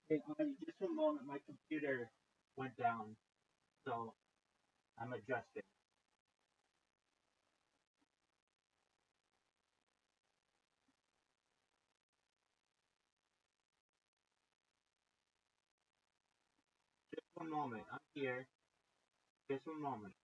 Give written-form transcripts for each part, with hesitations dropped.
Hey, just a moment. My computer went down, so I'm adjusting. Just one moment. I'm here. Just one moment.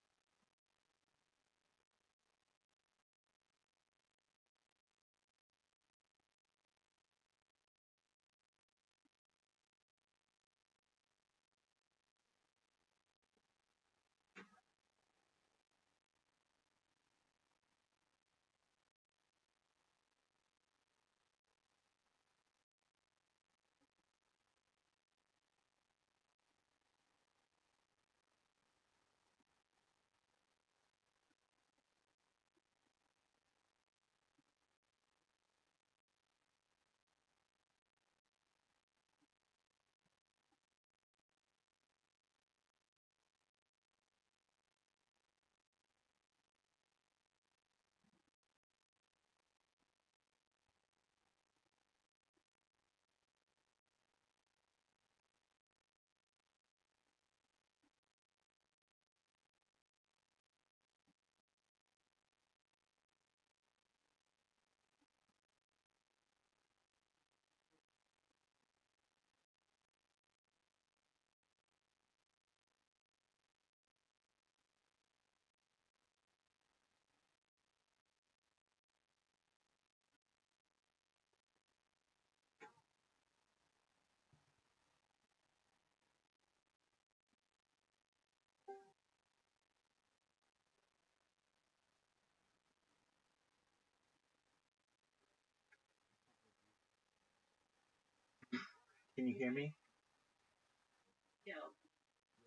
Can you hear me?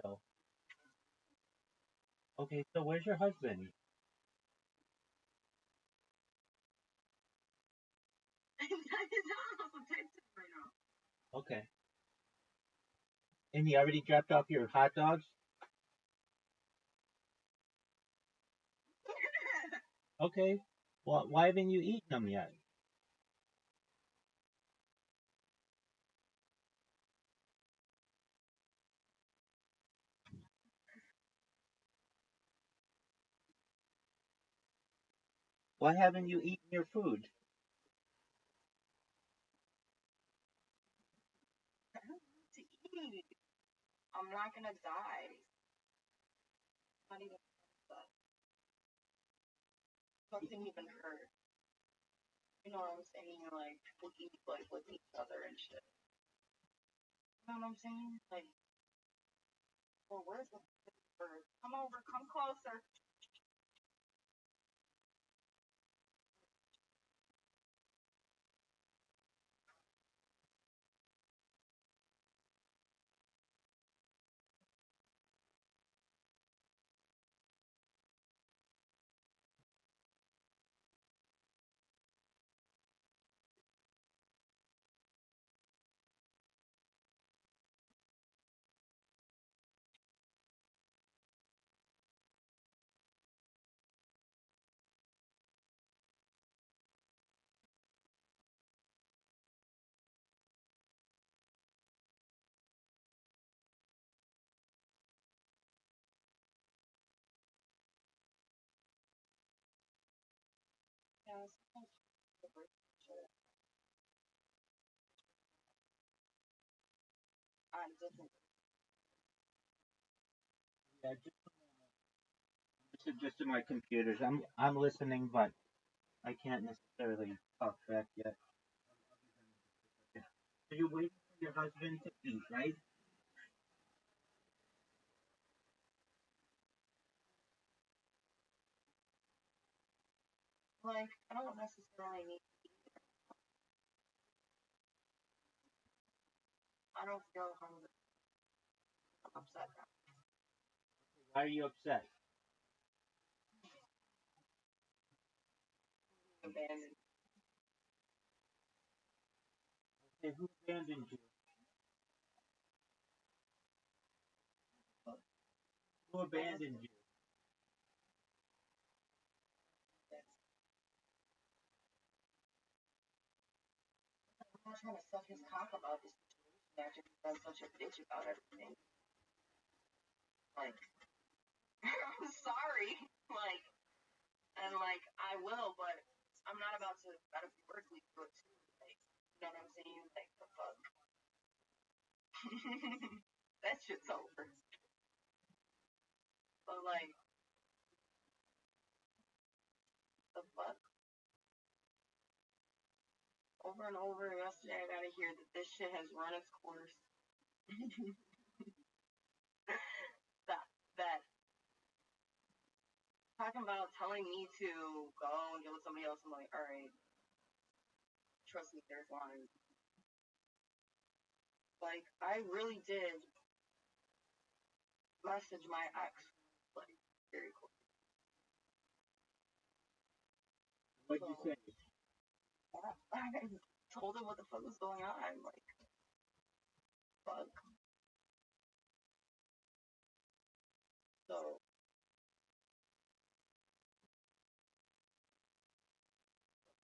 No. Okay, so where's your husband? Okay. And he already dropped off your hot dogs? Okay. Well, why haven't you eaten them yet? Why haven't you eaten your food? Yeah, just adjusting my computers. I'm listening, but I can't necessarily talk back yet. Yeah. So you wait for your husband to eat, right? Why are you upset? Okay, who abandoned you? Who abandoned you? after being such a bitch about everything. Like, I'm sorry. Like, and like, I will, but I'm not about to gotta be workly do it too. Like, you know what I'm saying? Like, the fuck. That shit's over. But like, the fuck? Over and over yesterday, I gotta hear that this shit has run its course. that talking about telling me to go and get with somebody else. I'm like, all right, trust me, there's lines. Like, I really did message my ex, like, very cool. What'd you say? I told him what the fuck was going on. Like, fuck. So,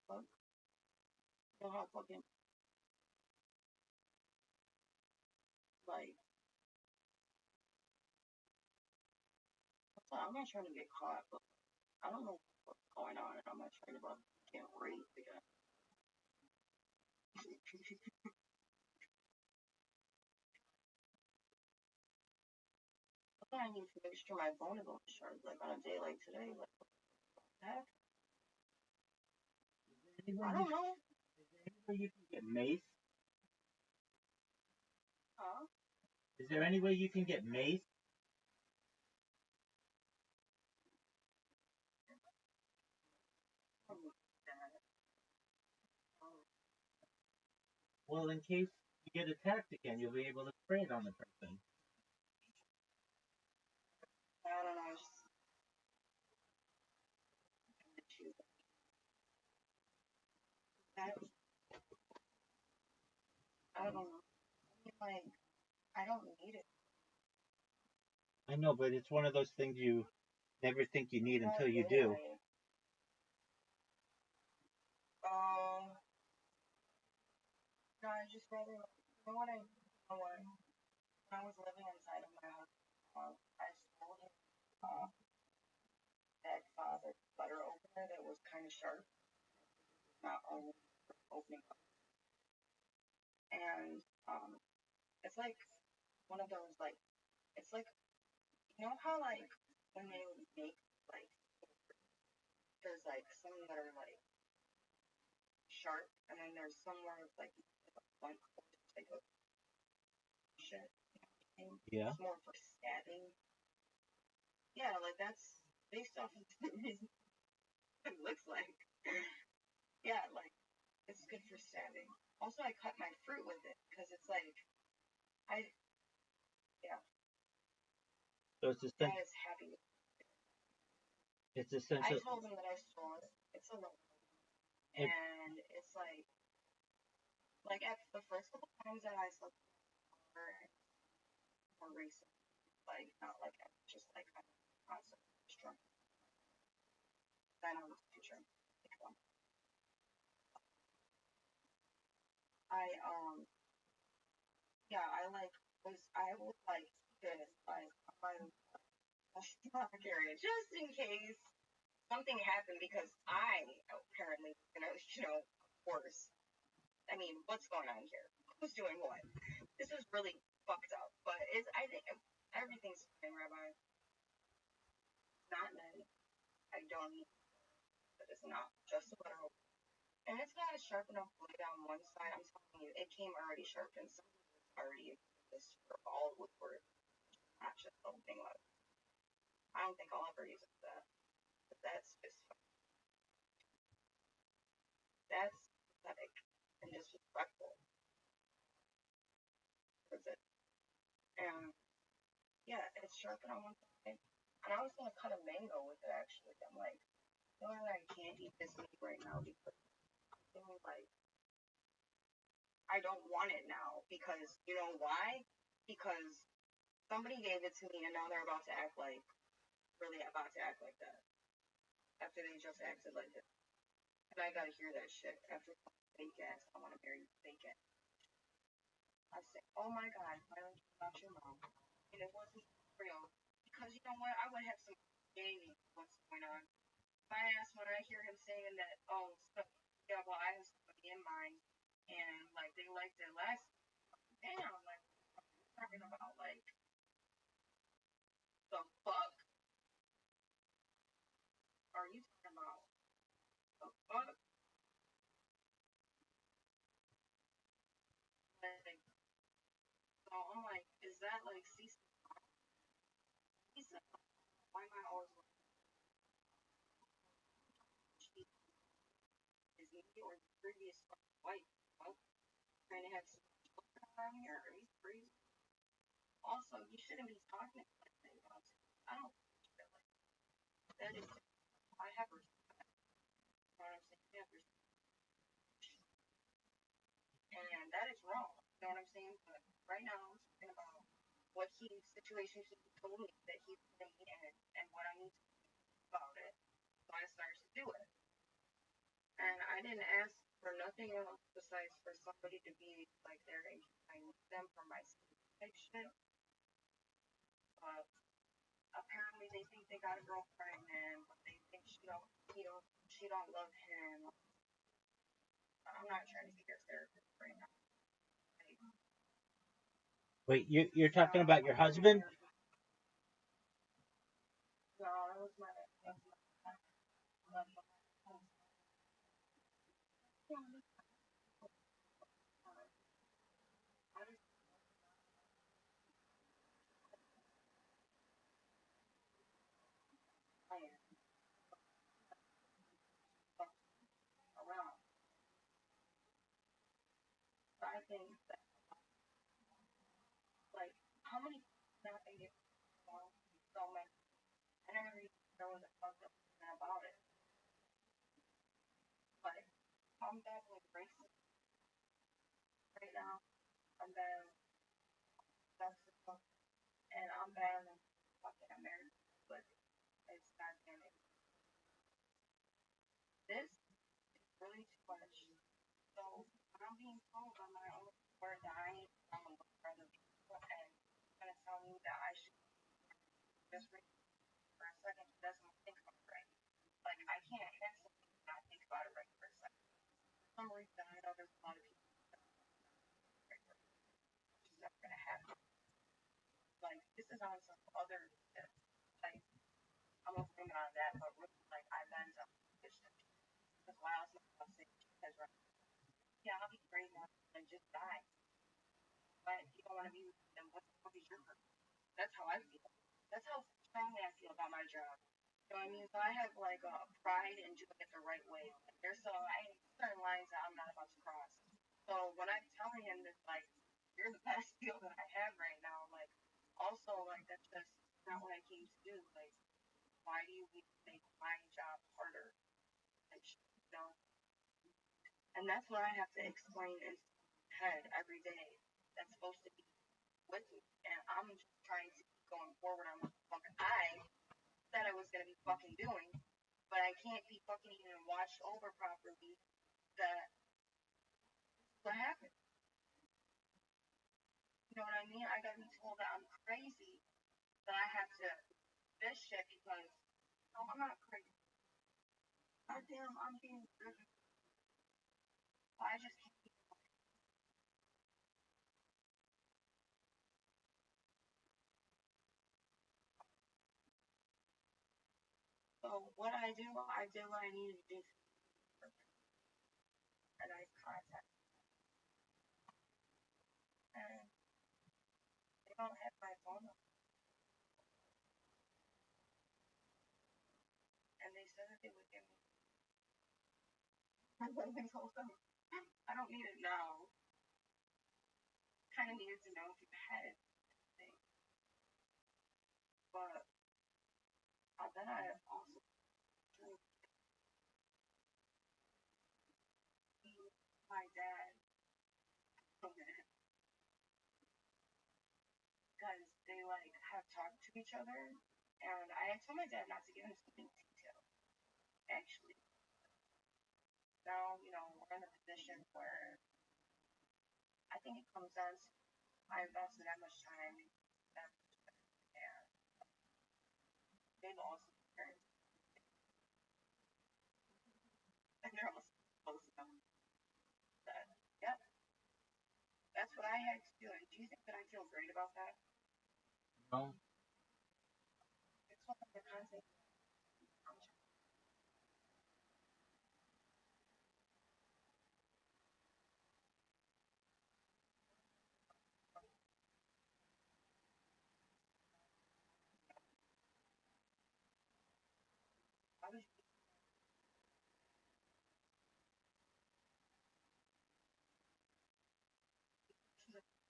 fuck. You know how fucking, like, I'm not trying to get caught, but I don't know what's going on, and I'm not trying to get raped again. I need to make sure my phone is on charge, like, on a day like today. Like, what the heck? I don't know. Is there any way you can get mace? Huh? Is there any way you can get mace? Well, in case you get attacked again, you'll be able to spray it on the person. I don't know. I don't know. I mean, like, I don't need it. I know, but it's one of those things you never think you need until you Really, do. no, I just rather, you know what I, you know what? When I was living inside of my husband's house, I stole his that father butter opener that was kind of sharp, not only opening up. And it's like one of those like, it's like, you know how like when they make like, there's like some that are like sharp, and then there's some where it's like one type of shit. Yeah. It's more for stabbing. Yeah, like that's based off of the reason it looks like. Yeah, like it's good for stabbing. Also, I cut my fruit with it because it's like I yeah. So it's Dad is happy. It's essential. I told him that I stole it. It's a little, and it's like at the first couple times that I slept with her, more recent, like not like I'm just like I'm constantly drunk. Then I was too drunk. I yeah, I like I would like this like my stomach area just in case something happened because I apparently of course. I mean, what's going on here? Who's doing what? This is really fucked up. But it's I think everything's fine, Rabbi. It's not nice. I don't need it. But it's not just a butter. And it's got a sharp enough blade on one side. I'm telling you, it came already sharpened. Some of it's already this for all woodwork, not just the whole thing. I don't think I'll ever use it for that. But that's just that's pathetic and disrespectful. That's it. And yeah, it's sharpened on one side. And I was gonna cut a mango with it actually. I'm like, you know what? I can't eat this meat right now because I'm feeling like I don't want it now because you know why? Because somebody gave it to me and now they're about to act like really about to act like that after they just acted like it. And I gotta hear that shit after fake ass. I want to marry fake ass. I say, oh my God, finally came out your mouth. And it wasn't real. Because you know what? I would have some gaming what's going on. My ass when I hear him saying that, oh, so, yeah, well, I have somebody in mind, and like they liked it last. Damn, like talking about like the fuck are you talking about? The fuck? Like, so I'm like, is that like season? Why am I always watching is me or the previous wife? Well, trying to have some children around here? Are you crazy? Also, you shouldn't be talking like that. You know what I'm saying? I don't feel like that is. I have respect. You know what I'm saying? I have respect, and that is wrong. You know what I'm saying? But right now, I'm talking about what situation he told me that he's putting me in, and what I need to do about it. So I started to do it. And I didn't ask for nothing else besides for somebody to be like there and I need them for my type shit. But apparently they think they got a girlfriend and but they think she don't love him. I'm not trying to be their therapist right now. Like, Wait, you're talking about your husband? no, it was my client around. So I think that like how many now they get so many I never even know the fuck about it. But I'm definitely racist right now. I'm bad Mexico and I'm bad in fucking America. But it's goddamn it. This is really too much. So when I'm being told by my own word that I need to go and look for other people and gonna tell me that I should just read for a second to doesn't think about it right. Like I can't have something and not think about it right for a second. For some reason I know there's a lot of people right for which is never gonna happen. Like this is on some other shit. Like I'm gonna blame it on that, but really like I bend up this shit. Because why else am I gonna say because right yeah, I'll be great now and just die. But you don't wanna be with them, what the fuck is your purpose? That's how I feel. That's how strongly I feel about my job. You know what I mean? So I have like pride in doing it the right way. Like, there's certain lines that I'm not about to cross. So when I'm telling him this, like, you're the best deal that I have right now, like, also like that's just not what I came to do. Like, why do you need to make my job harder? Like, you know, and that's what I have to explain in my head every day. That's supposed to be with me, and I'm just trying to keep going forward on what the fuck I said I was gonna be fucking doing, but I can't be fucking even watched over properly. That what happened? You know what I mean? I gotta be told that I'm crazy, that I have to this shit because no, I'm not crazy. God damn, I'm being driven. I just can't. So what I did what I needed to do, and I contact, and they don't have my phone number, and they said that they would give me. I literally told them I don't need it now. Kind of needed to know if you had it, but then I also drew my dad because they like have talked to each other, and I told my dad not to get into any detail. Actually, now we're in a position where I think it comes down to I invested that much time, that much effort, and they've also experienced, and they're almost both of them said, yep, that's what I had experienced. Do you think that I feel great about that? No. It's one of the concepts. I was just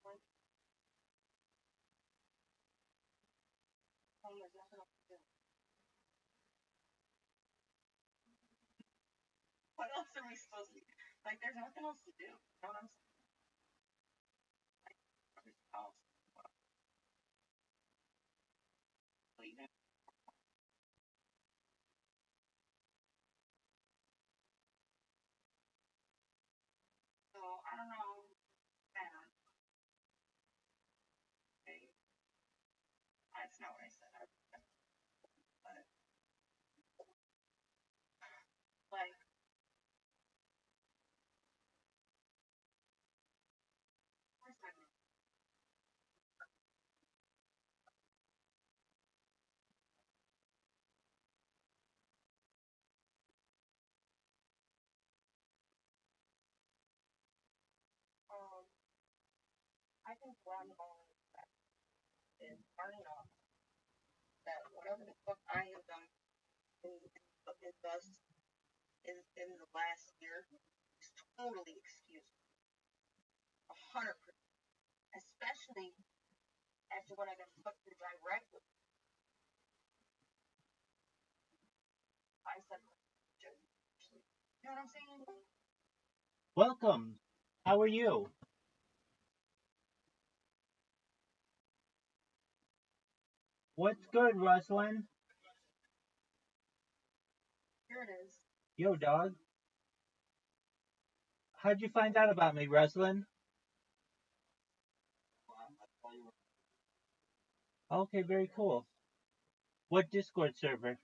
like, oh, there's nothing else to do. What else are we supposed to do? Like, there's nothing else to do. You know what I'm saying? Like, else. Leaving. So, I don't know. Man, okay, that's not what I said. But, like, where's my um, I think where I'm going is starting off that whatever the fuck I have done in thus in the last year is totally excused. 100%. Especially after what I've been put through directly. I said, you know what I'm saying? Welcome. How are you? What's good, Rustlin? Here it is. Yo, dog. How'd you find out about me, Rustlin? Okay, very cool. What Discord server?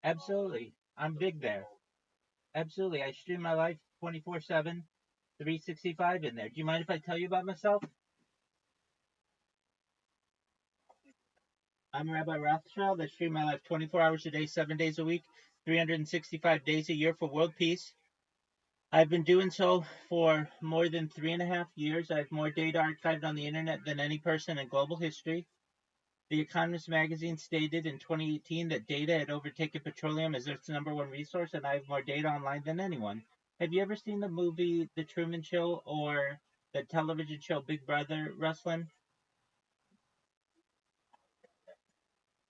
Absolutely. I'm big there. Absolutely. I stream my life 24/7, 365 in there. Do you mind if I tell you about myself? I'm Rabbi Rothschild. I stream my life 24 hours a day, 7 days a week, 365 days a year for world peace. I've been doing so for more than 3.5 years. I have more data archived on the internet than any person in global history. The Economist magazine stated in 2018 that data had overtaken petroleum as its number one resource, and I have more data online than anyone. Have you ever seen the movie The Truman Show or the television show Big Brother, Rustlin?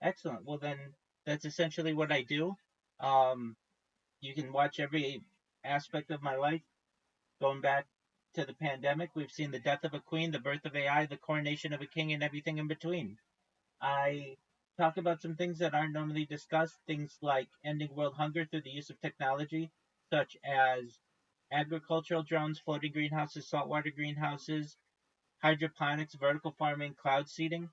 Excellent. Well, then that's essentially what I do. Um, you can watch every aspect of my life going back to the pandemic. We've seen the death of a queen, the birth of AI, the coronation of a king, and everything in between. I talk about some things that aren't normally discussed, things like ending world hunger through the use of technology, such as agricultural drones, floating greenhouses, saltwater greenhouses, hydroponics, vertical farming, cloud seeding.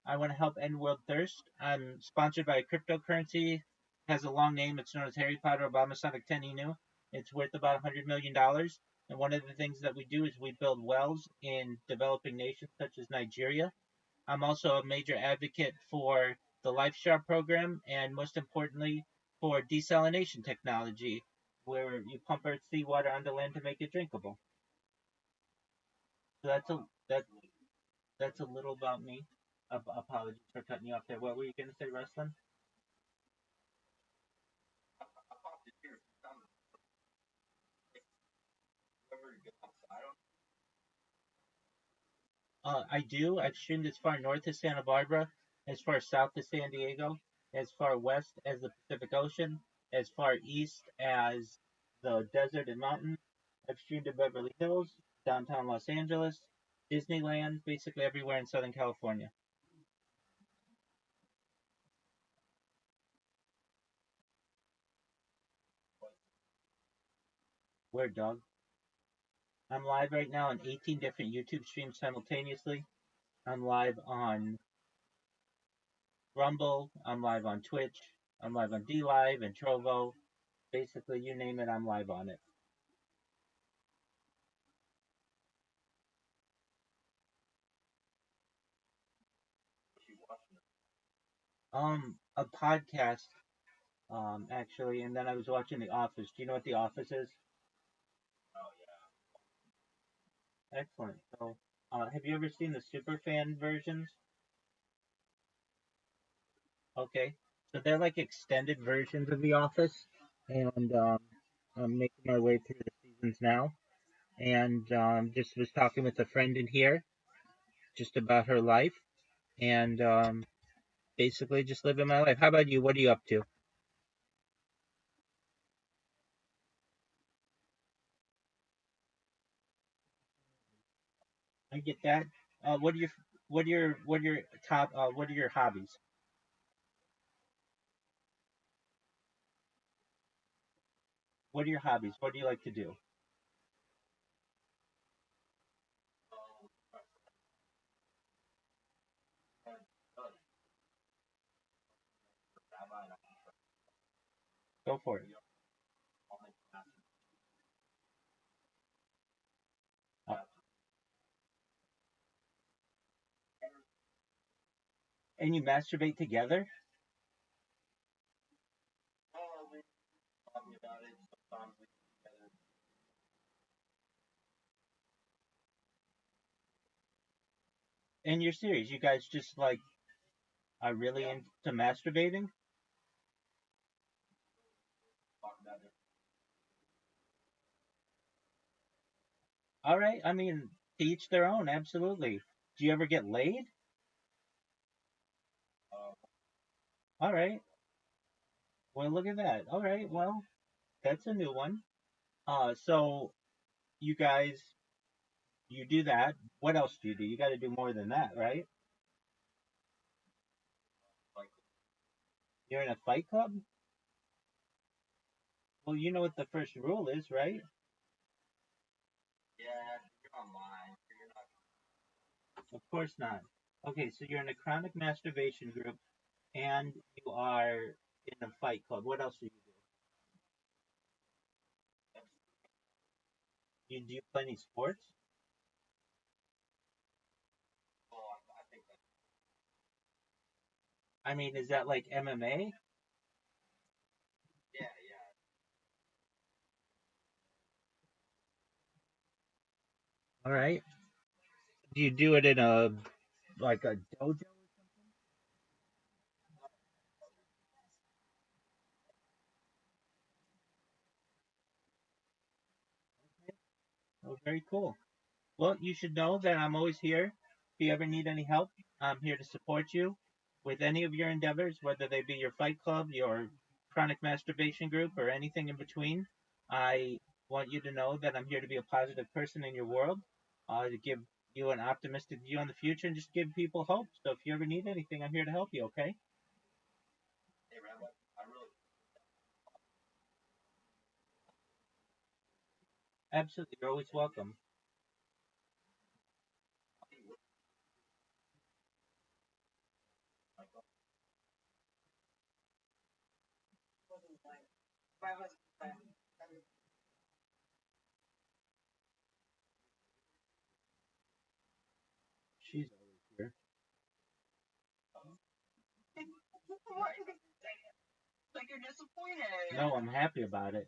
I want to help end world thirst. I'm sponsored by a cryptocurrency. It has a long name. It's known as Harry Potter Obama Sonic 10 Inu. It's worth about $100 million. And one of the things that we do is we build wells in developing nations such as Nigeria. I'm also a major advocate for the LifeStar program and most importantly for desalination technology, where you pump Earth seawater onto land to make it drinkable. So that's a little about me. Apologies for cutting you off there. What were you going to say, Rustin? I do. I've streamed as far north as Santa Barbara, as far south as San Diego, as far west as the Pacific Ocean, as far east as the desert and mountains. I've streamed in Beverly Hills, downtown Los Angeles, Disneyland, basically everywhere in Southern California. Where, dog? I'm live right now on 18 different YouTube streams simultaneously. I'm live on Rumble. I'm live on Twitch. I'm live on D Live and Trovo. Basically, you name it, I'm live on it. A podcast, actually, and then I was watching The Office. Do you know what The Office is? Excellent. So, have you ever seen the superfan versions? Okay. So they're like extended versions of The Office, and I'm making my way through the seasons now. And just was talking with a friend in here just about her life, and basically just living my life. How about you? What are you up to? I get that. What are your hobbies? What are your hobbies? What do you like to do? Go for it. Uh, and you masturbate together? And you're serious? You guys just like are really into masturbating? All right. I mean, to each their own. Absolutely. Do you ever get laid? All right. Well, look at that. All right. Well, that's a new one. So you guys, you do that. What else do you do? You got to do more than that, right? You're in a fight club? Well, you know what the first rule is, right? Of course not. Okay, so you're in a chronic masturbation group and you are in a fight club. What else do you do? You do you play any sports? I mean, is that like MMA? All right. Do you do it in a like a dojo? Oh, very cool. Well, you should know that I'm always here. If you ever need any help, I'm here to support you with any of your endeavors, whether they be your fight club, your chronic masturbation group, or anything in between. I want you to know that I'm here to be a positive person in your world, to give you an optimistic view on the future and just give people hope. So if you ever need anything, I'm here to help you, okay? Absolutely. You're always welcome. My husband. She's always here. Why did you say it? Like you're disappointed. No, I'm happy about it.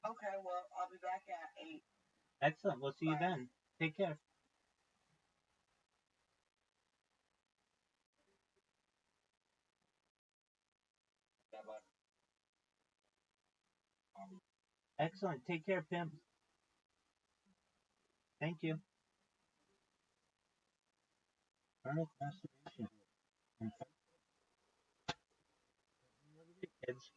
Okay, well, I'll be back at 8. Excellent. We'll see you Bye. then. Take care. Excellent. Take care, Pimp. Thank you. Chronic masturbation. And kids.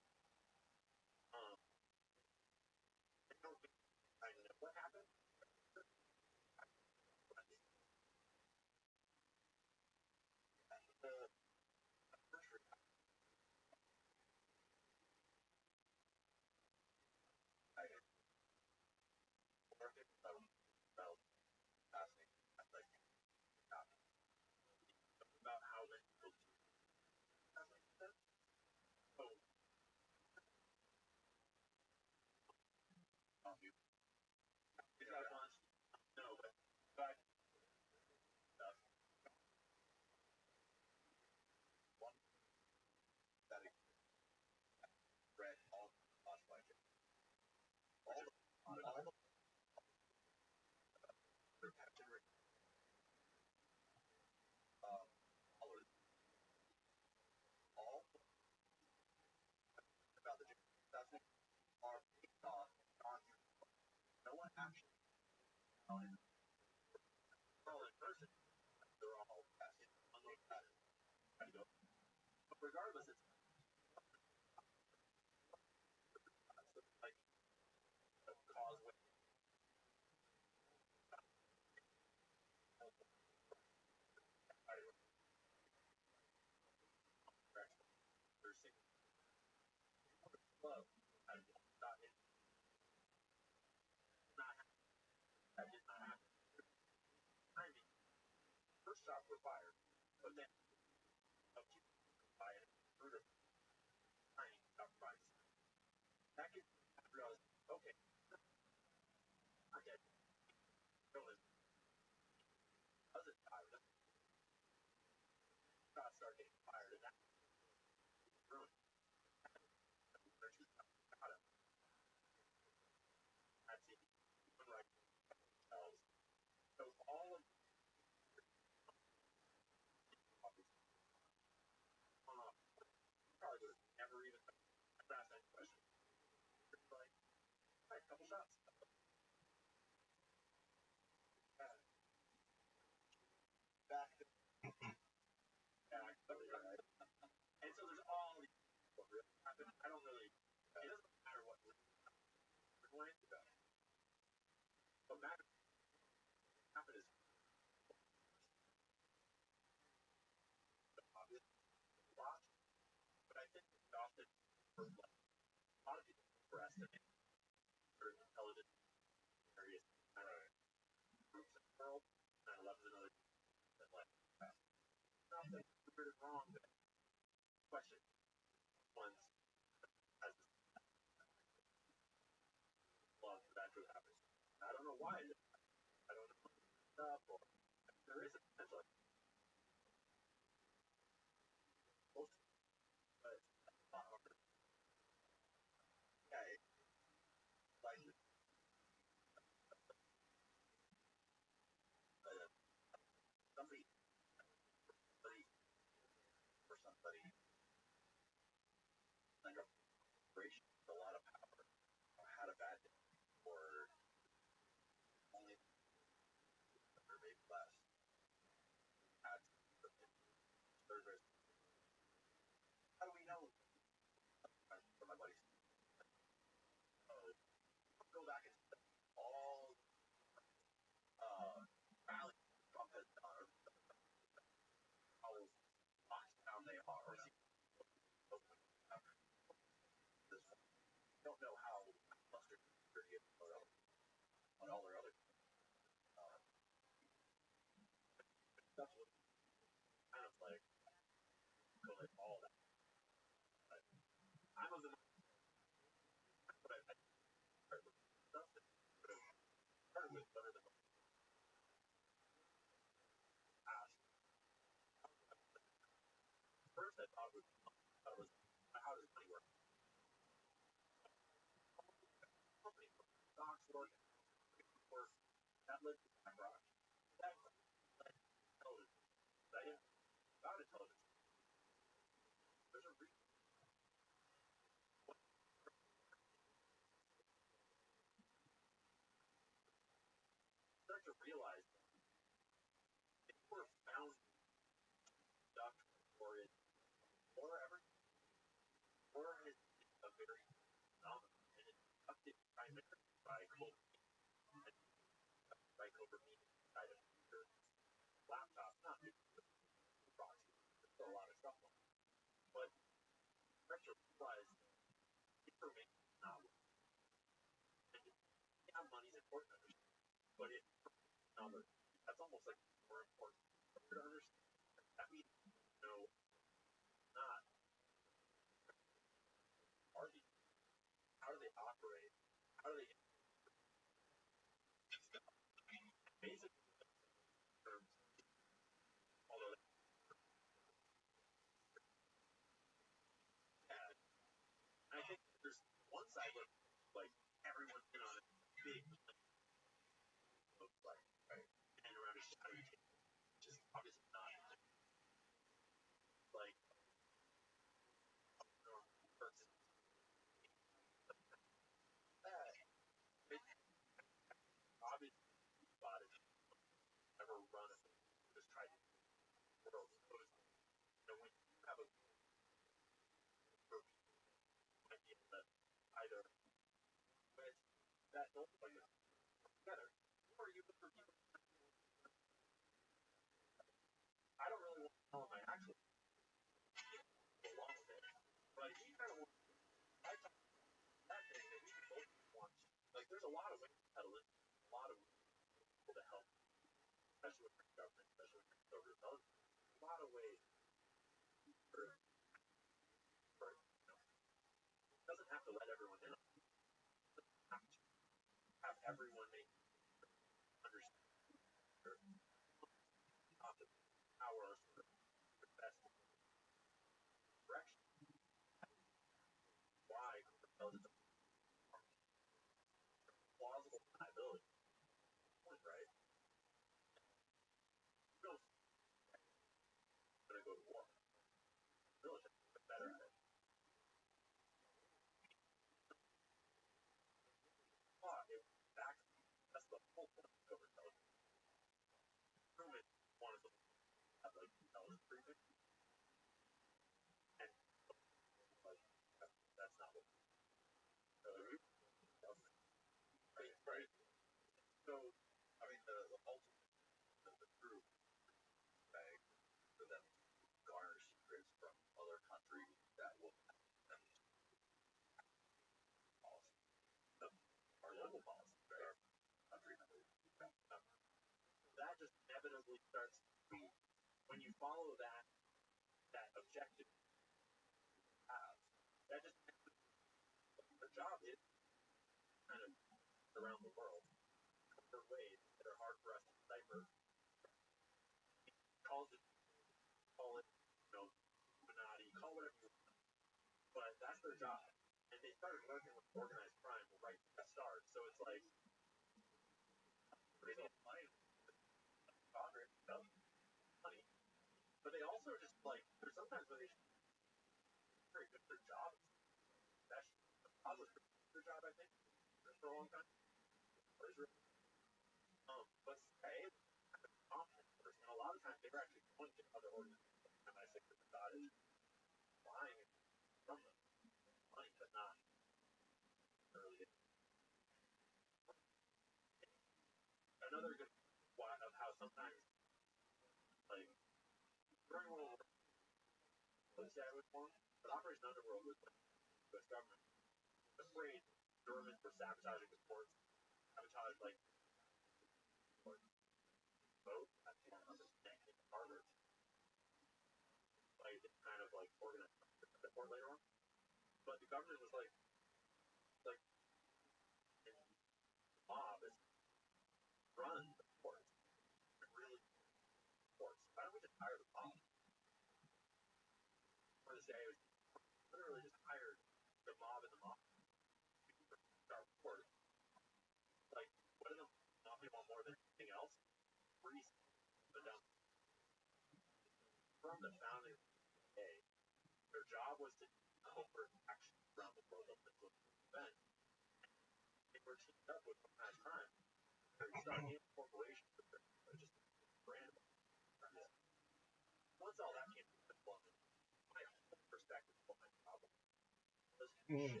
Mm.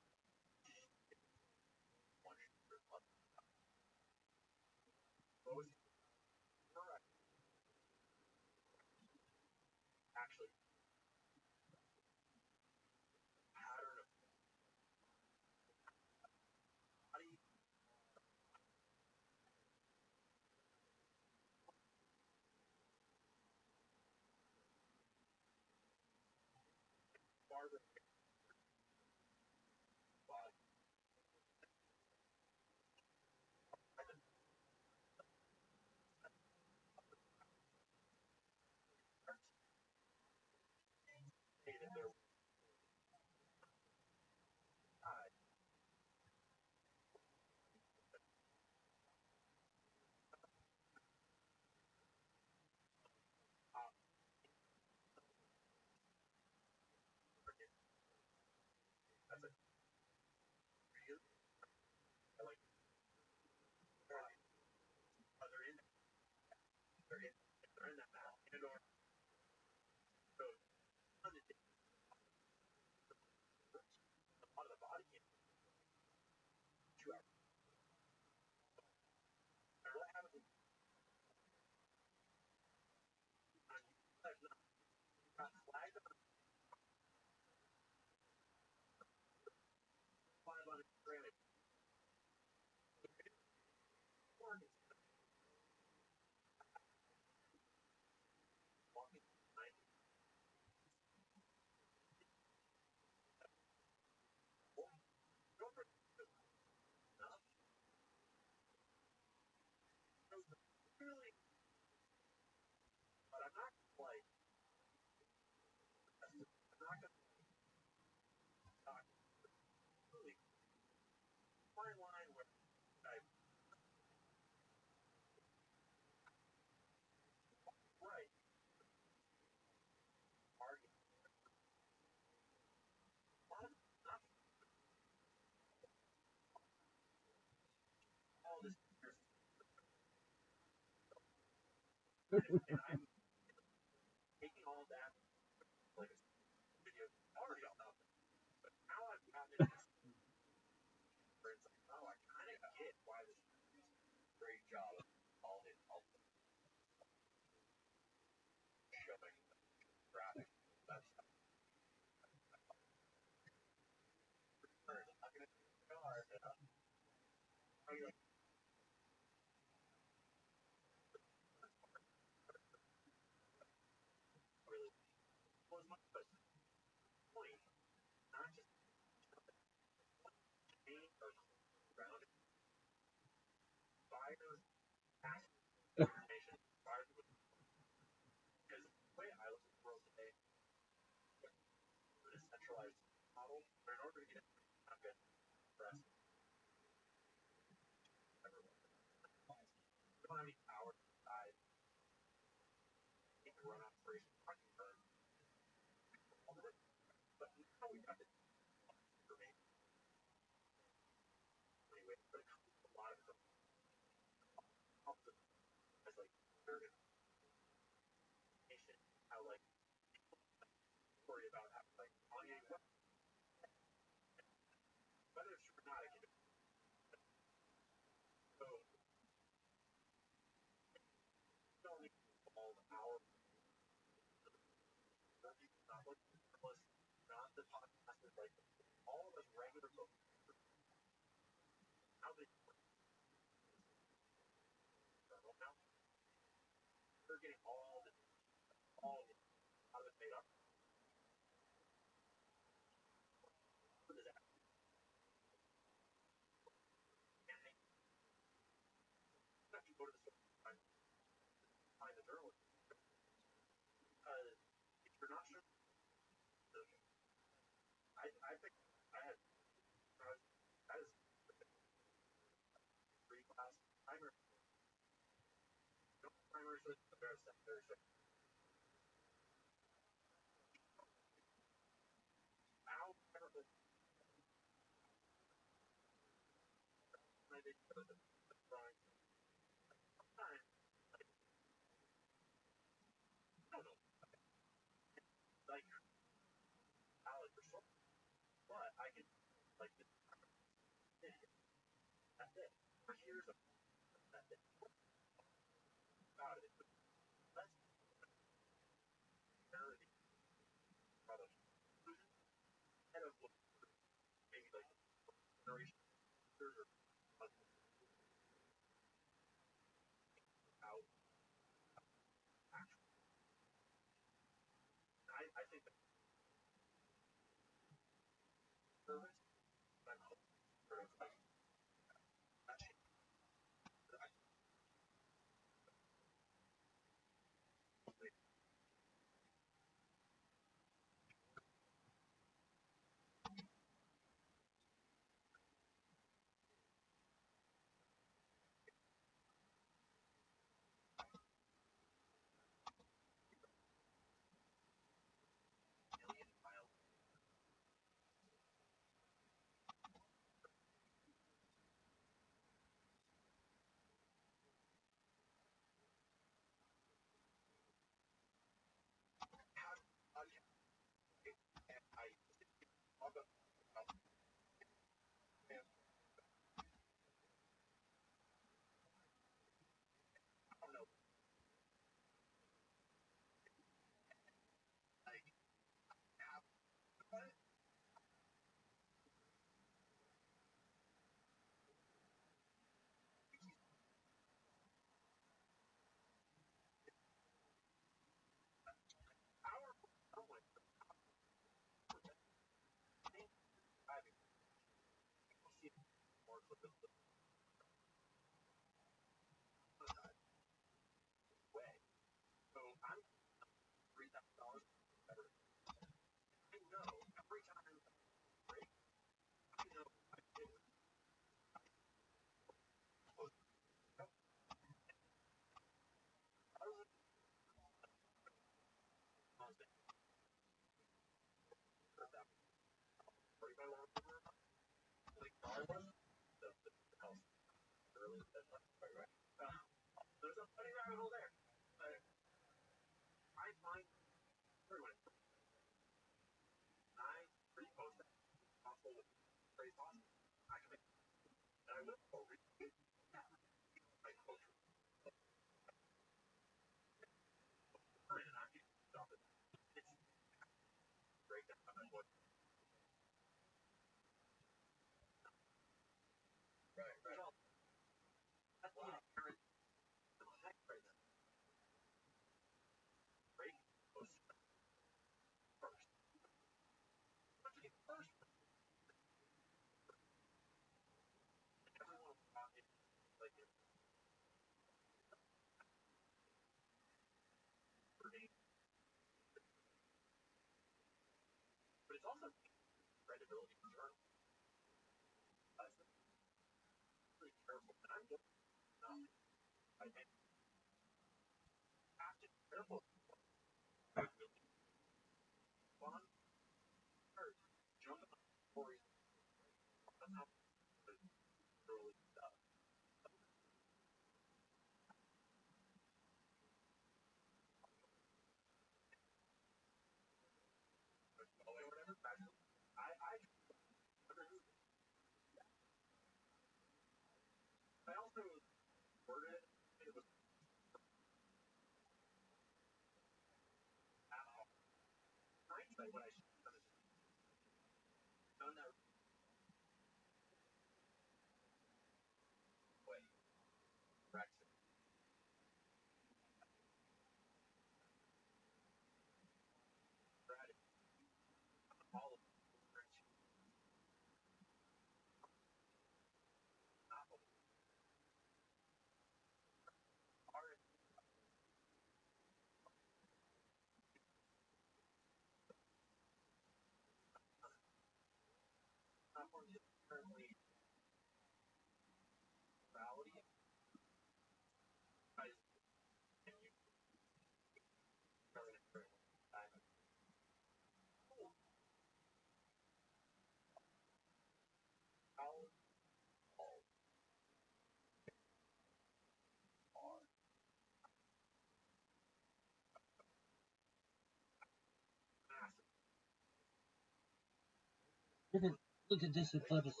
Look at this athleticism.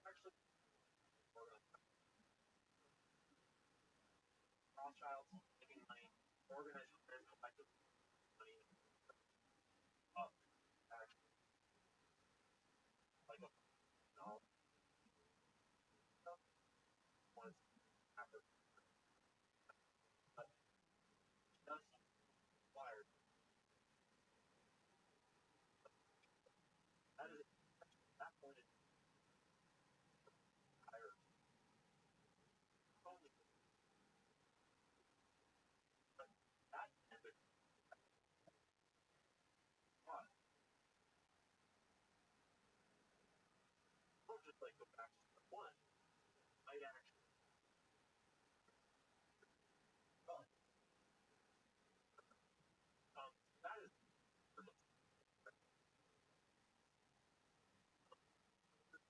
Rothschilds making money, organizing and collecting money up actually like a knowledge stuff once after but does required that is that point is higher only but that and the one will just like go back to the one might actually that is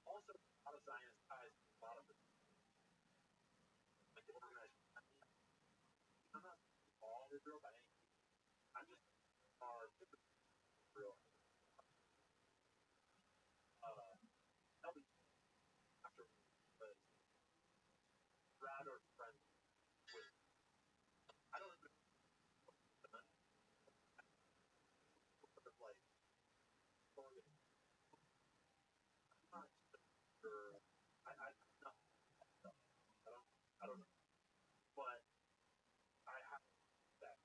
also a lot of Zionist ties a lot of the like the organized I'm not all Israel by any I'm just are Israel that'll be after was rather friends with I don't know sort of like organ not sure I'm not I don't know but I have that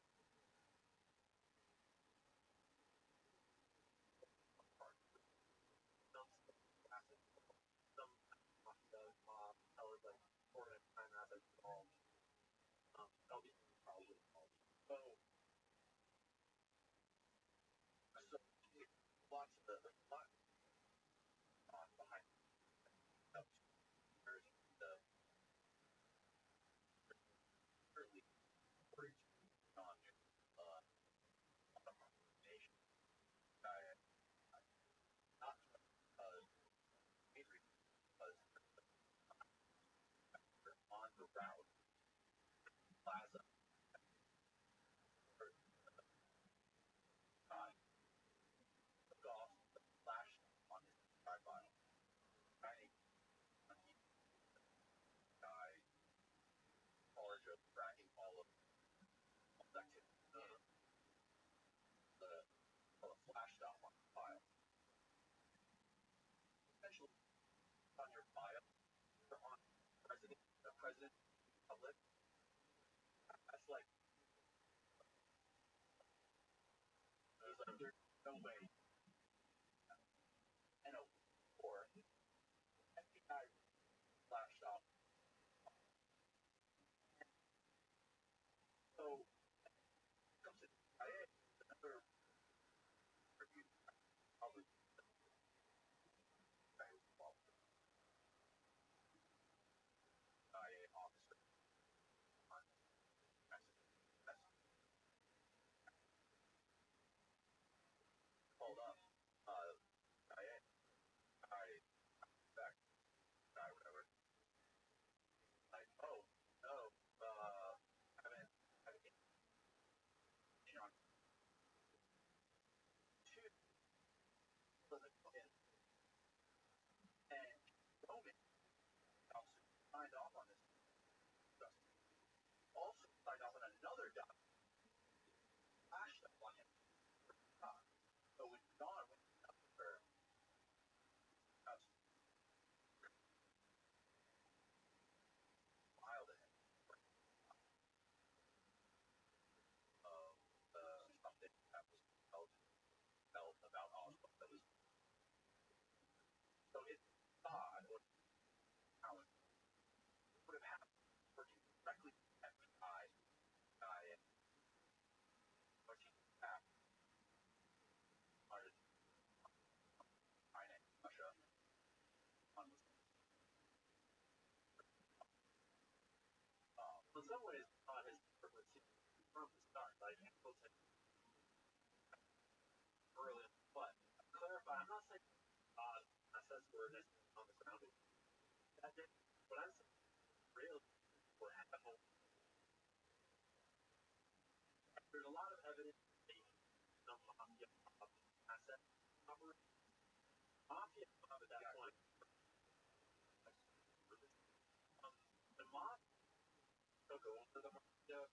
part some classic some does like organized time assets involved that'll be probably involved so so lots of there's a lot behind the currently on nation diet not Adrian was on the route plaza or took off the flash on his tripod guy guy charge of tracking all of activity the flash stop on the file essentially on your file or on the president public that's like there's no way and a or FBI flash stop so comes to CIA another review probably CIA officer on that's called up CIA guy back guy whatever like oh no haven't on two doesn't come in and Roman also signed off on this also signed off on another document flashed up on him so when Don went up for us filed it something that was held about Oslo that was so it's odd or how it would have happened working directly with the FBI guy and working back on China and Russia on in some ways his purpose from the start like Hamilton early but clarify I'm not saying assess where this on the ground that day but I'm saying really what happened there's a lot of evidence some mafia asset operation mafia at that point go into the mafia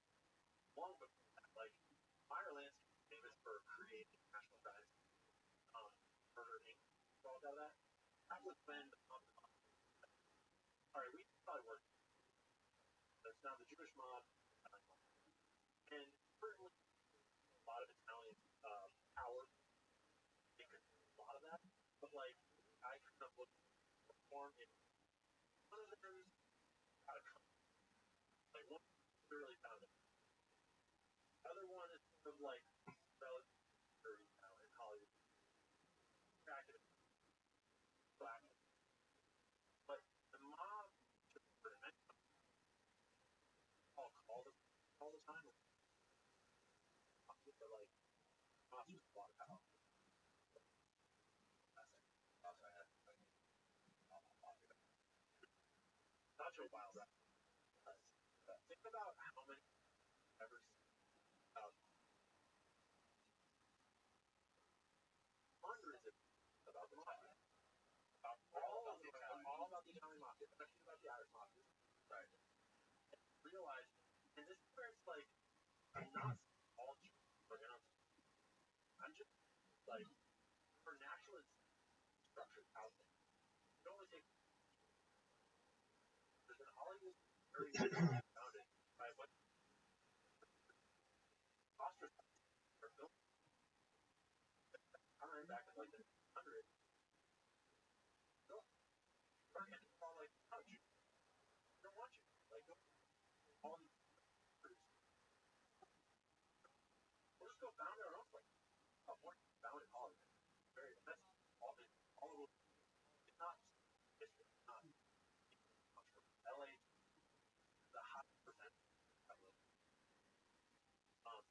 long before that. Like Meyer Lansky is famous for creating National Dynasty, Murder Inc. All out of that. That was when all right, we probably work. That's now the Jewish mob, and certainly a lot of Italian power. They could do a lot of that, but like I kind of look for in one of those out of like one really found it. The other one is sort of like relatively in Hollywood, attractive, black, but the mob just all the time. But like mobs just a lot of power. Such a wild ride. Think about how many ever about hundreds of about the mafia, about all about the Italian mafia, especially about the Irish mafia. Right. Realize, and this is where it's like I'm not all Jews, but I'm just like for natural structures out there. You only take there's an Hollywood very founded by what ostracized or film. I remember back in like the 100s, it's all like, oh, you don't want you. Like, all these we'll just go found our own place. California found in Hollywood. Very that's all of it's not history, it's not LA the high percentage of it. Because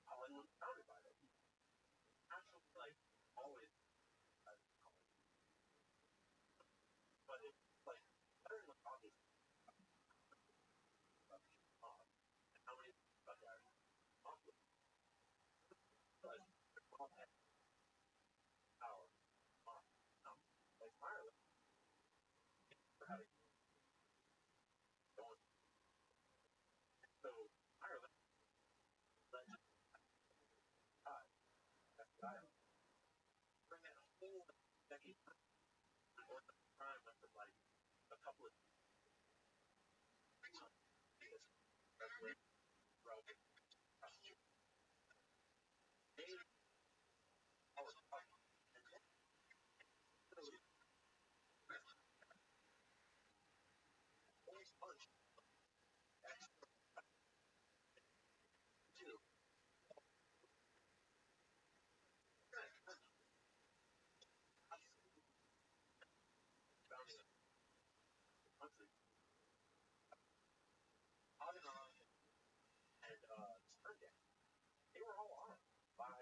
Hollywood was founded by it. Actually like always but it's like better than obvious and how many about the Irish mafia but all that power like Ireland for having going so Ireland led to that's the island. Bring that whole decade crime went from like a couple of and they were all armed by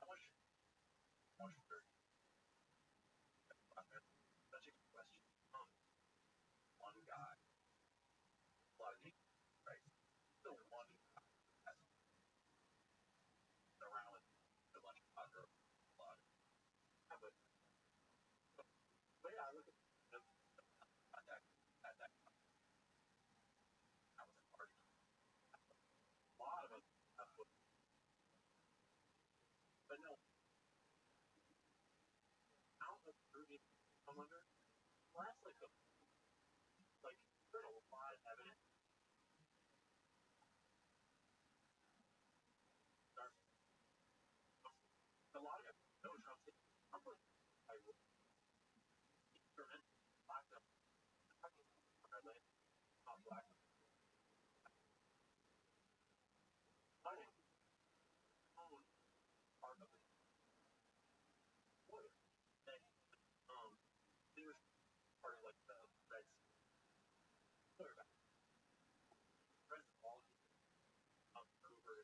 Washington. Such a good question. One guy, a lot of people, right? So one guy has around with a bunch of other blood. But yeah, I look at that that was a party. A lot of us have but no, how the movie come under? Well, that's like there's a lot of evidence. A lot of no Trump I would experiment black them. Not black. Fighting own part of it. What? And he was part of like the Reds. Quarterback. Reds all Cooper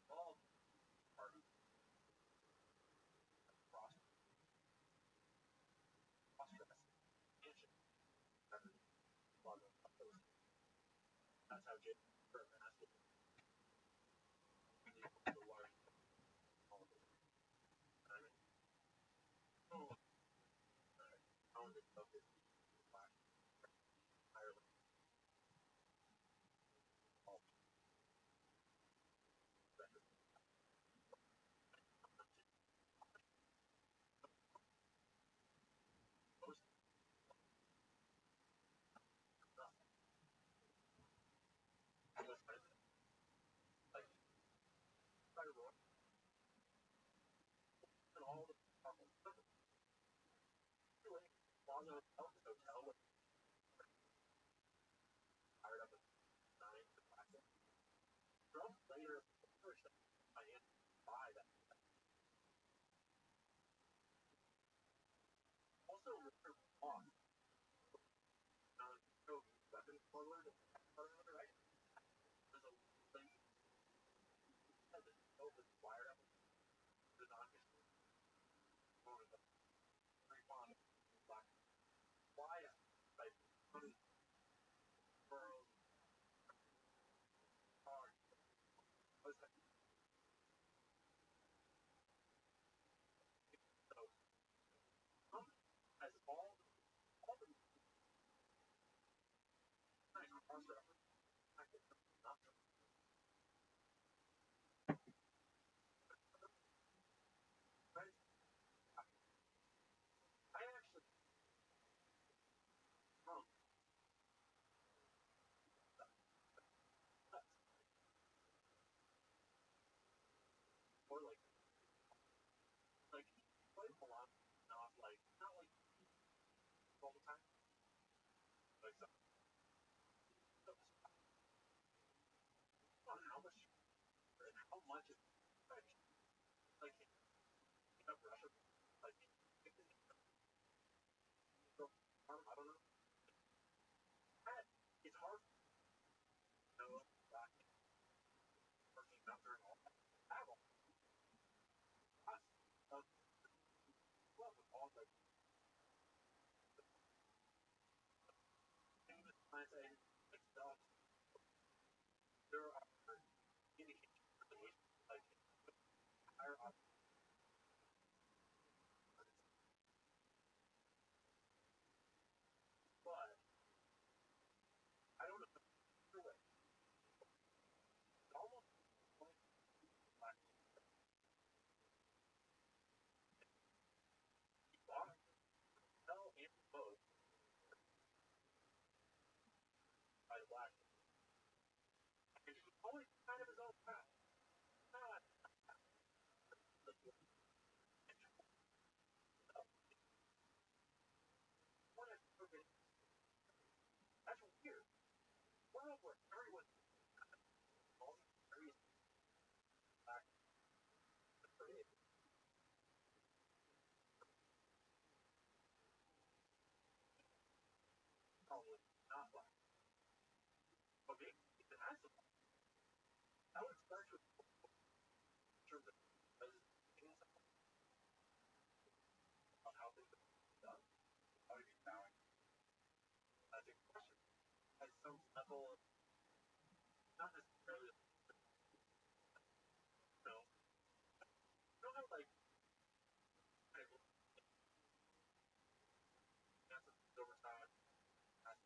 all part of cross expansion. That's how Jake massive the water all of it. like so, on how much and how much is like Russia like I don't know. That it's hard to know working out during all that. I have a lot of love with all the things that like stuff. There are indications like higher but I don't know either way. It's almost like he bought hell and both by the black and he was always kind of his own path. Not the one that's weird. World where everyone all these various black probably not black. But maybe it has some I would start to in terms of things about how things are done. How to be bowing as a question has some level of not necessarily you know how like kind of answer over time as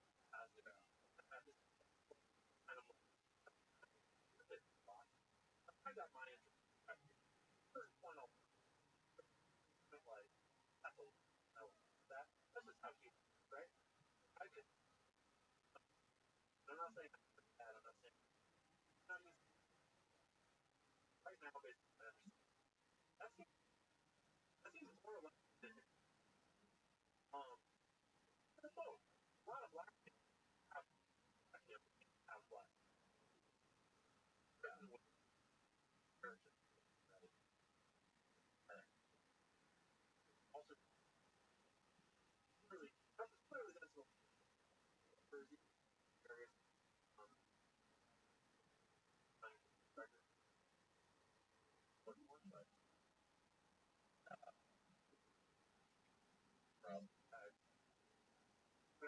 you know as this kind of I got my interest. First point I'll like that's a no that that's just how she right? I just I'm not saying that I'm not saying not even right now basically I understand. That seems more or less um both. A lot of black people have have black characters also clearly that's what various um records but from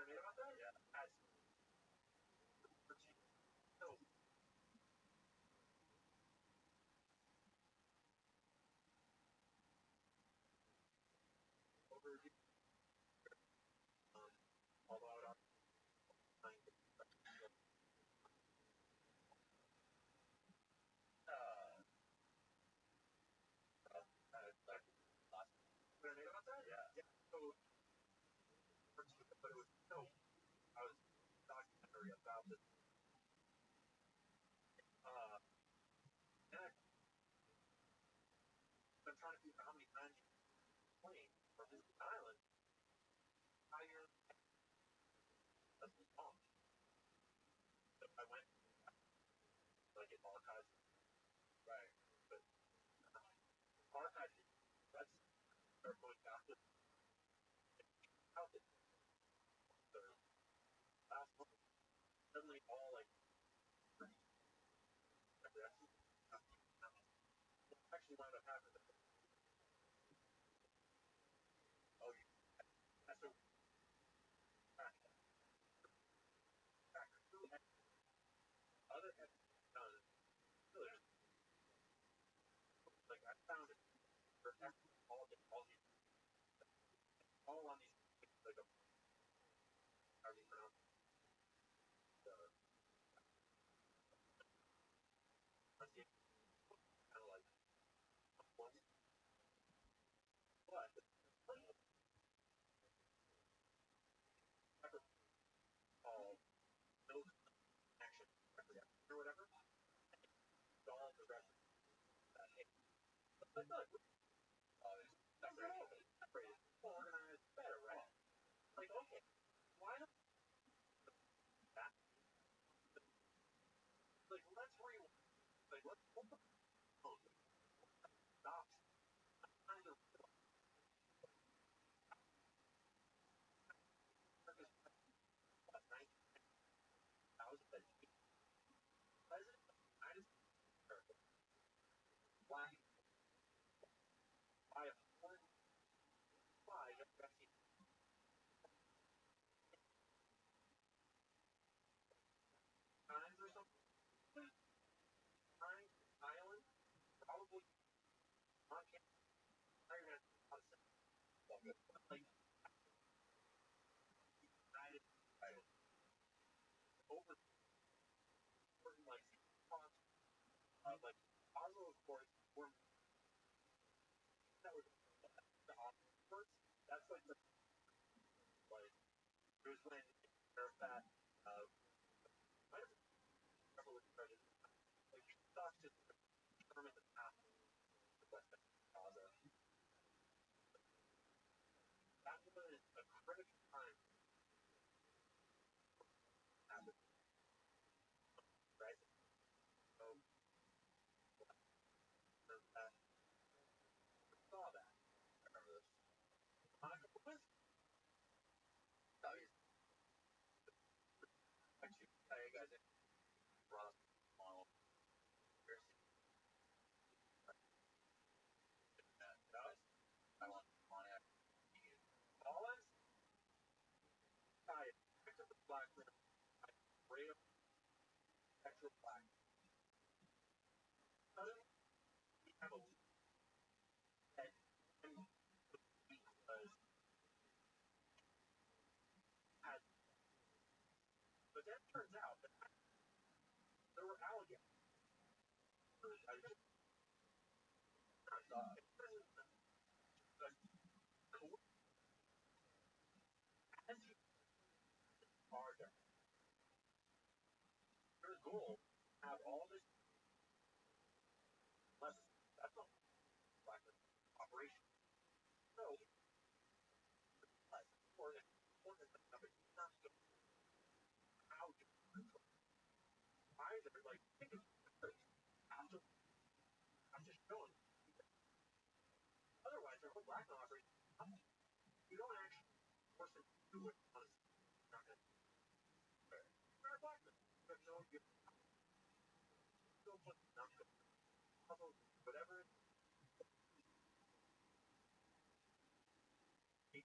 about that? Yeah. As no over although I would argue like last about that? Yeah. Yeah. So but it was no I was documentary about this uh and I'm trying to figure out how many times you plane from this island higher as the song. So I went like it archives right. But archives that's they're going back to how the last one suddenly all like actually wound up happening. Oh, that's a other done really like I found it for all on these like a how do you pronounce the pronunciation kind of like one but ever called no action or whatever all the rest of that hey but like separated, organized better right like okay let's hold the phone. Stops. Kind of what 19,000 that president of the United States black by a foreign spy times or something. Times island probably on campus. Like United States over like talks like Oslo of course were that was the first. That's like the like it was when that might have been with president like talks to determine the path to West Gaza. That was a critical time happened, right? So that saw that. I remember this. Monica was obviously actually tell you guys Ross model I want on it. Wallace I picked up the black man, I rail extra black. Suddenly we have a that because had but then it turns out that there were alligators. I just as you are there, your goal have all this less that's not black operation. So or how do either like after I'm just showing. Otherwise, their whole black operation. You don't actually force them to do it on a black man. But no, you still put whatever a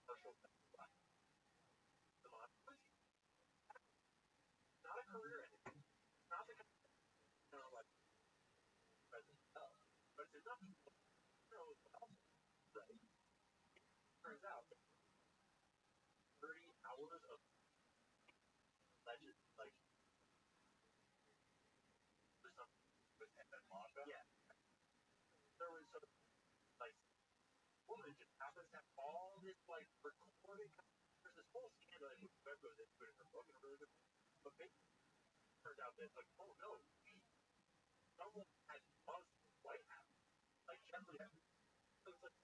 partial black. Not a career ending. Not the like president. But it's enough to know right? Turns out 30 hours of legend like or something with Moscow. Yeah. There was some like woman just happens to have all this like recorded. There's this whole scandal that Webb goes into it in her book and really good. But basically, it turns out that like oh no, someone had buzzed the White House like Jeffrey. So it's like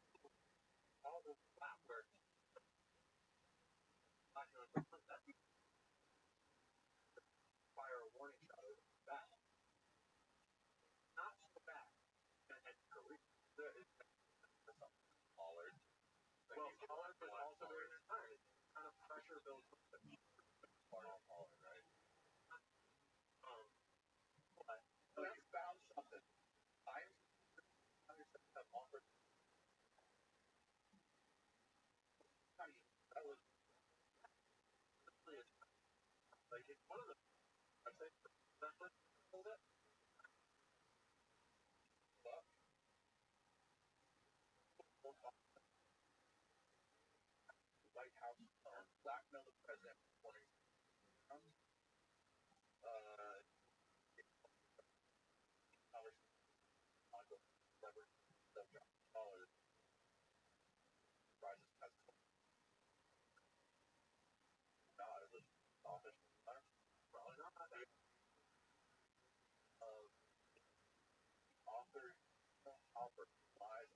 all the flap where that fire a warning shot over that. Not so bad. And Pollard. Well, Pollard was also during this time. It's kind of pressure built part on Pollard, right? But you found something. I have offered. That was like it's one of the I think that's what told it. But White House blackmail the president wanting leverage dollars rises as God it was office probably not the author offer lies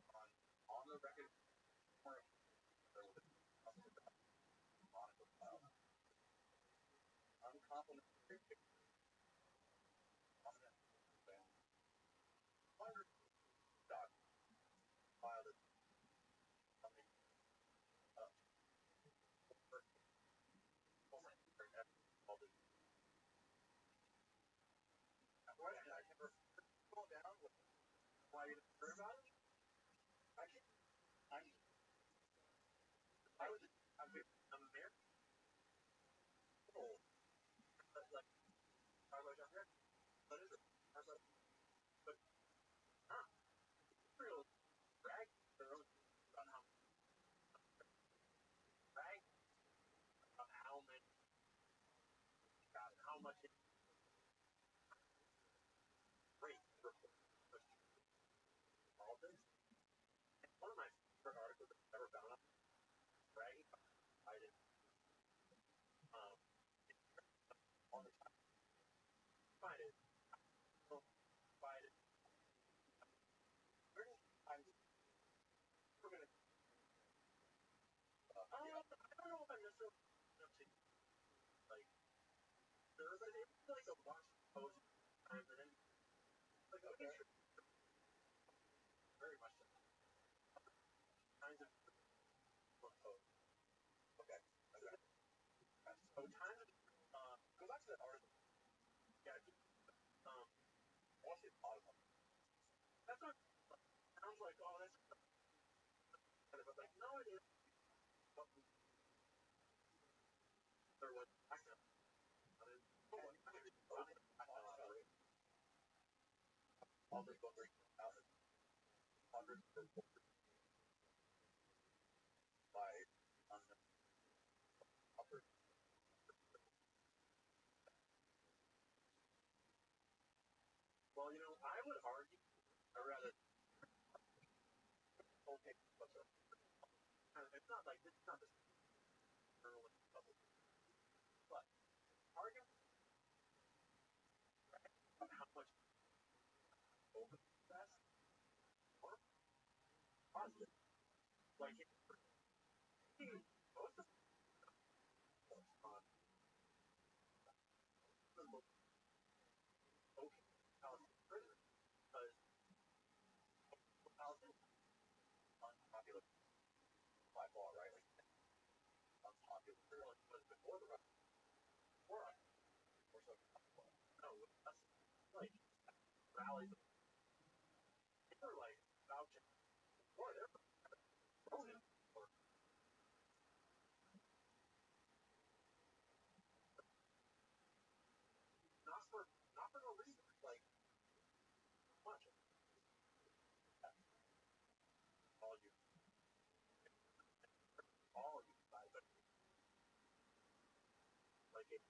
on the record for uncomplimentary you didn't hear about it? Actually, I was I'm American. Like I was younger. What is it? I was like, but Israel brag their own about brag about how many got and how much it's great for all this. And one of my favorite articles I've ever found on bragging about Biden um all the time. Biden, oh, Biden, where did Biden we're gonna I don't know if I'm necessarily enough to like sure, but it was like a Washington Post times and then like okay, sure, very much so. Kinds of post. Okay. Okay. So times of go back to that article. Yeah, Washington a lot of them. That's not sounds like oh that's but like no it is what there was accent. All the book hundreds of by upper. Well, you know, I would argue I rather okay whatsoever. It's not like it's not this journalism level, but argue about how much open that's or positive. Like most of on the most okay prison because Palestine unpopular by law, right? Like unpopular was before the before or so no that's like rallies they were like vouching for they're voting for not for no reason. Like much all you guys like it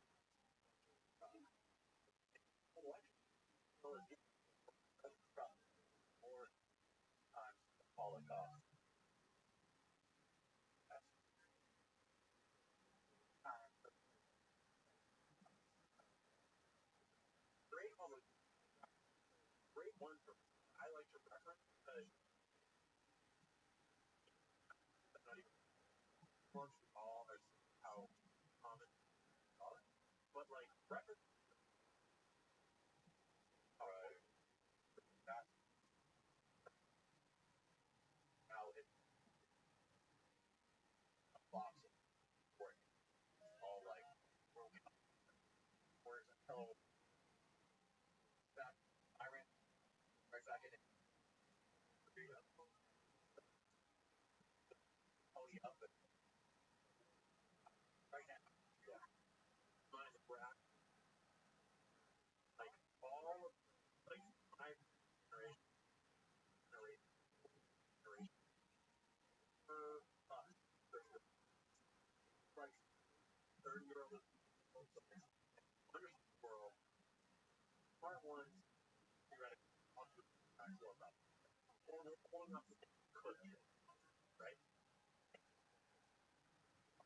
election so more times the Holocaust. That's great almost great one for I like to reference because it's not even close to all as how common are, but like reference that's how it's a box of work all like where we whereas until back I ran right back in oh yeah but right now yeah mine is where like all like my generation generation for us like 30-year-old understand the world part one theoretically also about pulling up the could right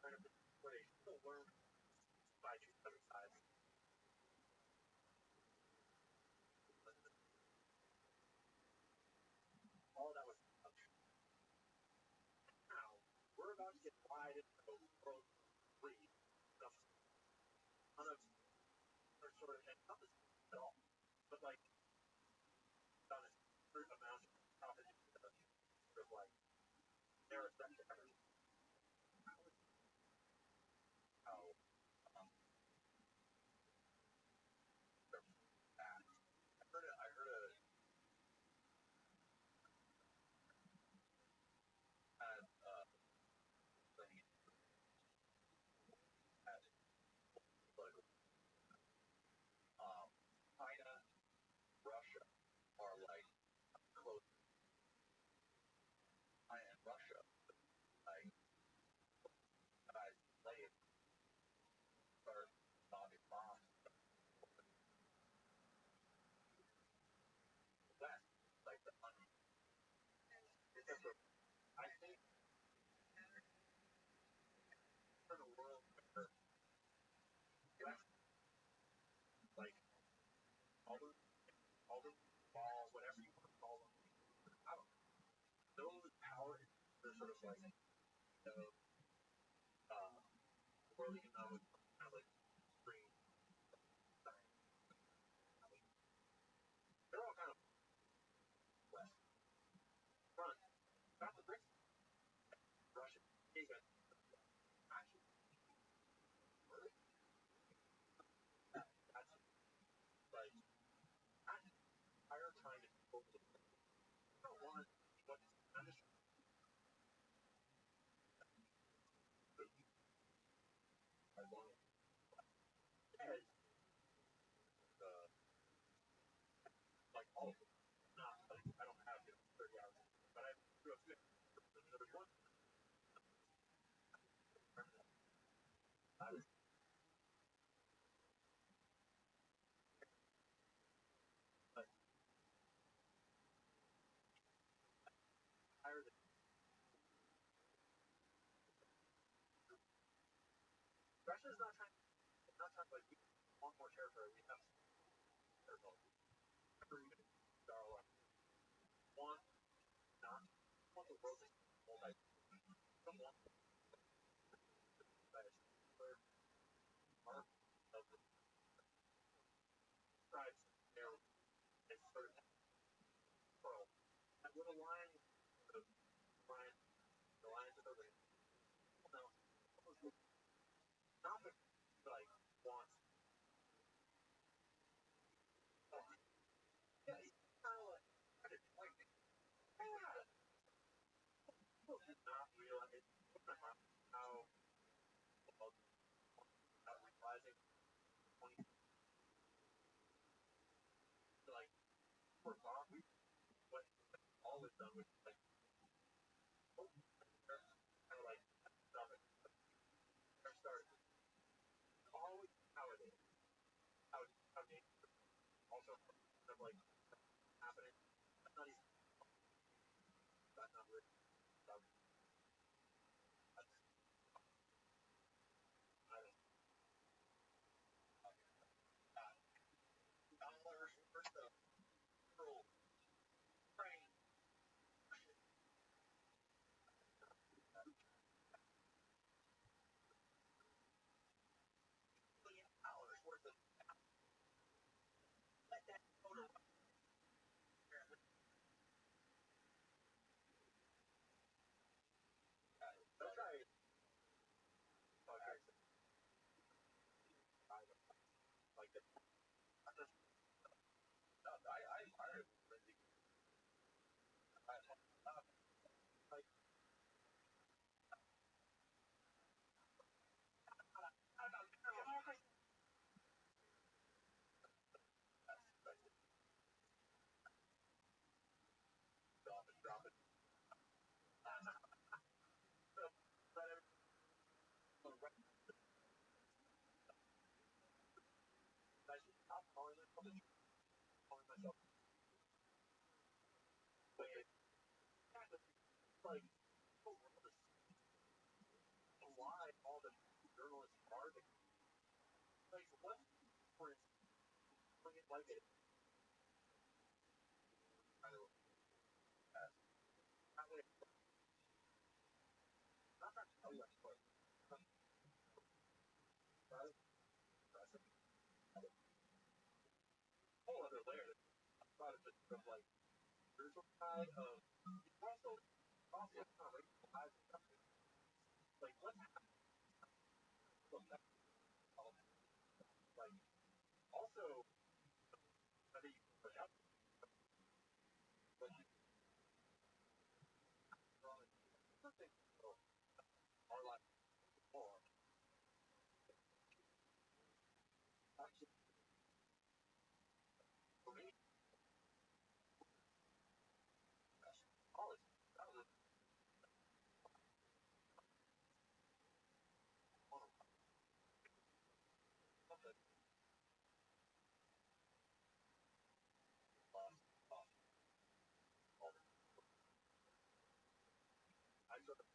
kind of what they still learn by two other sides all that was now we're about to get wide into the world free stuff none of are sort of encompassed at all but like done a certain amount of profit sort of like their effect how I heard a I think in a world where like all the ball, whatever you want to call them, I don't know. Those power they're sort of like uh world economic kind of like extreme science. They're all kind of west front. Not the Brits, Russia, even actually really that's like not entire trying to control the I don't want what I'm just I want it like all of them. Not like I don't have 30 hours, but I do a few. There's one I was like tired of Russia's not trying to like we want more territory. We have territory. Never even our want not want the world to multi don't want that part of the tribes there is sort of world. That would align the alliance of the no, not the like wants yeah, it's kind of like yeah, people did not realize how well realizing 20 like for Bob what always done with like kind of like stuff start always how it is how it also kind of like happening that's not even that's not really stuff that's I don't dollars worth of pearl train $1 billion worth of let that go to don't try like the I like drop it let everyone I should stop calling it calling myself wait like why all the journalists are like what's the difference doing it like it I don't that way not trying to tell you but whole other layer about it just of like spiritual side of also kind of like what happened like also I think but out but something our life more actually for me college that was something sort of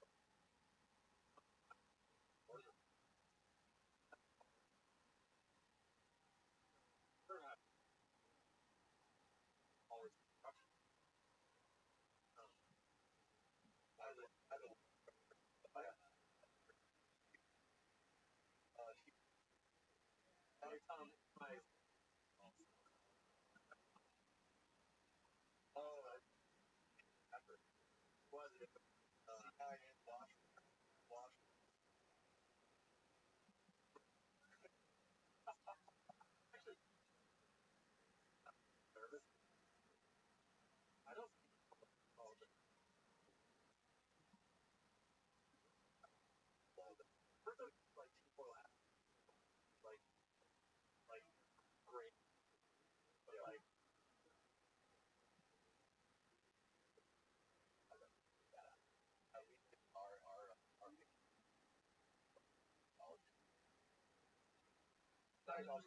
perhaps always I don't every time my oh after was it I watch actually nervous. I don't oh the first like people like like great but like at least our technology. I also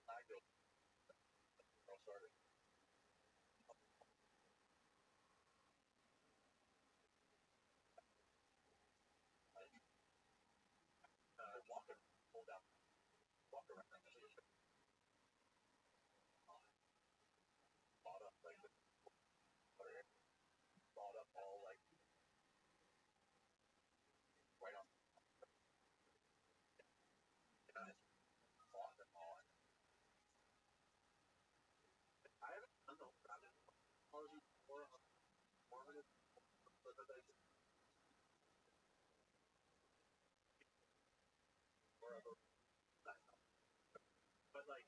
I go started walking pulled out walk around bought up like bought up all like right on guys bought them all. I haven't done the technology before formative but I just more of a but like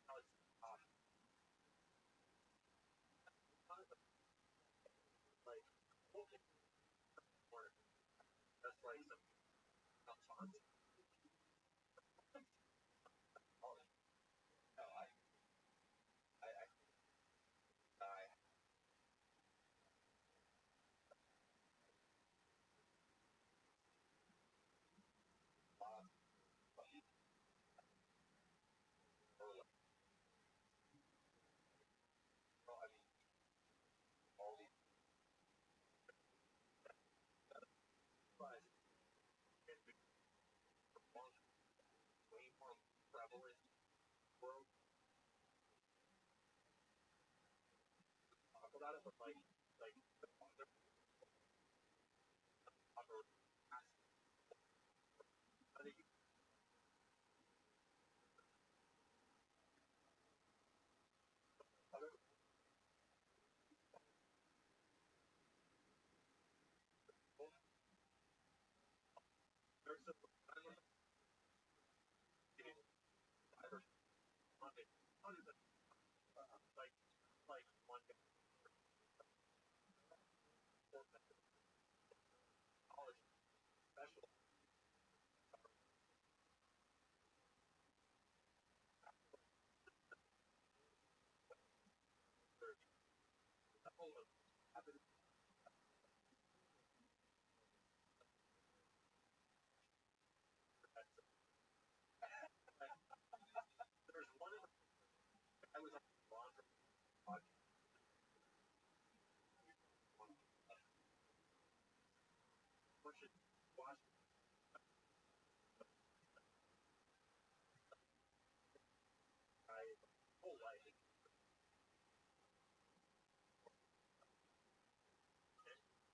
how it's like okay or that's like some fun. Oh no, I uh, or like no, I mean all these guys can be one way more prevalent world talk about it, but like the other I think other people there's a I'm getting fiber Monday like one day for college special there's couple of happened there's one I was on laundry podcast one watch watch I whole life and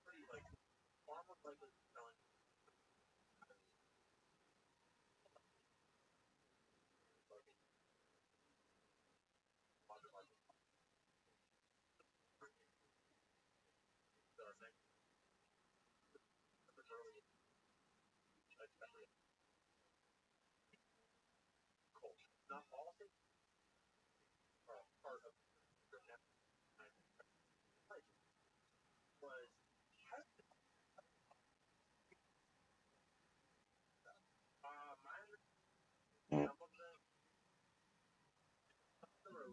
pretty like far more likely telling like like the next early especially cold not all things are part of your next time life was my some of them are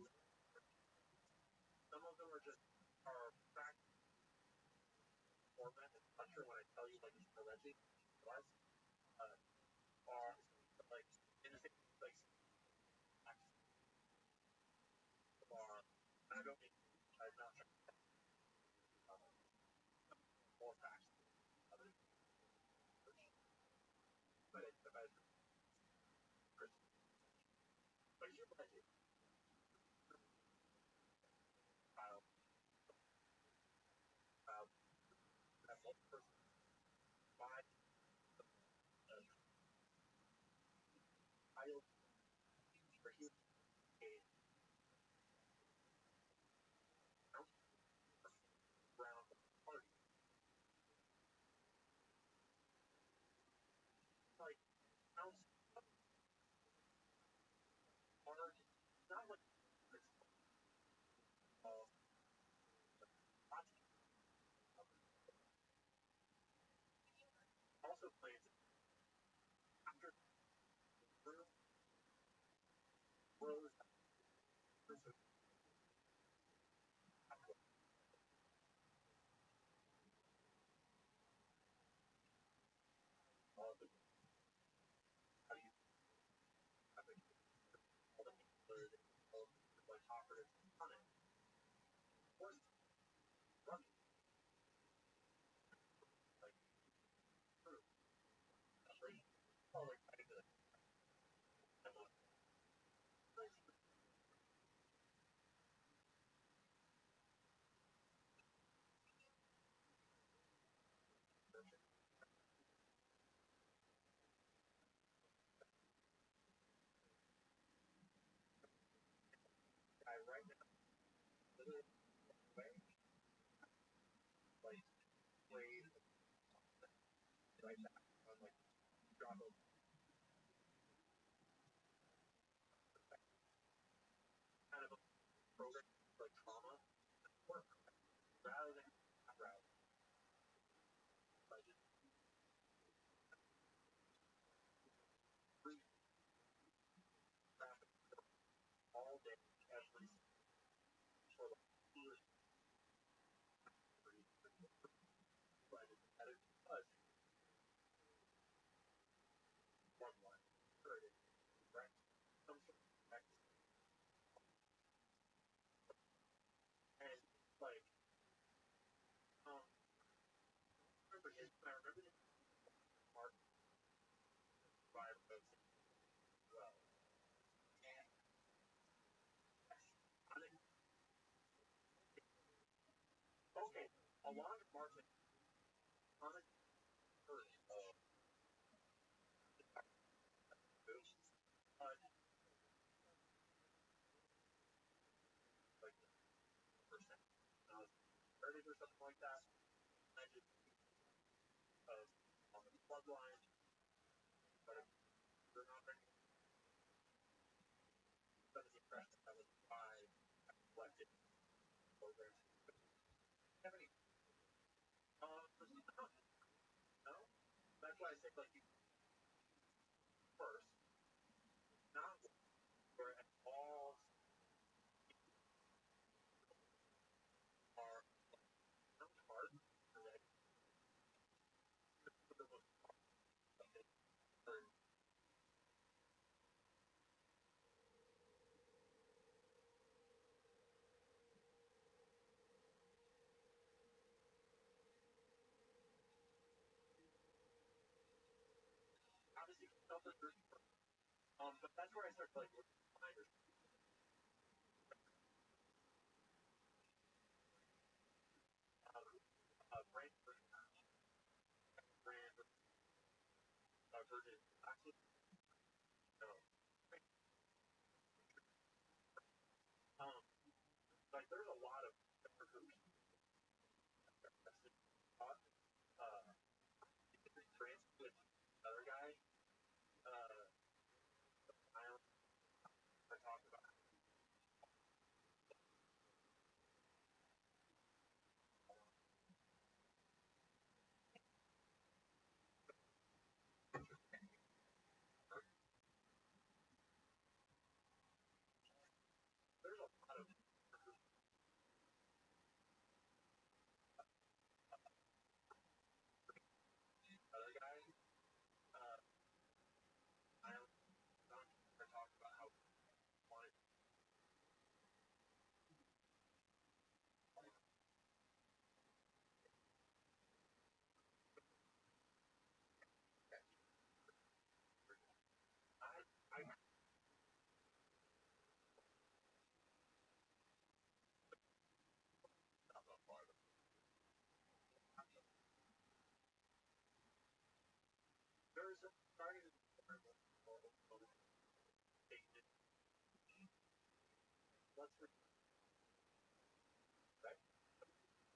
some of them are just are fact format. I'm sure when I tell you like alleged was uh are like innocent like acts are I don't mean I'm not all facts. Other but about but you like it. Uh, that one person by child for he a around the party. Like sounds hard. Not like it's not also plays after room grows all the how do you have it all the all the like operatives on it. Was running like through. Like oh like I did it. I right now literally way like played right back on like drop of kind of a program like trauma work rather than route but just free traffic all day every for like 2 or 3 but it's better because one third it right some sort of effect and like um I remember the Mark Five folks as well and I think okay a lot of Martin on it first but like percent I was 30 or something like that I just on the plug line but if you're not ready under the impression that was by collected programs have any no that's why I say like you first not where all are hard like for the most part obviously self-assertion but that's where I start to like reminders brand brand versus actually no um like there's a lot of different groups uh trans with other guy uh I talked about there's a lot of let's respect.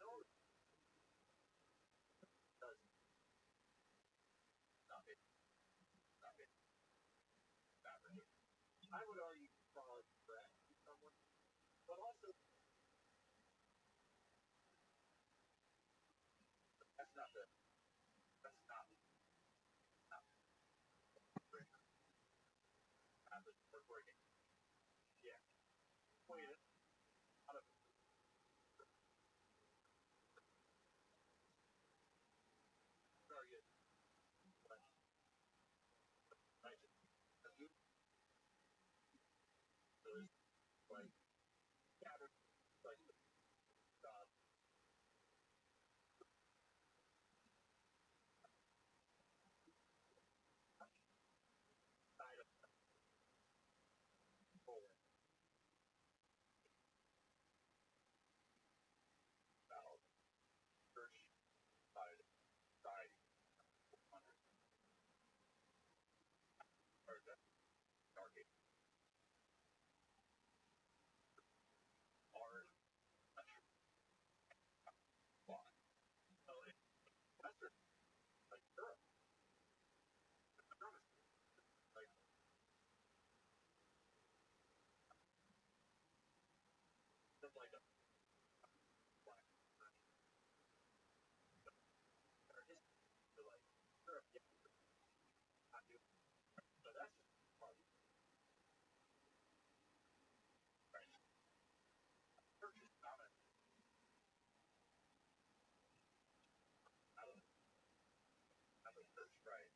No, it does not be not be fabric. I would argue probably correct in some way, but also that's not the that's not not the working. Yeah, wait, it's not a target, but I just a move is like scattered like the side of the forward valve, church side side under or the target are blocked. So it's Western like Europe, Europe is like just like a black or history to like Europe, yeah, not do so that's just part of the right. Church is not out of the church, right?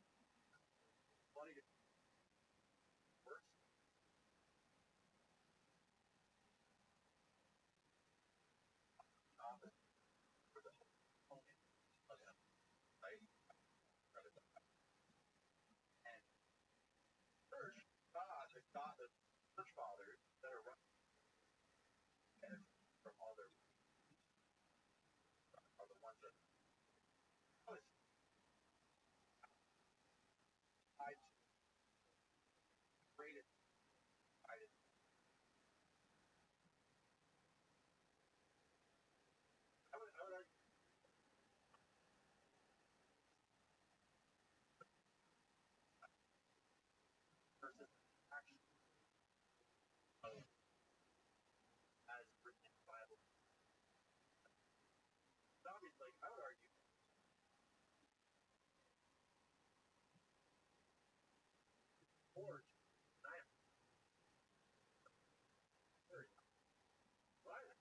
Funny it works opposite for the opponent of them, right? And church, God, the church fathers that are running from all their are the ones that was tied to greatest tied in. I would argue versus action as written in the Bible. But obviously, I would argue George, and I am very violent.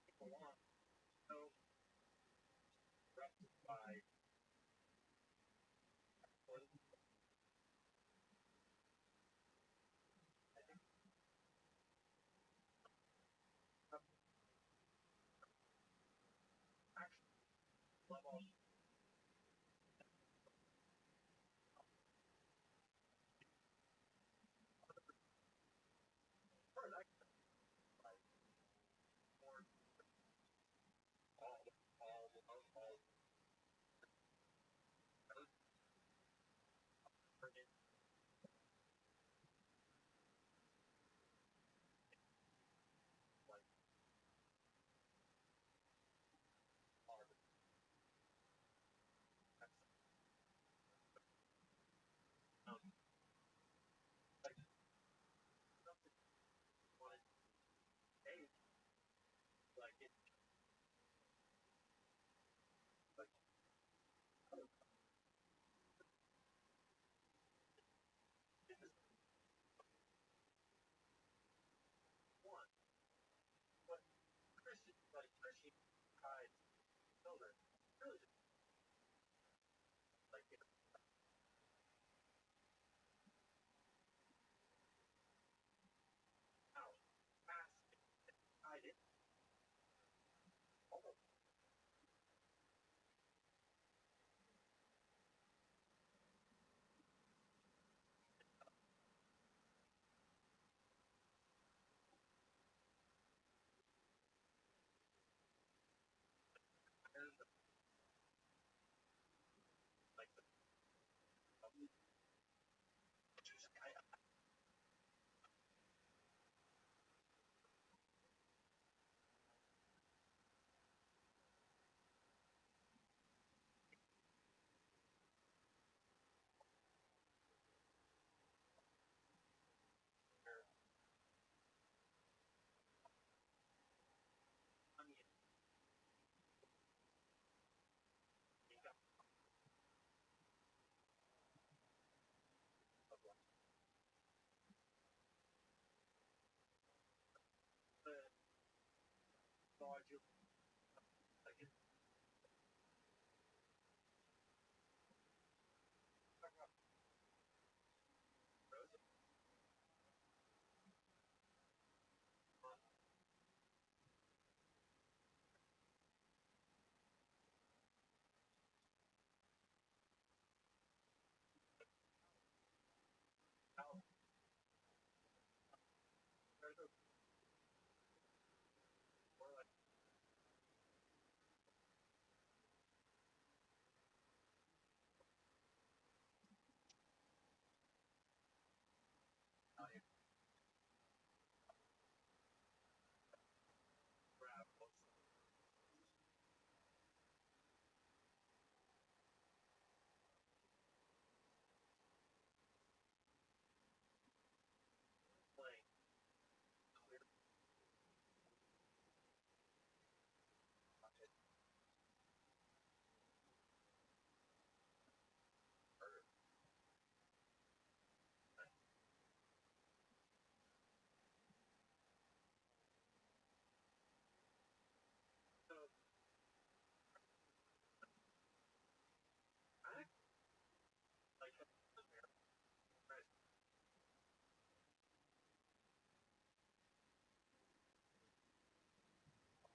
People want so corrupted by what I think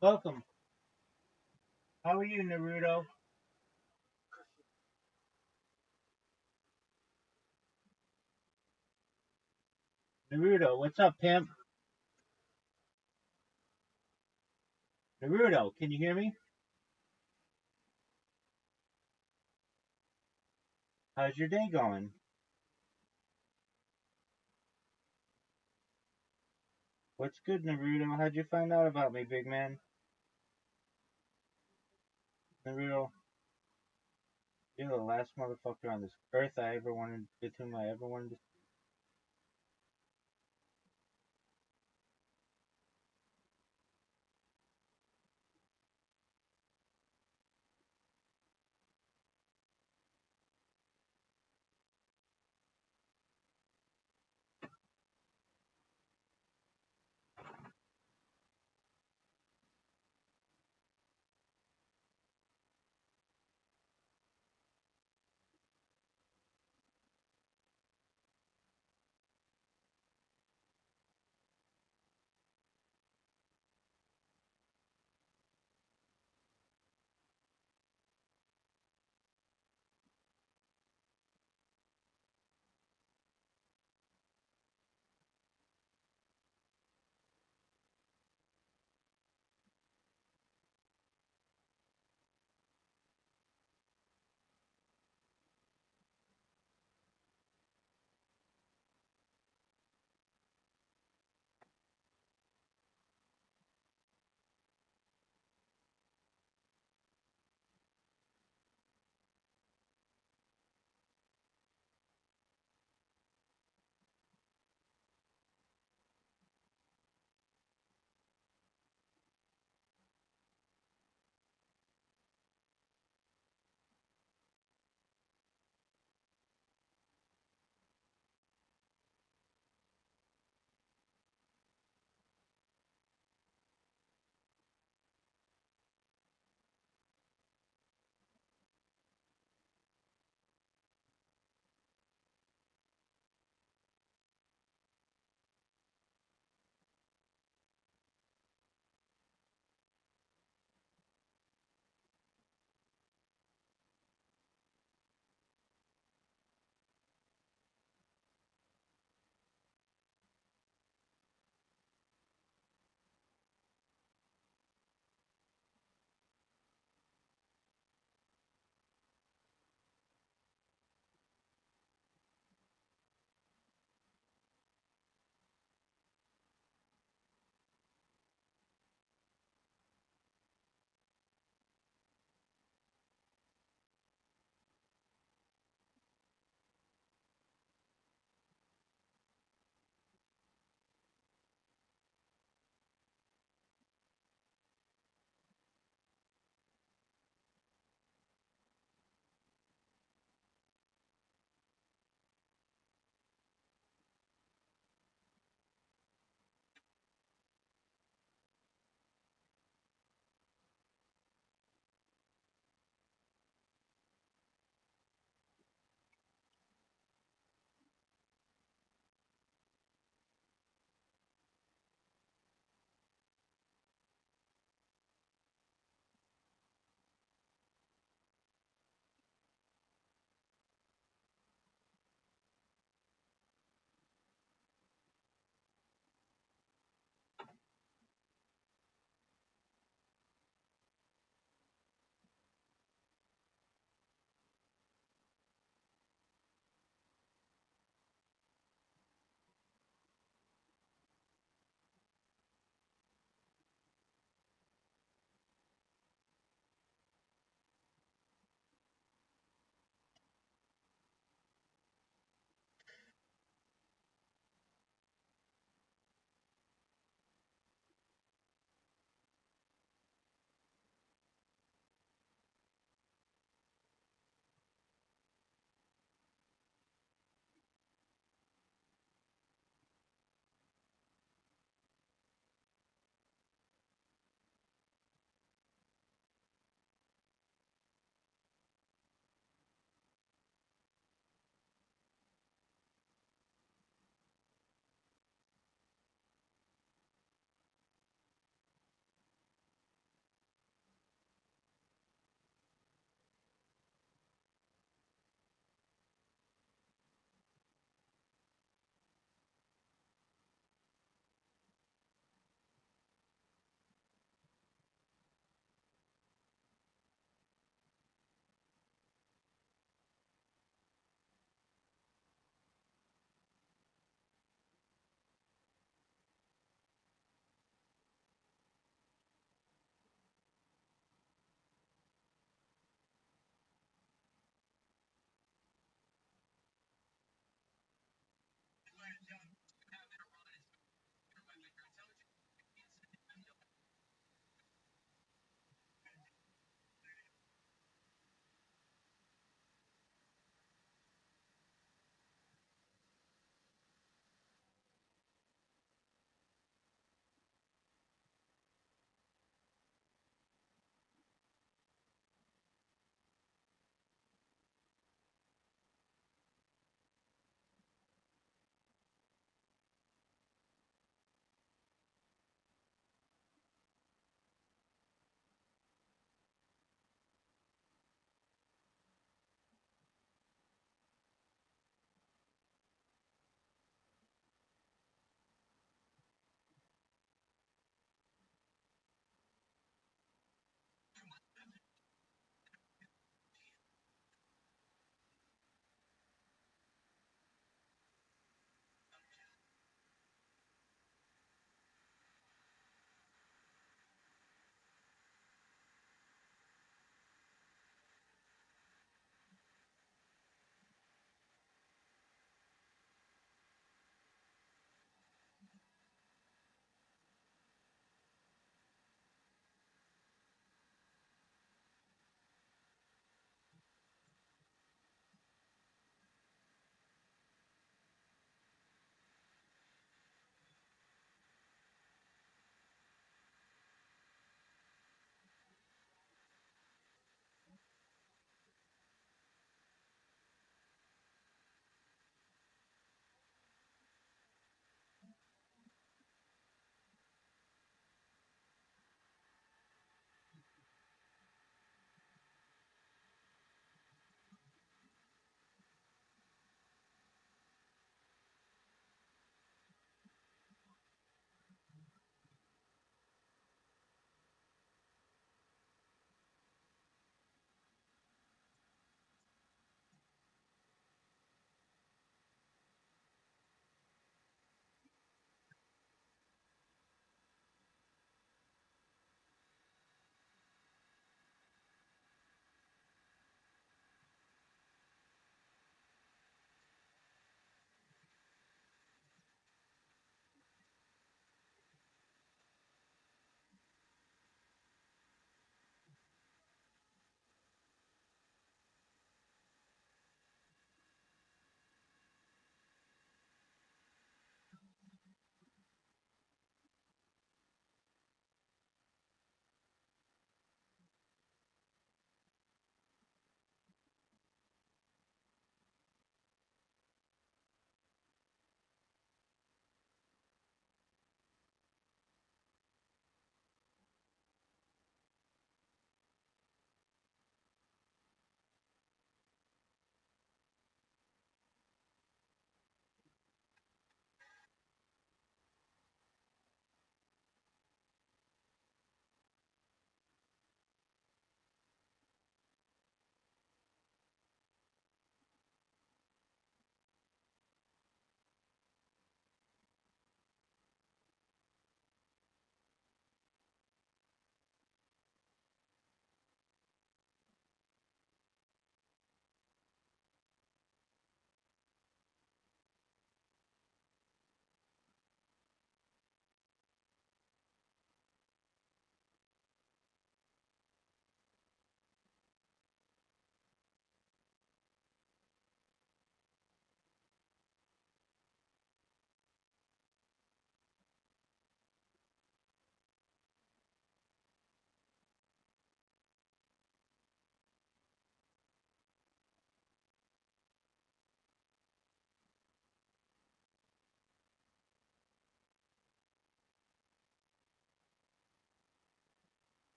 Welcome. How are you, Naruto? Naruto, what's up, pimp? Naruto, can you hear me? How's your day going? What's good, Naruto? How'd you find out about me, big man? Naruto, you're the last motherfucker on this earth with whom I ever wanted to.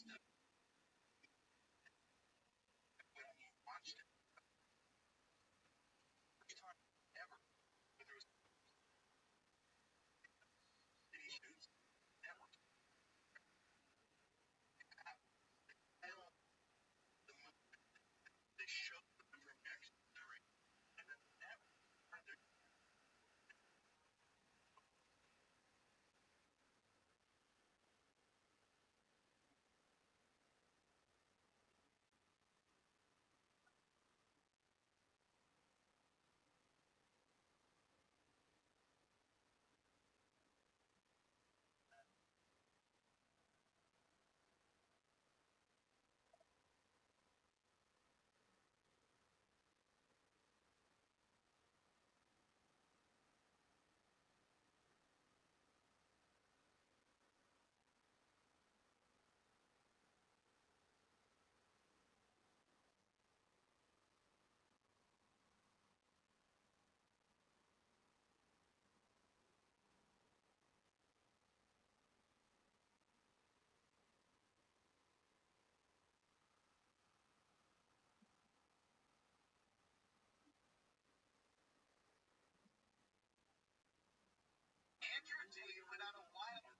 when we watched it, first time ever, when there was city news network, film the movie, they showed the projection during, and then that part there, Andrew Tate went on a wild.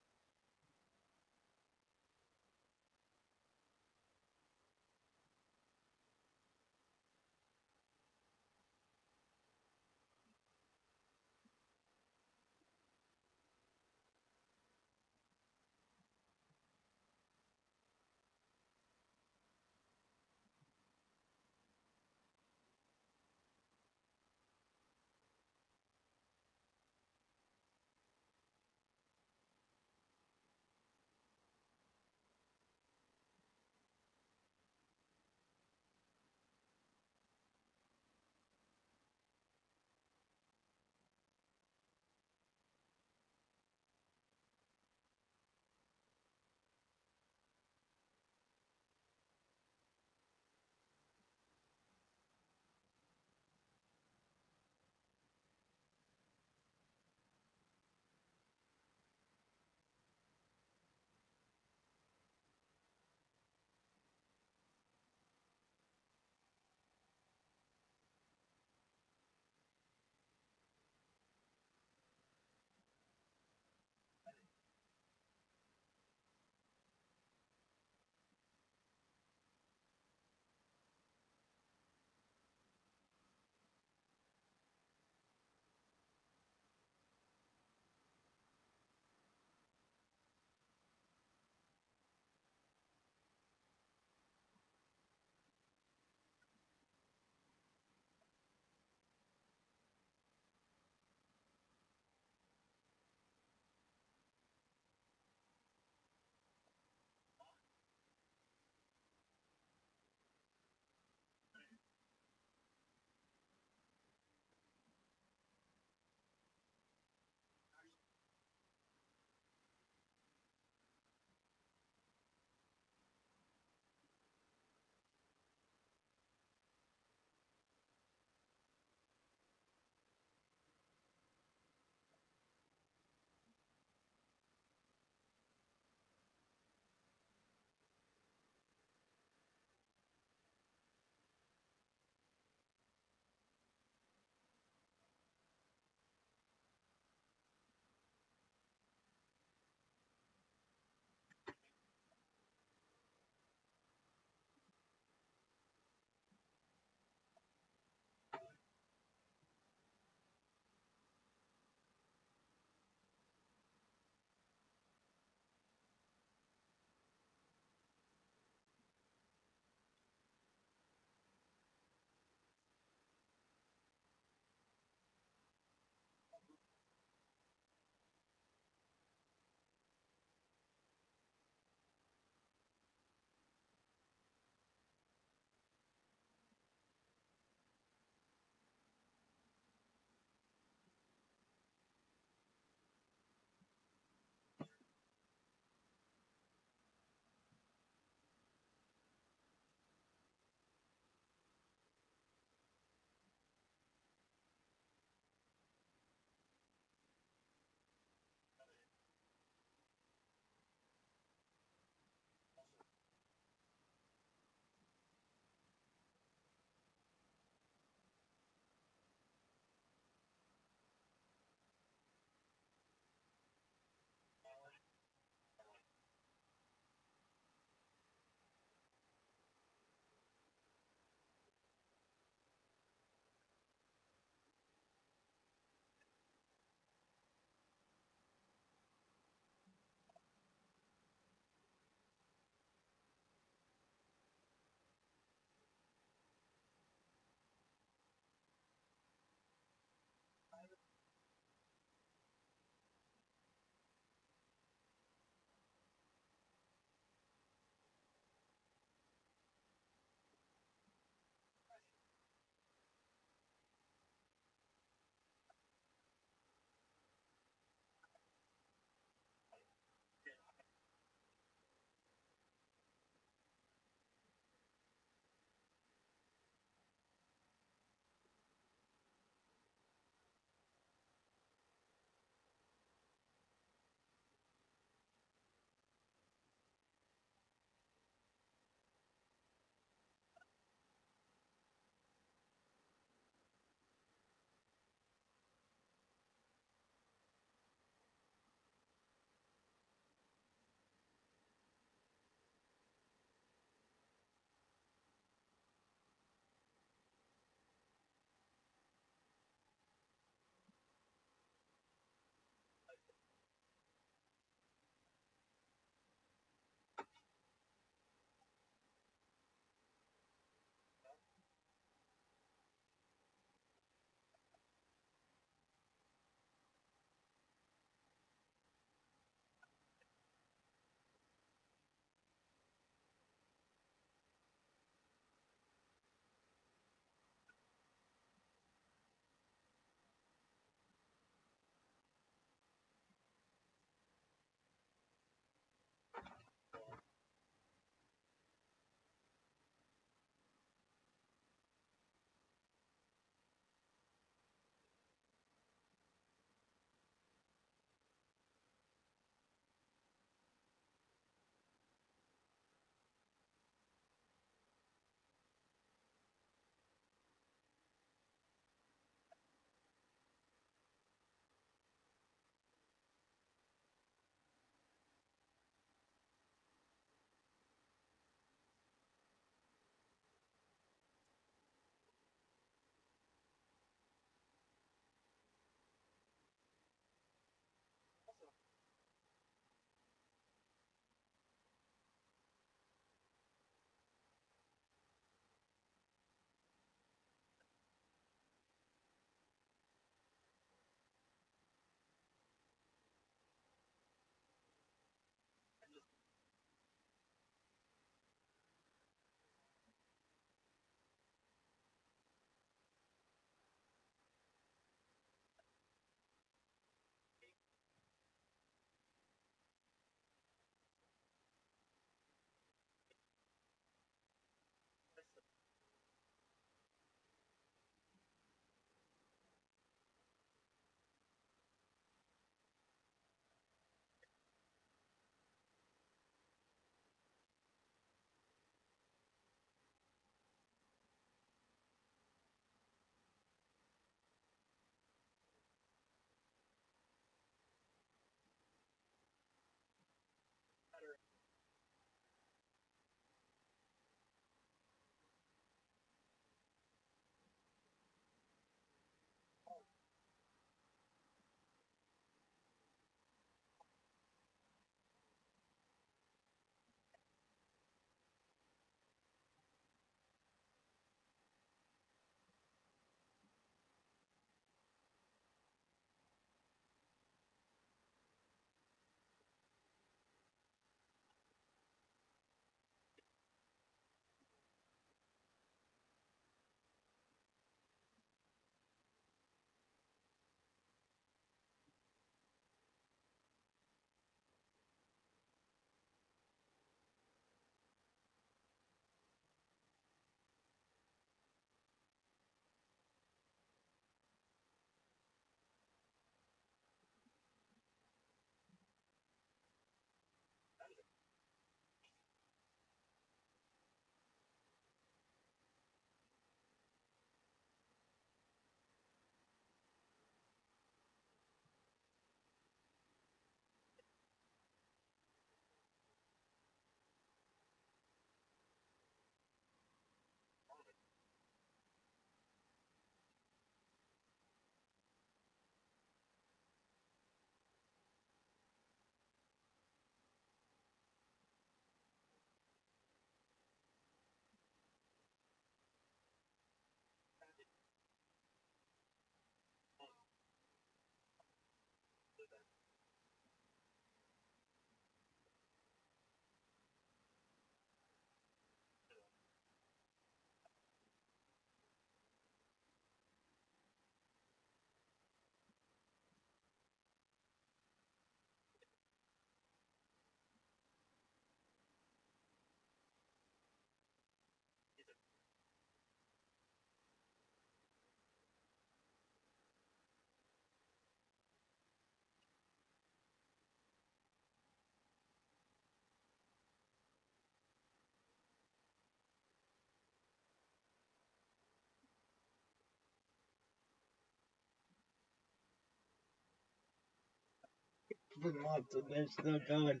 been months and they're still going.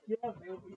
Yeah, baby.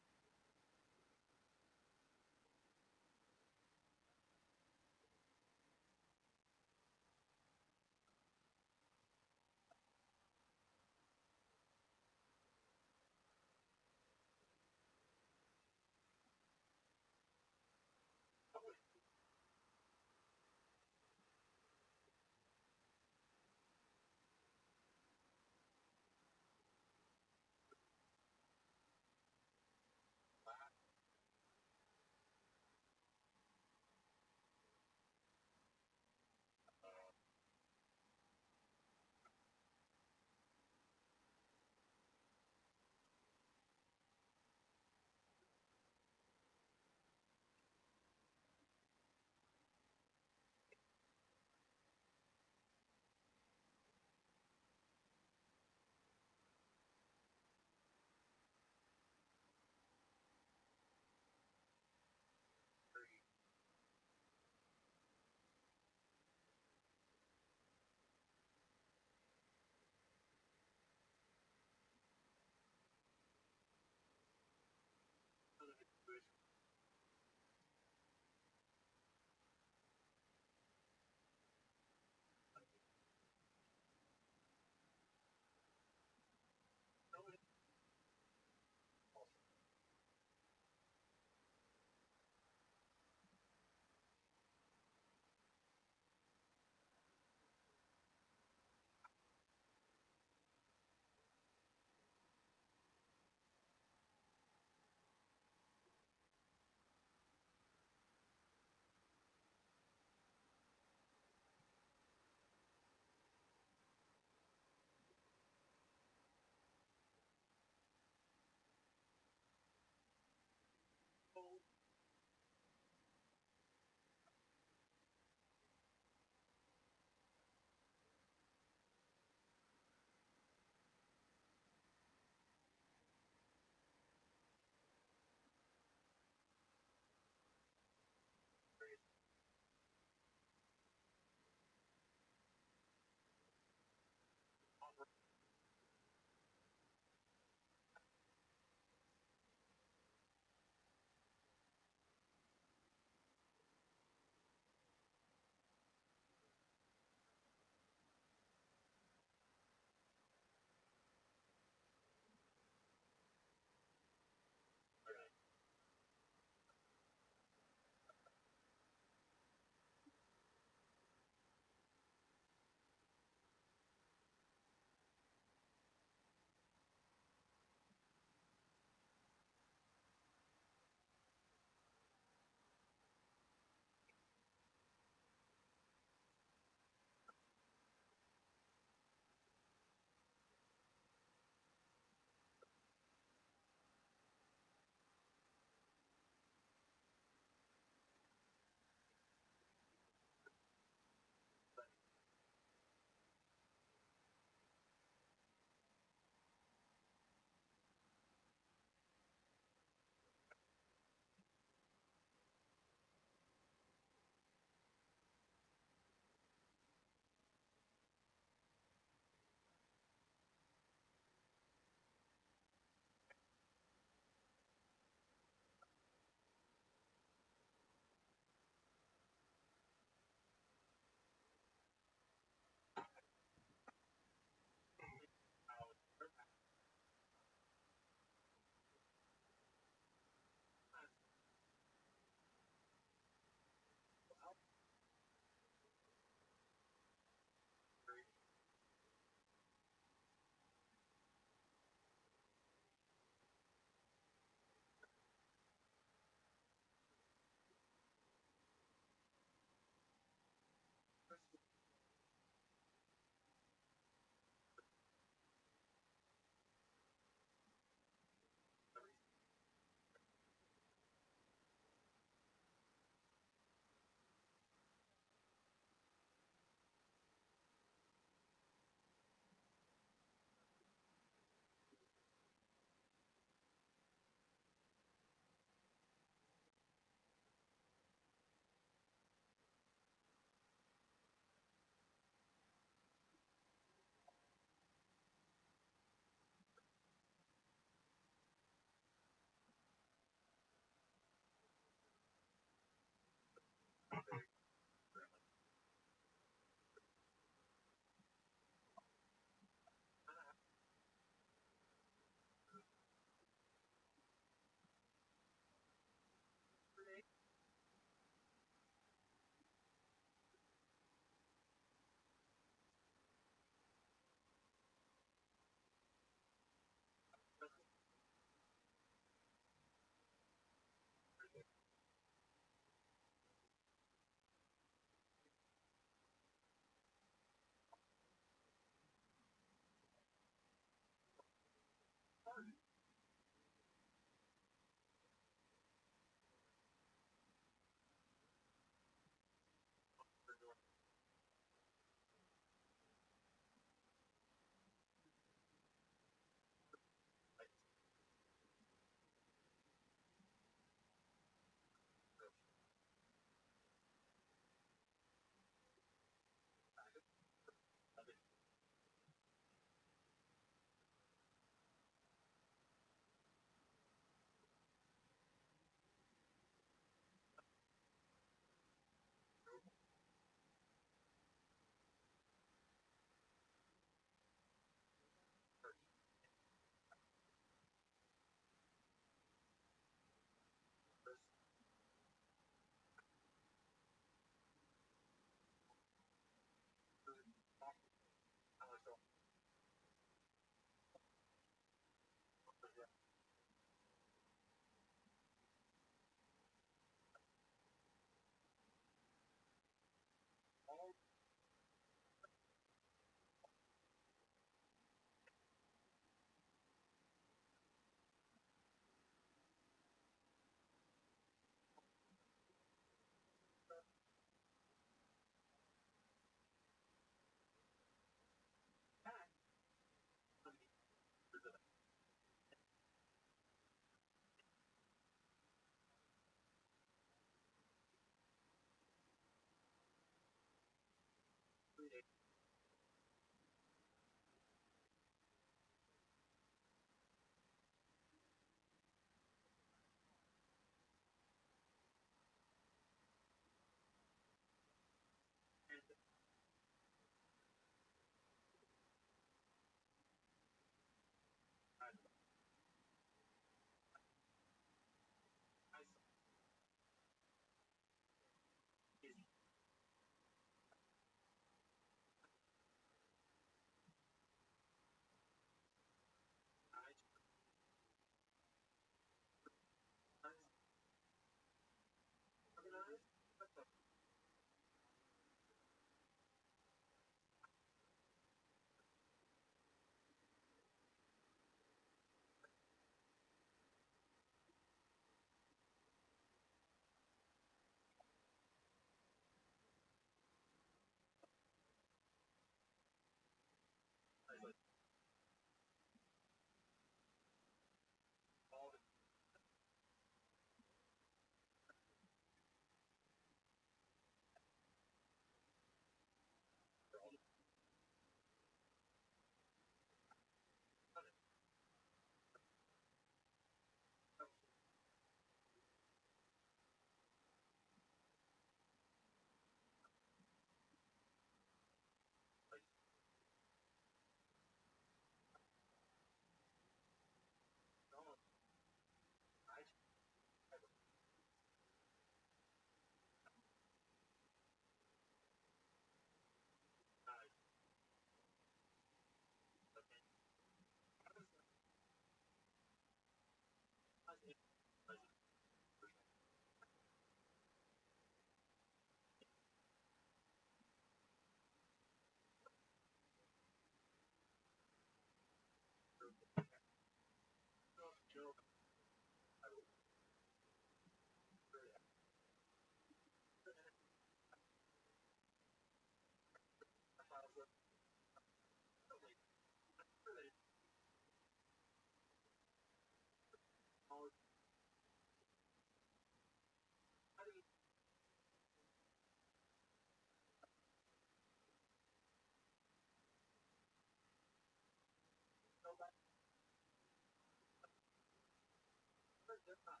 they're not.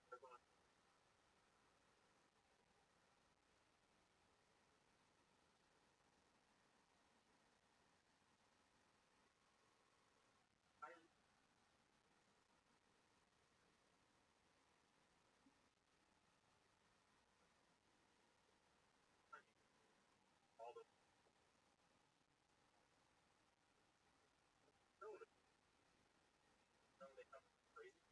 They're going. I all the know they have crazy.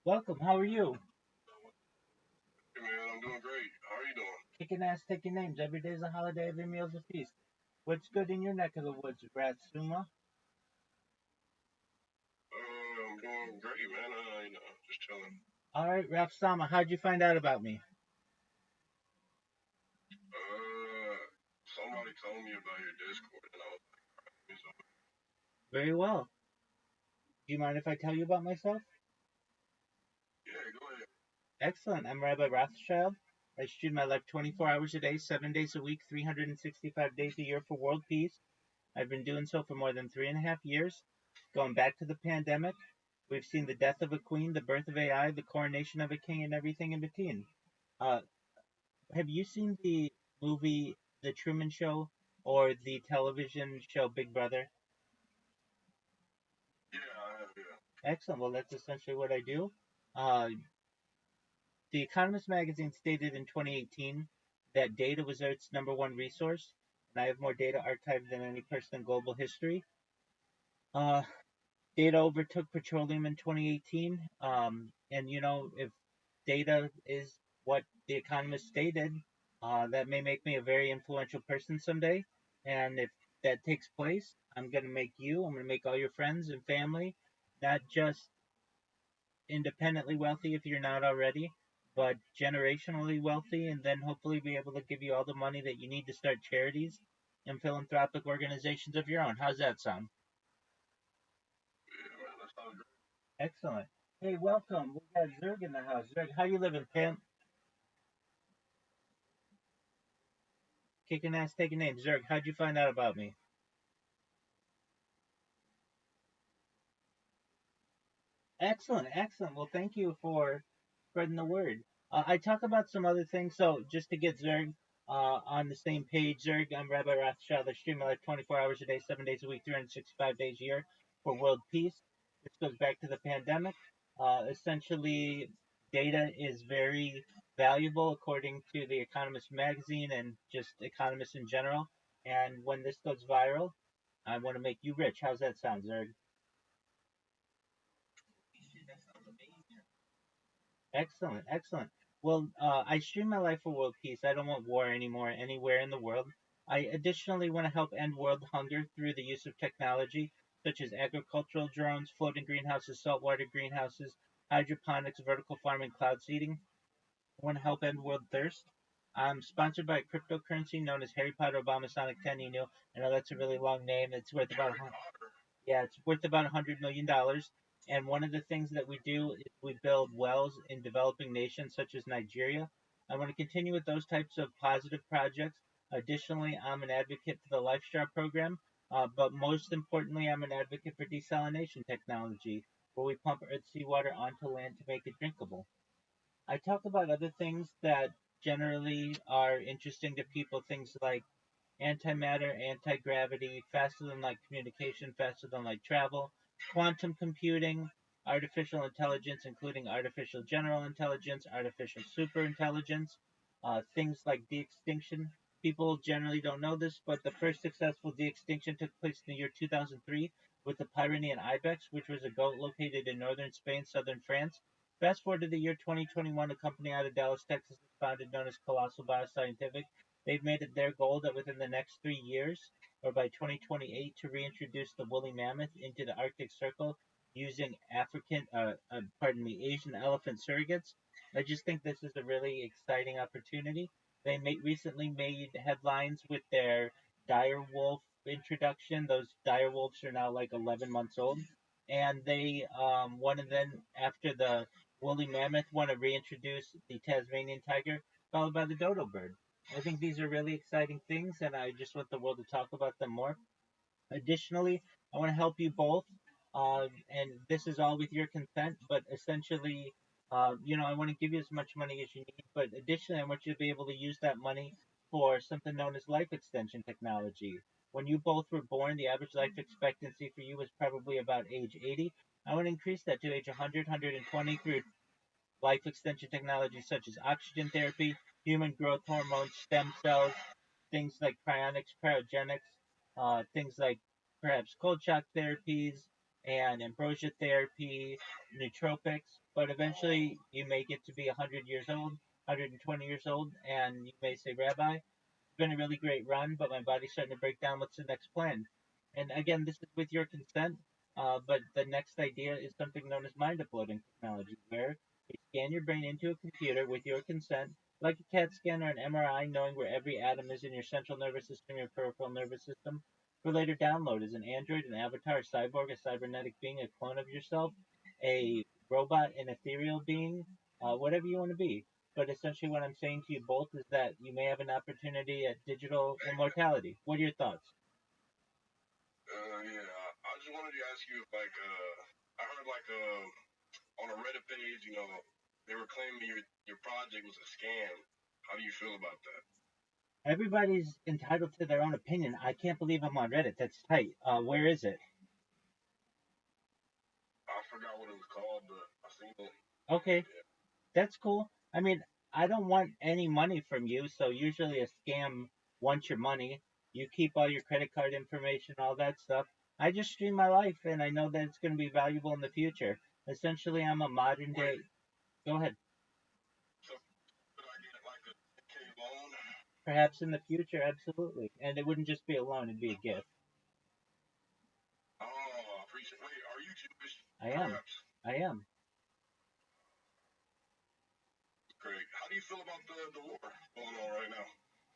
Welcome. How are you? Hey man, I'm doing great. How are you doing? Kicking ass, taking names. Every day's a holiday. Every meal's a feast. What's good in your neck of the woods, Ratsuma? I'm doing great, man. Just chilling. All right, Rafsama, how'd you find out about me? Uh, Somebody told me about your Discord, and I was like, so, Very well. Do you mind if I tell you about myself? yeah, go ahead. Excellent. I'm Rabbi Rothschild. I stream my life 24 hours a day, 7 days a week, 365 days a year for world peace. I've been doing so for more than 3.5 years. Going back to the pandemic, we've seen the death of a queen, the birth of AI, the coronation of a king, and everything in between. Uh, have you seen the movie The Truman Show or the television show Big Brother? Yeah, I have, yeah. Excellent. Well, that's essentially what I do. Uh, the Economist magazine stated in 2018 that data was Earth's number one resource, and I have more data archived than any person in global history. Uh, Data overtook petroleum in 2018. And if data is what the Economist stated, that may make me a very influential person someday. And if that takes place, I'm going to make you, I'm going to make all your friends and family not just independently wealthy if you're not already, but generationally wealthy, and then hopefully be able to give you all the money that you need to start charities and philanthropic organizations of your own. How's that sound? Yeah, man, that sounds great. Excellent. Hey, welcome. We got Zerg in the house. Zerg, how you living, pimp? Kicking ass, taking names. Zerg, how'd you find out about me? Excellent, excellent. Well, thank you for spreading the word. I talk about some other things. So just to get Zerg on the same page, Zerg, I'm Rabbi Rothschild. I stream my life 24 hours a day, 7 days a week, 365 days a year for world peace. This goes back to the pandemic. Essentially, data is very valuable according to the Economist magazine and just economists in general. And when this goes viral, I want to make you rich. How's that sound, Zerg? Excellent, excellent. Well, I stream my life for world peace. I don't want war anymore anywhere in the world. I additionally want to help end world hunger through the use of technology such as agricultural drones, floating greenhouses, saltwater greenhouses, hydroponics, vertical farming, cloud seeding. I want to help end world thirst. I'm sponsored by a cryptocurrency known as Harry Potter Obama Sonic 10. I know that's a really long name. It's worth about Harry Potter. yeah, it's worth about $100 million. And one of the things that we do is we build wells in developing nations such as Nigeria. I want to continue with those types of positive projects. Additionally, I'm an advocate for the LifeStar program, but most importantly, I'm an advocate for desalination technology, where we pump Earth's seawater onto land to make it drinkable. I talk about other things that generally are interesting to people, things like antimatter, anti-gravity, faster than light communication, faster than light travel, quantum computing, artificial intelligence, including artificial general intelligence, artificial superintelligence, things like de-extinction. People generally don't know this, but the first successful de-extinction took place in the year 2003 with the Pyrenean ibex, which was a goat located in northern Spain, southern France. Fast forward to the year 2021, a company out of Dallas, Texas, is founded known as Colossal Bioscientific. They've made it their goal that within the next 3 years, or by 2028, to reintroduce the woolly mammoth into the Arctic Circle using Asian elephant surrogates. I just think this is a really exciting opportunity. Recently made headlines with their dire wolf introduction. Those dire wolves are now like 11 months old, and they one of them after the woolly mammoth want to reintroduce the Tasmanian tiger, followed by the dodo bird. I think these are really exciting things, and I just want the world to talk about them more. Additionally, I want to help you both, and this is all with your consent, but essentially, I want to give you as much money as you need, but additionally, I want you to be able to use that money for something known as life extension technology. When you both were born, the average life expectancy for you was probably about age 80. I want to increase that to age 100, 120 through life extension technologies such as oxygen therapy, human growth hormones, stem cells, things like cryonics, cryogenics, things like perhaps cold shock therapies, and ambrosia therapy, nootropics, but eventually you may get to be 100 years old, 120 years old, and you may say, Rabbi, it's been a really great run, but my body's starting to break down. What's the next plan? And again, this is with your consent, but the next idea is something known as mind uploading technology, where they scan your brain into a computer with your consent, like a CAT scan or an MRI, knowing where every atom is in your central nervous system, your peripheral nervous system, for later download as an android, an avatar, a cyborg, a cybernetic being, a clone of yourself, a robot, an ethereal being, whatever you want to be. But essentially, what I'm saying to you both is that you may have an opportunity at digital immortality. What are your thoughts? Yeah, I just wanted to ask you if, like, I heard, like, on a Reddit page, they were claiming your project was a scam. How do you feel about that? Everybody's entitled to their own opinion. I can't believe I'm on Reddit. That's tight. Where is it? I forgot what it was called, but I seen it. Okay, Yeah. that's cool. I mean, I don't want any money from you, so usually a scam wants your money. You keep all your credit card information, all that stuff. I just stream my life, and I know that it's going to be valuable in the future. Essentially, I'm a modern day. Wait, Go ahead. so could I get like a 10K loan? Perhaps in the future, absolutely. And it wouldn't just be a loan; it'd be a gift. Oh, I appreciate. Wait, are you Jewish? I am. Perhaps. I am. Great. How do you feel about the war going on right now?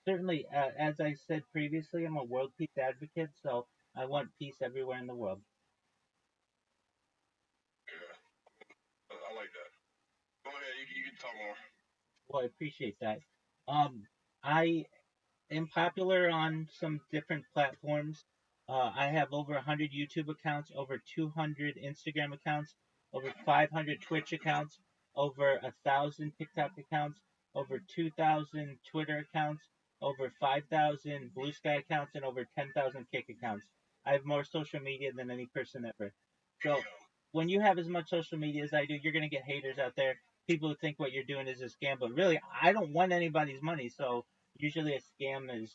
Certainly, as I said previously, I'm a world peace advocate, so I want peace everywhere in the world. Yeah, I like that. Go ahead. You can talk more. Well, I appreciate that. I am popular on some different platforms. I have over 100 YouTube accounts, over 200 Instagram accounts, over 500 Twitch accounts, over 1,000 TikTok accounts, over 2,000 Twitter accounts, over 5,000 Blue Sky accounts, and over 10,000 Kick accounts. I have more social media than any person ever. So Damn. when you have as much social media as I do, you're going to get haters out there. People who think what you're doing is a scam, but really, I don't want anybody's money. So usually a scam is,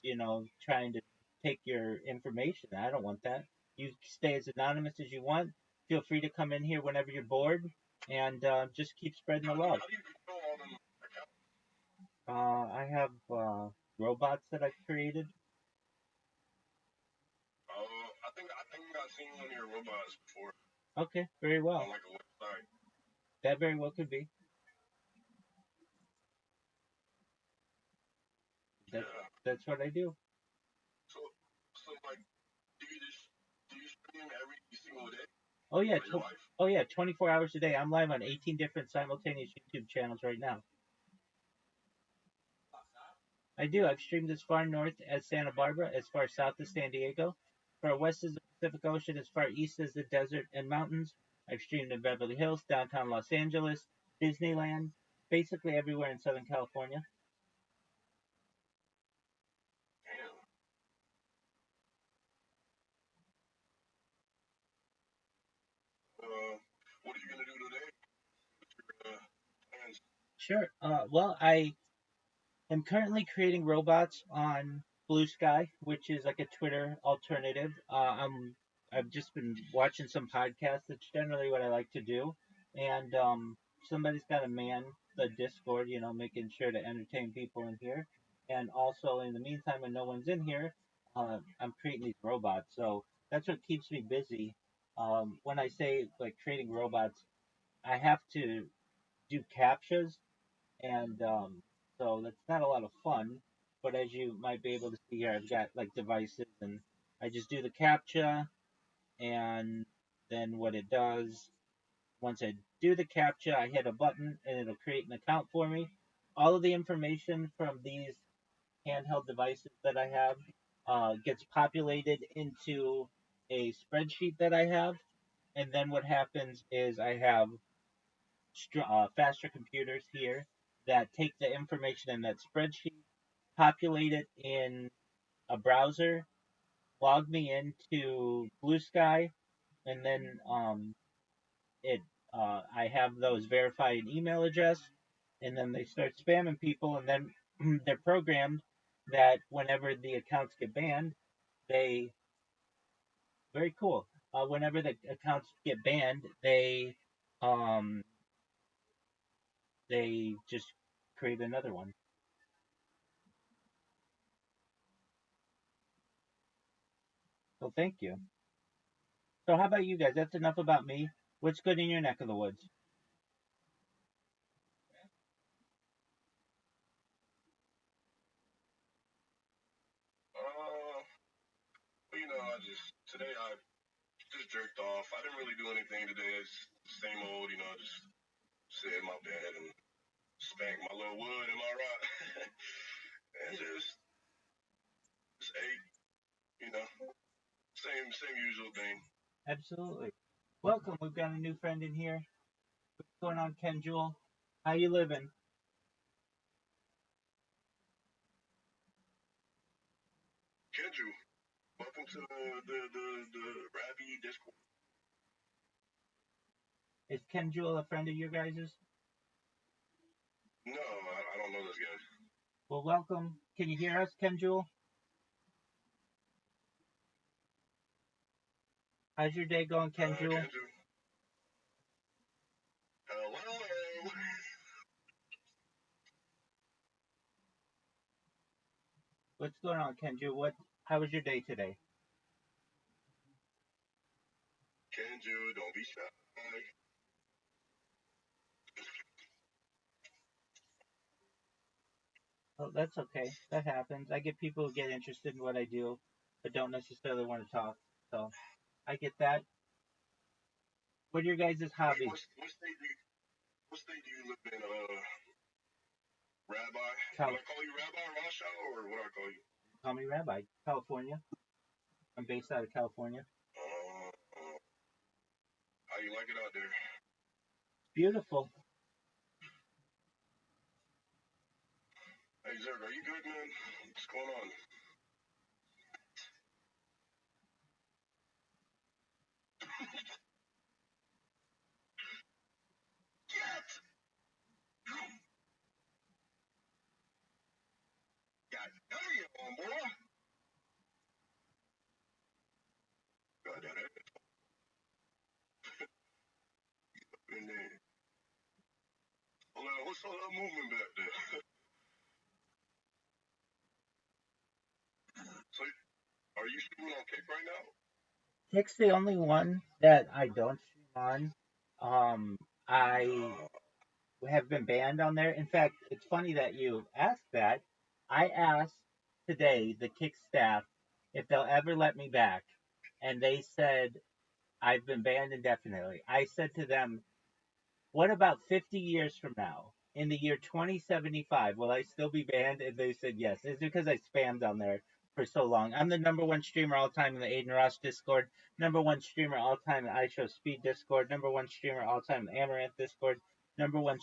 trying to take your information. I don't want that. You stay as anonymous as you want. Feel free to come in here whenever you're bored, and just keep spreading the love. How do you control all them accounts? I have robots that I've created. I think I've seen one of your robots before Okay, very on well. like a website. That very well could be. That Yeah. that's what I do. So like, do you stream every single day? Oh yeah, Like your life? oh yeah, 24 hours a day. I'm live on 18 different simultaneous YouTube channels right now. I do. I've streamed as far north as Santa Barbara, as far south as San Diego, far west as the Pacific Ocean, as far east as the desert and mountains. I've streamed in Beverly Hills, downtown Los Angeles, Disneyland, basically everywhere in Southern California. Damn. What are you gonna do today? Plans? Sure. Well, I am currently creating robots on Blue Sky, which is like a Twitter alternative. I've just been watching some podcasts. That's generally what I like to do, and somebody's got to man the Discord, making sure to entertain people in here. And also, in the meantime, when no one's in here, I'm creating these robots. So that's what keeps me busy. When I say like creating robots, I have to do captchas and so that's not a lot of fun. But as you might be able to see here, I've got like devices, and I just do the captcha, and then what it does, once I do the captcha, I hit a button, and it'll create an account for me. All of the information from these handheld devices that I have gets populated into a spreadsheet that I have, and then what happens is I have faster computers here that take the information in that spreadsheet, populate it in a browser, log me into Blue Sky, and then it I have those verified email address, and then they start spamming people, and then they're programmed that whenever the accounts get banned, they very cool. whenever the accounts get banned, um they just create another one. So thank you. So how about you guys? That's enough about me. What's good in your neck of the woods? Today I just jerked off. I didn't really do anything today. It's the same old, just sit in my bed and spank my little wood. Am I right? And just ate, you know, same usual thing. Absolutely. Welcome. We've got a new friend in here. What's going on, Ken Jewel? How you living? Kendrew, welcome to the Rabbi Discord. Is Ken Jewel a friend of your guys's? No, I don't know this guy. Well, welcome. Can you hear us, Ken Jewel? How's your day going, Ken Jewel? Kendrew. Hello. What's going on, Ken Jewel? How was your day today? Kendrew, don't be shy. Oh, that's okay. That happens. I get people who get interested in what I do, but don't necessarily want to talk. So I get that. What are your guys' Wait, hobbies? what state do you live in? Rabbi? Cal- Would I call you Rabbi Rothschild or what I call you? Call me Rabbi. California. I'm based out of California. How you like it out there? Beautiful. Hey Zerg, are you good, man? What's going on? Get! God damn, boy! God damn it. In there. Hold on, what's all that movement back there? So, are you streaming on Kick right now? Kick's the only one that I don't stream on. I have been banned on there. In fact, it's funny that you asked that. I asked today the Kick staff if they'll ever let me back, and they said I've been banned indefinitely. I said to them, what about 50 years from now? In the year 2075, will I still be banned? And they said yes. It's because I spammed on there for so long. I'm the number one streamer all time in the Aiden Ross Discord, number one streamer all time in I Show Speed Discord, number one streamer all time in the Amaranth Discord, number one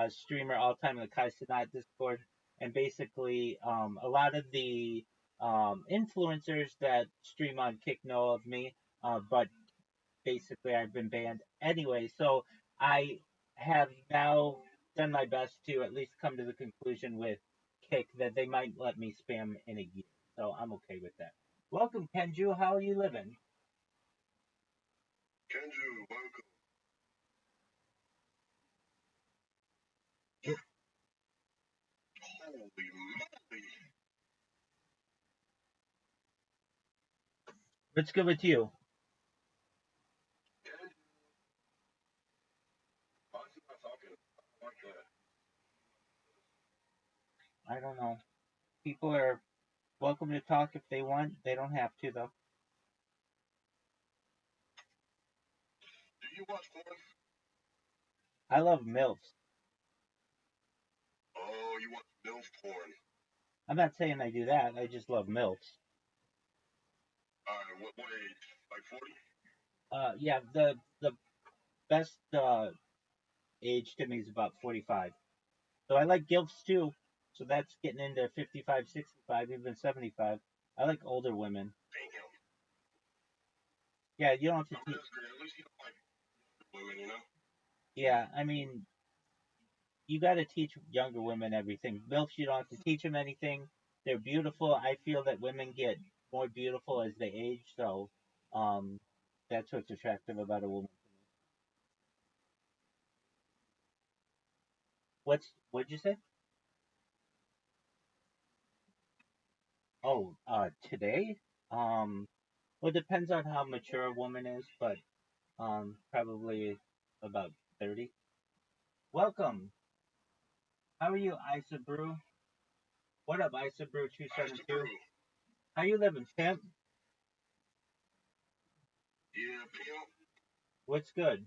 streamer all time in the Kai Cenat Discord, and basically a lot of the influencers that stream on Kick know of me, but basically I've been banned anyway. So I have now done my best to at least come to the conclusion with Kick that they might let me spam in a year. So I'm okay with that. Welcome, Kenju. How are you living? Kendrew, welcome. Holy moly! What's good with you? Kendrew, why is he not talking like that? I don't know. People are welcome to talk if they want. They don't have to though. Do you watch porn? I love MILFs. Oh, you watch MILF porn. I'm not saying I do that. I just love MILFs. Alright, what age? Like 40? Yeah. The best age to me is about 45. So I like gilfs too. So that's getting into 55, 65, even 75. I like older women. Damn. Yeah, you don't have to Oh, teach. that's great. At least you don't like women, you know? Yeah, I mean, you got to teach younger women everything. MILFs, you don't have to teach them anything. They're beautiful. I feel that women get more beautiful as they age. So, um, That's what's attractive about a woman. What'd you say? Oh, today? Um, well, it depends on how mature a woman is, but probably about 30. Welcome. How are you, Isa Brew? What up, Isa Brew Nice to 272? brew. How you living, pimp? Yeah, pimp. What's good?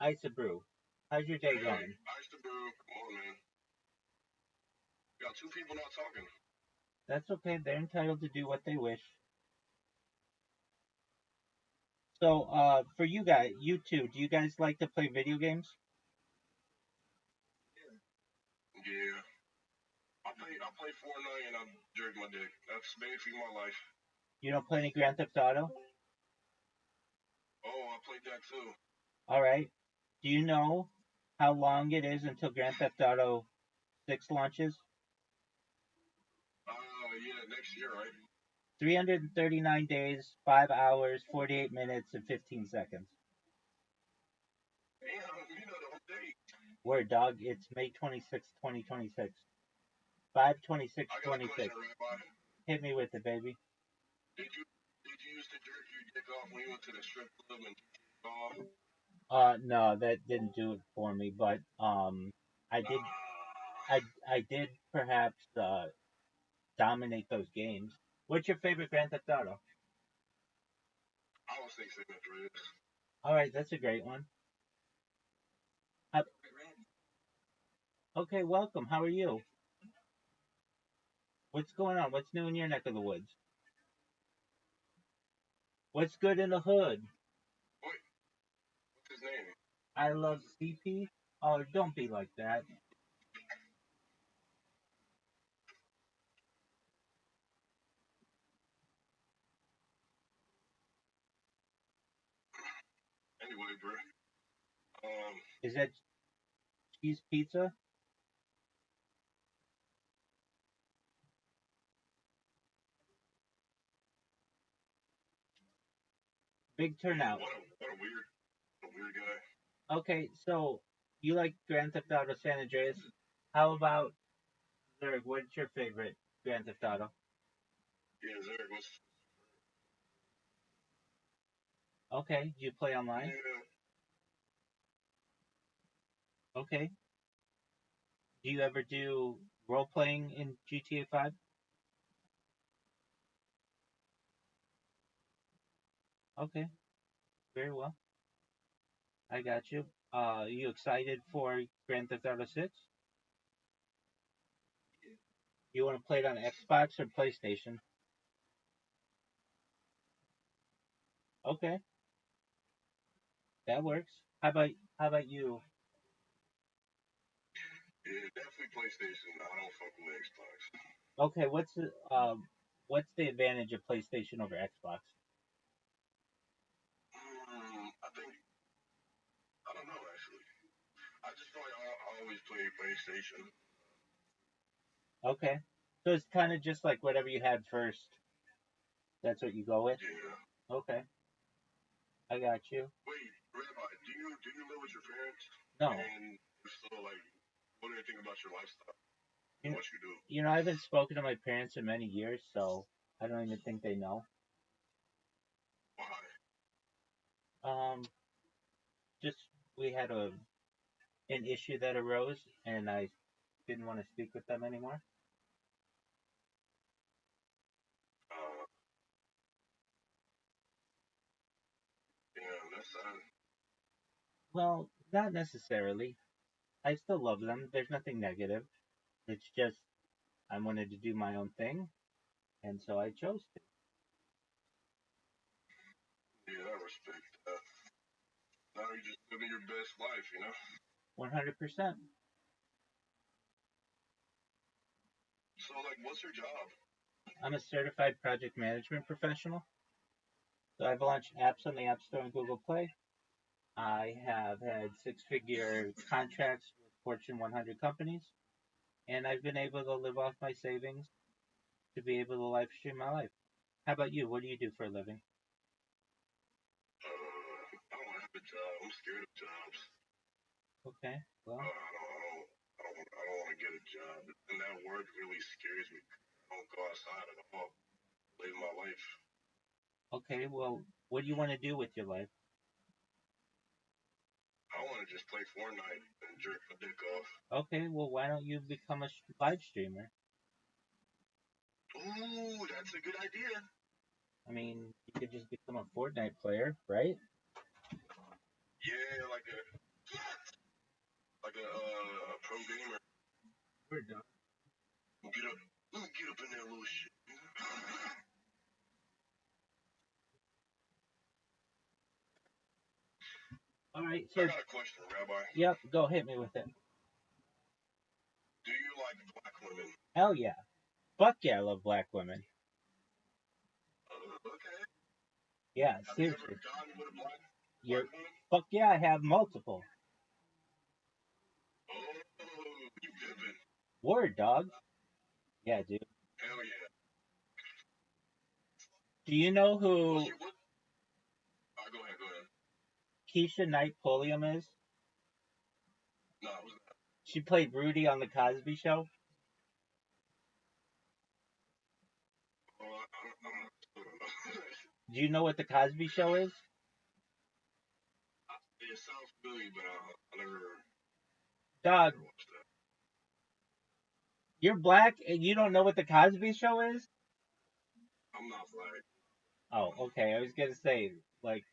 Isa Brew. How's your day Hey, going? nice to brew. Come on, man. Got two people not talking. That's okay. They're entitled to do what they wish. So, for you guys, you two, do you guys like to play video games? Yeah. I play Fortnite and I jerk my dick. That's basically my life. You don't play any Grand Theft Auto? Oh, I played that too. All right. Do you know how long it is until Grand Theft Auto 6 launches? Yeah, next year, right? 339 days, 5 hours, 48 minutes, and 15 seconds. Damn, you know the whole date. Word, dog. It's May 26th, 2026. 5/26, I got a question, 26. Rabbi. Hit me with it, baby. Did you used to jerk your dick off when you went to the strip club and off? No, that didn't do it for me, but I did, Nah. I did perhaps dominate those games. What's your favorite Grand Theft Auto? I was thinking San Andreas. All right, that's a great one. Okay, welcome. How are you? What's going on? What's new in your neck of the woods? What's good in the hood? What's his name? I love CP. Oh, don't be like that. Anyway, bro. Is that cheese pizza? Big Yeah, turnout. what a weird guy. Okay, so you like Grand Theft Auto San Andreas? How about Zerg? What's your favorite Grand Theft Auto? Yeah, Zerg was. Okay, do you play online? Yeah, Okay. Do you ever do role playing in GTA 5? Okay, very well. I got you. You excited for Grand Theft Auto 6? You want to play it on Xbox or PlayStation? Okay, that works. How about you? yeah, definitely PlayStation. I don't fuck with Xbox. Okay, what's the advantage of PlayStation over Xbox? I don't know actually. I just feel like I always play PlayStation. Okay, so it's kind of just like whatever you had first. That's what you go with. Yeah. Okay, I got you. Wait, Rabbi, do you live with your parents? No, And if so, like, what do they think about your lifestyle you and know, what you do? I haven't spoken to my parents in many years, so I don't even think they know. Why? Um, just we had an issue that arose, and I didn't want to speak with them anymore. Uh, yeah, that's sad. Well, not necessarily. I still love them. There's nothing negative. It's just I wanted to do my own thing, and so I chose to. Yeah, I respect that. Now you're just living your best life, you know? 100%. So, like, what's your job? I'm a certified project management professional. So I've launched apps on the App Store and Google Play. I have had six-figure contracts with Fortune 100 companies, and I've been able to live off my savings to be able to live stream my life. How about you? What do you do for a living? I don't have a job. I'm scared of jobs. Okay, well, I don't want to get a job. And that word really scares me. I don't go outside at all. Live my life. okay, well, what do you want to do with your life? I want to just play Fortnite and jerk my dick off. Okay, well, why don't you become a live streamer? Ooh, that's a good idea. I mean, you could just become a Fortnite player, right? Yeah, like a pro gamer. We're done. Get up in that little shit. All right, I so got a question, Rabbi. yep, go hit me with it. Do you like black women? Hell yeah, fuck yeah, I love black women. Okay. Yeah, Have you ever seriously, gotten with a black you're woman? fuck yeah, I have multiple. Oh, you pimpin'. Word, dog. Yeah, dude. Hell yeah. Do you know What's who your what? Go ahead, go ahead. Keisha Knight Pulliam is? No, who's that? She played Rudy on the Cosby Show. Oh, I don't know. Do you know what the Cosby Show is? It sounds familiar, but I Dog, never watched that. you're black and you don't know what the Cosby Show is? I'm not black. Oh, okay. I was gonna say, like,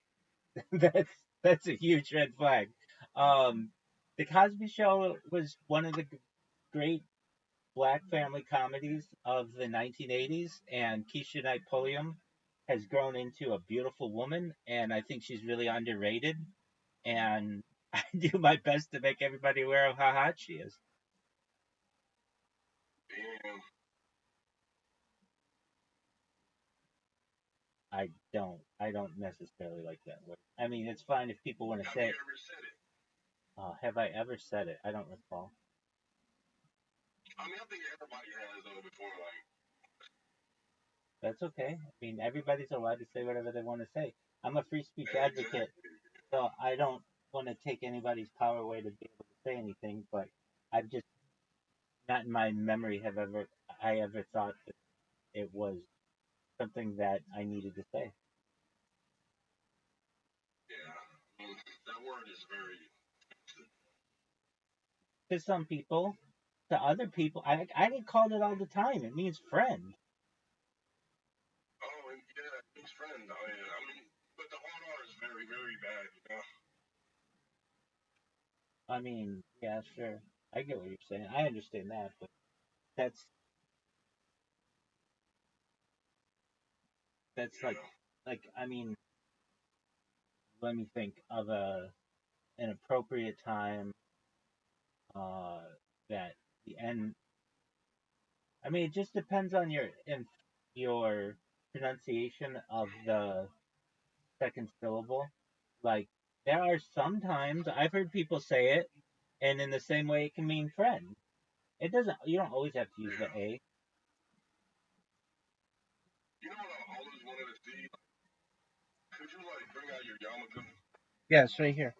that's that's a huge red flag. Um, the Cosby Show was one of the great black family comedies of the 1980s, and Keisha Knight Pulliam has grown into a beautiful woman, and I think she's really underrated. And I do my best to make everybody aware of how hot she is. Damn. I don't necessarily like that word. I mean, it's fine if people want to Have say you it. ever said it? Have I ever said it? I don't recall. I mean, I think everybody has though before. Like, That's okay. I mean, everybody's allowed to say whatever they want to say. I'm a free speech advocate, exactly. so I don't want to take anybody's power away to be able to say anything. But I've just not in my memory have ever I ever thought that it was something that I needed to say. Yeah. That word is very. To some people, to other people, I get called it all the time. It means friend. Oh, and yeah, his friend. Oh, yeah. I mean, but the hard R is very, very bad. You know. I mean, yeah, sure. I get what you're saying. I understand that, but that's that's Yeah. like I mean, let me think of a an appropriate time uh that the end. I mean, it just depends on your pronunciation of the second syllable. Like there are sometimes I've heard people say it, and in the same way it can mean friend. It doesn't. You don't always have to use the Yeah. a. You know what I always wanted to see? Could you like bring out your yarmulke? Yeah, it's right here.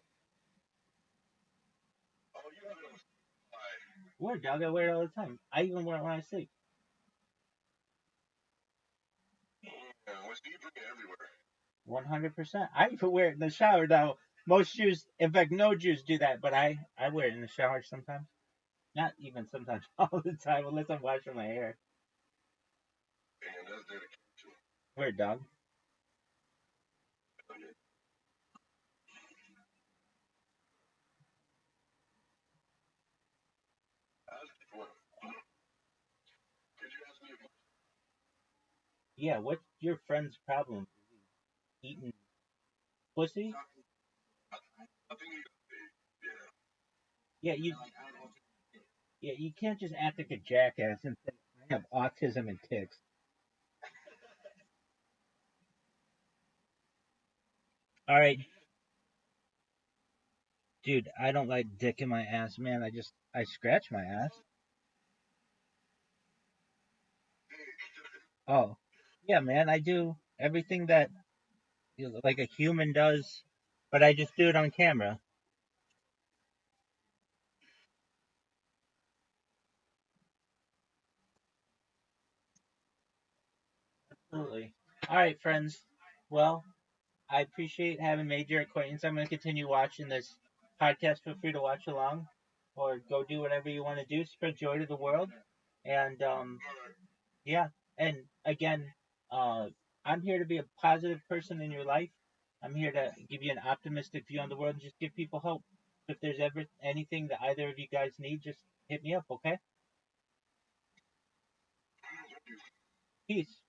Oh, you have it on fly. Word, dog. I wear it all the time. I even wear it when I sleep. Yeah. Well, so you bring it everywhere. 100%. I even wear it in the shower. Now, most Jews, in fact, no Jews do that, but I wear it in the shower sometimes. Not even sometimes, all the time, unless I'm washing my hair. Damn, that's dedication. Weird, dog. Okay. Ask what? Could you ask me a question? Yeah, what's your friend's problem? Eating pussy? I think he, yeah. Yeah, you can't just act like a jackass and say I have autism and tics. All right, dude, I don't like dick in my ass, man. I scratch my ass. Oh. Yeah, man, I do everything that like a human does, but I just do it on camera. Absolutely. All right, friends. Well, I appreciate having made your acquaintance. I'm going to continue watching this podcast. Feel free to watch along or go do whatever you want to do. Spread joy to the world. And yeah, and again, uh, I'm here to be a positive person in your life. I'm here to give you an optimistic view on the world and just give people hope. If there's ever anything that either of you guys need, just hit me up, okay? Peace.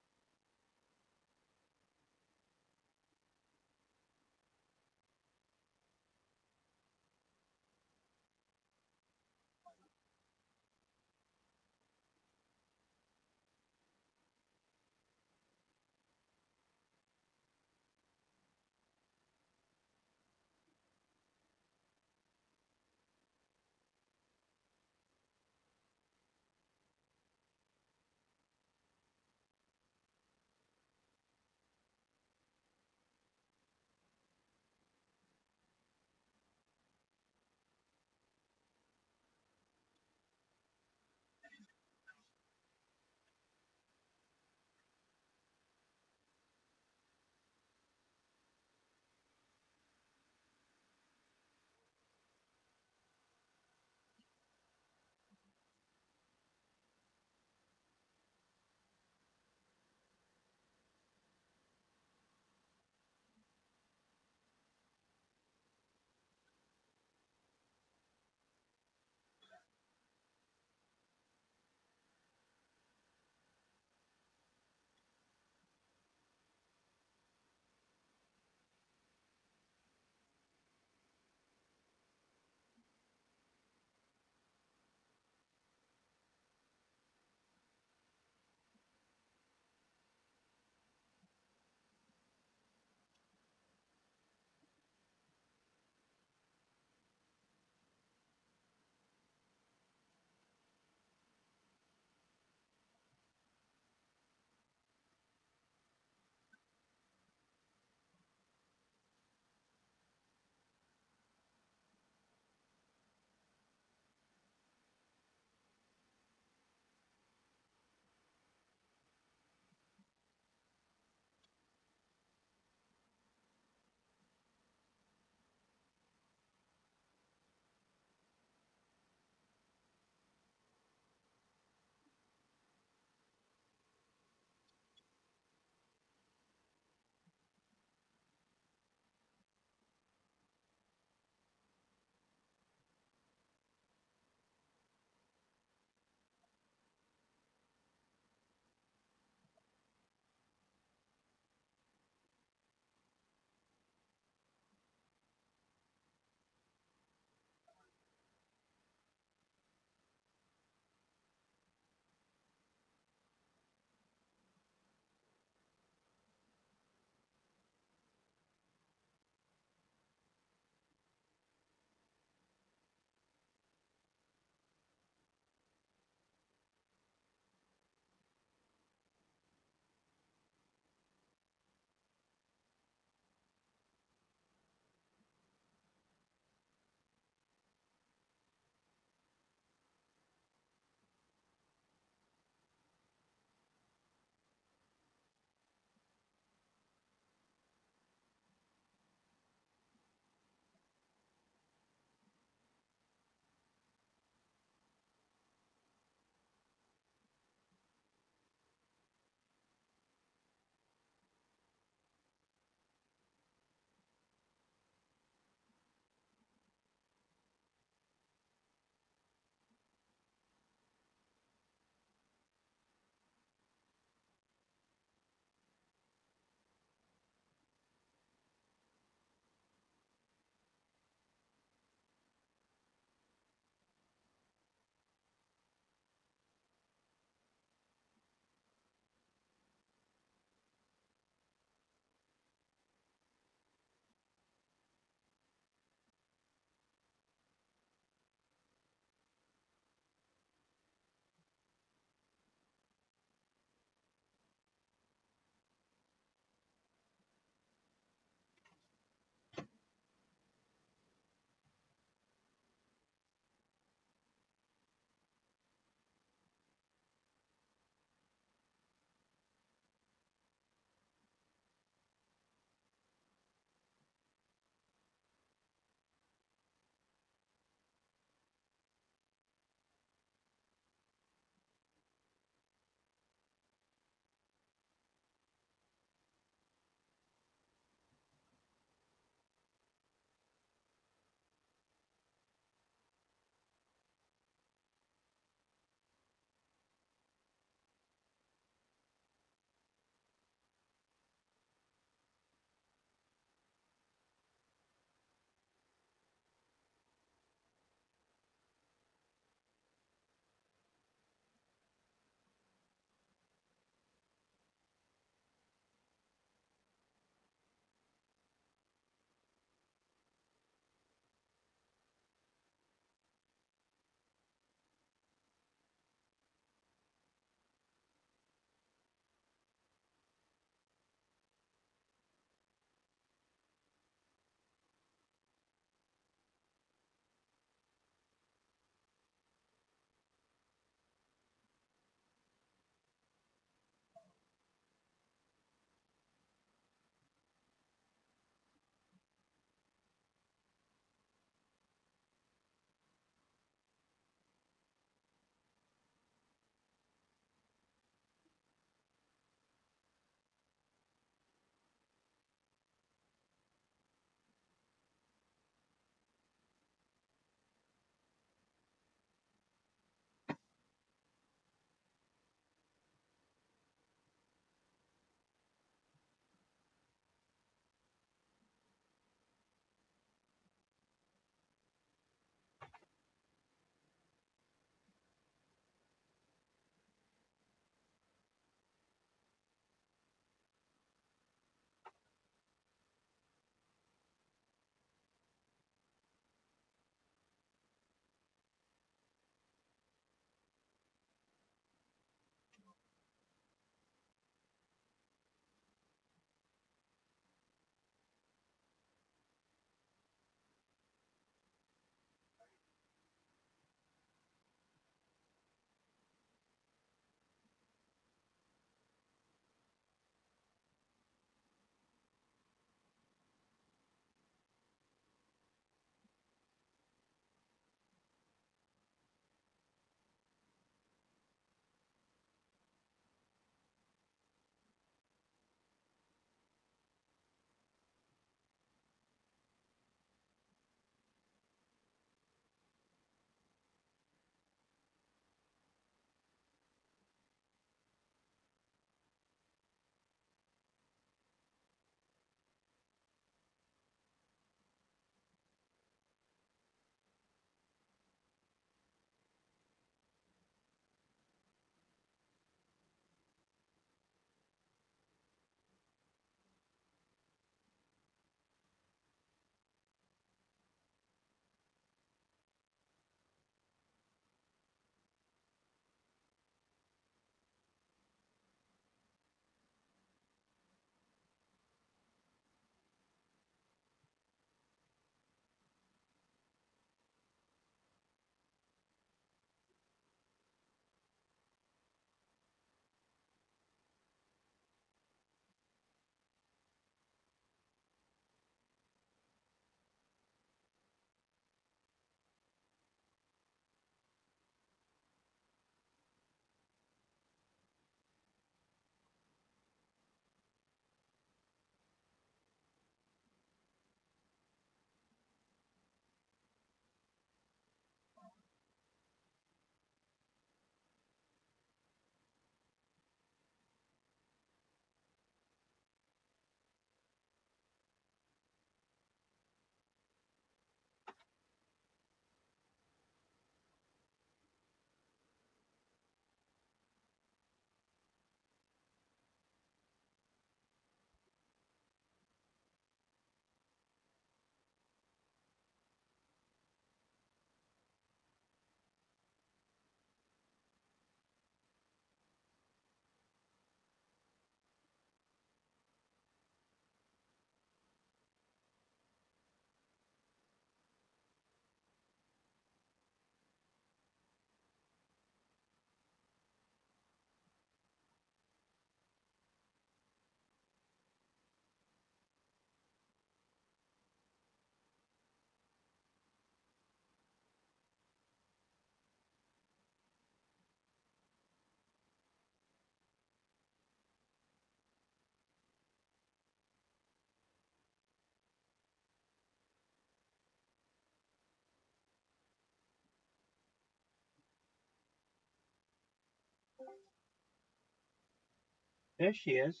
There she is.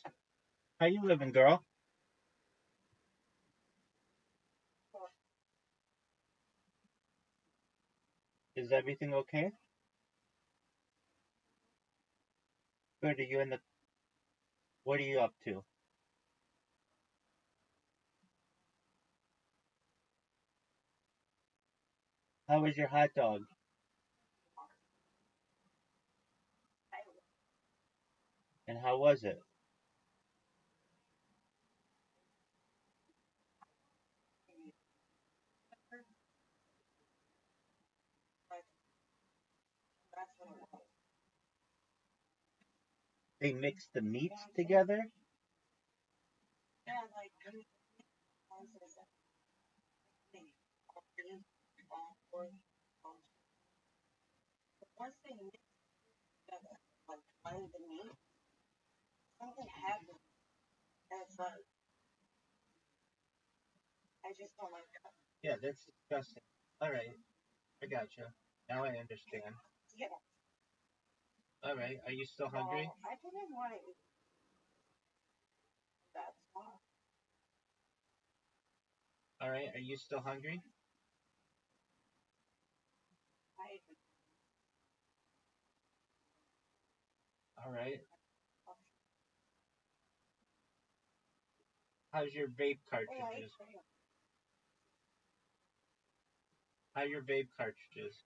How you living, girl? Is everything okay? Good. Are you in the? What are you up to? How was your hot dog? And how was it? That's what it was. They mixed the meats together. Yeah, like sponsors that thing. All for once they mix together, like blend the meat, something happens. And it's like I just don't like that. Yeah, that's disgusting. All right, I gotcha. Now I understand. Yeah. All right, are you still hungry? I didn't want to eat that small. All right, are you still hungry? I All right. How's your vape cartridges? How are your vape cartridges?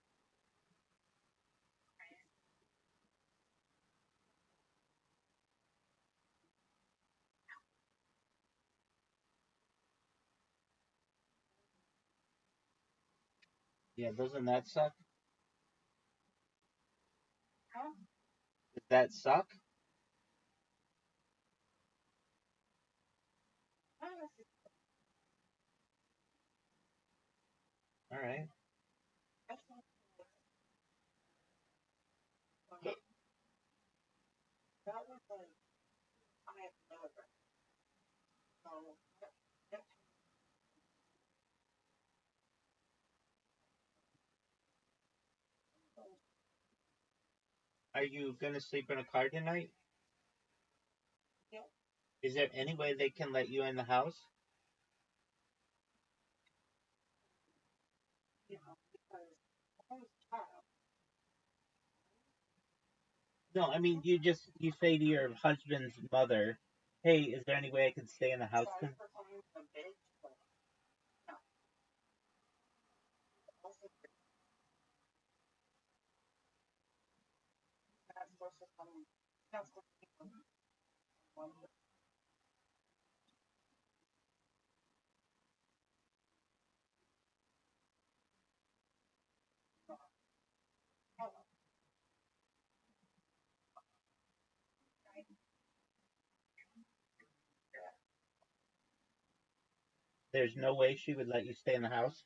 Yeah, doesn't that suck? Huh? Does that suck? All right. That was like I have milligrams. So Are you gonna sleep in a car tonight? yeah, Is there any way they can let you in the house? because I was child. No, I mean you say to your husband's mother, "Hey, is there any way I can stay in the house?" Sorry for calling you a bitch, but no. Also, not supposed to come. Not supposed to come. One. There's no way she would let you stay in the house.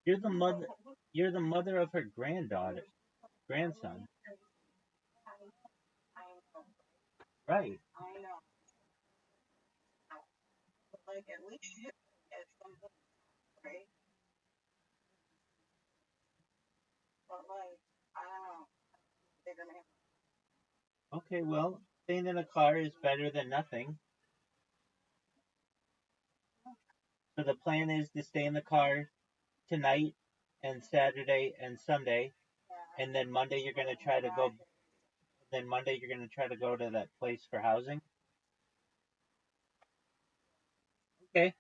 You're the mother. You're the mother of her grandson. I know. Right. I know. But like at least you get something, right? But like I don't know. Bigger man. Okay. Well, staying in a car is better than nothing. So the plan is to stay in the car tonight and Saturday and Sunday, Yeah. and then Monday you're gonna try to go. Then Monday you're gonna try to go to that place for housing. Okay.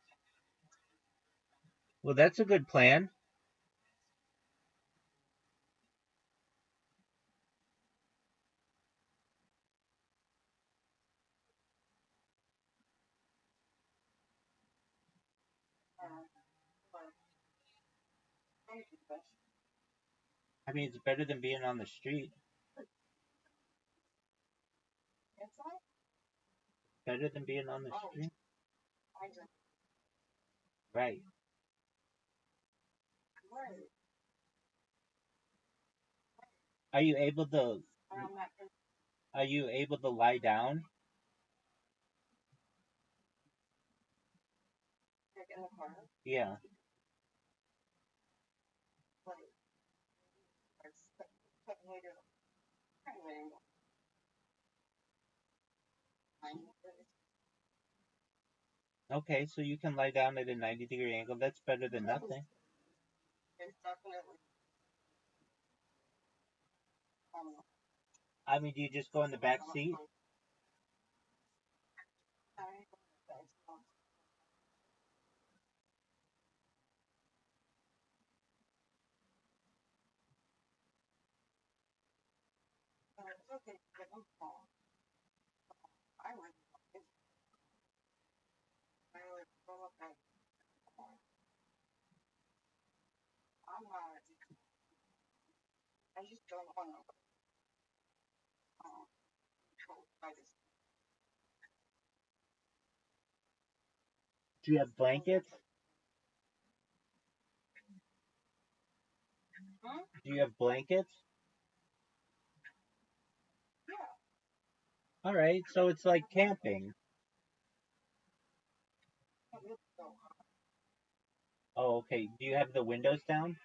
Well, that's a good plan. But thank you, but I mean, it's better than being on the street. it's like Better than being on the oh, street. I just Right. right. Are you able to? I'm not gonna Are you able to lie down? get in the car. Yeah. Like it's later. Anyway, Okay, so you can lie down at a 90-degree angle. That's better than nothing. It's definitely. I mean, do you just go in the back seat? It's okay, but I'm small. I would. I would go up and I'm not. I just don't want to control by this. Do you have blankets? Hmm? Do you have blankets? Yeah. All right, so it's like camping. So, Oh, okay. Do you have the windows down?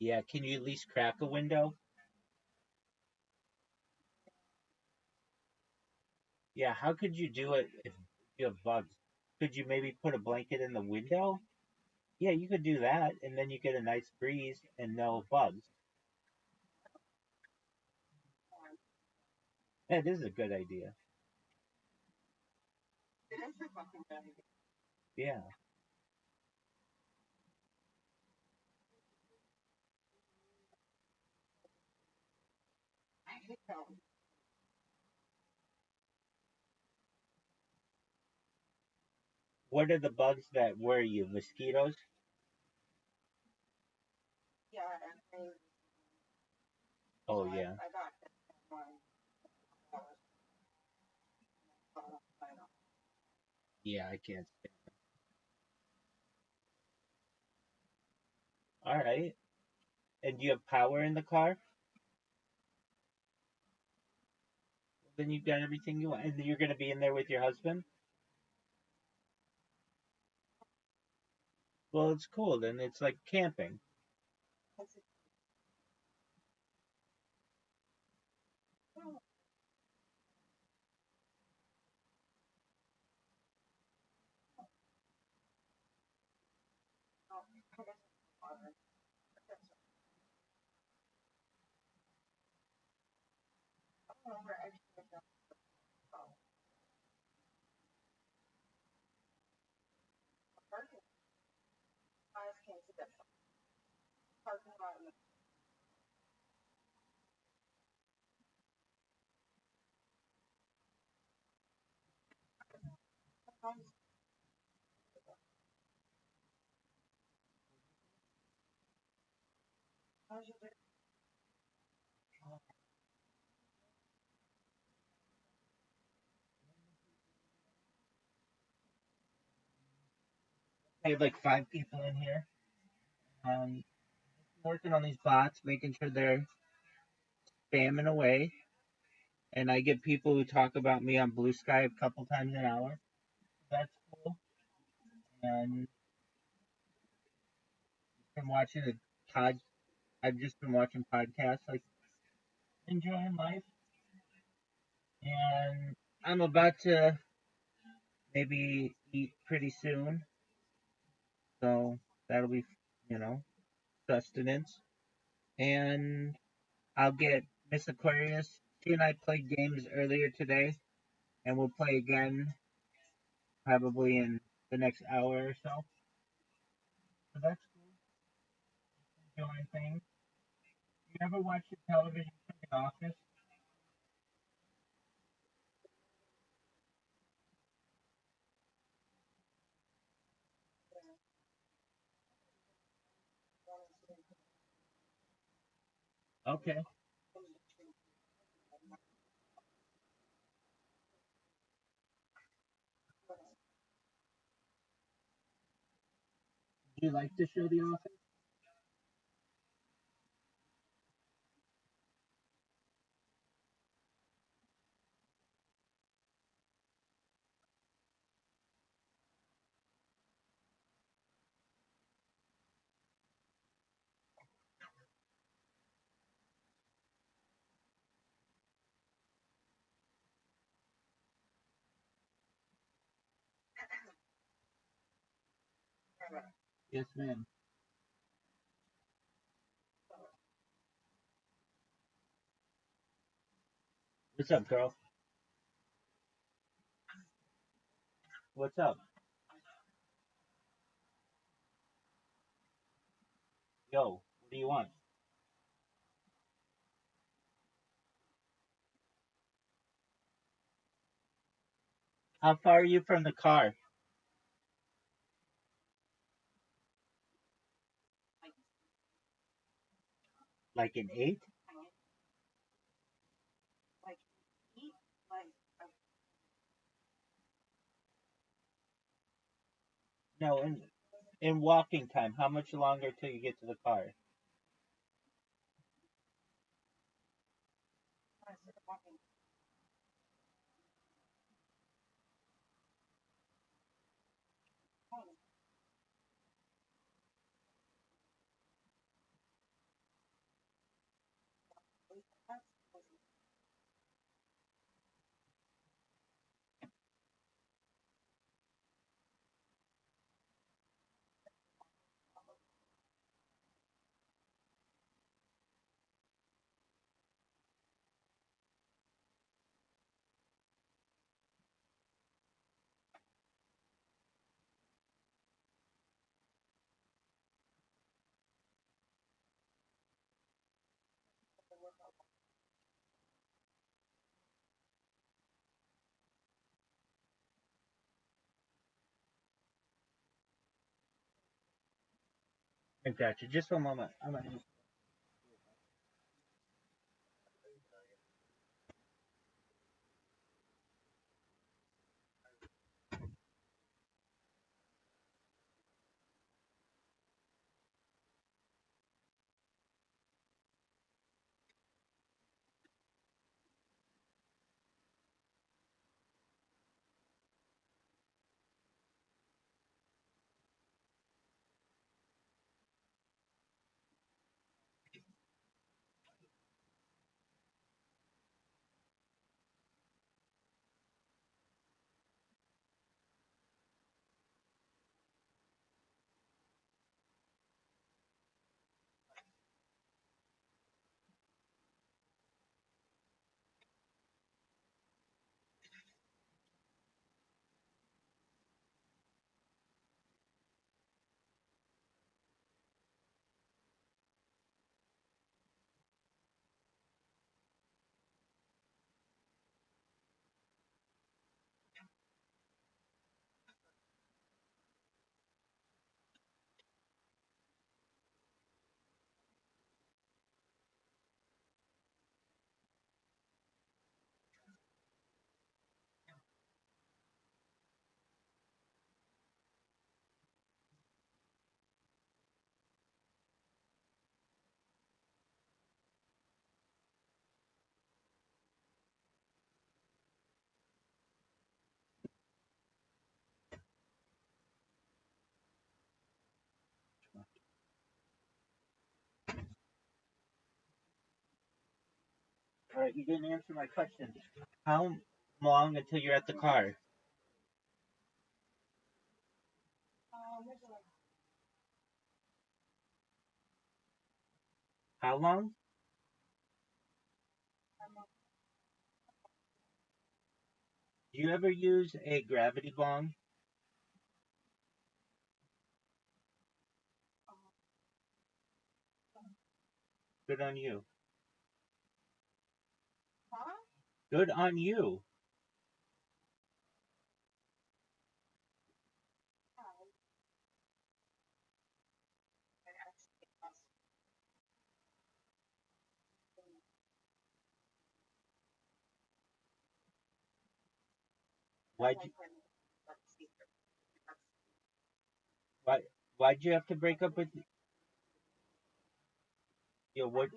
Yeah, can you at least crack a window? Yeah, how could you do it if you have bugs? Could you maybe put a blanket in the window? Yeah, you could do that, and then you get a nice breeze and no bugs. That is a good idea. it's a fucking bad idea. Yeah. I hate them. What are the bugs that worry you? Mosquitoes? Yeah, and Oh, so yeah. I got one. I don't. Yeah, I can't stand. All right. And do you have power in the car? Then you've got everything you want. And you're going to be in there with your husband? Well, it's cool. Then it's like camping. I have like 5 people in here. Um, Working on these bots, making sure they're spamming away. And I get people who talk about me on Blue Sky a couple times an hour. That's cool. And been watching a pod. I've just been watching podcasts, like enjoying life. And I'm about to maybe eat pretty soon, so that'll be, you know, sustenance. And I'll get Miss Aquarius. She and I played games earlier today, and we'll play again probably in the next hour or so. So that's cool. Enjoying things. You ever watch the television show The Office? Okay. Do you like the show The Office? Yes, ma'am. What's up, girl? What's up? Yo, what do you want? How far are you from the car? Like an 8? No, in walking time. How much longer till you get to the car? I got you. Just a moment. I'm gonna. All right, you didn't answer my question. How long until you're at the car? How long? Do you ever use a gravity bong? Good on you. Good on you. Why'd you why why'd you have to break up with your what?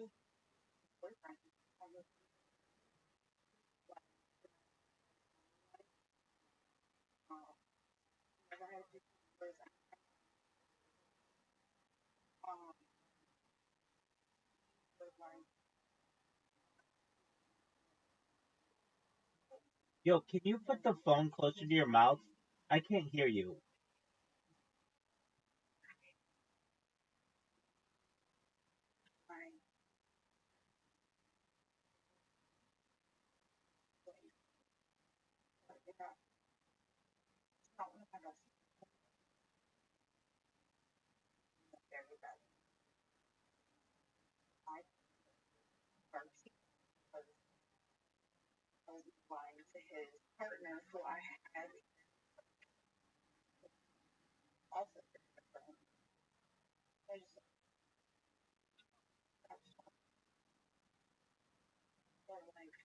Yo, can you put the phone closer to your mouth? I can't hear you. Yeah. So, oh my gosh, very bad. I first was lying to his partner, who I had also different. I just felt like,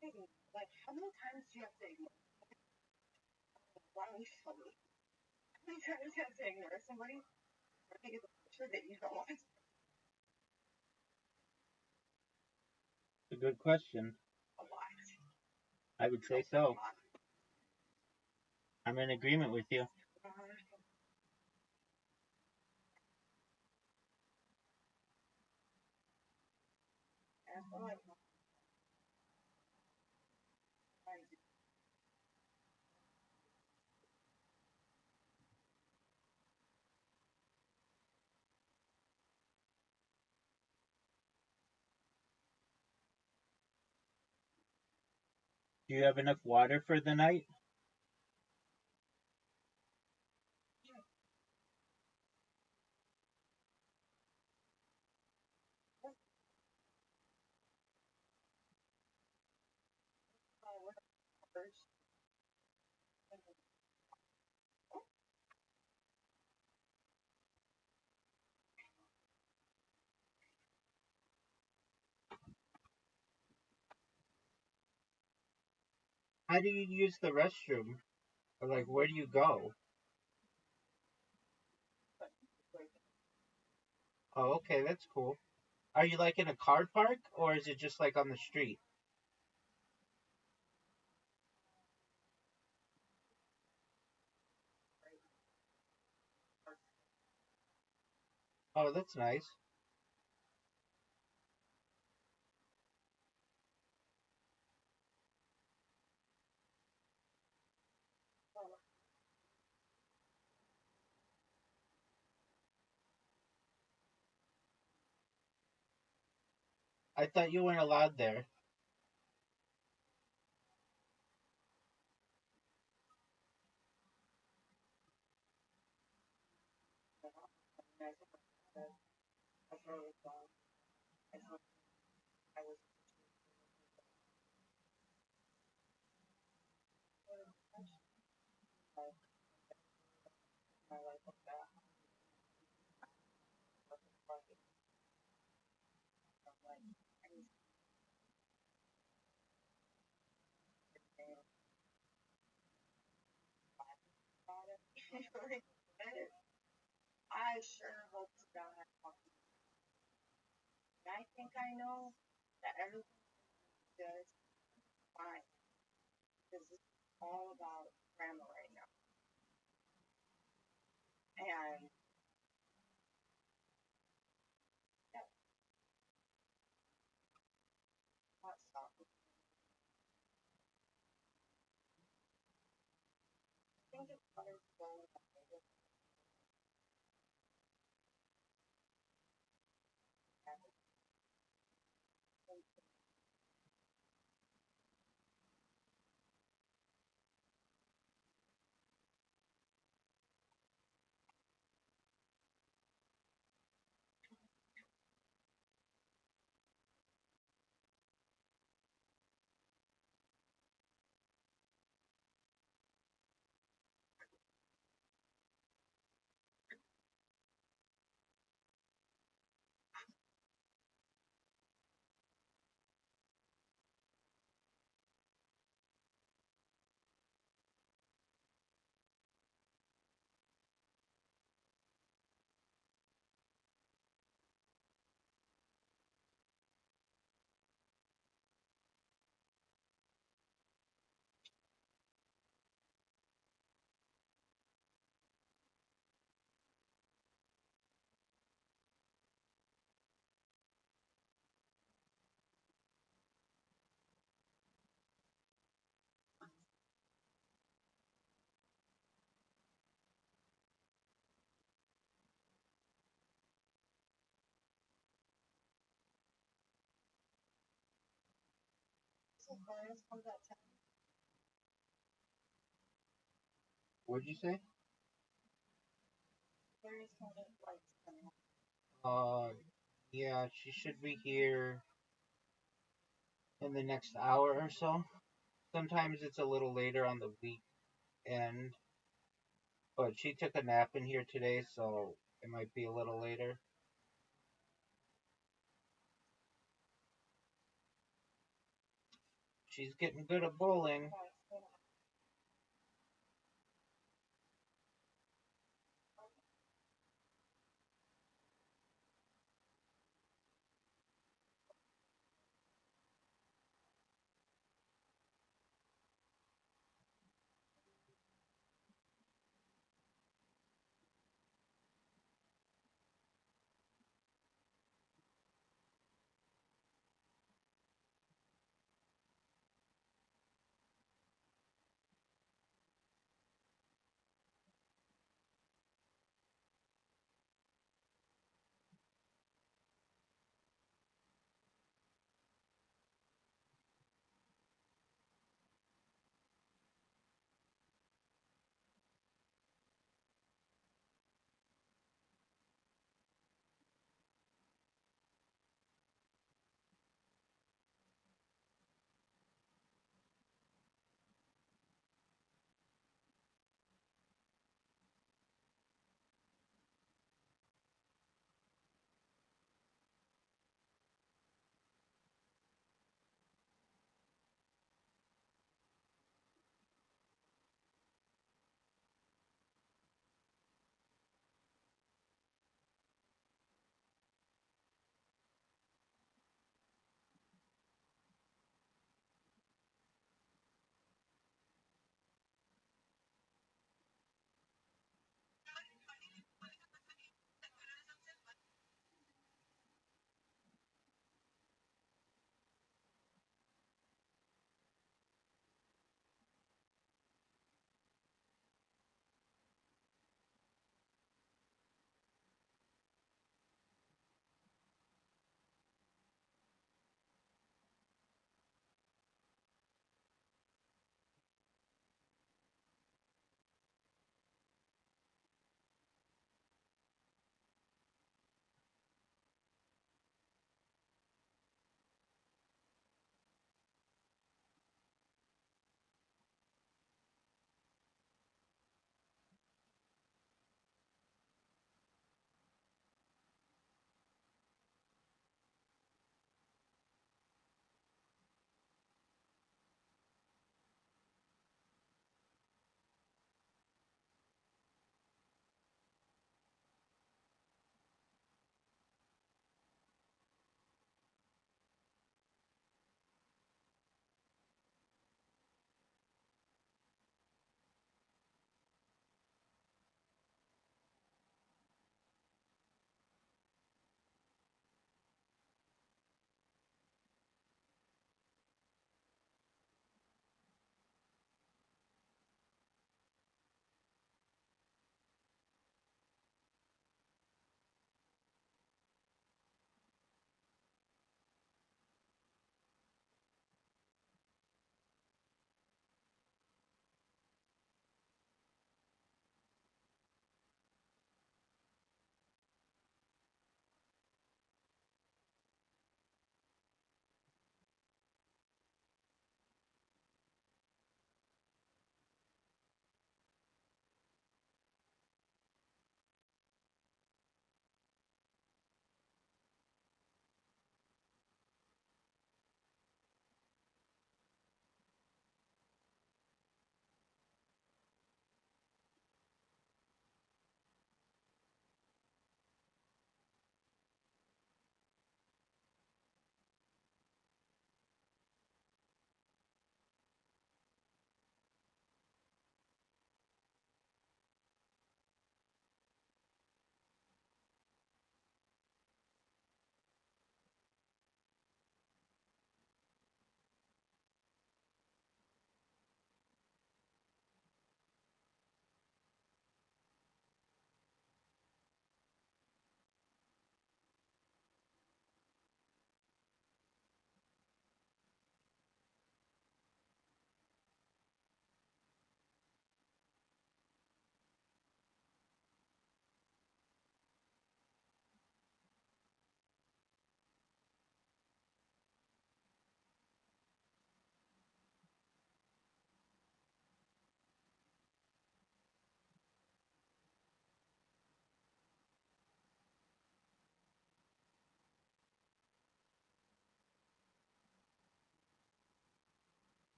hey, like, how many times do you have to ignore? Why don't you tell me? How many times do you have to ignore somebody or take a picture that you don't want? It's a good question. A lot. I would say so. I'm in agreement with you. Do you have enough water for the night? How do you use the restroom? Or like, where do you go? Oh, okay, that's cool. Are you like in a car park, or is it just like on the street? Oh, that's nice. I thought you weren't allowed there. I sure hope to God I think I know that everything is fine because it's all about grandma right now. And yeah, not stop. I think it's better to go with some friends from that time. What'd you say? There is no lights coming. Uh, yeah, she should be here in the next hour or so. Sometimes it's a little later on the weekend, but she took a nap in here today, so it might be a little later. She's getting good at bowling.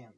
Damn.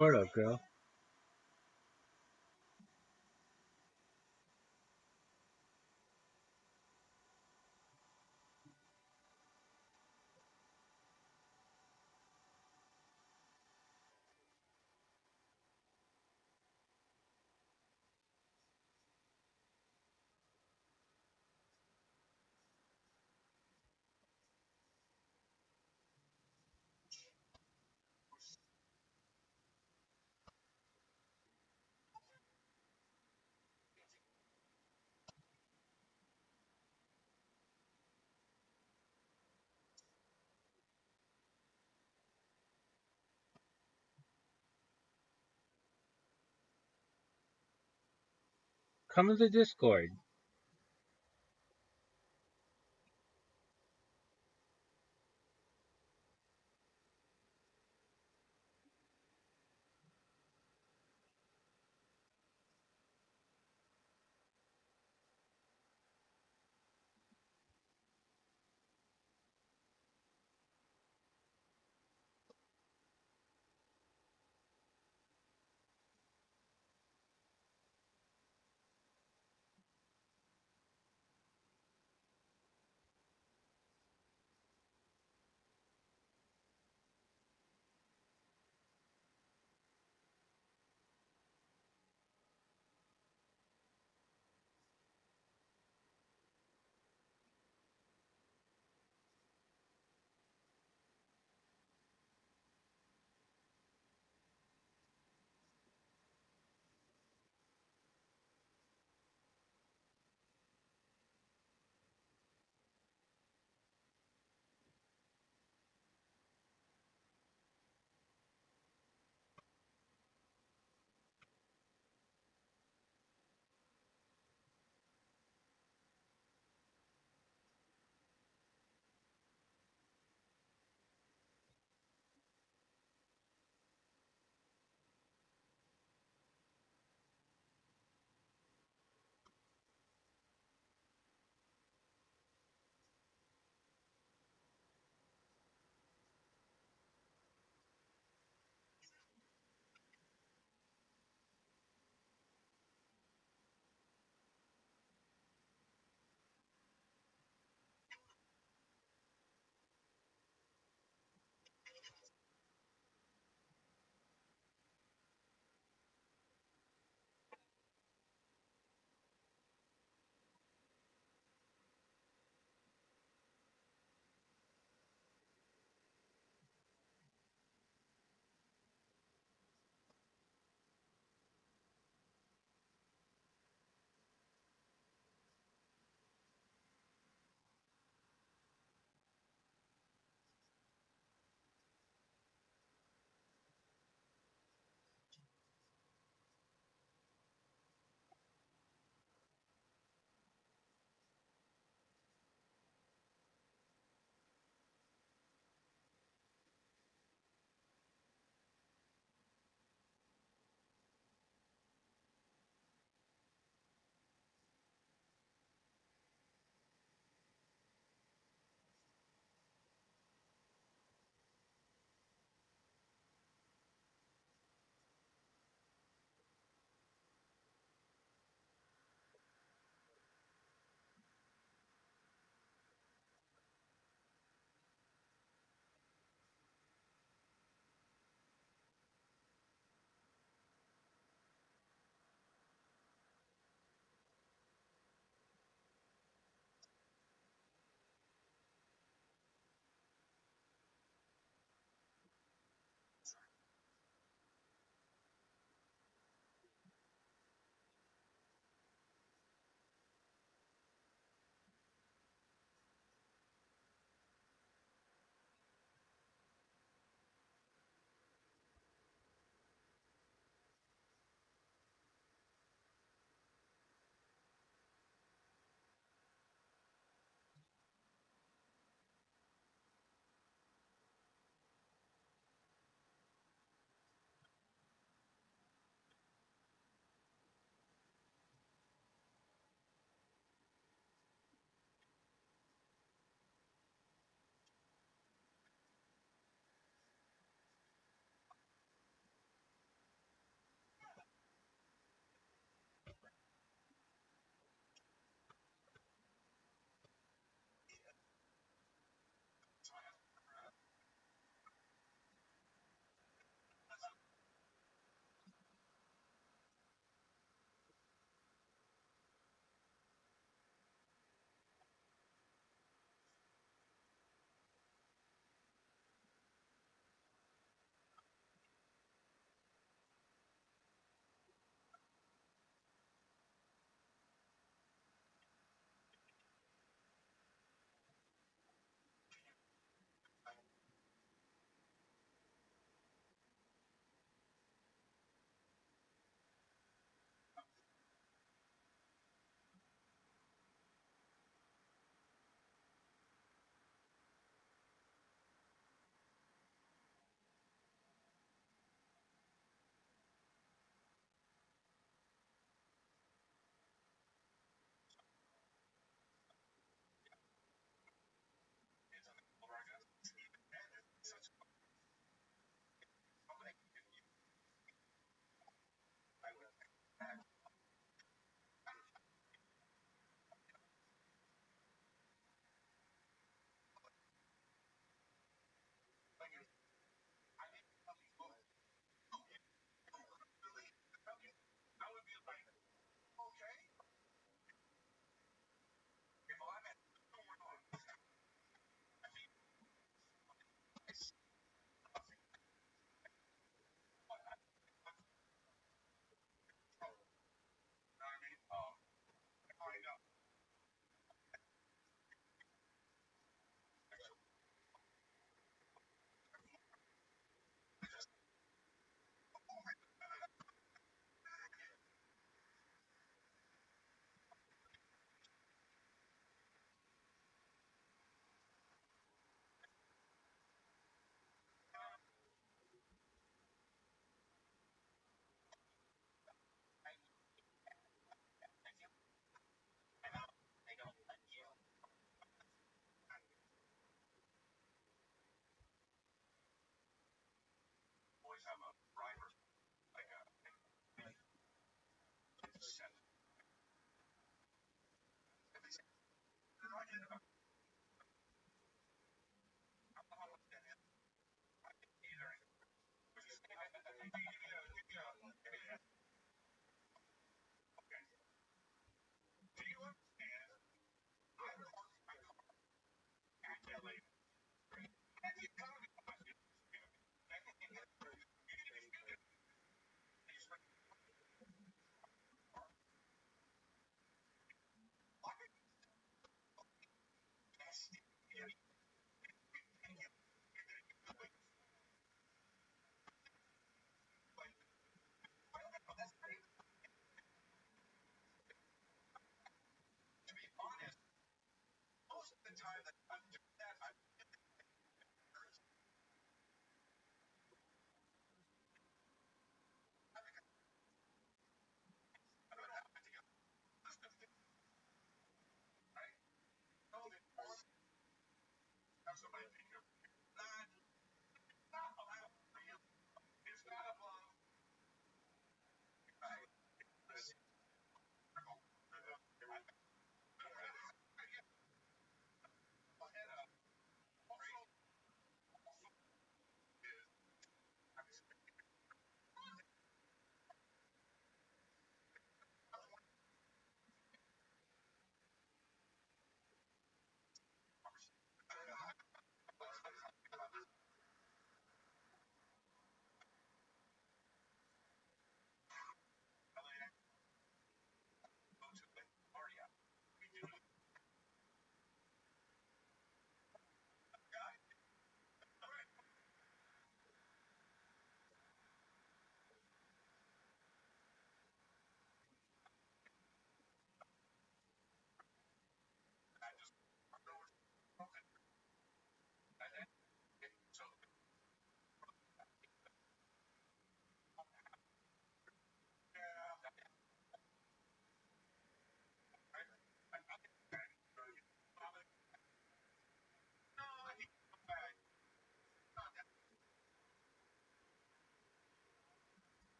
What up, girl? Come to the Discord.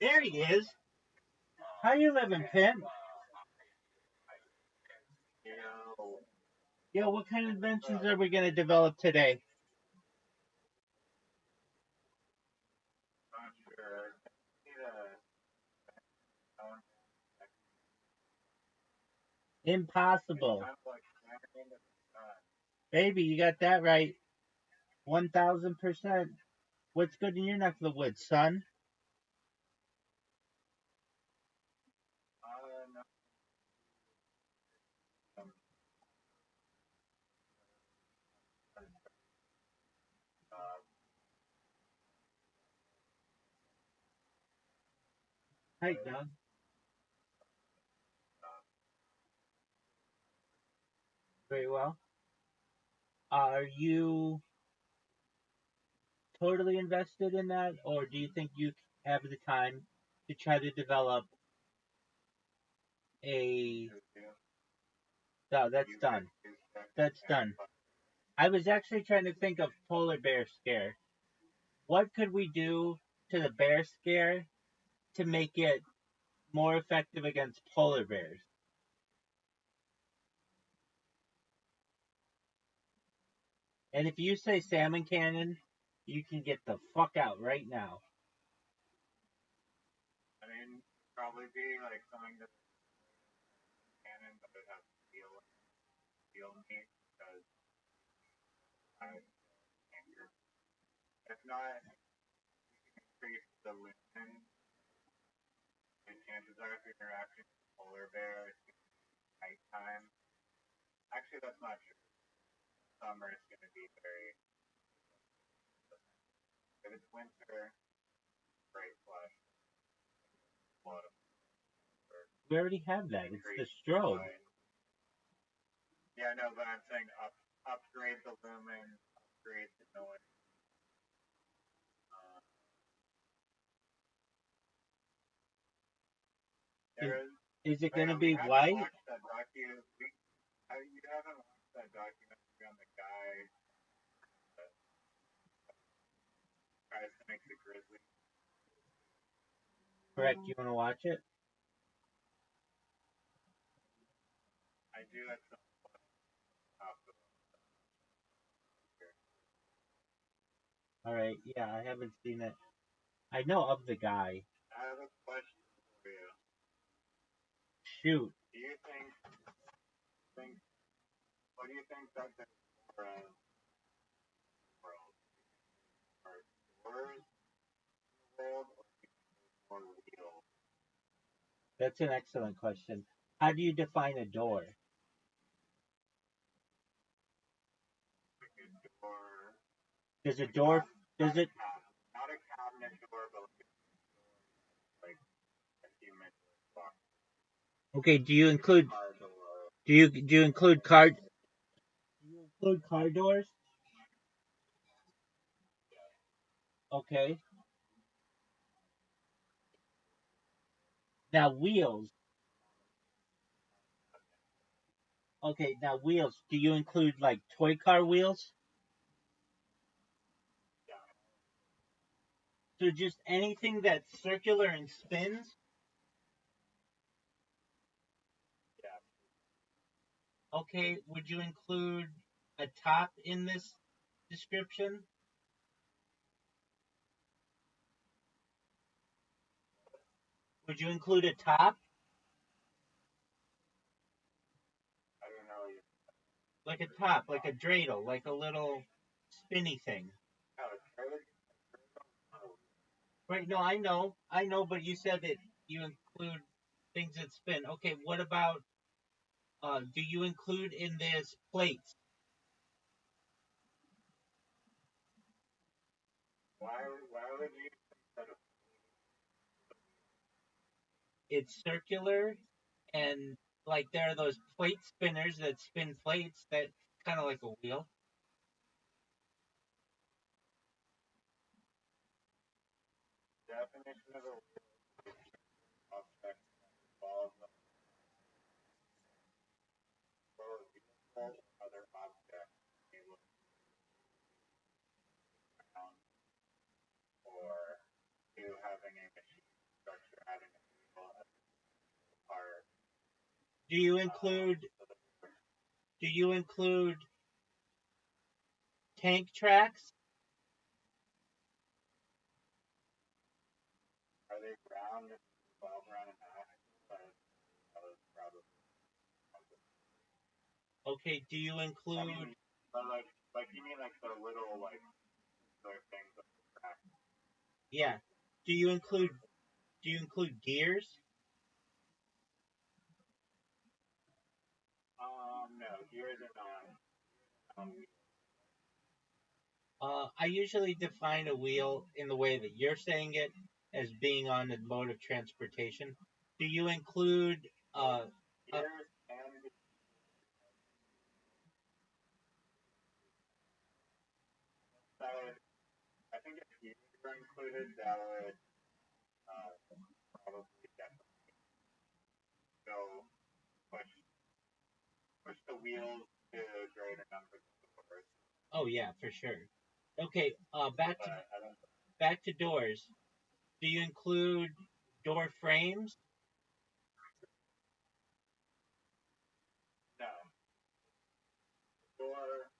There he is. How you living, Pim? Yo, what kind of inventions are we gonna develop today? Impossible. Baby, you got that right. 1000%. What's good in your neck of the woods, son? Hi, Doug. Very well. Are you totally invested in that, or do you think you have the time to try to develop a? No, that's done. That's done. I was actually trying to think of polar bear scare. What could we do to the bear scare to make it more effective against polar bears? And if you say salmon cannon, you can get the fuck out right now. I mean, probably be like something that's canon, but it has steel meat because I anger. If not, increase the lumen, and chances are if you're interacting with polar bear, it's gonna be nighttime. Actually, that's not true. Summer is going to be very. If it's winter, great flush. A lot of We already have that. It's the strobe. Yeah, no, but I'm saying upgrade the lumen, upgrade the noise. Uh, there is. Is it going to We be haven't white? watched that you haven't watched that documentary on the guy that tries to make the grizzly. Correct. You want to watch it? I do at some point. All right. Yeah, I haven't seen it. I know of the guy. I have a question for you. Shoot. Do you think what do you think that there's more of in the world? Are doors in the world or wheels? That's an excellent question. How do you define a door? Like a door, Does a like door does it not a cabinet door, but like a human box. Okay, do you include Car door. do you include car doors? Okay. Now wheels. Okay, now wheels. Do you include like toy car wheels? Yeah, So just anything that's circular and spins? yeah. Okay, would you include a top in this description? Would you include a top? I don't know. Like a top, like a dreidel, like a little spinny thing. Oh, it's really Right, no, I know, but you said that you include things that spin. Okay, what about, do you include in this plates? why would you instead of It's circular, and like there are those plate spinners that spin plates that kind of like a wheel. definition of a object involves a vehicle or other object able to ground or you having a machine structure having a wheel as a part. Do you include do you include tank tracks? Are they round, 12 round and a half? That was probably Okay, do you include but like you mean like the little like other things on the track? yeah, do you include gears? No, gears are not. Um, I usually define a wheel in the way that you're saying it, as being on the mode of transportation. Do you include Gears and that would, I think if gears were included, that would probably definitely go push the wheels to a greater number of doors. Oh yeah, for sure. Okay, back to But I don't back to doors. Do you include door frames? know. Door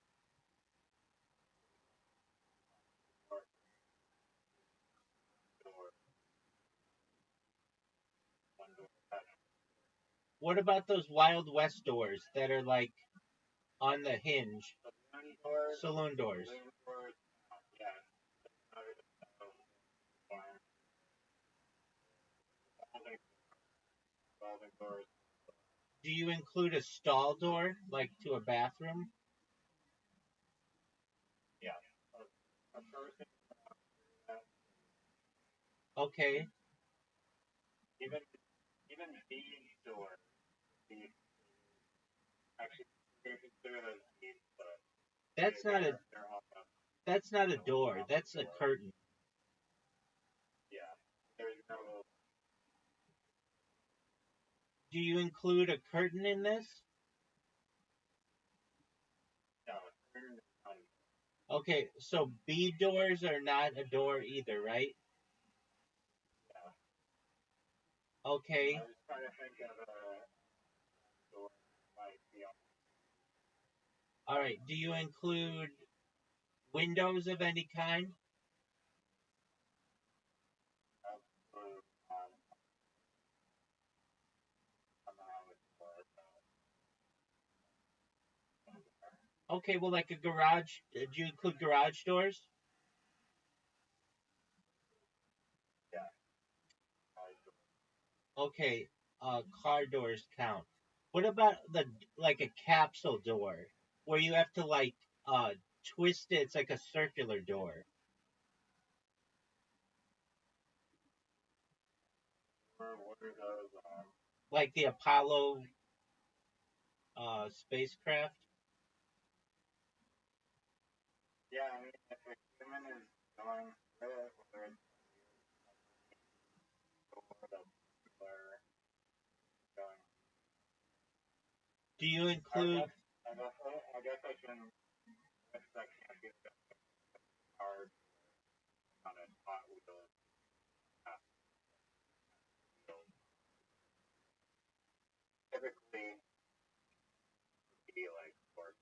or door one door. What about those Wild West doors that are like on the hinge? Saloon doors. Saloon doors. Saloon doors. Yeah. Revolving doors. Do you include a stall door, like to a bathroom? Yeah. A person. Okay, Even these doors. These actually they consider those these, but that's not a they're also that's not a door. That's a curtain. yeah. There's no Do you include a curtain in this? no. Okay, so B doors are not a door either, right? Yeah. Okay. I was trying to think of a door that might be on All right. Do you include windows of any kind? the somehow it's for Okay, well, like a garage. Do you include garage doors? yeah. Okay, car doors count. What about the like a capsule door where you have to like uh twist it? It's like a circular door, What are those? like the Apollo spacecraft. Yeah, I mean, if a human is going through it, whether it's or the people are going, Do you include? I guess I shouldn't. I can't be the hard on a hot wheel. Half wheel. Typically, be like or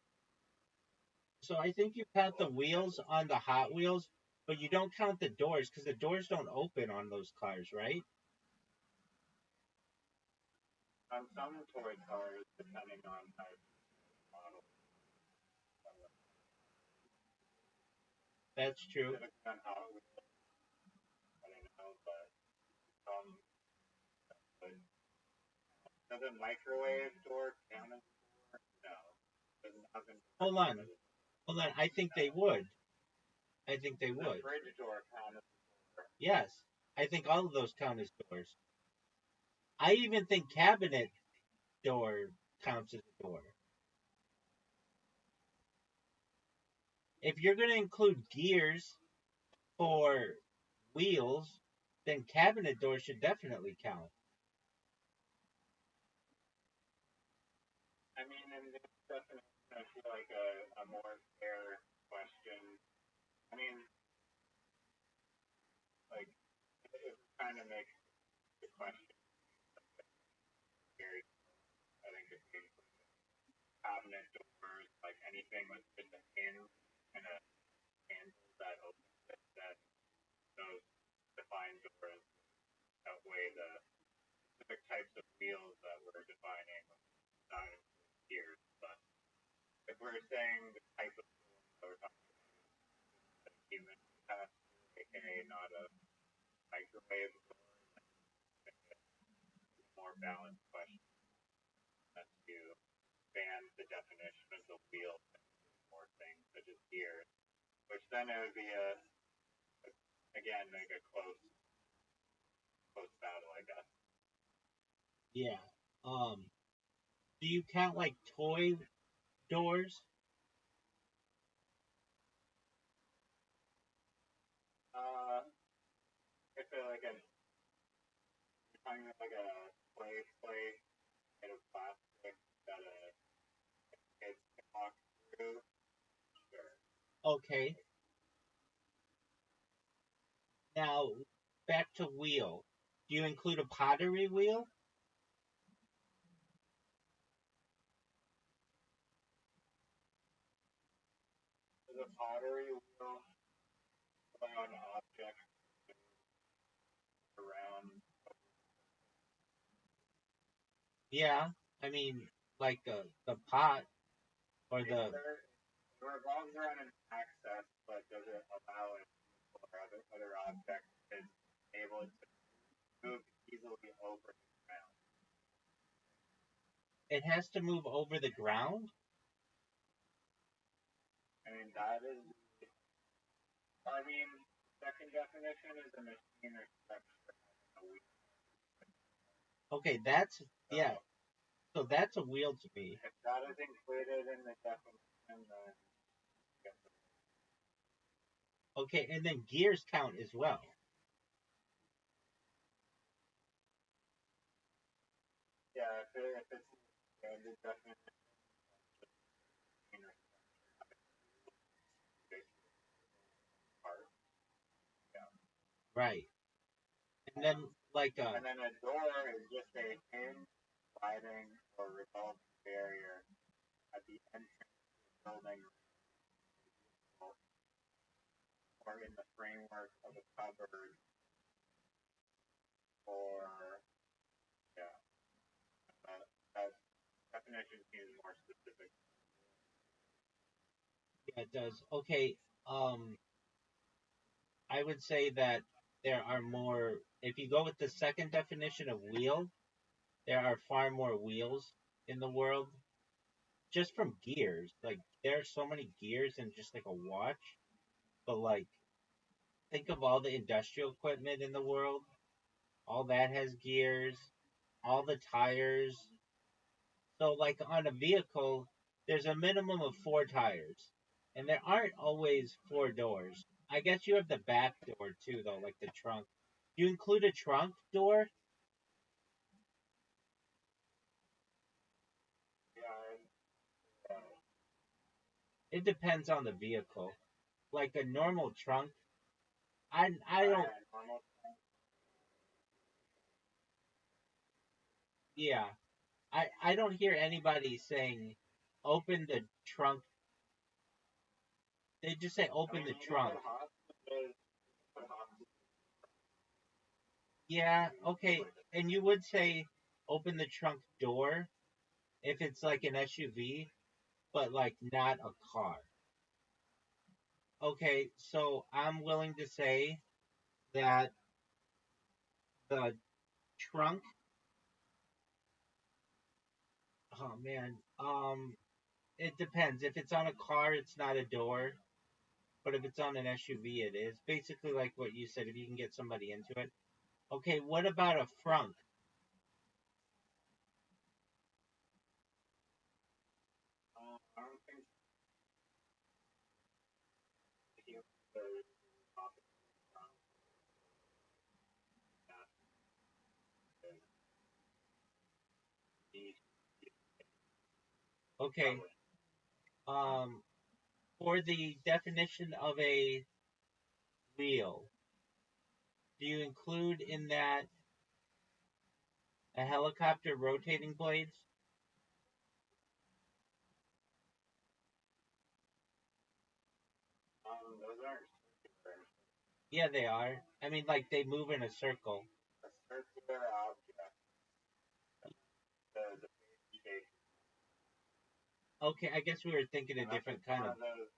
So I think you count the wheels on the Hot Wheels, but you don't count the doors because the doors don't open on those cars, right? on some toy cars, depending on type model. That's true. Typically on Hot Wheels, I don't know, but um, does a microwave door count as a door? No. Does an oven door Hold count on, as a hold on. I think they would. I think they Does a would. fridge door count as a door? Yes, I think all of those count as doors. I even think cabinet door counts as a door. If you're going to include gears for wheels, then cabinet doors should definitely count. I mean, in this definition, I feel like a more fair question. I mean, like, if we're trying to make the question very, I think if we include cabinet doors, like anything with just a hinge and a handle that opens it, that those defined doors outweigh the specific types of wheels that we're defining, not including gears. But if we're saying the type of doors that we're talking about, a human has, aka not a microwave door, more balanced question as to expand the definition of the wheel to more things such as gears, which then it would be again, like a close post-battle, I guess. Yeah. Do you count like toy doors? I feel like you're talking about like a plate made of plastic that kids can walk through. Sure. Okay. Now, back to wheel. Do you include a pottery wheel? The pottery wheel allow an object around. Yeah. I mean, like the pot or the. It revolves around an axis, but does it allow it or other objects is able to move easily over the ground? It has to move over the ground? I mean, that is. I mean, second definition is a machine or structure having a wheel. Okay, that's. Yeah. So that's a wheel to me. If that is included in the definition, then Okay, and then gears count as well. yeah, if it's the definition, part, yeah. Right. And then like And then a door is just a hinge, sliding, or revolving barrier at the entrance to the building or in the framework of a cupboard or yeah. That definition seems more specific. yeah, it does. Okay, I would say that there are more. If you go with the second definition of wheel, there are far more wheels in the world just from gears. Like there are so many gears in just like a watch. But like think of all the industrial equipment in the world. All that has gears, all the tires. So like on a vehicle, there's a minimum of 4 tires. And there aren't always 4 doors. I guess you have the back door too though, like the trunk. You include a trunk door? Yeah, It depends on the vehicle. Like a normal trunk, I don't. Yeah, I don't hear anybody saying open the trunk. They just say I open mean, the you trunk. put Yeah, okay. And you would say open the trunk door if it's like an SUV, but like not a car. Okay, so I'm willing to say that the trunk. Oh man, it depends. If it's on a car, it's not a door. But if it's on an SUV, it is. Basically, like what you said, if you can get somebody into it. Okay, what about a frunk? I don't think you Okay, um, for the definition of a wheel, do you include in that a helicopter rotating blades? those aren't circular. Yeah, they are. I mean, like they move in a circle. A circular object, the shape. Okay, I guess we were thinking a different kind of Those,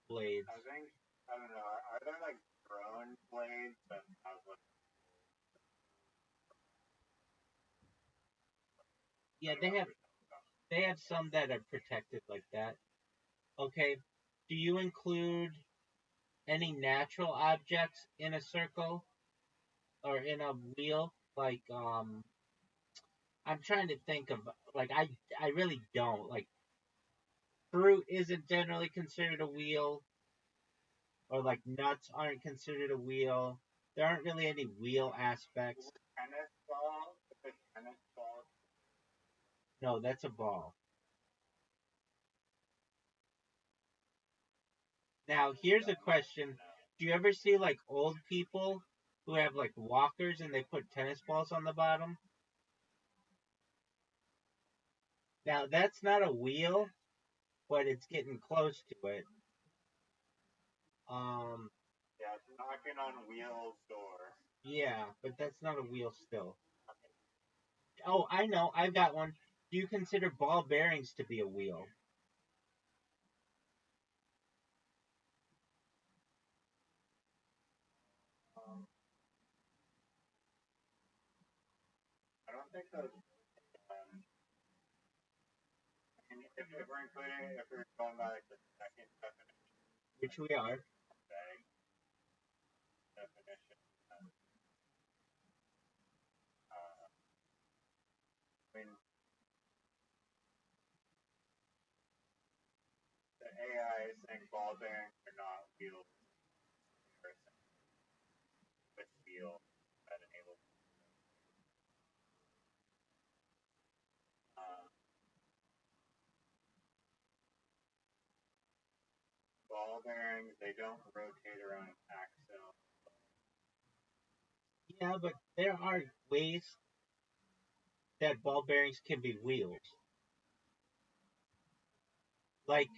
blades. I think, I don't know, are there like drone blades that have like, Yeah, they have some that are protected like that. Okay, do you include any natural objects in a circle? or in a wheel, like I'm trying to think of like I really don't like fruit isn't generally considered a wheel, or like nuts aren't considered a wheel. There aren't really any wheel aspects. Tennis ball, if a tennis ball, No, that's a ball. Now here's a question: do you ever see like old people who have like walkers and they put tennis balls on the bottom? Now that's not a wheel, but it's getting close to it. Um, yeah, it's knocking on wheels door. yeah, but that's not a wheel still. Oh, I know, I've got one. Do you consider ball bearings to be a wheel? Um, I don't think those. I mean, if we're including, if we're going by like the second definition, Which we are. bag definition, I mean, the AI is saying ball bearings are not wheels, they're with wheel that enables. Uh, Ball bearings, they don't rotate around an axle. Yeah, but there are ways that ball bearings can be wheels. Like,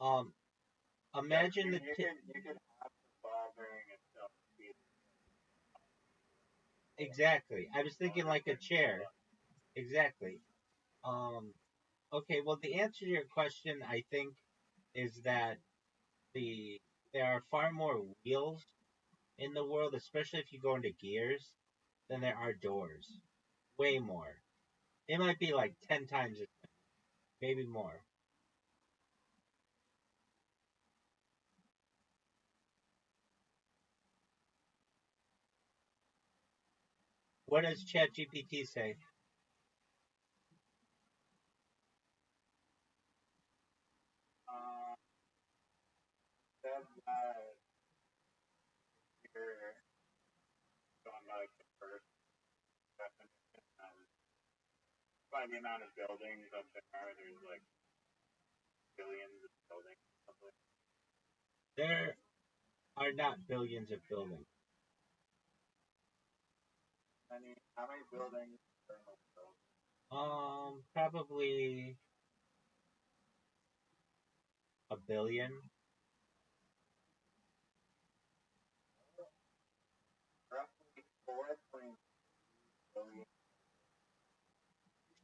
um, imagine the You can have the ball bearing itself be. exactly. I was thinking like a chair. Exactly. Um, okay, well, the answer to your question, I think, is that the there are far more wheels in the world, especially if you go into gears, than there are doors. Way more. It might be like 10 times as many, maybe more. What does ChatGPT say? Uh, said that you're going by like the first definition by the amount of buildings up there, there's like billions of buildings. Something. There are not billions of buildings. How many buildings are in the world? Probably a billion. Roughly 4.billion.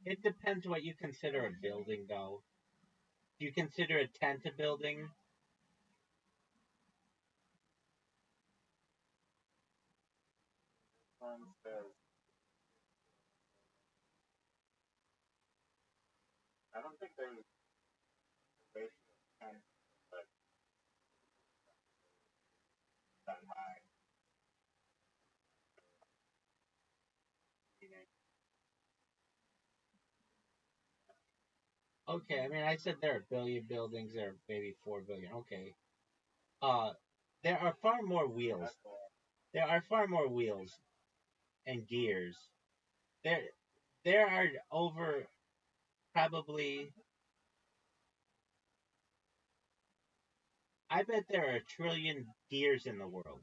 It depends what you consider a building, though. Do you consider a tent a building? One says, I don't think there's a ratio of 10, but that high. Meaning, Okay, I mean, I said there are a billion buildings. There are maybe 4 billion. Okay. Uh, there are far more wheels. that's all. There are far more wheels and gears. There, there are over probably. I bet there are a trillion gears in the world.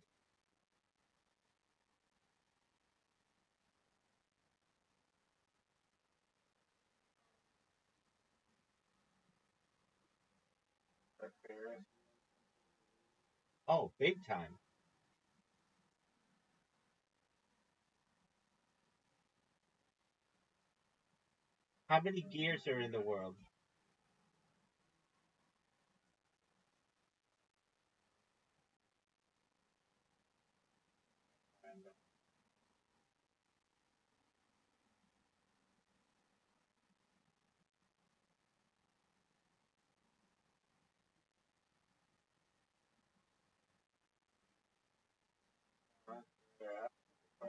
The Ferris, Oh, big time. How many gears are in the world? and yeah,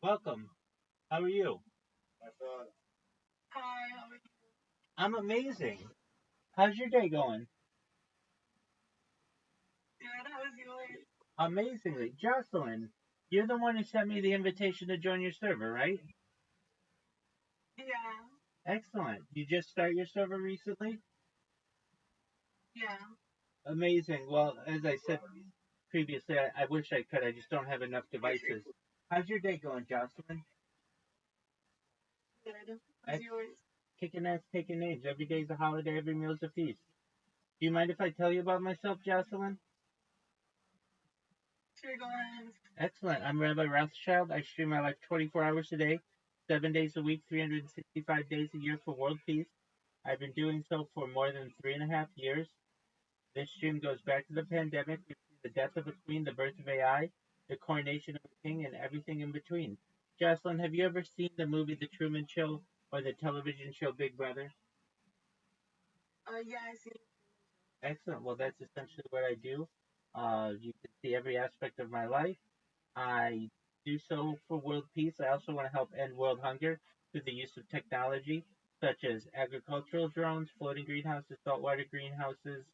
Welcome. How are you? I thought, Hi, how are you? I'm amazing. How's your day going? Good, how's yours? Amazingly. Jocelyn, you're the one who sent me the invitation to join your server, right? Yeah, Excellent. You just start your server recently? yeah. Amazing. Well, as I said previously, I wish I could. I just don't have enough devices. How's your day going, Jocelyn? Good. How's Ex- yours? Kicking ass, taking names. Every day's a holiday, every meal's a feast. Do you mind if I tell you about myself, Jocelyn? Sure, go ahead. Excellent. I'm Rabbi Rothschild. I stream my life 24 hours a day, 7 days a week, 365 days a year for world peace. I've been doing so for more than 3.5 years. This stream goes back to the pandemic, the death of a queen, the birth of AI, the coronation of a king, and everything in between. Jocelyn, have you ever seen the movie The Truman Show or the television show Big Brother? Yeah, I see. Excellent. Well, that's essentially what I do. You can see every aspect of my life. I do so for world peace. I also want to help end world hunger through the use of technology such as agricultural drones, floating greenhouses, saltwater greenhouses,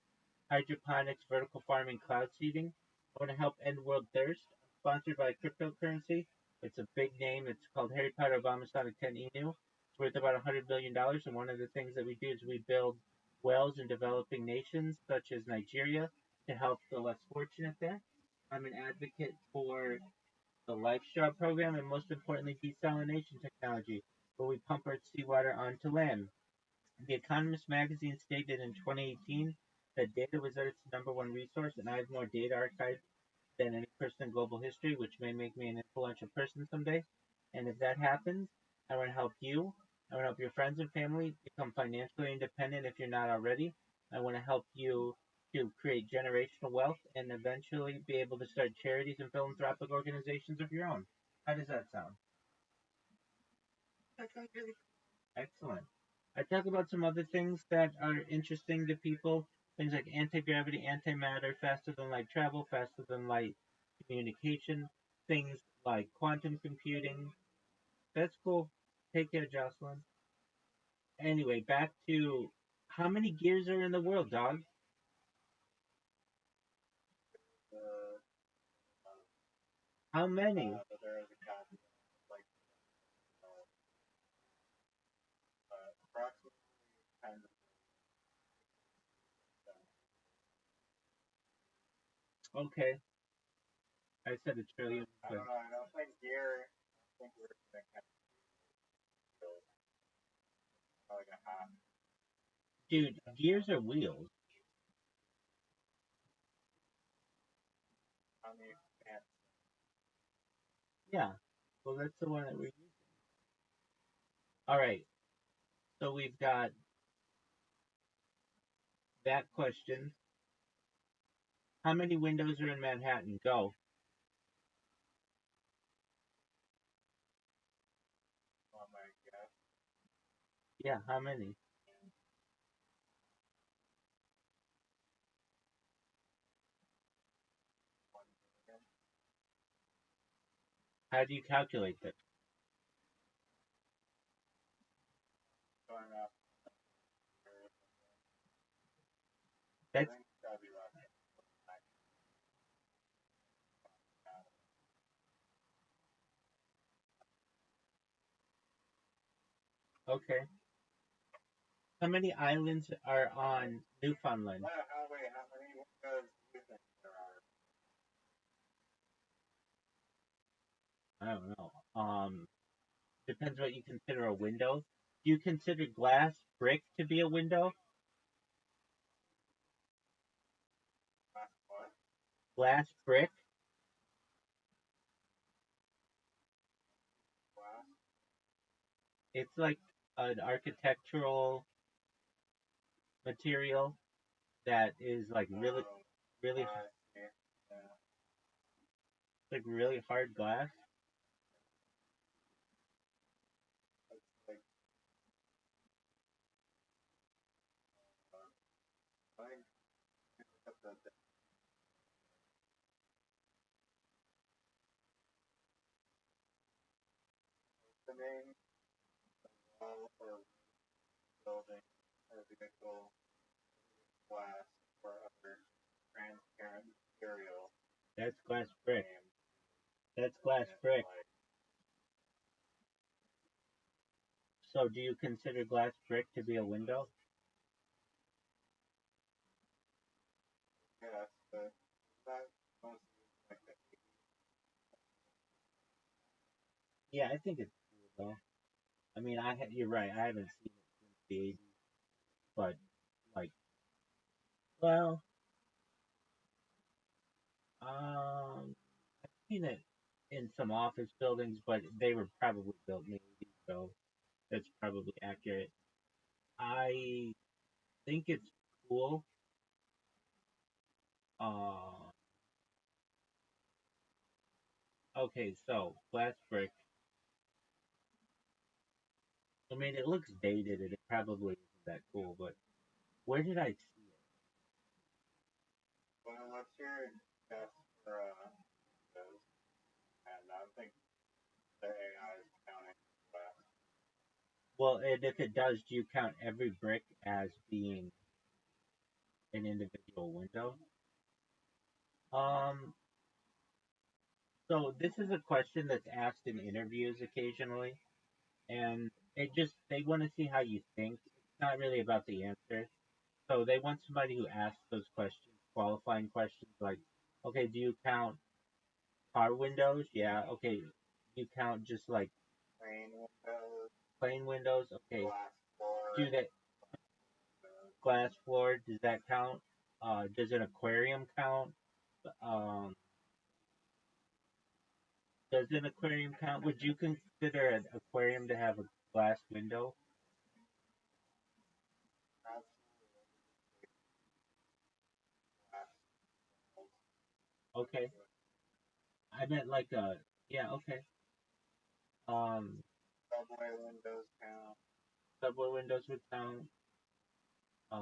hydroponics, vertical farming, cloud seeding. I want to help end world thirst. I'm sponsored by cryptocurrency. It's a big name. It's called Harry Potter Obama Sonic 10 Inu. It's worth about $100 billion. And one of the things that we do is we build wells in developing nations such as Nigeria to help the less fortunate there. I'm an advocate for the LifeStraw program and most importantly desalination technology, where we pump our seawater onto land. The Economist magazine stated in 2018 that data was Earth's number one resource, and I have more data archived than any person in global history, which may make me an influential person someday. And if that happens, I want to help you. I want to help your friends and family become financially independent if you're not already. I want to help you to create generational wealth and eventually be able to start charities and philanthropic organizations of your own. How does that sound? That sounds really Excellent. I talk about some other things that are interesting to people. Things like anti-gravity, antimatter, faster than light travel, faster than light communication, things like quantum computing. That's cool. Take care, Jocelyn. Anyway, back to how many gears are in the world, dog? uh, How many? there is a copy of, like, uh, approximately 10 to Okay, I said a trillion. I But don't know. I don't think I think we're gonna kind of go like a half. dude, gears are wheels. How many fans? Yeah. Well, that's the one that we're using. All right. So we've got that question. How many windows are in Manhattan? Go. Oh my god. Yeah, how many? How do you calculate this? Going up. I That's think it's gotta be right. okay. How many islands are on Newfoundland? Wait, how many windows do you think there are? I don't know. Depends what you consider a window. Do you consider glass brick to be a window? What? Glass brick? Glass? It's like an architectural material that is like really, Oh, really, I see. Yeah. like really hard glass. It's like, I think it's the opening wall or building or vehicle glass or other transparent material. That's glass brick. That's glass brick. So do you consider glass brick to be a window? Yes, but that mostly like the Yeah, I think it's cool though. I mean, you're right. I haven't seen it since the '80s, but like, well, I've seen it in some office buildings, but they were probably built in the '80s, so that's probably accurate. I think it's cool. Uh, okay, so glass brick. I mean, it looks dated, and it probably isn't that cool. But where did I see it? well, what's your guess for those? And I think the AI is counting glass. Well, and if it does, do you count every brick as being an individual window? Um, so this is a question that's asked in interviews occasionally, and they want to see how you think. It's not really about the answer. So they want somebody who asks those questions, qualifying questions like, okay, do you count car windows? Yeah. Okay. You count just like Plain windows, plain windows? Okay. glass floor, Do that glass floor? Does that count? Does an aquarium count? Um, does an aquarium count? Would you consider an aquarium to have a glass window? glass glass Okay. I meant like a yeah. Okay. Um, subway windows count. subway windows would count. I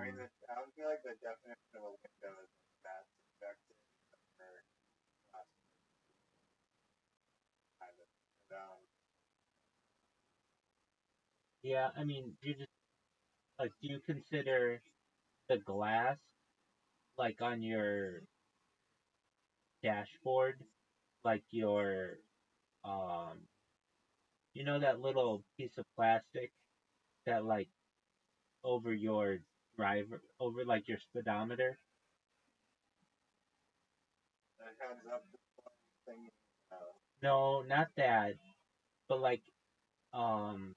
mean, I would feel like the definition of a window is like that subjective or glass kind of. And, Yeah. I mean, you just like do you consider the glass like on your dashboard, like your um, that little piece of plastic that like over your driver, over like your speedometer. the heads up display thing. No, not that, but um,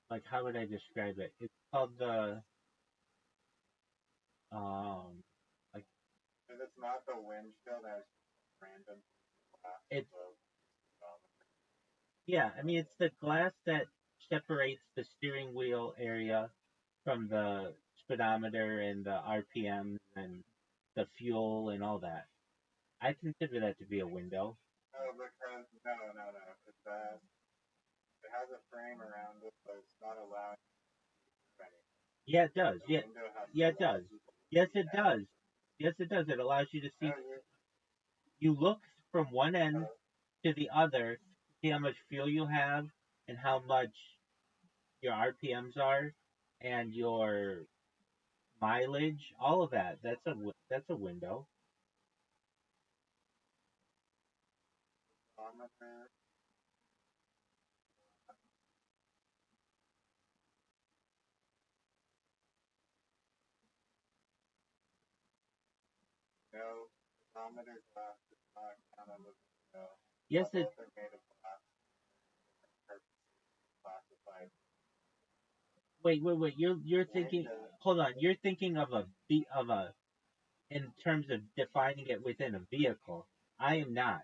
like how would I describe it? It's called the um, like If it's not the windshield, that's random glass. it's So, um, yeah. I mean, it's the glass that separates the steering wheel area from the speedometer and the RPMs and the fuel and all that. I consider that to be a window. no, because no. It's it has a frame around it, but it's not allowing anything. Yeah, it does. The Yeah, window has yeah, to it allow does. people to Yes, see it out. does. Yes, it does. It allows you to No, see. You look from one end to the other, see how much fuel you have and how much your RPMs are and your mileage. All of that. That's a window. speedometer. No, speedometer glass is not counted as a window. Yes, it. Both are made of glass. Purposes classified. Wait. You're thinking. Hold on. You're thinking of a in terms of defining it within a vehicle. I am not.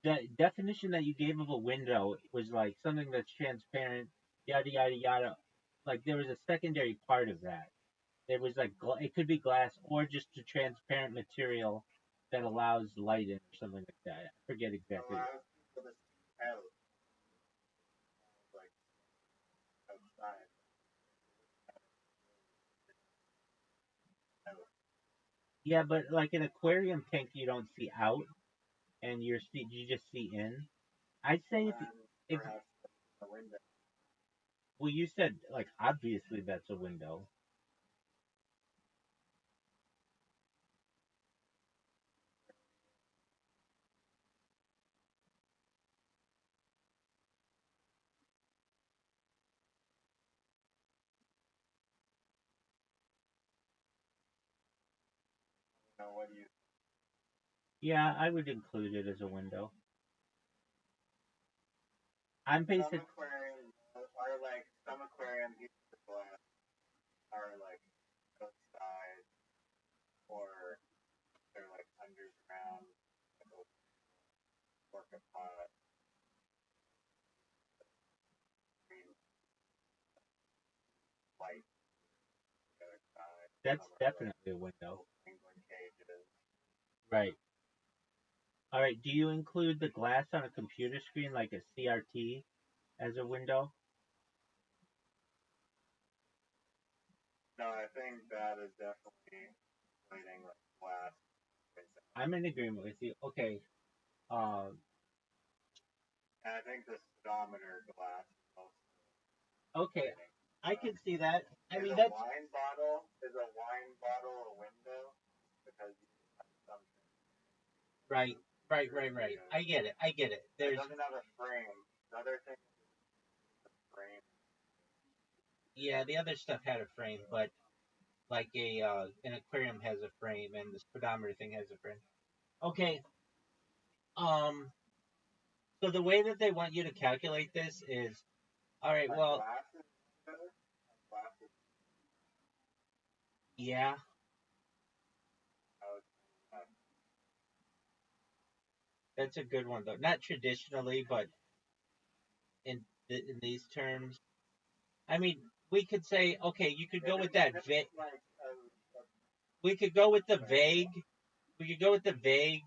The definition that you gave of a window was like something that's transparent, yada yada yada. Like there was a secondary part of that. It was like it could be glass or just a transparent material that allows light in or something like that. I forget exactly. Allows people to see out, like outside. Out. Yeah, but like an aquarium tank, you don't see out, and you just see in. I'd say if perhaps a window. well, you said like obviously that's a window. What do you? Yeah, I would include it as a window. I'm Some basic. aquariums are like some aquariums use the glass are like outside or they're like underground like orca pot green light the other side. That's Some are like definitely a window. little penguin cages. Right. All right. Do you include the glass on a computer screen like a CRT as a window? No, I think that is definitely lighting like glass inside. I'm in agreement with you. Okay. Uh, And I think the speedometer glass is also okay. lighting. I can see that. I Is mean, a that's wine bottle a window? Because you have something right. Right. Right. Right. I get it. I get it. that There's doesn't have a frame. The other thing is a frame. yeah. The other stuff had a frame, but like a an aquarium has a frame, and the speedometer thing has a frame. Okay. Um. So the way that they want you to calculate this is all right. Are Well, glasses windows? Are glasses yeah. out? That's a good one though. Not traditionally, but in these terms, I mean, we could say, okay, you could go with that. Like We could go with the vague. We could go with the vague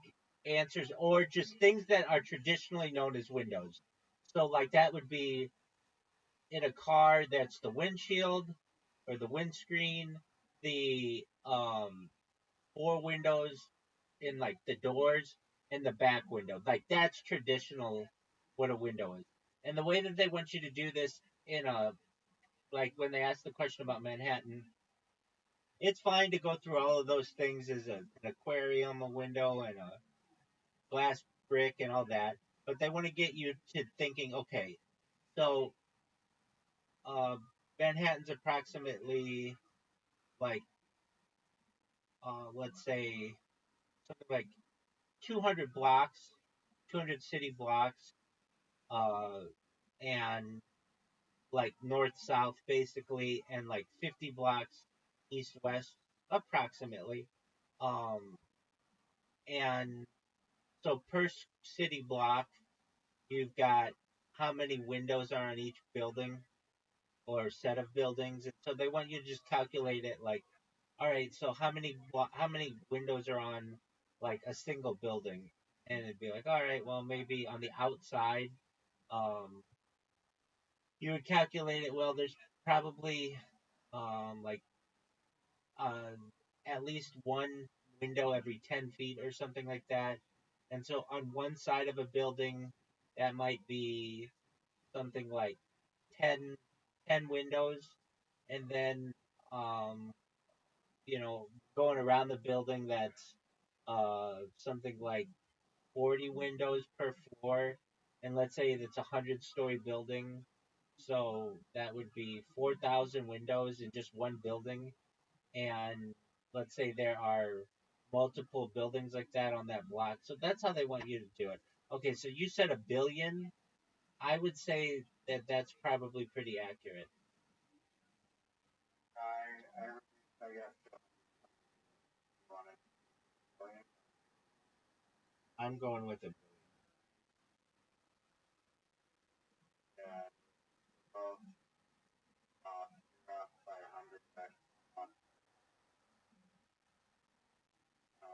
answers, or just things that are traditionally known as windows. So, like that would be in a car. That's the windshield or the windscreen. The four windows in like the doors and the back window. Like that's traditional what a window is. And the way that they want you to do this in a like when they ask the question about Manhattan, it's fine to go through all of those things as an aquarium, a window, and a glass brick and all that. But they want to get you to thinking, okay, so uh, Manhattan's approximately like let's say something like 200 blocks, 200 city blocks, uh, and like north south basically, and like 50 blocks east west approximately. Um, and so per city block, you've got how many windows are on each building or set of buildings, and so they want you to just calculate it like, all right, so how many windows are on like a single building, and it'd be like, all right, well maybe on the outside, um, you would calculate it. Well, there's probably like uh, at least one window every 10 feet or something like that. And so on one side of a building, that might be something like 10, 10 windows. And then, um, going around the building, that's something like 40 windows per floor. And let's say it's a 100-story building. So that would be 4,000 windows in just one building, and let's say there are multiple buildings like that on that block. So that's how they want you to do it. Okay, so you said a billion. I would say that that's probably pretty accurate. I guess you want to I'm going with a billion. yeah. Well, you're off by 100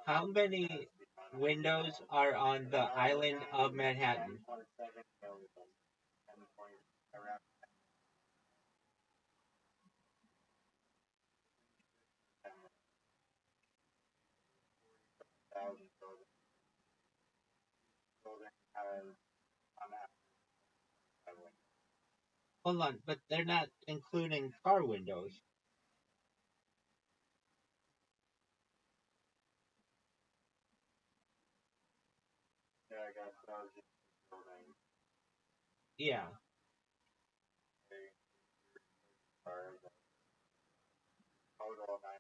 How many windows are on the island of Manhattan? 10.7 million. 10 point, around $10,000 building has on average Hold on, but they're not including car windows. Yeah, I guess that was just building Yeah. a cars total nine.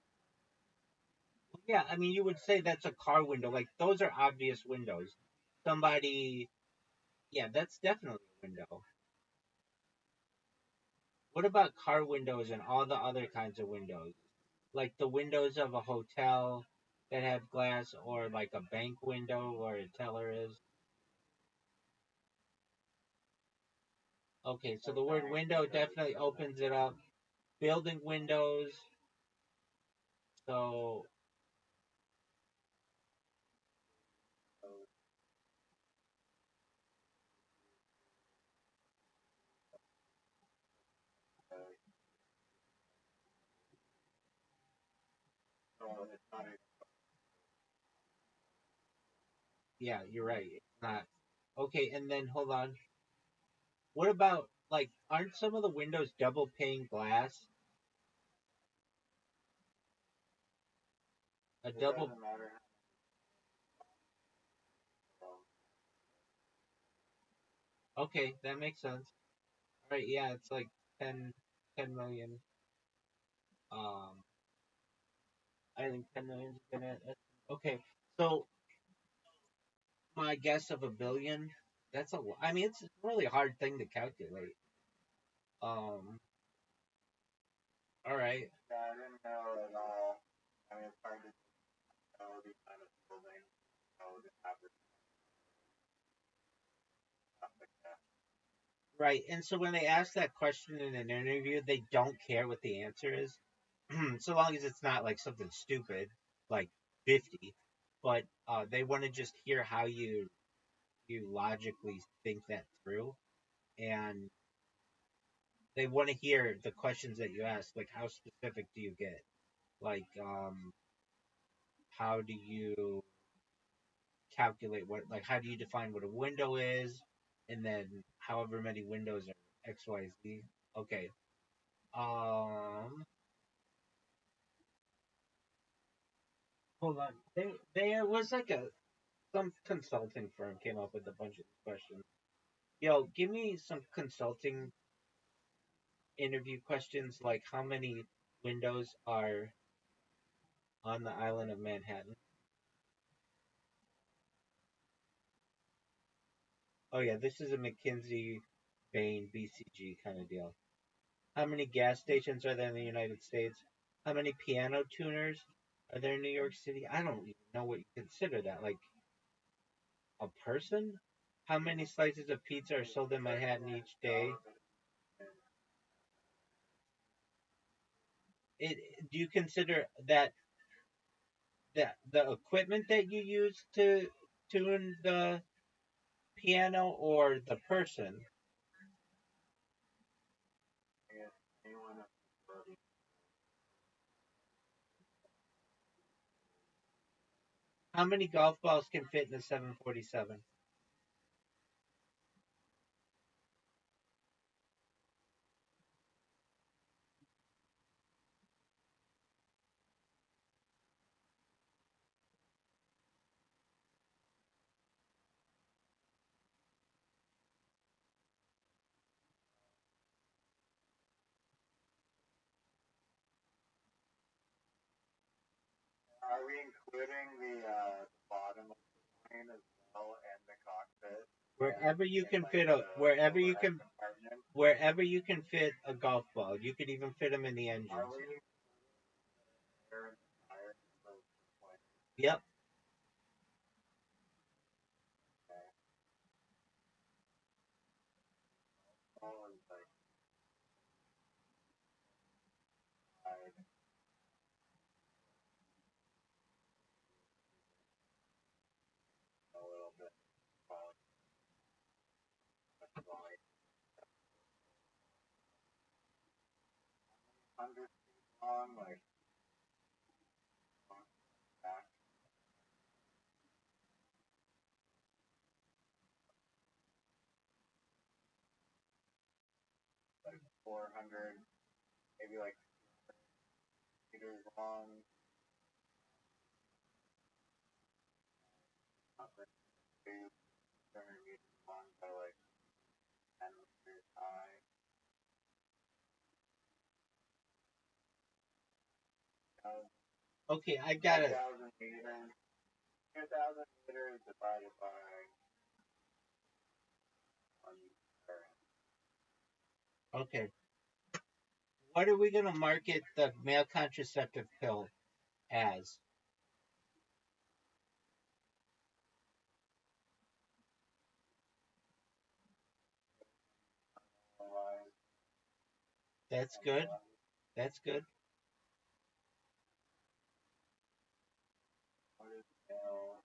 Yeah, I mean, you would say that's a car window. Like, those are obvious windows. Somebody, yeah, that's definitely a window. What about car windows and all the other kinds of windows? Like the windows of a hotel that have glass, or like a bank window where a teller is? Okay, so the word window definitely opens it up. Building windows, so So it's not even yeah, you're right. It's not. Okay, and then hold on. What about, like, aren't some of the windows double pane glass? A it double. doesn't matter how Okay, that makes sense. All right, yeah, it's like 10, 10 million. Um, I think 10 million is gonna. Okay, so my guess of a billion. That's a lot. I mean, it's a really hard thing to calculate. All right. yeah, I didn't know at all. I mean it's hard to know these kind of buildings, know the average stuff like that. Right. And so when they ask that question in an interview, they don't care what the answer is, so long as it's not like something stupid, like 50. But they want to just hear how you logically think that through, and they want to hear the questions that you ask, like how specific do you get, like how do you calculate what, like how do you define what a window is, and then however many windows are XYZ. Okay. Um, hold on. There was like a some consulting firm came up with a bunch of questions. Yo, give me some consulting interview questions, like how many windows are on the island of Manhattan? Oh yeah, this is a McKinsey, Bain, BCG kind of deal. How many gas stations are there in the United States? How many piano tuners are there in New York City? I don't even know what you consider that. Like a person? How many slices of pizza are sold in Manhattan each day? It, do you consider that the equipment that you use to tune the piano, or the person? If anyone How many golf balls can fit in a 747? are we including the bottom of the plane as well and the cockpit Wherever you in can like fit the a wherever you overhead can compartment? wherever you can fit a golf ball, you could even fit them in the engines. Are we air and tire for the plane? Yep. Okay. All is like side a little bit probably like 100 feet long, like back. 400, maybe like meters long. Not very big, 200 meters long, but like 10 meters high. Okay, I got it. 2,000 meters. 2,000 meters divided by 1 current. Okay. What are we going to market the male contraceptive pill as? That's good. That's good. What is male?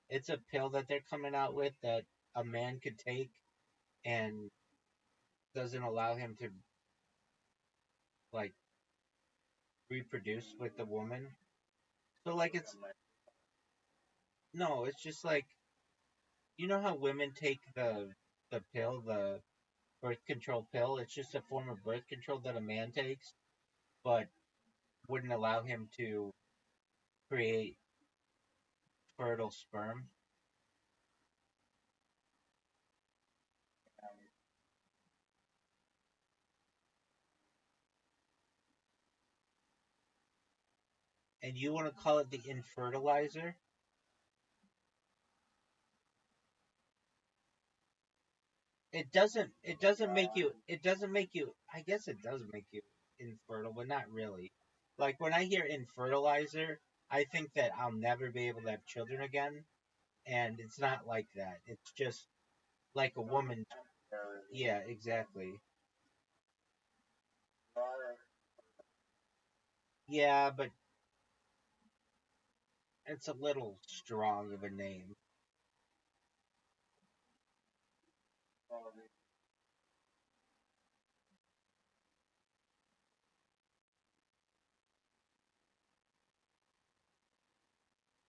It's a pill that they're coming out with that a man could take and doesn't allow him to like reproduce with the woman. So like it's no, it's just like you know how women take the pill, the birth control pill. It's just a form of birth control that a man takes, but wouldn't allow him to create fertile sperm. And you want to call it the infertilizer? It doesn't make you I guess it does make you infertile, but not really. Like when I hear infertilizer, I think that I'll never be able to have children again, and it's not like that. It's just like a woman. Yeah, exactly. Yeah, but it's a little strong of a name.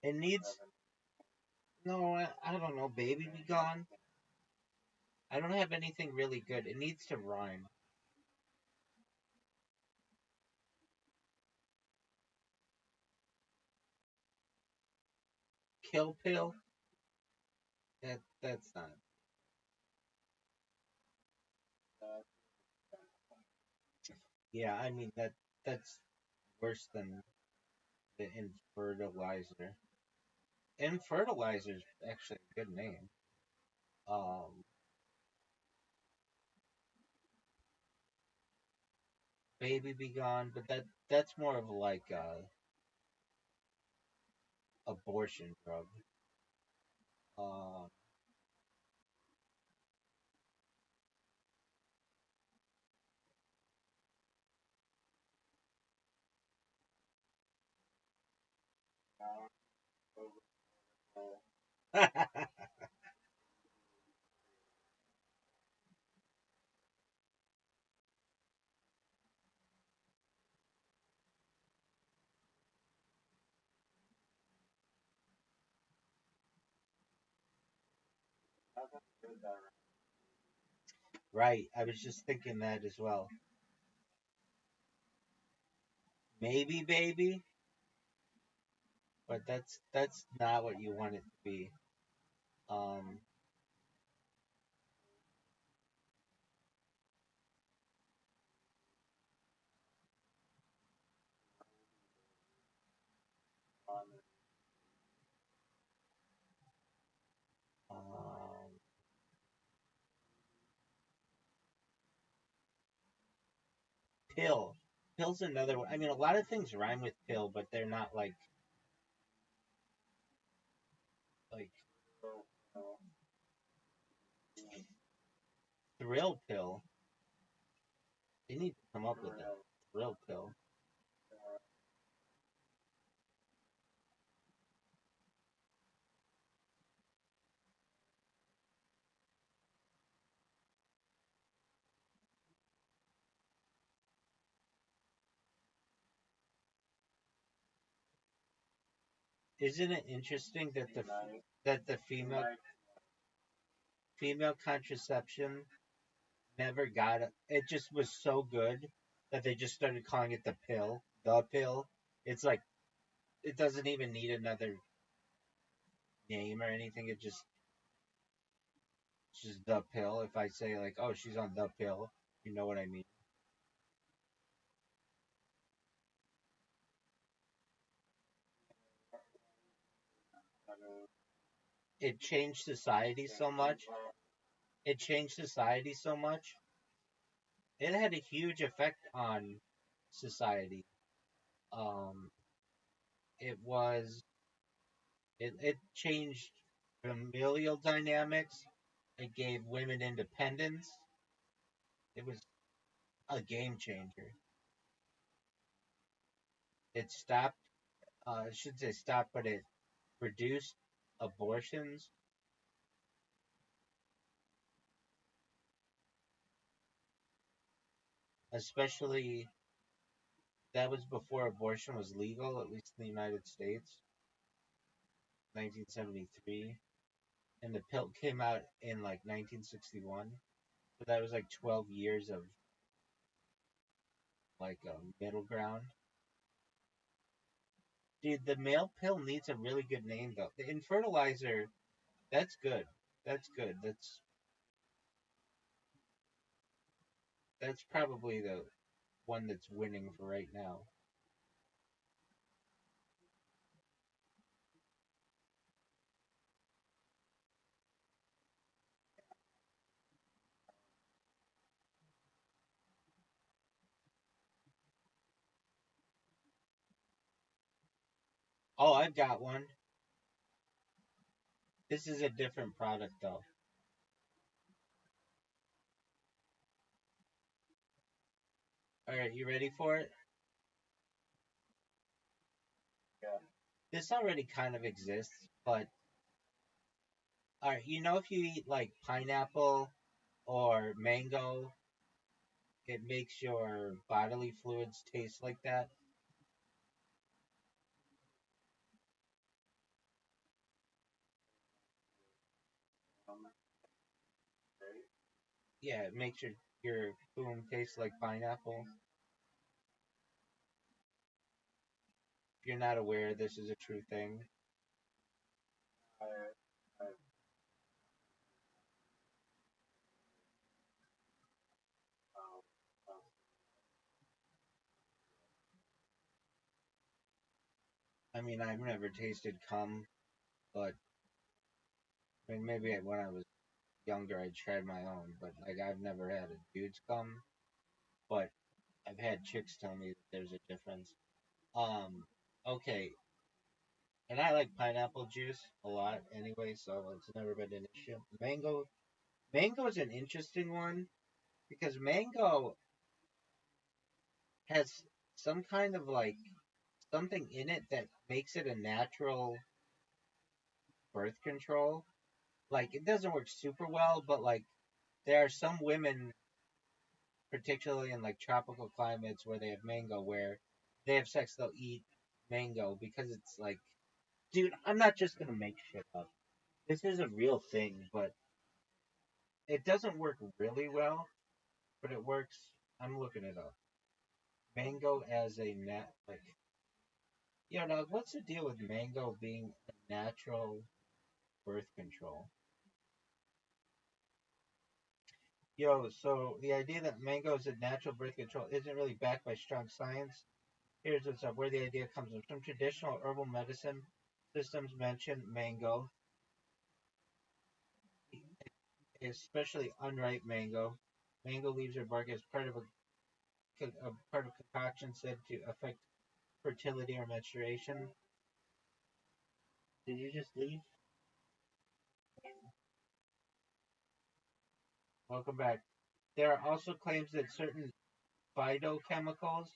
It needs no, I don't know, baby be gone. I don't have anything really good. It needs to rhyme. Kill pill? That's not. Yeah, I mean that's worse than the infertilizer. Infertilizer is actually a good name. Um, baby be gone, but that's more of like a abortion drug. Uh, right. I was just thinking that as well. Maybe baby, but that's not what you want it to be. Um, um, pill. Pill's another one. I mean, a lot of things rhyme with pill, but they're not like thrill pill. They need to come up with a thrill pill. Isn't it interesting that the female contraception never got it. It just was so good that they just started calling it the pill. The pill. It's like it doesn't even need another name or anything. It's just the pill. If I say like, oh, she's on the pill, you know what I mean. It changed society so much. It changed society so much. It had a huge effect on society. Um, it was it changed familial dynamics. It gave women independence. It was a game changer. It stopped. I should say stopped, but it reduced abortions, especially that was before abortion was legal, at least in the United States, 1973, and the pill came out in like 1961. So that was like 12 years of like a middle ground. Dude, the male pill needs a really good name though. The infertilizer, that's good. That's good. That's probably the one that's winning for right now. Oh, I've got one. This is a different product though. All right, you ready for it? Yeah. This already kind of exists, but all right, you know if you eat like pineapple or mango, it makes your bodily fluids taste like that. Right? Yeah, it makes your food taste like pineapple. If you're not aware, this is a true thing. I, I, um, um, I mean, I've never tasted cum, but I mean, maybe when I was younger, I tried my own. But like, I've never had a dude's cum, but I've had chicks tell me that there's a difference. Um, okay, and I like pineapple juice a lot anyway, so it's never been an issue. Mango is an interesting one because mango has some kind of like something in it that makes it a natural birth control. Like it doesn't work super well, but like there are some women, particularly in like tropical climates where they have mango, where they have sex, they'll eat mango because it's like, dude, I'm not just gonna make shit up. This is a real thing, but it doesn't work really well, but it works. I'm looking it up. Mango as a nat like, yo, dog, what's the deal with mango being a natural birth control? Yo, so the idea that mango is a natural birth control isn't really backed by strong science. Here's what's up, where the idea comes from. Some traditional herbal medicine systems mention mango, especially unripe mango. Mango leaves or bark as a part of concoction said to affect fertility or menstruation. Did you just leave? Welcome back. There are also claims that certain phytochemicals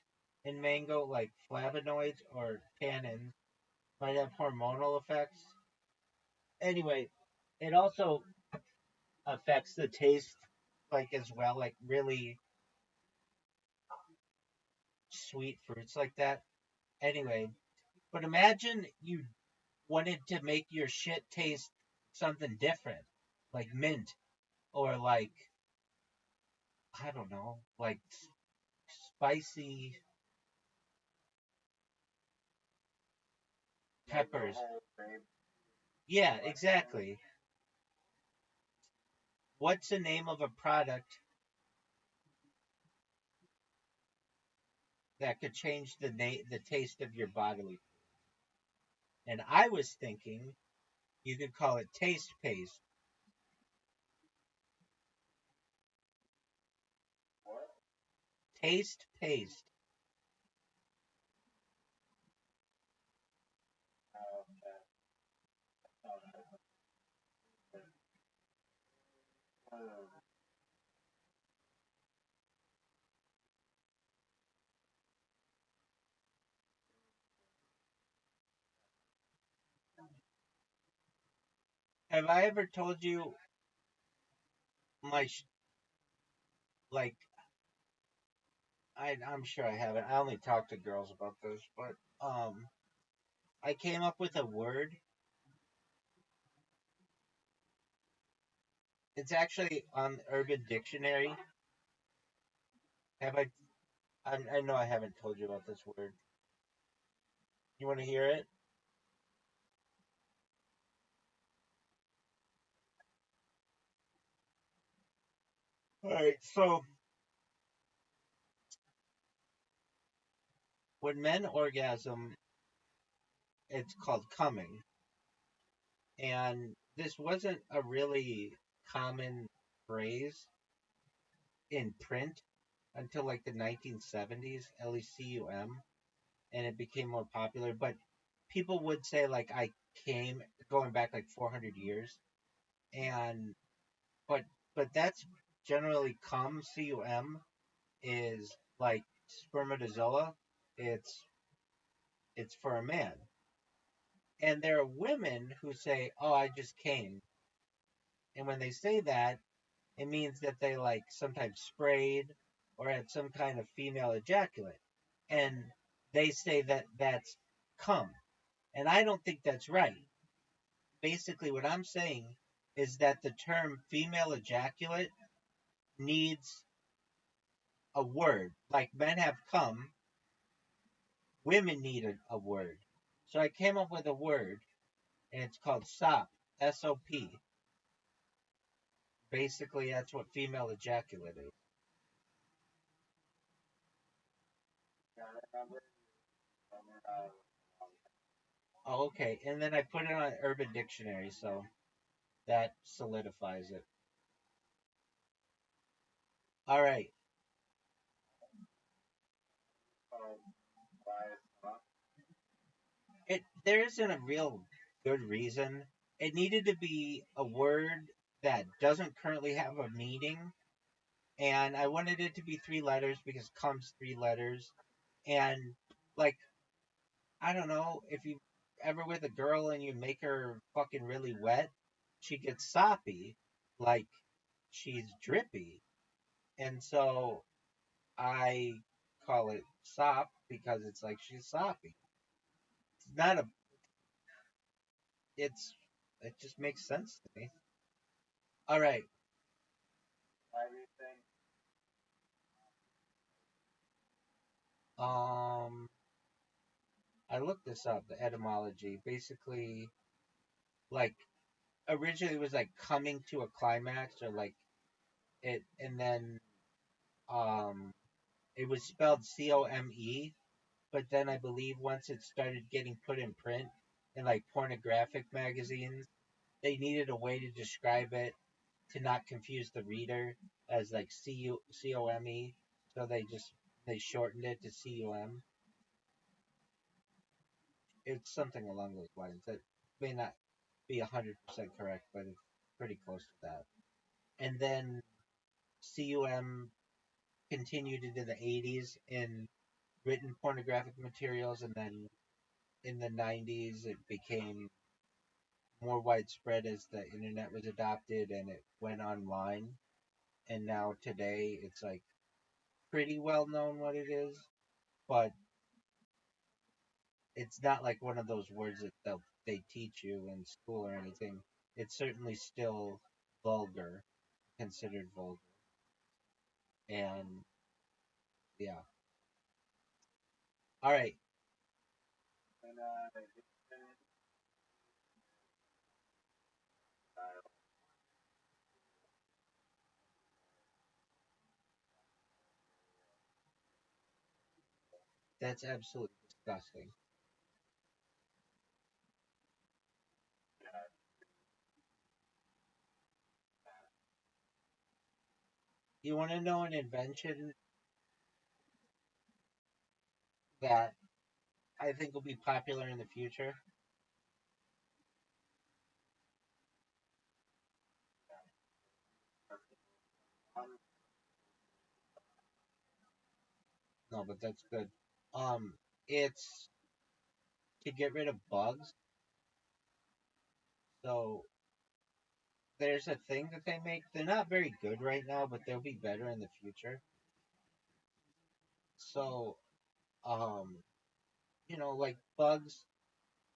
in mango, like flavonoids or tannins, might have hormonal effects. Anyway, it also affects the taste, like as well, like really sweet fruits like that. Anyway, but imagine you wanted to make your shit taste something different, like mint or like I don't know, like spicy peppers. Yeah, exactly. What's the name of a product that could change the taste of your bodily? And I was thinking you could call it taste paste. What? Taste paste. That, uh, Have I ever told you my like? I'm sure I haven't. I only talk to girls about this, but I came up with a word. It's actually on Urban Dictionary. Have I? I know I haven't told you about this word. You want to hear it? All right. So when men orgasm, it's called coming, and this wasn't a really common phrase in print until like the 1970s, LECUM, and it became more popular. But people would say like I came going back like 400 years, and but but that's generally cum is like spermatozoa. It's it's for a man, and there are women who say, "Oh, I just came," and when they say that, it means that they like sometimes sprayed or had some kind of female ejaculate, and they say that that's cum, and I don't think that's right. Basically, what I'm saying is that the term female ejaculate needs a word. Like men have cum, women need a word. So I came up with a word, and it's called SOP, SOP. Basically, that's what female ejaculate is. yeah, I remember when I Oh, okay. And then I put it on Urban Dictionary, so that solidifies it. All right. why it's not. There isn't a real good reason. It needed to be a word that doesn't currently have a meaning, and I wanted it to be three letters because comes three letters. And like I don't know if you ever with a girl and you make her fucking really wet, she gets soppy, like she's drippy, and so I call it sop because it's like she's soppy. It's not a. It's it just makes sense to me. All right. Why do you think Um, I looked this up. The etymology, basically, like originally it was like coming to a climax or like it, and then um, it was spelled COME. But then I believe once it started getting put in print in like pornographic magazines, they needed a way to describe it to not confuse the reader as like COME. So they shortened it to CUM. It's something along those lines. That may not be 100% correct, but it's pretty close to that. And then CUM continued into the 80s in written pornographic materials, and then in the 90s it became more widespread as the internet was adopted and it went online. And now today it's like pretty well known what it is, but it's not like one of those words that they teach you in school or anything. It's certainly still vulgar, considered vulgar. And yeah. All right. And it's been style. That's absolutely disgusting. Yeah, You want to know an invention that I think will be popular in the future? um, No, but that's good. It's to get rid of bugs. So there's a thing that they make. They're not very good right now, but they'll be better in the future. So, um, like bugs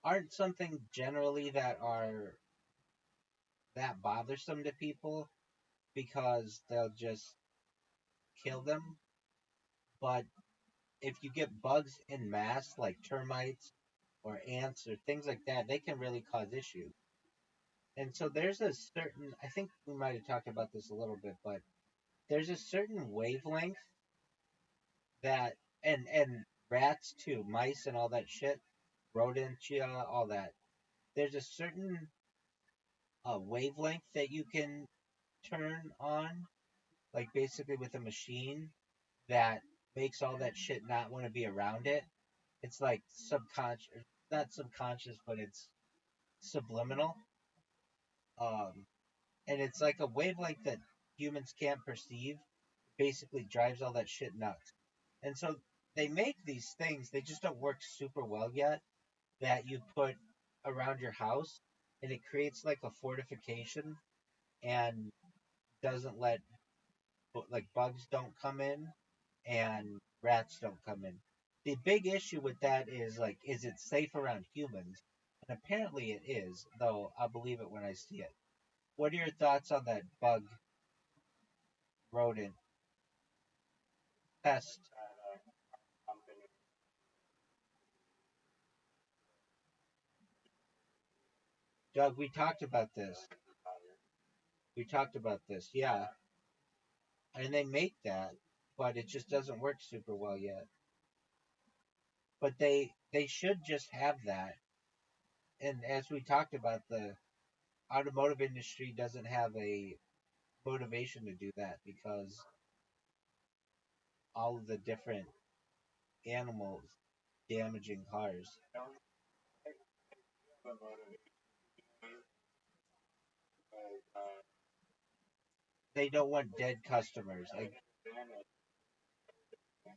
aren't something generally that are that bothersome to people because they'll just kill them. But if you get bugs in mass, like termites or ants or things like that, they can really cause issues. And so there's a certain, I think we might have talked about this a little bit, but there's a certain wavelength that, and rats too, mice and all that shit, rodentia, all that. There's a certain wavelength that you can turn on, like basically with a machine that makes all that shit not want to be around it. It's like subconscious, not subconscious, but it's subliminal. Um, and it's like a wavelength that humans can't perceive. Basically, drives all that shit nuts. And so they make these things. They just don't work super well yet. That you put around your house, and it creates like a fortification and doesn't let like bugs don't come in and rats don't come in. The big issue with that is like, is it safe around humans? And apparently it is, though I'll believe it when I see it. What are your thoughts on that bug rodent pest? that company Doug, we talked about this. millions of dollars. We talked about this, yeah. Yeah, And they make that, but it just doesn't work super well yet. But they should just have that. And as we talked about, the automotive industry doesn't have a motivation to do that because all of the different animals damaging cars. I don't think the motivation because They don't want dead customers. Like, take advantage on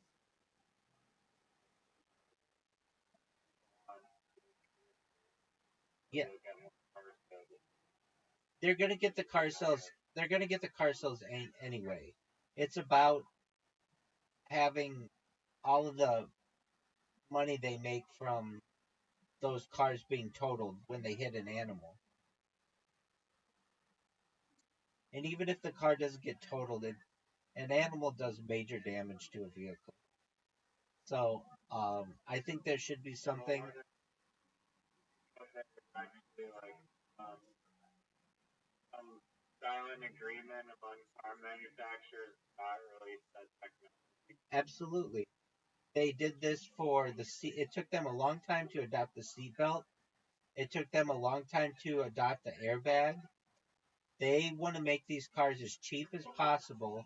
so yeah, they get more cars sold. they're gonna get the car sales. They're gonna get the car sales anyway. It's about having all of the money they make from those cars being totaled when they hit an animal. And even if the car doesn't get totaled, an animal does major damage to a vehicle. So I think there should be So something. what they're actually like um, some silent agreement among car manufacturers not release that technology. Absolutely, they did this for the seat. It took them a long time to adopt the seatbelt. It took them a long time to adopt the airbag. They want to make these cars as cheap as possible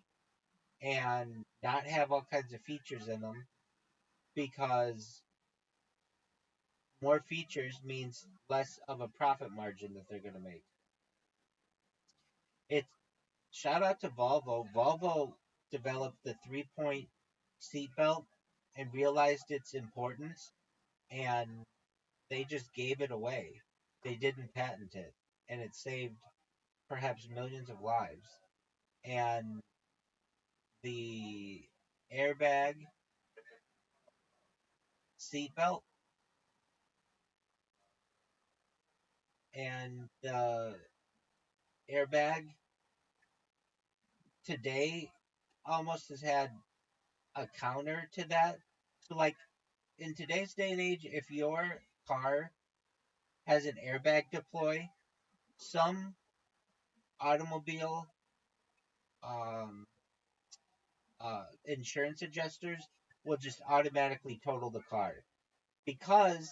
and not have all kinds of features in them because more features means less of a profit margin that they're going to make. It's shout out to Volvo. Volvo developed the 3-point seatbelt and realized its importance, and they just gave it away. They didn't patent it, and it saved perhaps millions of lives. And the airbag seatbelt and the airbag today almost has had a counter to that. So, like, in today's day and age, if your car has an airbag deploy, some automobile um, insurance adjusters will just automatically total the car because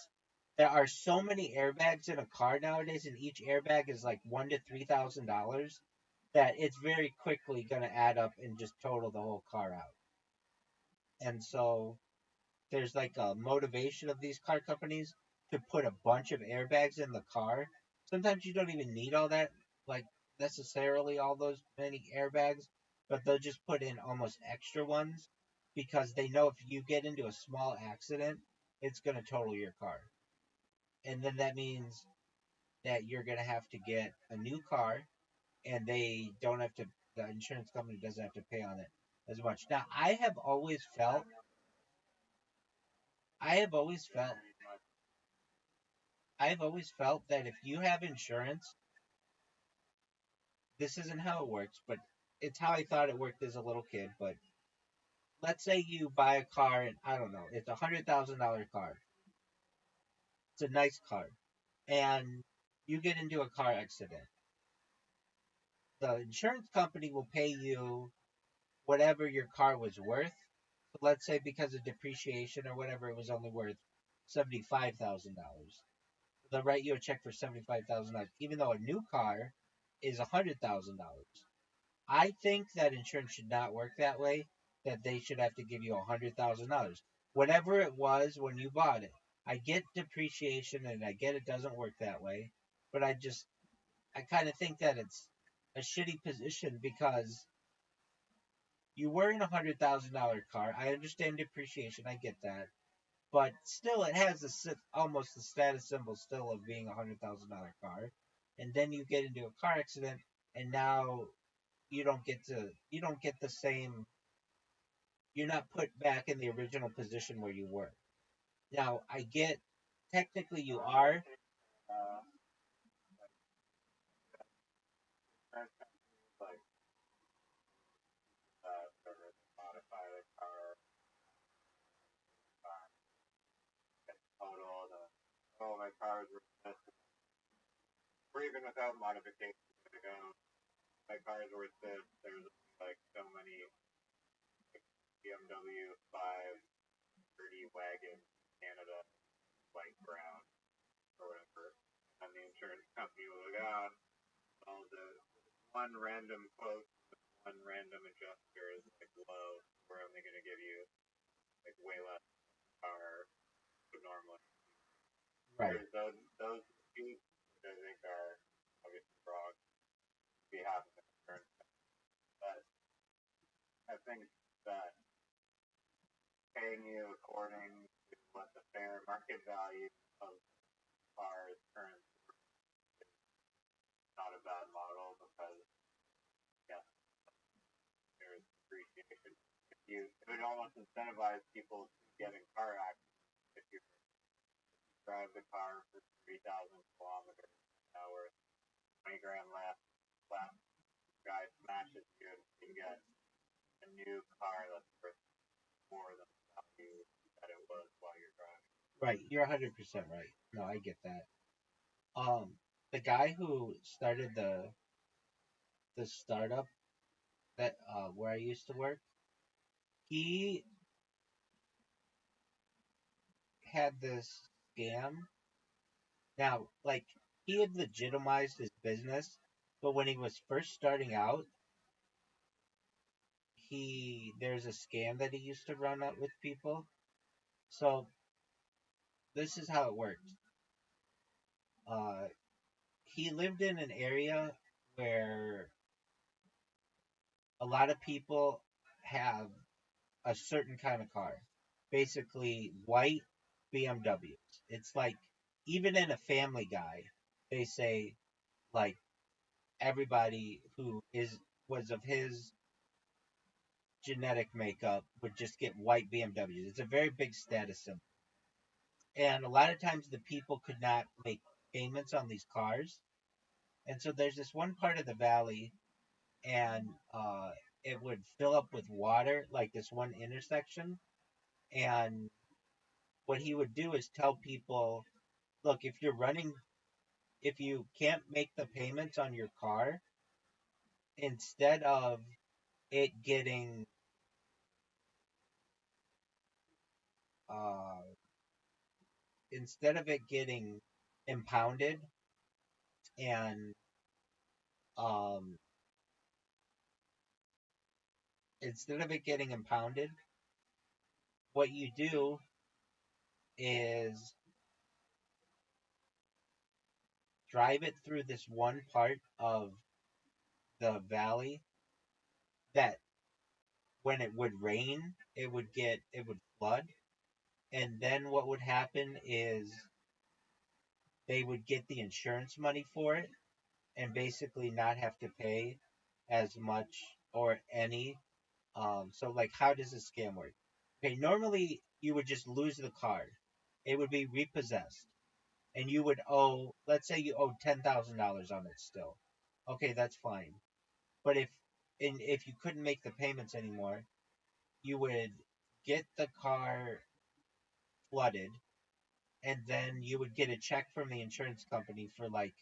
there are so many airbags in a car nowadays, and each airbag is like $1,000 to $3,000 that it's very quickly going to add up and just total the whole car out. And so there's like a motivation of these car companies to put a bunch of airbags in the car. Sometimes you don't even need all that, like necessarily all those many airbags, but they'll just put in almost extra ones because they know if you get into a small accident, it's going to total your car. And then that means that you're going to have to get a new car and they don't have to, the insurance company doesn't have to pay on it as much. Now, I have always felt I've always felt that if you have insurance, this isn't how it works, but it's how I thought it worked as a little kid. But let's say you buy a car, and I don't know, it's $100,000 car. It's a nice car, and you get into a car accident. The insurance company will pay you whatever your car was worth. So let's say because of depreciation or whatever, it was only worth $75,000. They'll write you a check for $75,000, even though a new car is $100,000. I think that insurance should not work that way. That they should have to give you $100,000, whatever it was when you bought it. I get depreciation and I get it doesn't work that way, but I kind of think that it's a shitty position because you were in $100,000 car. I understand depreciation, I get that, but still, it has almost the status symbol still of being $100,000 car, and then you get into a car accident, and now you don't get the same. You're not put back in the original position where you were. Now, I get technically you are. Insurance companies like sort of modify the car, uh, get totaled. Oh, my car is worth this. Or even without modification, like, my car is worth this. There's like so many like, BMW 530 wagon Canada, light brown or whatever. And the insurance company will look out. All the one random quote, one random adjuster is like low. We're only going to give you like way less car would normally. Right. There's those fees which I think are obviously wrong on behalf of the insurance company. But I think that paying you according to what the fair market value of cars currently is not a bad model because yes, there's depreciation. It would almost incentivize people to get in car accidents if you drive the car for 3,000 kilometers an hour, 20 grand left, guy smashes you and you get a new car that's worth more than the value that it was while you're driving. Right, you're 100% right. No, I get that. The guy who started the startup that where I used to work, he had this scam. Now, like he had legitimized his business, but when he was first starting out, he there's a scam that he used to run up with people. So this is how it worked. Uh, he lived in an area where a lot of people have a certain kind of car, basically white BMWs. It's like even in a Family Guy, they say like everybody who is was of his genetic makeup would just get white BMWs. It's a very big status symbol. And a lot of times the people could not make payments on these cars. And so there's this one part of the valley, and it would fill up with water, like this one intersection. And what he would do is tell people, look, if you can't make the payments on your car, instead of it getting uh, instead of it getting impounded and um, instead of it getting impounded, what you do is drive it through this one part of the valley that when it would rain, it would flood. And then what would happen is they would get the insurance money for it and basically not have to pay as much or any. So like, how does this scam work? Okay, normally you would just lose the car. It would be repossessed, and you would owe. Let's say you owe $10,000 on it still. Okay, that's fine. But if you couldn't make the payments anymore, you would get the car flooded, and then you would get a check from the insurance company for like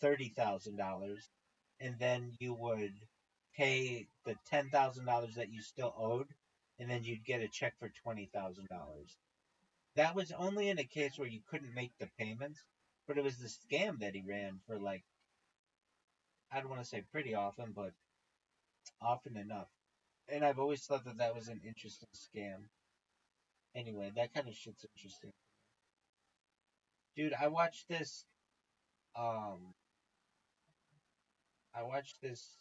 $30,000, and then you would pay the $10,000 that you still owed, and then you'd get a check for $20,000. That was only in a case where you couldn't make the payments, but it was the scam that he ran for like, I don't want to say pretty often, but often enough. And I've always thought that that was an interesting scam. Anyway, that kind of shit's interesting. Dude, um I watched this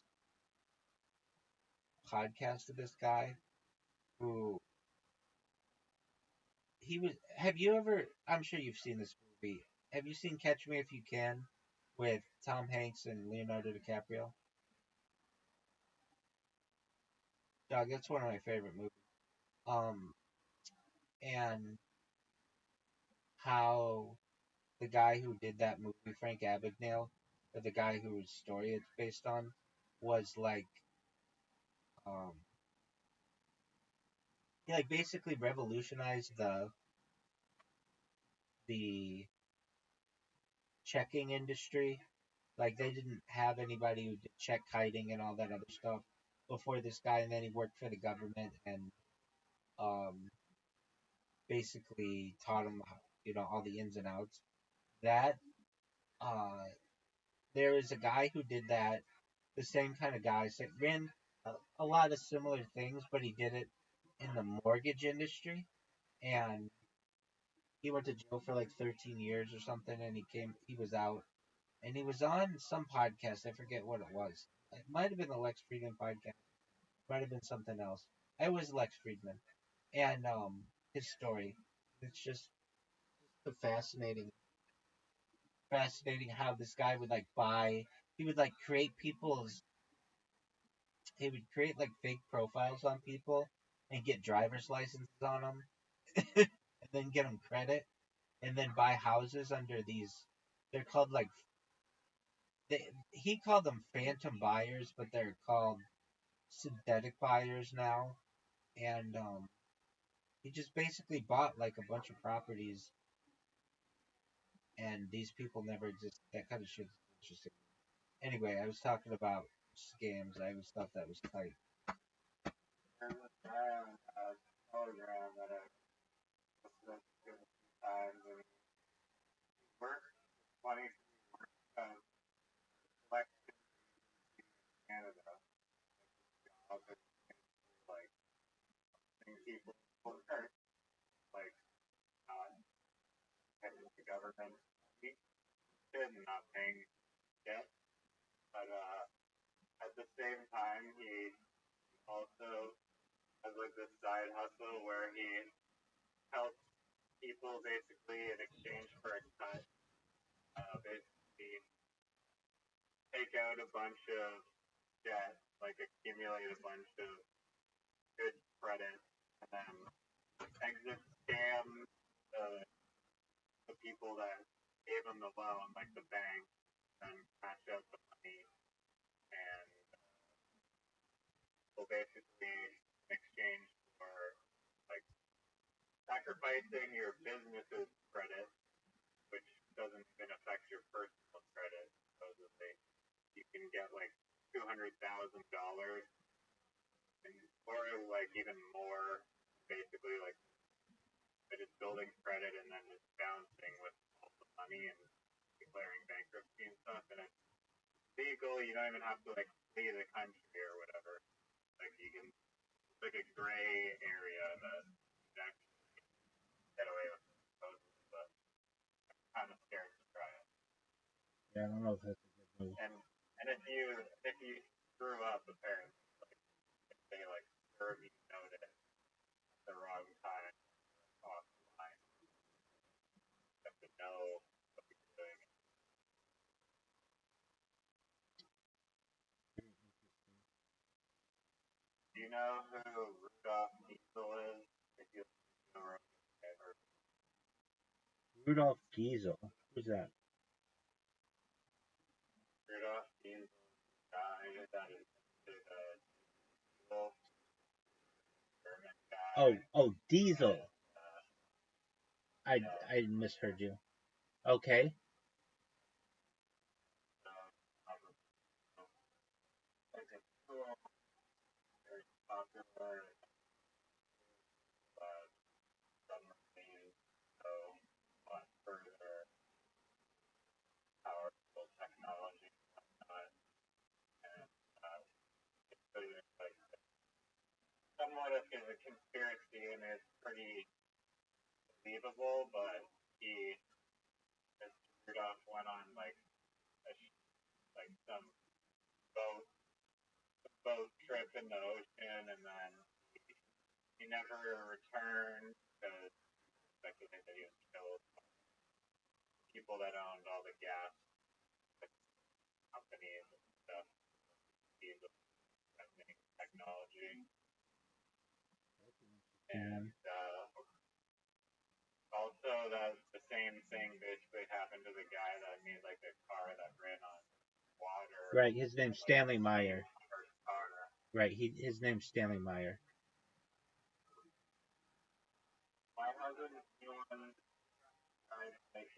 podcast of this guy who he was have you ever I'm sure you've seen this movie. Have you seen Catch Me If You Can with Tom Hanks and Leonardo DiCaprio? Dog, that's one of my favorite movies. Um and how the guy who did that movie, Frank Abagnale, or the guy whose story it's based on, was like um he like basically revolutionized the checking industry. Like they didn't have anybody who did check kiting and all that other stuff before this guy, and then he worked for the government and um, basically taught him, all the ins and outs. That uh, there is a guy who did that, the same kind of guys that ran a lot of similar things, but he did it in the mortgage industry, and he went to jail for like 13 years or something, and he was out, and he was on some podcast. I forget what it was. It might have been the Lex Friedman podcast. Might have been something else. It was Lex Friedman, and his story. It's just a fascinating how this guy would like buy. He would like create people's. He would create like fake profiles on people and get driver's licenses on them, and then get them credit, and then buy houses under these. They're called like he called them phantom buyers, but they're called synthetic buyers now. And he just basically bought like a bunch of properties, and these people never exist. That kind of shit is interesting. Anyway, I was talking about scams. I always thought that was tight. There's this guy on Telegram that I've listened to a few times, and he works funny uh, election in Canada. Job and like paying people for like not paying the government money and not paying debt, but at the same time he also has like this side hustle where he helps people basically in exchange for a cut, basically take out a bunch of debt, like accumulate a bunch of good credit, and then exit scam the, the people that gave him the loan, like the bank, and cash out the money and will basically in exchange for like sacrificing your business's credit, which doesn't even affect your personal credit. Supposedly, you can get like $200,000 or like even more, basically like it's building credit and then it's bouncing with all the money and declaring bankruptcy and stuff, and it's legal. You don't even have to like flee the country or whatever. Like you can, it's like a gray area that you can actually get away with it, supposedly, but I'm kind of scared to try it. Yeah, I don't know if that's a good move. And if you screw up, apparently, like if they like serve you notice at the wrong time off the line, you have to know what you're doing. Do you know who Rudolph Diesel is? If you know Rudolph Giesel. Who's that? Rudolph Diesel guy that is Diesel, German guy. Oh, Diesel. Uh, I misheard you. Okay. like a cool, very popular submarine, so much further powerful technology and whatnot. And it's like somewhat of a conspiracy, and it's pretty believable, but he, Rudolph went on like like some boat boat trip in the ocean, and then he never returned because speculated that he was killed by people that owned all the gas companies and stuff. He's technology, and also that the same thing basically happened to the guy that made like a car that ran on water. Right, his name's Stanley Meyer. Right, his name's Stanley Meyer. Why hasn't anyone tried to make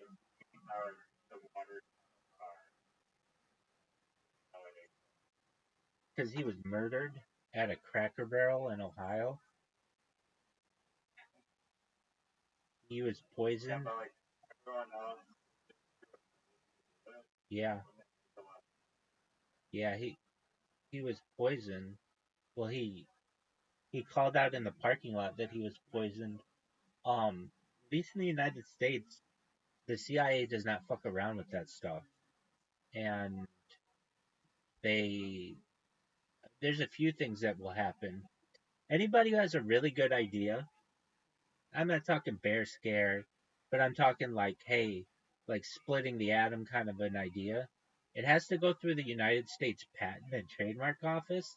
the water car nowadays? Because he was murdered at a Cracker Barrel in Ohio. He was poisoned. Yeah, but like everyone else. Yeah. Yeah, he was poisoned. Well, he called out in the parking lot that he was poisoned. At least in the United States, the CIA does not fuck around with that stuff, and there's a few things that will happen. Anybody who has a really good idea, I'm not talking bear scare, but I'm talking like, hey, like splitting the atom kind of an idea. It has to go through the United States Patent and Trademark Office,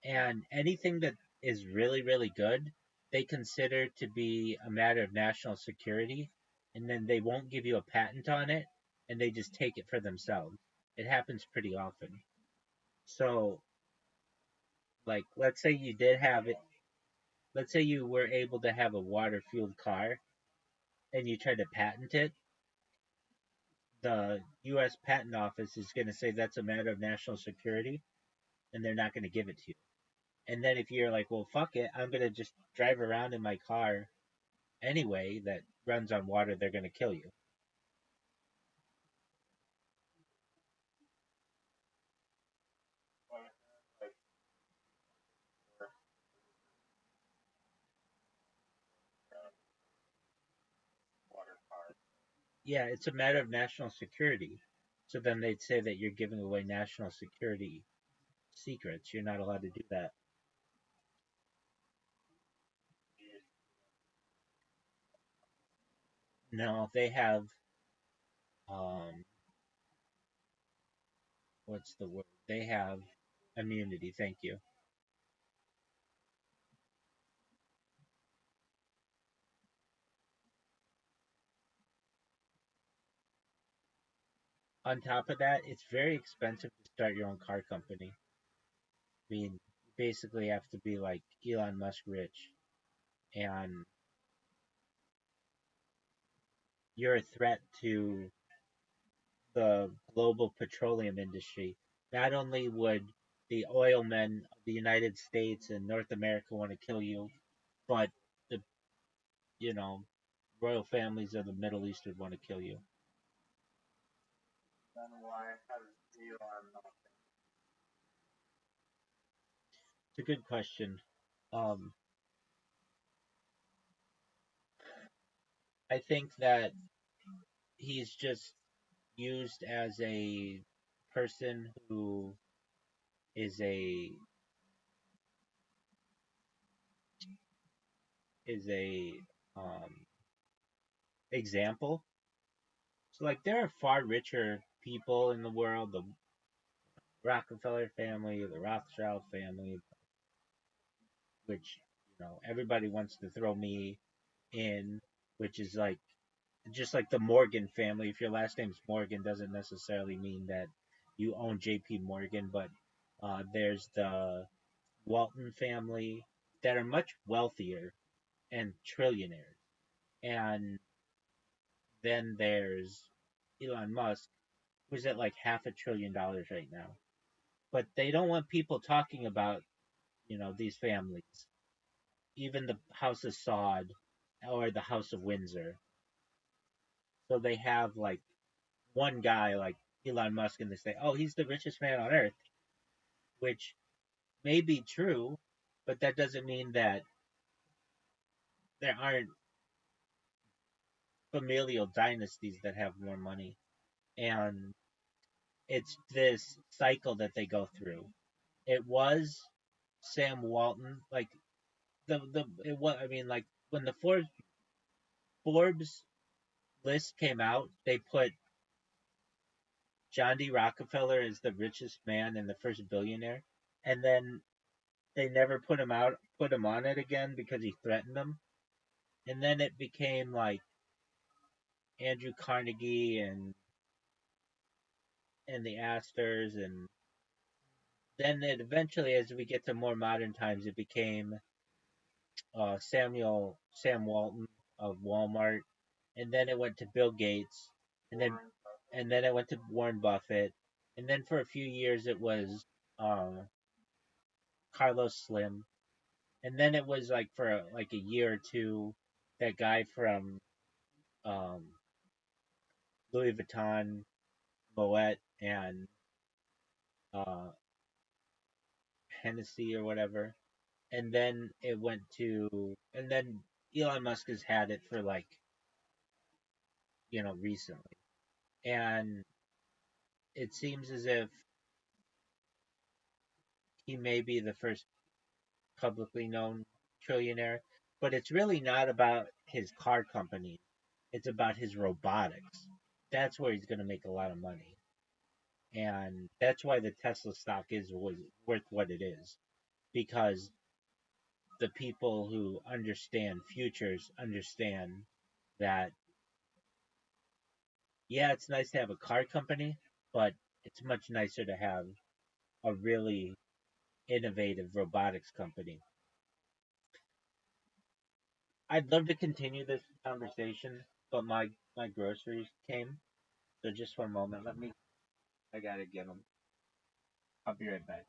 and anything that is really, really good, they consider to be a matter of national security, and then they won't give you a patent on it, and they just take it for themselves. It happens pretty often. So, like, let's say you did have it, let's say you were able to have a water fueled car, and you tried to patent it, the U.S. Patent Office is going to say that's a matter of national security, and they're not going to give it to you. And then if you're like, well, fuck it, I'm going to just drive around in my car anyway that runs on water, they're going to kill you. Water car. Yeah, it's a matter of national security. So then they'd say that you're giving away national security secrets. You're not allowed to do that. No, they have what's the word? They have immunity. Thank you. On top of that, it's very expensive to start your own car company. I mean, basically have to be like Elon Musk rich, and you're a threat to the global petroleum industry. Not only would the oil men of the United States and North America want to kill you, but the you know royal families of the Middle East would want to kill you. Then why has Elon not? It's a good question. Um, I think that he's just used as a person who is a um, example. So like there are far richer people in the world, the Rockefeller family, the Rothschild family, which everybody wants to throw me in, which is like just like the Morgan family. If your last name's Morgan, doesn't necessarily mean that you own J.P. Morgan, but there's the Walton family that are much wealthier and trillionaires, and then there's Elon Musk, who's at like $500 billion right now. But they don't want people talking about these families, even the House of Saud or the House of Windsor. So they have like one guy like Elon Musk, and they say, "Oh, he's the richest man on earth," which may be true, but that doesn't mean that there aren't familial dynasties that have more money. And it's this cycle that they go through. It was Sam Walton, like the it was. I mean, like when the Forbes list came out, they put John D. Rockefeller as the richest man and the first billionaire, and then they never put him on it again because he threatened them. And then it became like Andrew Carnegie and the Astors, and then it eventually, as we get to more modern times, it became Sam Walton of Walmart, and then it went to Bill Gates, and then it went to Warren Buffett, and then for a few years it was Carlos Slim, and then it was like for like a year or two that guy from um, Louis Vuitton, Moet, and uh, Hennessy or whatever, and then it went to, and then Elon Musk has had it for like recently, and it seems as if he may be the first publicly known trillionaire, but it's really not about his car company. It's about his robotics. That's where he's going to make a lot of money. And that's why the Tesla stock is worth what it is. Because the people who understand futures understand that, yeah, it's nice to have a car company, but it's much nicer to have a really innovative robotics company. I'd love to continue this conversation, but my groceries came. So just one moment. I gotta get them. I'll be right back.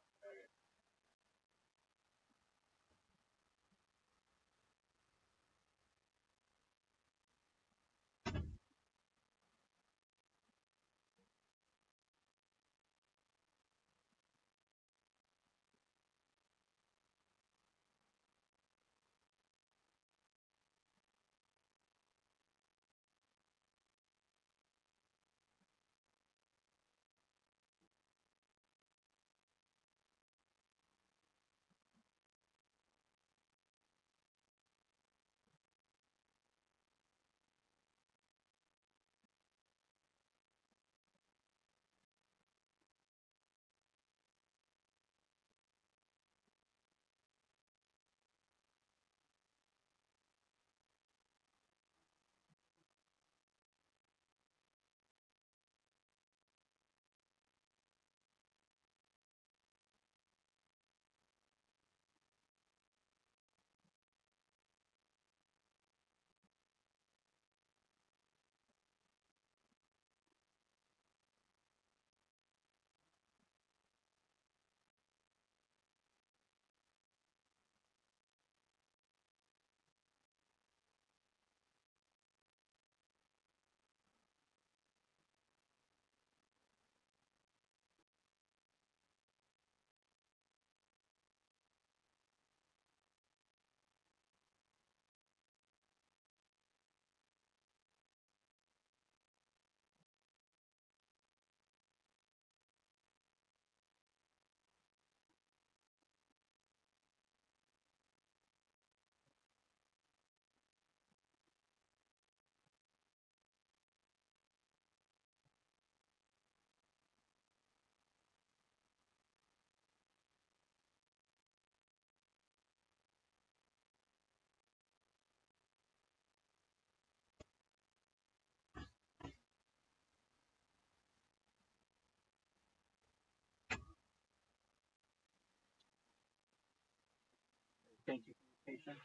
Thank you for your patience.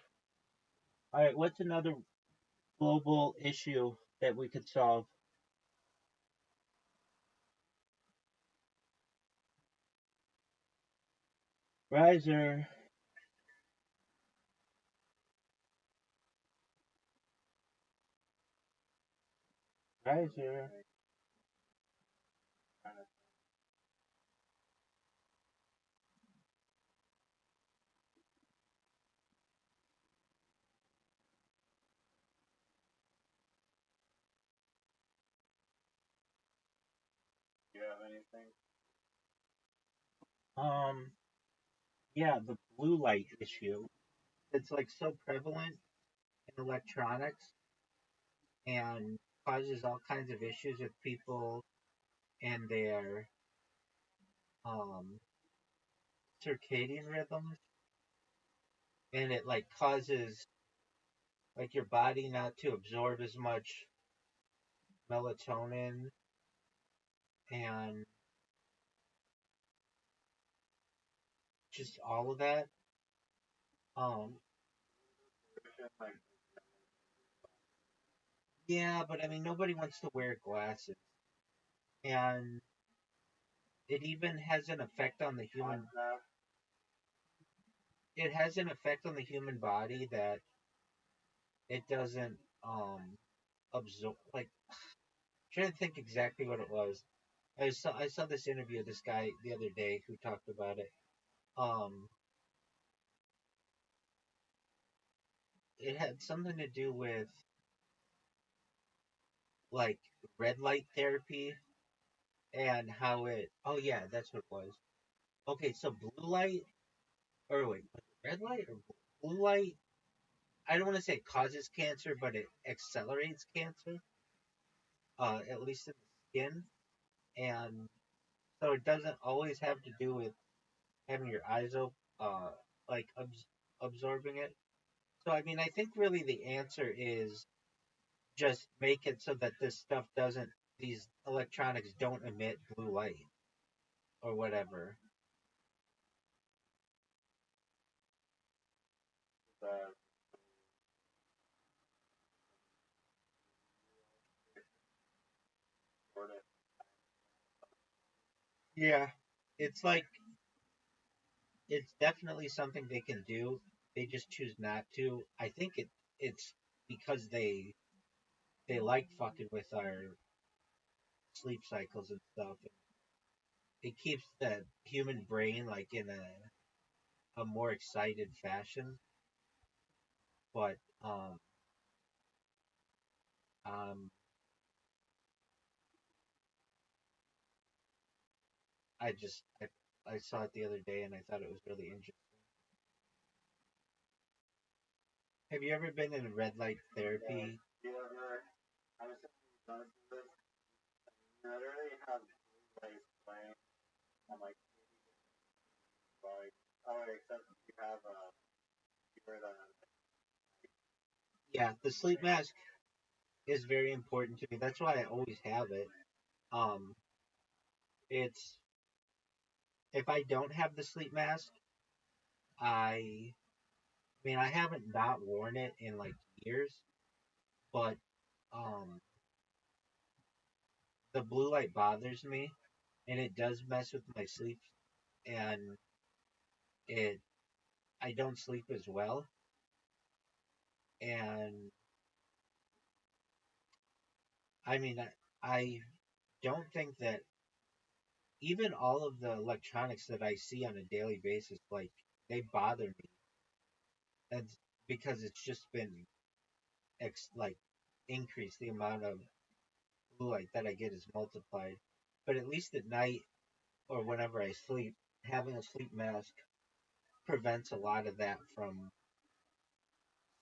All right, what's another global issue that we could solve? Riser, riser. Do you have anything? Um, yeah, the blue light issue. It's like so prevalent in electronics and causes all kinds of issues with people and their um circadian rhythms, and it like causes like your body not to absorb as much melatonin and just all of that. Um, Like, yeah, but I mean, nobody wants to wear glasses, and it even has an effect on the human. It has an effect on the human body that it doesn't absorb. Like, I'm trying to think exactly what it was. I saw this interview of this guy the other day who talked about it. Um, it had something to do with like red light therapy and how it. Oh yeah, that's what it was. Okay, so blue light, or wait, was it red light or blue light? I don't want to say it causes cancer, but it accelerates cancer. At least in the skin, and so it doesn't always have to do with having your eyes open, like absorbing it. So I mean, I think really the answer is just make it so that this stuff doesn't, these electronics don't emit blue light or whatever. the sort of Yeah, it's like it's definitely something they can do. They just choose not to. I think it's because they like fucking with our sleep cycles and stuff. It keeps the human brain like in a more excited fashion. But um I saw it the other day and I thought it was really interesting. Have you ever been in red light yeah. therapy? Do you ever? I was thinking about this. You literally have blue lights playing on like like oh except you have you wear the Yeah, the sleep mask is very important to me. That's why I always have it. Um, it's if I don't have the sleep mask, I mean I haven't not worn it in like years, but um, the blue light bothers me, and it does mess with my sleep, and it I don't sleep as well, and I mean I don't think that even all of the electronics that I see on a daily basis, like they bother me, and because it's just been like increased the amount of blue light that I get is multiplied. But at least at night or whenever I sleep, having a sleep mask prevents a lot of that from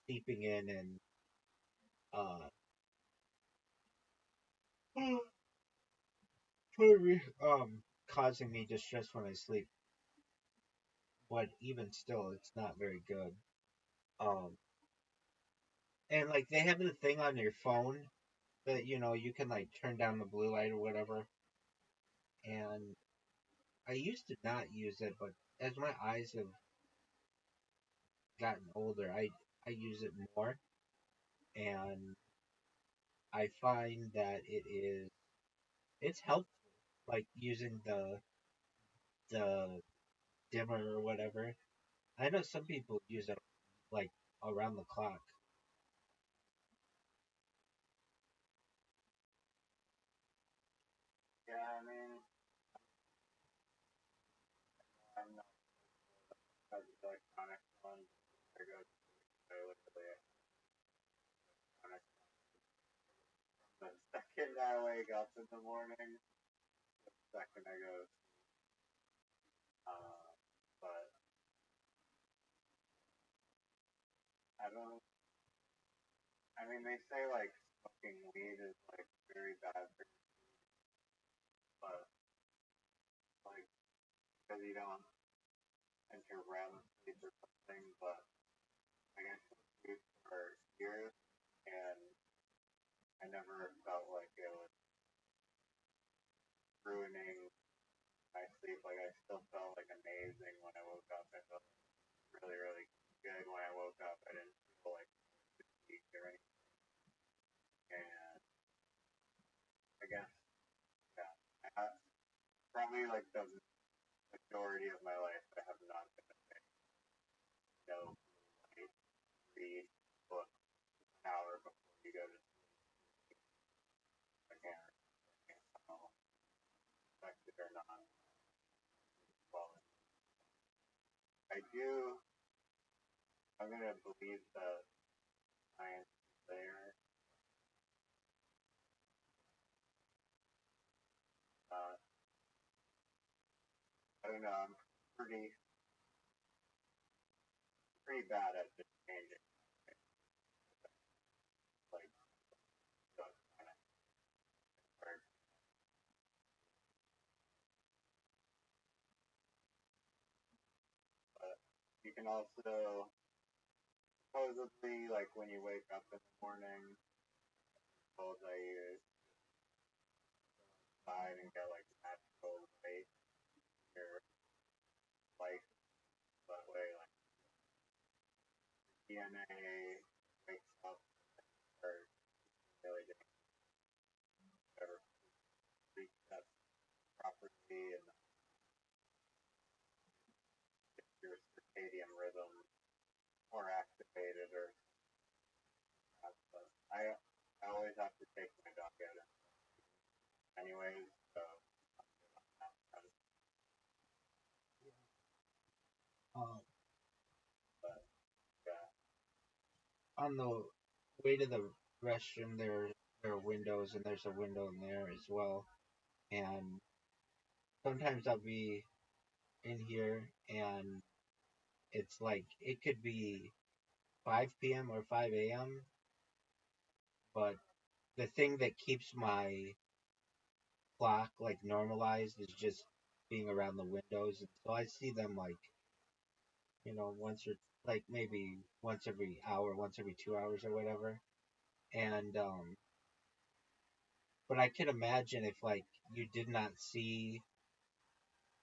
seeping in and uh causing me distress when I sleep. But even still, it's not very good. Um, and like they have the thing on your phone that you can like turn down the blue light or whatever. And I used to not use it, but as my eyes have gotten older, I use it more, and I find that it's helpful, like using the dimmer or whatever. I know some people use it like around the clock. Yeah, I mean, I'm not as electronic one. I go to I literally electronic the second I wake up in the morning, the second I go. But I don't. I mean, they say like smoking weed is like very bad for you, but like because you don't enter REM sleep or something. But I guess weed for years, and I never felt like it was ruining my sleep. Like I still felt like amazing when I woke up. I felt really, really good when I woke up. I didn't feel like fatigued or anything. And I guess, yeah, probably like the majority of my life, I have not been a big no light read book an hour before you go to sleep. I can't tell affected or not. Well, I do. I'm gonna believe the science there. Uh, I don't know. I'm pretty pretty bad at just changing like stuff kind of hard. But you can also supposedly like when you wake up in the morning, told that you side and get like natural light in your life that way like DNA wakes up or really never resets properly and gets your circadian rhythm more activated or but I always have to take my dog out anyways, so Um, but yeah. on the way to the restroom, there are windows, and there's a window in there as well. And sometimes I'll be in here, and it's like it could be 5 p.m. or 5 a.m. But the thing that keeps my clock like normalized is just being around the windows, and so I see them like once or like maybe once every hour, once every 2 hours or whatever. And but I could imagine if like you did not see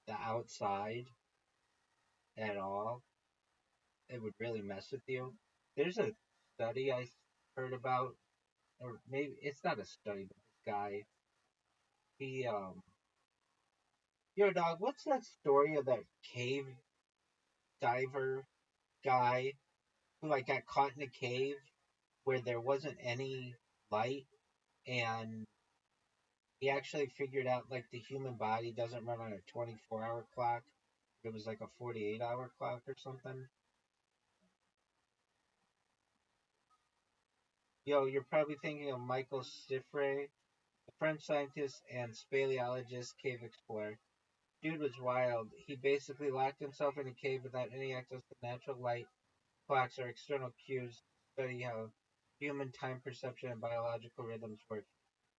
the outside at all, it would really mess with you. There's a study I heard about, or maybe it's not a study, but this guy, he yo dog, what's that story of that cave diver guy who like got caught in a cave where there wasn't any light, and he actually figured out like the human body doesn't run on a 24-hour clock. It was like a 48-hour clock or something. Yo, you're probably thinking of Michael Siffre, a French scientist and speleologist cave explorer. Dude was wild. He basically locked himself in a cave without any access to natural light, clocks, or external cues to study how human time perception and biological rhythms work.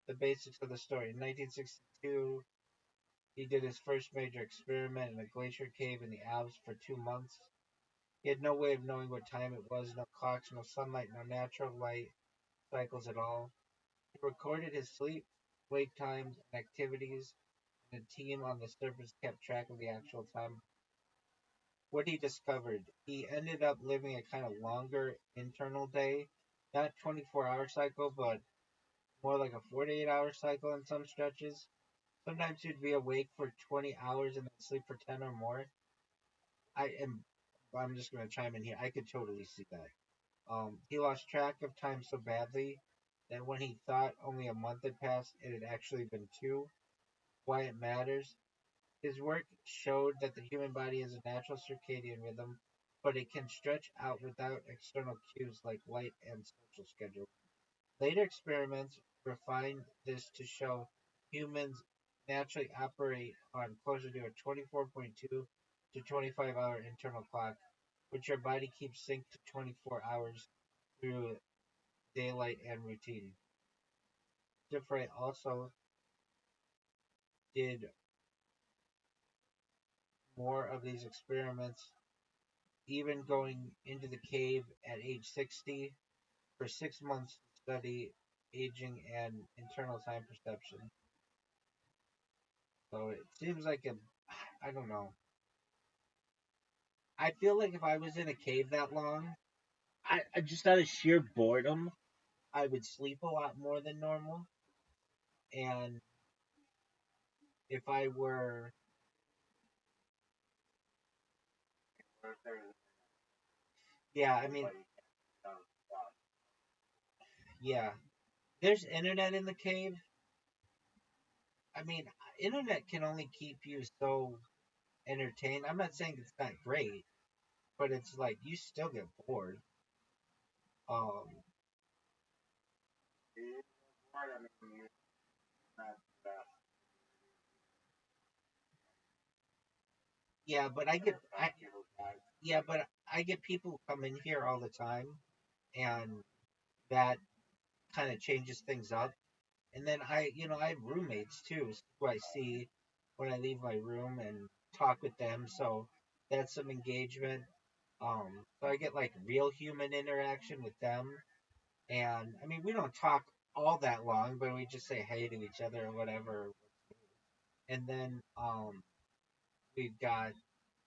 The basics of the story. In 1962, he did his first major experiment in a glacier cave in the Alps for 2 months. He had no way of knowing what time it was, no clocks, no sunlight, no natural light cycles at all. He recorded his sleep, wake times, and activities, and a team on the surface kept track of the actual time. what he discovered. He ended up living a kind of longer internal day, not 24-hour cycle, but more like a 48-hour cycle in some stretches. Sometimes he'd be awake for 20 hours and then sleep for 10 or more. I am, I'm just going to chime in here. I could totally see that. He lost track of time so badly that when he thought only a month had passed, it had actually been two. Why it matters? His work showed that the human body has a natural circadian rhythm, but it can stretch out without external cues like light and social schedules. Later experiments refined this to show humans naturally operate on closer to a 24.2 to 25-hour internal clock, which our body keeps synced to 24 hours through daylight and routine. Diffray also did more of these experiments, even going into the cave at age 60 for 6 months to study aging and internal time perception. So it seems like I don't know. I feel like if I was in a cave that long, I just out of sheer boredom, I would sleep a lot more than normal. And if I were, Or if there's yeah, I mean, anybody down spot. yeah, there's internet in the cave. I mean, internet can only keep you so entertained. I'm not saying it's not great, but it's like you still get bored. Um, It is hard. I mean, you're not that. yeah, but I get, You're I about people's lives. yeah, but I get people who come in here all the time, and that kind of changes things up. And then I have roommates too, who I see when I leave my room and talk with them. So that's some engagement. So I get like real human interaction with them. And I mean, we don't talk all that long, but we just say hey to each other or whatever. And then we've got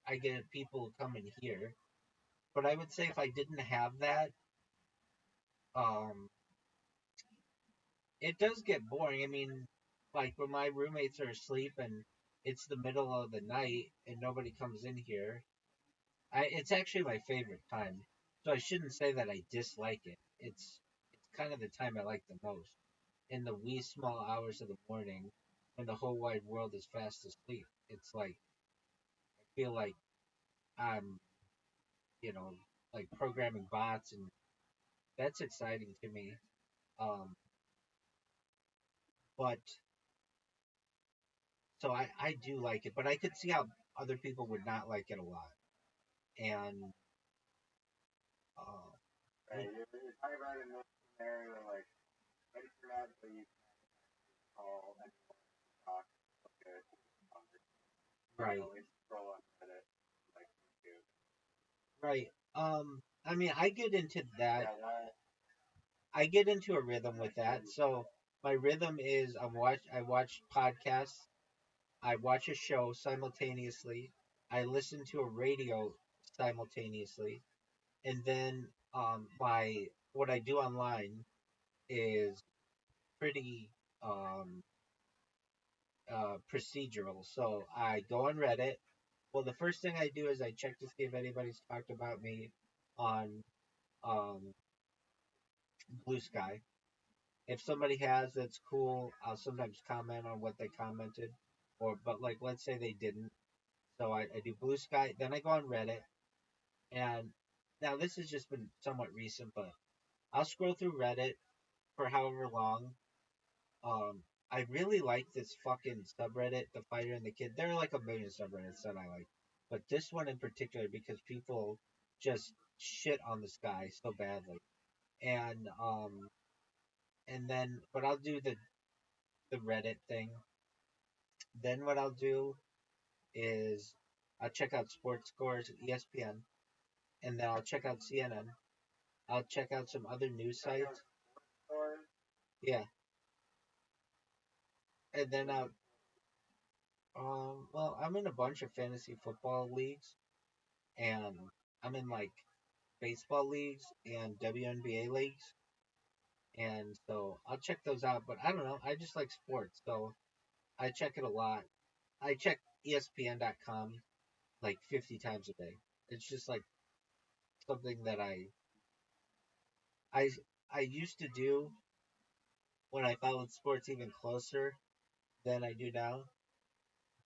I get people coming here. But I would say if I didn't have that, um, it does get boring. I mean, like when my roommates are asleep and it's the middle of the night and nobody comes in here, it's actually my favorite time. So I shouldn't say that I dislike it. It's kind of the time I like the most. In the wee small hours of the morning when the whole wide world is fast asleep. It's like I feel like I'm, you know, like programming bots and that's exciting to me. Um, but so I do like it, but I could see how other people would not like it a lot. And uh, Right. You're talking about in this scenario, like, internet, but you call anyone to talk. Okay. right, At least scroll on Reddit, like YouTube. right. I mean, I get into that. Yeah, that. I get into a rhythm with that. So my rhythm is I watch podcasts, I watch a show simultaneously, I listen to a radio simultaneously, and then my what I do online is pretty um procedural. So I go on Reddit. Well, the first thing I do is I check to see if anybody's talked about me on um, Blue Sky. If somebody has, that's cool. I'll sometimes comment on what they commented, but like let's say they didn't. So I do Blue Sky, then I go on Reddit, and now this has just been somewhat recent, but I'll scroll through Reddit for however long. Um, I really like this fucking subreddit, the fighter and the kid. There are like a million subreddits that I like, but this one in particular because people just shit on this guy so badly. And but I'll do the Reddit thing. Then what I'll do is I'll check out sports scores at ESPN, and then I'll check out CNN. I'll check out some other news sites. Or, Yeah, and then well, I'm in a bunch of fantasy football leagues. and I'm in like baseball leagues and WNBA leagues, and so I'll check those out. But I don't know, I just like sports, so I check it a lot. I check ESPN.com like 50 times a day. It's just like something that I I used to do when I followed sports even closer than I do now,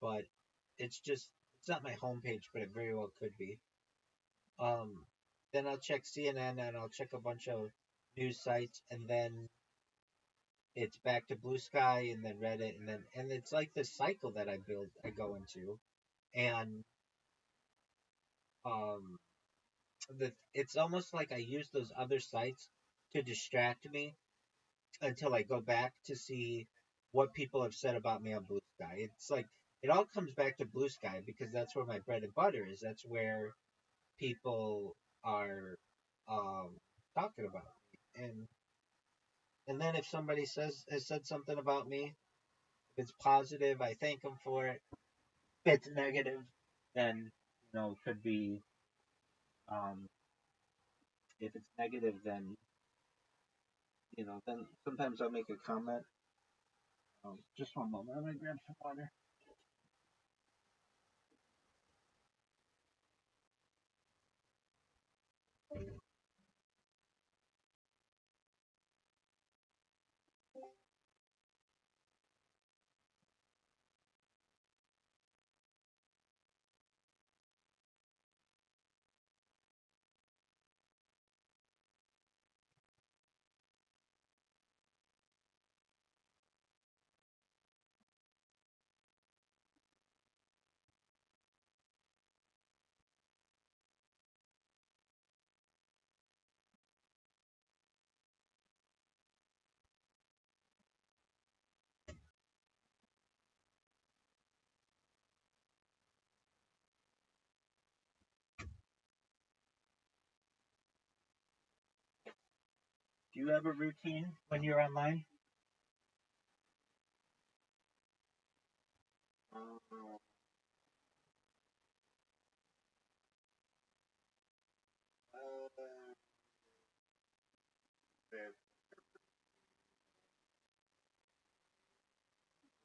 but it's not my homepage, but it very well could be. Um, then I'll check CNN and I'll check a bunch of news sites, and then it's back to Blue Sky and then Reddit, and it's like this cycle that I go into, and um, it's almost like I use those other sites to distract me until I go back to see what people have said about me on Blue Sky. It's like it all comes back to Blue Sky because that's where my bread and butter is. That's where people are um, talking about me. And then if somebody has said something about me, if it's positive, I thank them for it. If it's negative, then could be um, if it's negative, then then sometimes I'll make a comment. Just one moment, I'm gonna grab some water. Do you have a routine when you're online? Um, uh, they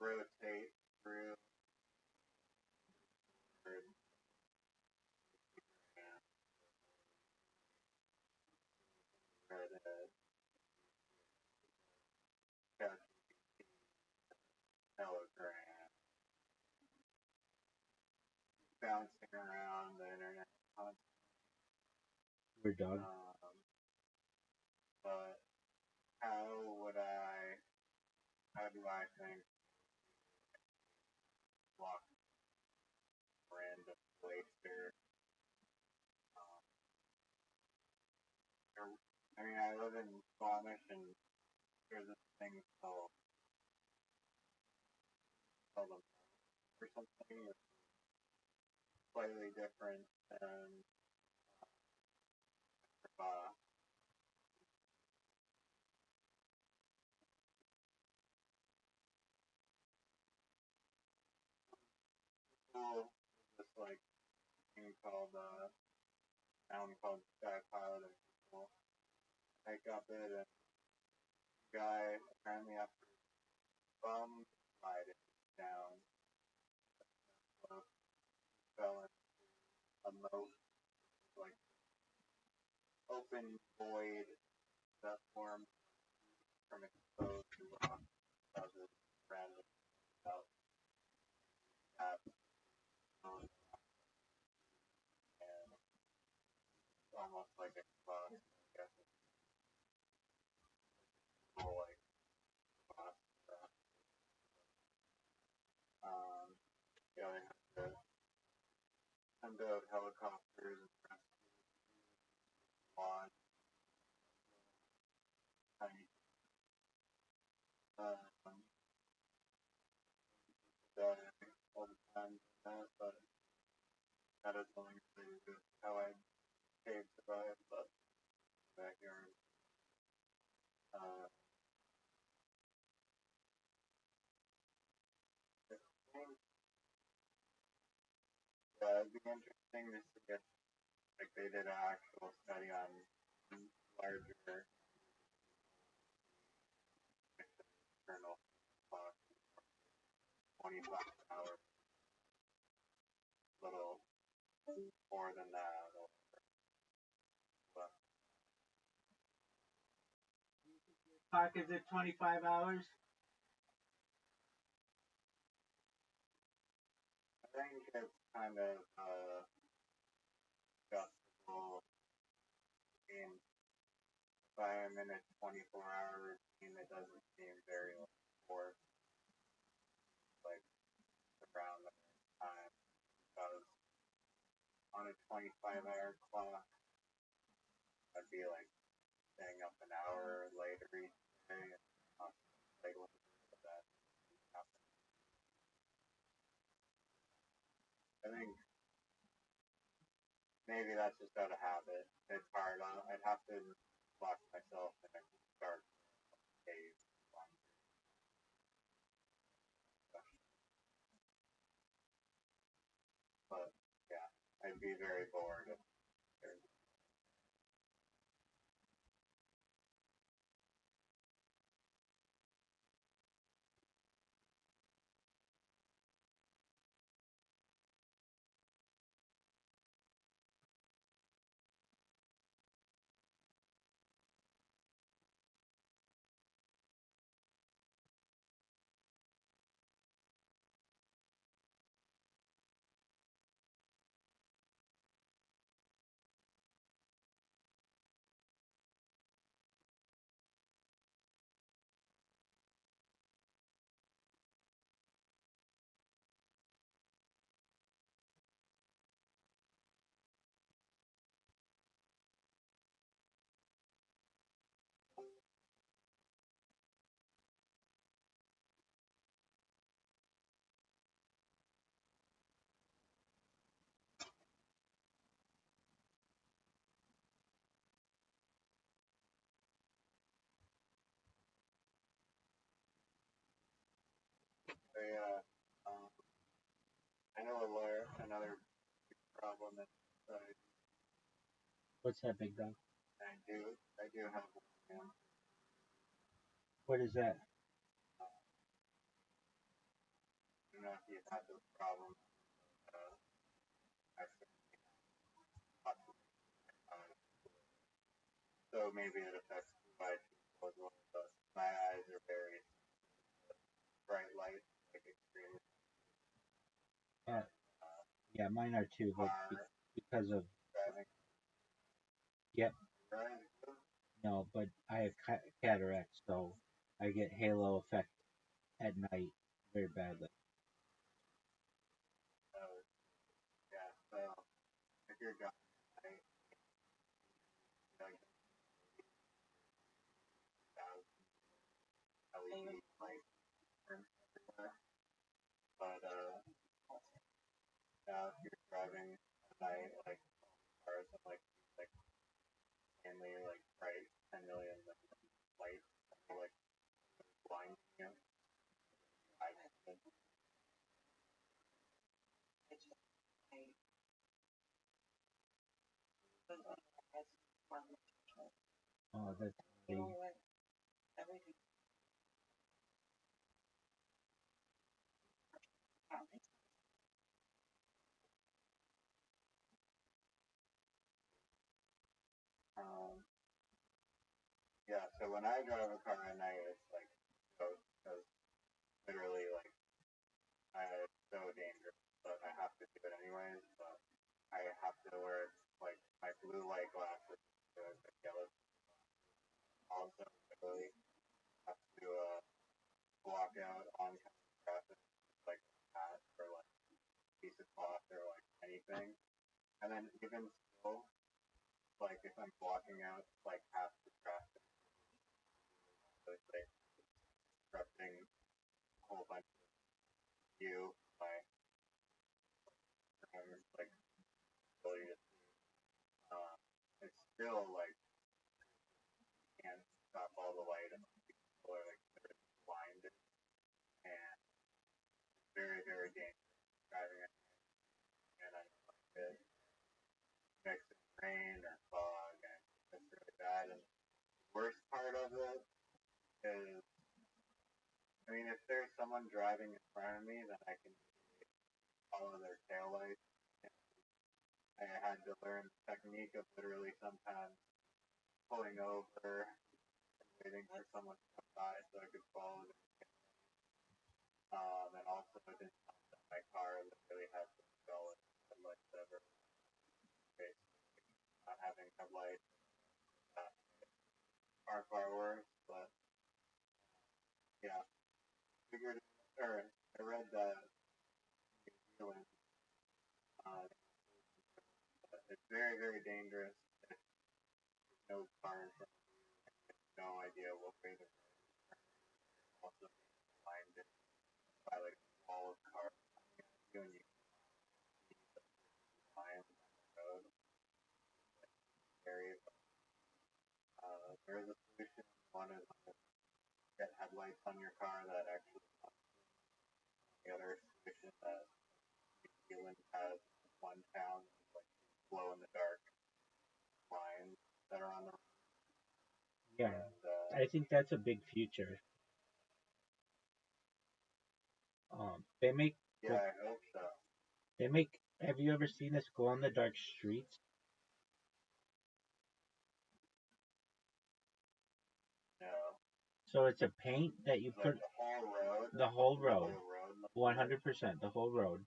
rotate through and Reddit, Telegram, bouncing around the internet We're done. but how would how do I think block random waster? Um, I mean, I live in Squamish and there's this thing called a or something that's slightly different than uh, school. This like thing called town called Sky Pilot and people pick up it and guy apparently after bum slided down uh, fell in a moat like open void that formed from exposed rock as it random about that um, and almost like a box I guess it's more like box yeah they have to send out helicopters and launch tiny um, all the time but that is only really good how I cave survive but backyard uh, yeah, it'd be interesting to see it like they did an actual study on larger internal clock, 25 hours, little more than that. But Clock is at 25 hours. I think it's kind of adjustable. And if I'm in a 24-hour routine, it doesn't seem very forced, like around the time, because on a 25-hour clock, I'd be like staying up an hour later each day, and like that. I think maybe that's just out of habit. It's hard. I'd have to lock myself in a dark cave. But yeah, I'd be very bored if there's a, I know a lawyer, another problem that What's that, big dog? I do have one. What is that? I don't know if you've had this problem. I think, so maybe it affects my people as well. But my eyes are very bright light, like extremely. Uh, yeah, mine are too, but because of Driving. yep, Right. no, but I have cataracts, so I get halo effect at night very badly. So yeah. So if you're driving, like LED light everywhere. But now if you're driving at night, like cars have like mainly like bright 10 million lights, like blinding you. I Oh, that's the um yeah. So when I drive a car at night, it's like so because literally like it's so dangerous, but I have to do it anyways. But I have to wear like my blue light glasses, the yellow. Also, literally have to block out oncoming traffic like that or like a piece of cloth or like anything. And then even still, like if I'm blocking out like half the traffic, so it's like disrupting a whole bunch of view, like like ability to uh, it's still like can't stop all the light and people are like blinded and very very dangerous driving it and I like it makes it there's someone driving in front of me, then I can follow their taillights. I had to learn the technique of literally sometimes pulling over and waiting for someone to come by so I could follow them. And also I didn't have that my car literally had to go with headlights ever. Basically, not having headlights far worse, but yeah, figured or I read that New Zealand, uh, it's very dangerous if no car in front of you, no idea what way they're also blinded by like a wall of cars you and you blind on the road. Scary. There is a solution. One is to get headlights on your car that actually function. The other solution that New Zealand has one town like glow in the dark lines that are on the road. Yeah, And I think that's a big future. They make yeah, I hope so. they make. Have you ever seen this glow in the dark streets? No, So it's a paint that you like put the whole road. 100%, the whole road.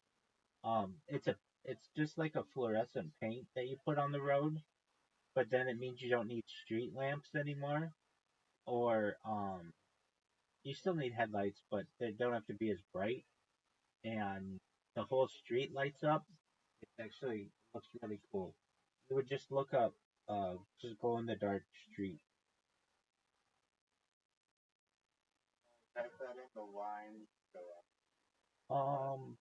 It's a it's just like a fluorescent paint that you put on the road, but then it means you don't need street lamps anymore, or you still need headlights, but they don't have to be as bright, and the whole street lights up. It actually looks really cool. You would just look up, just glow in the dark street. Type that in the line. So, Um,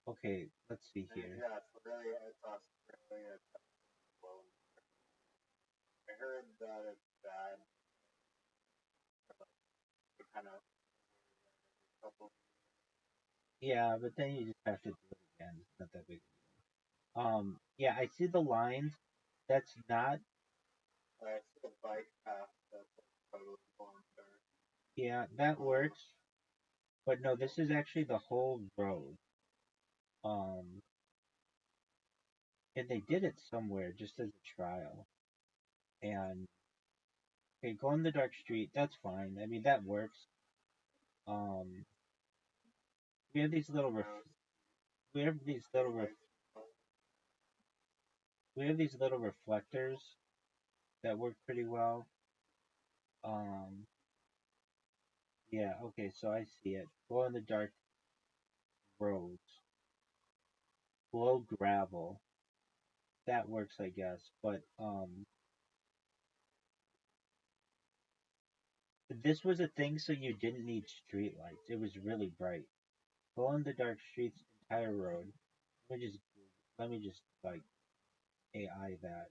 okay, let's see here. yeah, it's really it's Australia. I heard that it's bad for kind of couple. Yeah, but then you just have to do it again. It's not that big. Yeah, I see the lines. That's not. I see a bike path that's like totally formed there. Yeah, that works. But no, this is actually the whole road. Um, and they did it somewhere just as a trial. And okay, go in the dark street. That's fine. I mean, that works. Um, we have these little we have these little we have these little reflectors that work pretty well. Um, yeah. Okay, so I see it. Glow in the dark roads. Glow gravel. That works, I guess. But this was a thing, so you didn't need street lights. It was really bright. Glow in the dark streets, entire road. Let me just like AI that.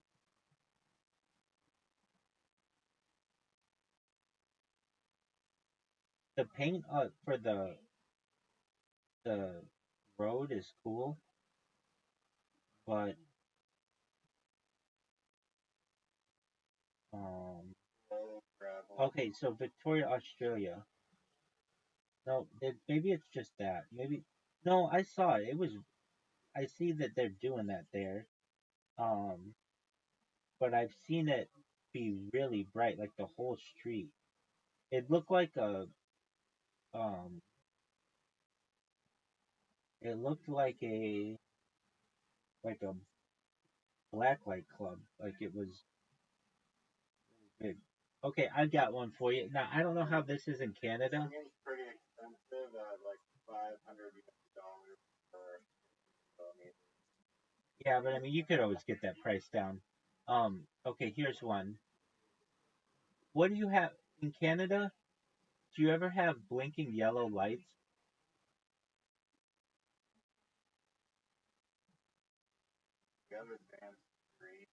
The paint for the road is cool, but um okay, so Victoria, Australia. No, maybe it's just that. Maybe no, I saw it. It was I see that they're doing that there. Um, but I've seen it be really bright, like the whole street. It looked um, it looked like a blacklight club, like it was big. Okay, I've got one for you. Now I don't know how this is in Canada. Seems pretty expensive, like $500 per kilometer. Yeah, but I mean you could always get that price down. Okay, here's one. What do you have in Canada? Do you ever have blinking yellow lights? The other advanced green,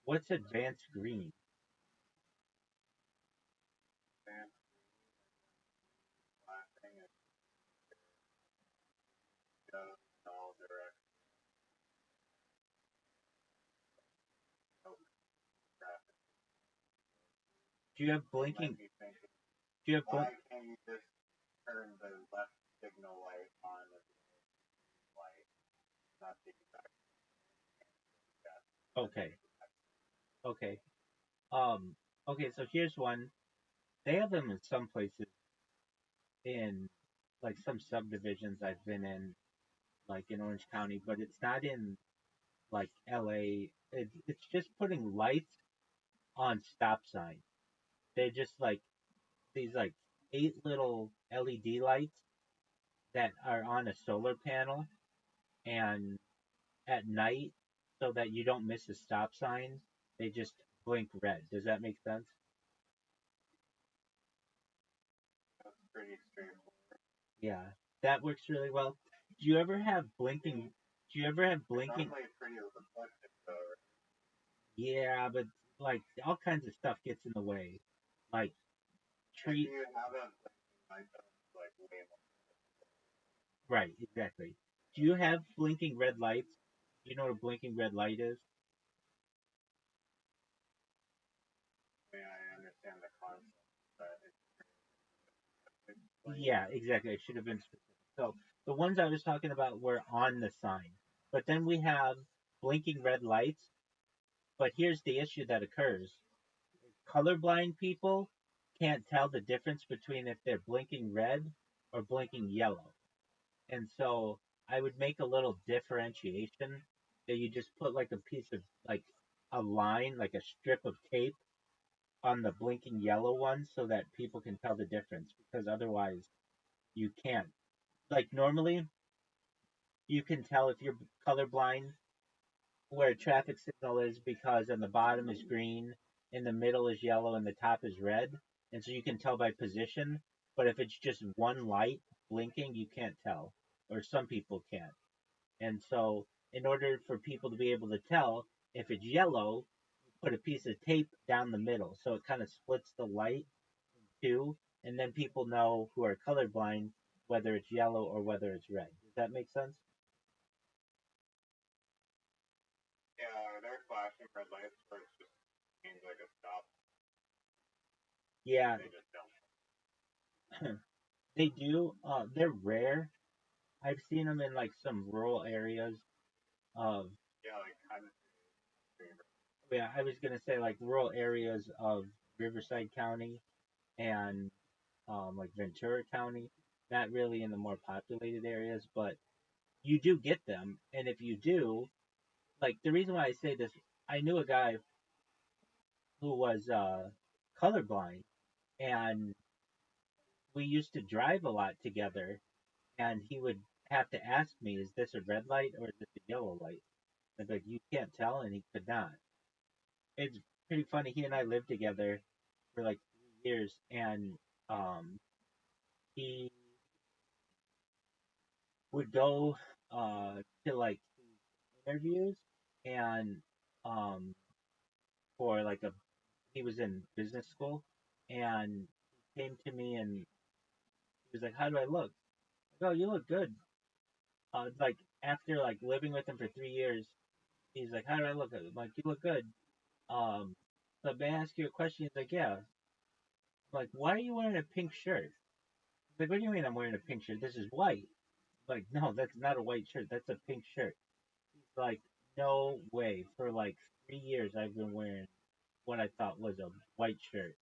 What's advanced green? advanced flashing, and goes in all directions. No traffic. Do you have You might blinking? be thinking Do you have Why can't you just turn the left signal light on with the light, not the exact okay, okay. Um, okay, so here's one. They have them in some places in like some subdivisions I've been in, like in Orange County, but it's not in like LA. It's just putting lights on stop signs. They're just like these like 8 little LED lights that are on a solar panel and at night so that you don't miss a stop sign. They just blink red. Does that make sense? that's pretty straightforward. Yeah, that works really well. Do you ever have blinking? Do you ever have It's blinking? normally pretty reflective though. Yeah, but like all kinds of stuff gets in the way, like If tree. you have a blinking light that's like way more Right, exactly. Do you have blinking red lights? Do you know what a blinking red light is? I mean, I understand the concept, but it's explained. Yeah, exactly. I should have been specific. So the ones I was talking about were on the sign, but then we have blinking red lights. But here's the issue that occurs: colorblind people can't tell the difference between if they're blinking red or blinking yellow. And so I would make a little differentiation that you just put like a piece of like a line, like a strip of tape on the blinking yellow one so that people can tell the difference because otherwise you can't. Like normally you can tell if you're colorblind where a traffic signal is because on the bottom is green, in the middle is yellow, and the top is red. And so you can tell by position. But if it's just one light blinking, you can't tell, or some people can't. And so, in order for people to be able to tell, if it's yellow, put a piece of tape down the middle. So it kind of splits the light in two. And then people know who are colorblind whether it's yellow or whether it's red. Does that make sense? Yeah, they're flashing red lights where it's just means like a stop. Yeah, They just don't. they do. They're rare. I've seen them in like some rural areas of, Yeah, like kind of favorite. yeah, I was gonna say like rural areas of Riverside County and like Ventura County. Not really in the more populated areas, but you do get them. And if you do, like the reason why I say this, I knew a guy who was colorblind, and we used to drive a lot together. And he would have to ask me, "Is this a red light or is this a yellow light?" I'd be like, "You can't tell," and he could not. It's pretty funny. He and I lived together for like 3 years, and um, he would go to like interviews, and um, for like a he was in business school, and he came to me and he was like, "How do I look?" I go, "You look good." Like after like living with him for 3 years, he's like, "How do I look?" I'm like, "You look good." Um, but may I ask you a question? He's like, "Yeah." I'm like, "Why are you wearing a pink shirt?" He's like, "What do you mean I'm wearing a pink shirt? This is white." I'm like, "No, that's not a white shirt. That's a pink shirt." He's like, "No way." For like 3 years, I've been wearing what I thought was a white shirt,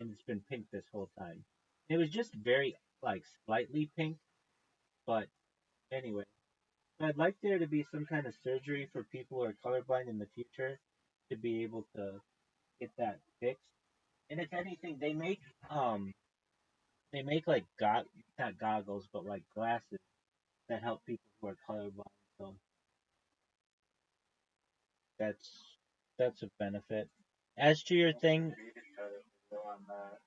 and it's been pink this whole time. It was just very like slightly pink, but anyway. I'd like there to be some kind of surgery for people who are colorblind in the future to be able to get that fixed. And if anything, um they make like not goggles but like glasses that help people who are colorblind. So that's that's a benefit. As to your thing, Go on that.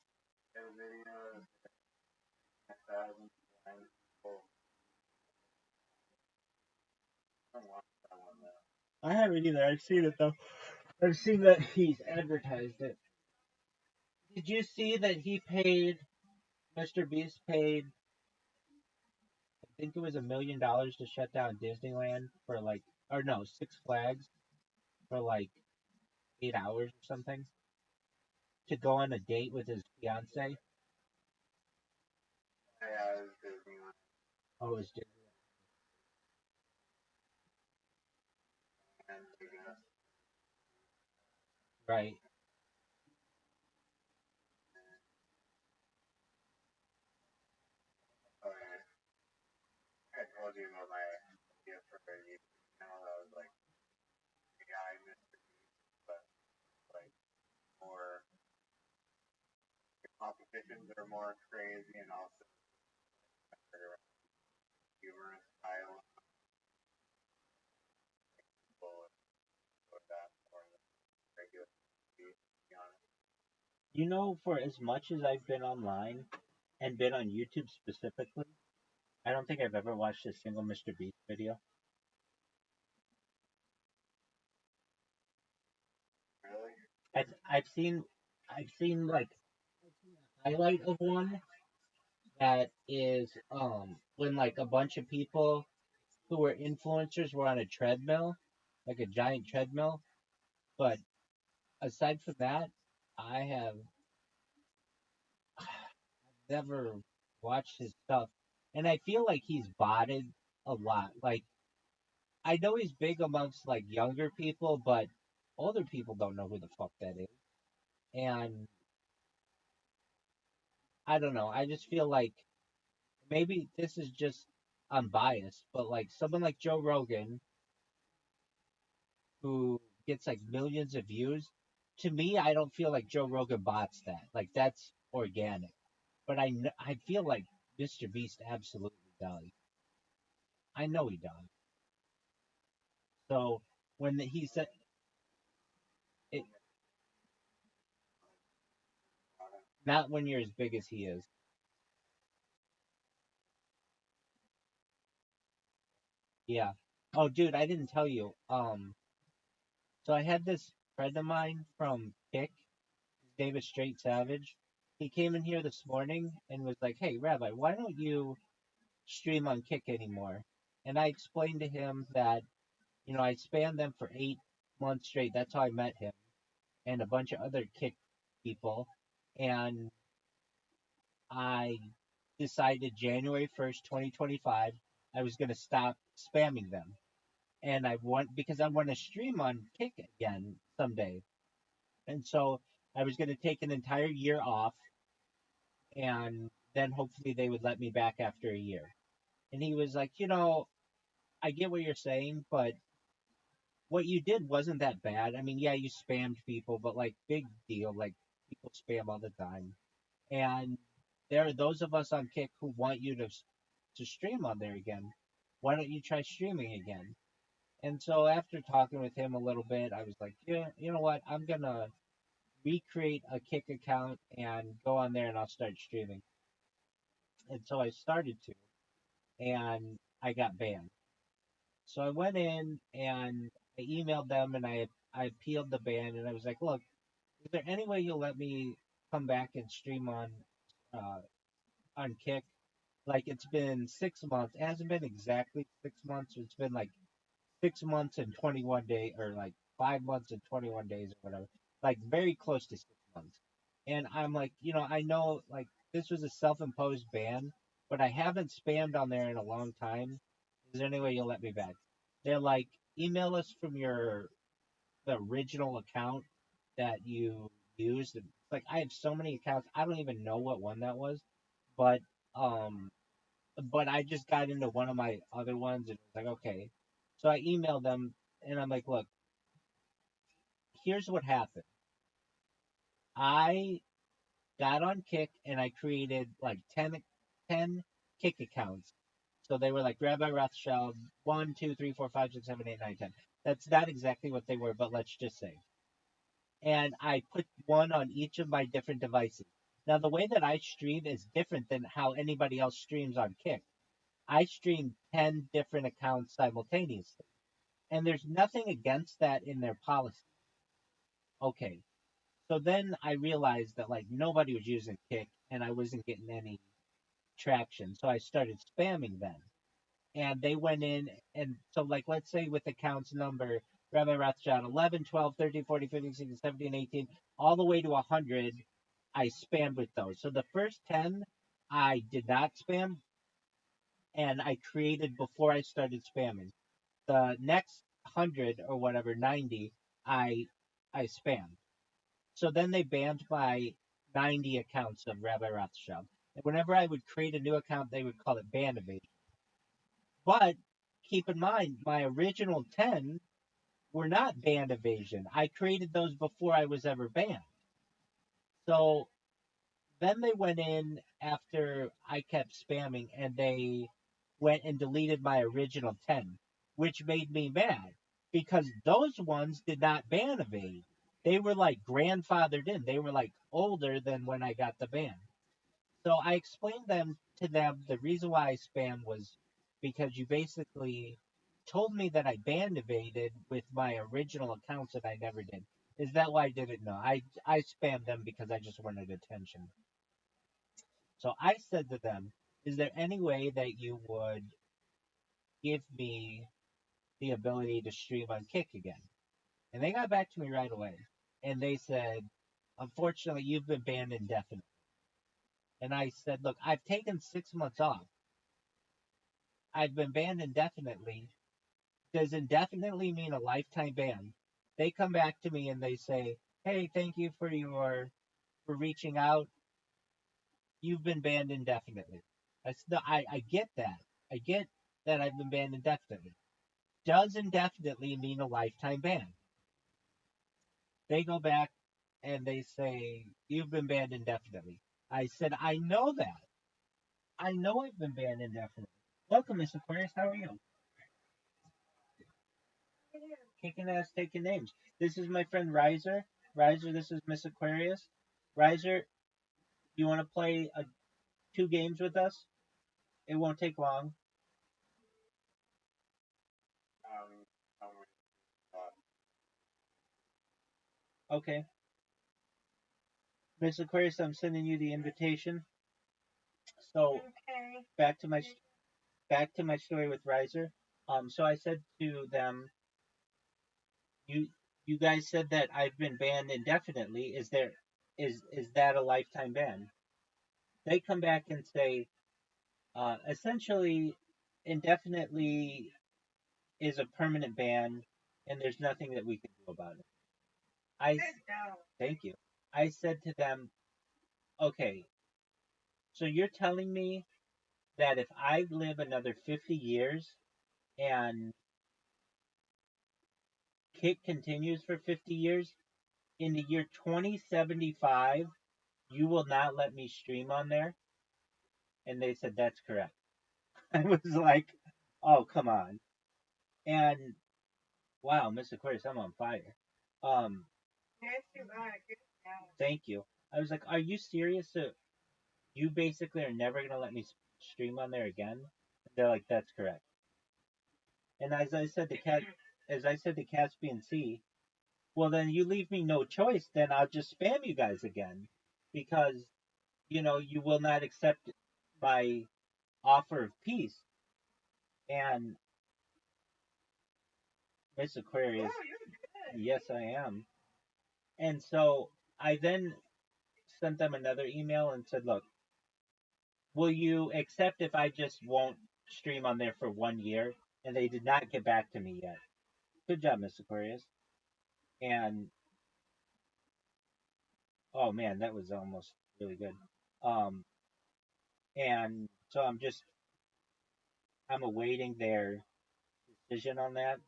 Their videos, thousands of times people don't watch that one though. I haven't either. I've seen it though. I've seen that he's advertised it. Did you see that he paid Mr. Beast paid I think it was $1 million to shut down Disneyland for like or no, Six Flags for like 8 hours or something to go on a date with his fiance. yeah, it was Disneyland. Oh, it was Disney. And leaving us. Right. Oh yeah, I told you about my idea for a YouTube channel that was like AI Mr. Beast, but like more the competitions are more crazy and also humorous style people with that more than regular TV, to be honest. You know, for as much as I've been online and been on YouTube specifically, I don't think I've ever watched a single Mr. Beast video. Really? I've I've seen I've seen like a highlight of one that is when like a bunch of people who were influencers were on a treadmill, like a giant treadmill. But aside from that, I have never watched his stuff, and I feel like he's botted a lot. Like I know he's big amongst like younger people, but older people don't know who the fuck that is. And I don't know. I just feel like maybe this is just I'm biased, but like someone like Joe Rogan who gets like millions of views, to me, I don't feel like Joe Rogan bots that. Like that's organic. But I feel like Mr. Beast absolutely does. I know he does. So when he said it, not when you're as big as he is. Yeah. Oh, dude, I didn't tell you. So I had this friend of mine from Kick, David Straight Savage. He came in here this morning and was like, "Hey, Rabbi, why don't you stream on Kick anymore?" And I explained to him that, I spanned them for 8 months straight. That's how I met him and a bunch of other Kick people. And I decided January 1st, 2025, I was going to stop spamming them. And I want, because I want to stream on Kick again someday. And so I was going to take an entire year off and then hopefully they would let me back after a year. And he was like, I get what you're saying, but what you did wasn't that bad. I mean, yeah, you spammed people, but like, big deal. Like, people spam all the time. And there are those of us on Kick who want you to stream on there again. Why don't you try streaming again? And so after talking with him a little bit, I was like, yeah, you know what? I'm gonna recreate a Kick account and go on there and I'll start streaming. And so I started to, and I got banned. So I went in and I emailed them and I appealed the ban and I was like, look, is there any way you'll let me come back and stream uh, on Kick? Like it's been 6 months. It hasn't been exactly 6 months. It's been like 6 months and 21 days, or like 5 months and 21 days, or whatever. Like very close to 6 months. And I'm like, I know like this was a self-imposed ban, but I haven't spammed on there in a long time. Is there any way you'll let me back? They're like, email us from the original account that you used. And like I have so many accounts, I don't even know what one that was, but um I just got into one of my other ones and was like, okay. So I emailed them and I'm like, look, here's what happened. I got on Kick and I created like 10 Kick accounts. So they were like Rabbi Rothschild 1, 2, 3, 4, 5, 6, 7, 8, 9, 10. That's not exactly what they were, but let's just say. And I put one on each of my different devices. Now, the way that I stream is different than how anybody else streams on Kick. I stream 10 different accounts simultaneously. And there's nothing against that in their policy. Okay. So then I realized that like nobody was using Kick and I wasn't getting any traction. So I started spamming them. And they went in and so like let's say with accounts number Rabbi Rothschild 11, 12, 13, 14, 15, 16, 17, 18, all the way to 100, I spammed with those. So the first 10 I did not spam, and I created before I started spamming. The next 100 or whatever 90, I I spammed. So then they banned my 90 accounts of Rabbi Rothschild. And whenever I would create a new account, they would call it ban evasion. But keep in mind, my original 10 were not ban evasion. I created those before I was ever banned. So then they went in after I kept spamming and they went and deleted my original 10, which made me mad because those ones did not ban evade. They were like grandfathered in. They were like older than when I got the ban. So I explained them the reason why I spam was because you basically told me that I band evaded with my original accounts that I never did. Is that why I did it? No, I spammed them because I just wanted attention. So I said to them, "Is there any way that you would give me the ability to stream on Kick again?" And they got back to me right away, and they said, "Unfortunately, you've been banned indefinitely." And I said, "Look, I've taken 6 months off. I've been banned indefinitely. Does indefinitely mean a lifetime ban?" They come back to me and they say, "Hey, thank you for reaching out. You've been banned indefinitely." I get that. I get that I've been banned indefinitely. Does indefinitely mean a lifetime ban? They go back and they say, "You've been banned indefinitely." I said, "I know that. I know I've been banned indefinitely." Welcome, Miss Aquarius. How are you? Kicking ass, taking names. This is my friend Riser. Riser, this is Miss Aquarius. Riser, you want to play 2 games with us? It won't take long. Um, um, uh, Okay. Miss Aquarius, I'm sending you the invitation. So Okay. back to my story with Riser. So I said to them, you you guys said that I've been banned indefinitely. Is that a lifetime ban? They come back and say, essentially, indefinitely is a permanent ban, and there's nothing that we can do about it. I Thank you. I said to them, okay, so you're telling me that if I live another 50 years and Kick continues for 50 years, in the year 2075, you will not let me stream on there? And they said, that's correct. I was like, oh, come on. And wow, Miss Aquarius, I'm on fire. Um, Yes, you are. Good job. Thank you. I was like, are you serious? So you basically are never going to let me stream on there again? They're like, that's correct. And as I said to Caspian Sea, well, then you leave me no choice. Then I'll just spam you guys again because, you will not accept my offer of peace. And Miss Aquarius, Oh, you're good. yes, I am. And so I then sent them another email and said, look, will you accept if I just won't stream on there for 1 year? And they did not get back to me yet. Good job, Miss Aquarius. And oh man, that was almost really good. Um, and so I'm awaiting their decision on that.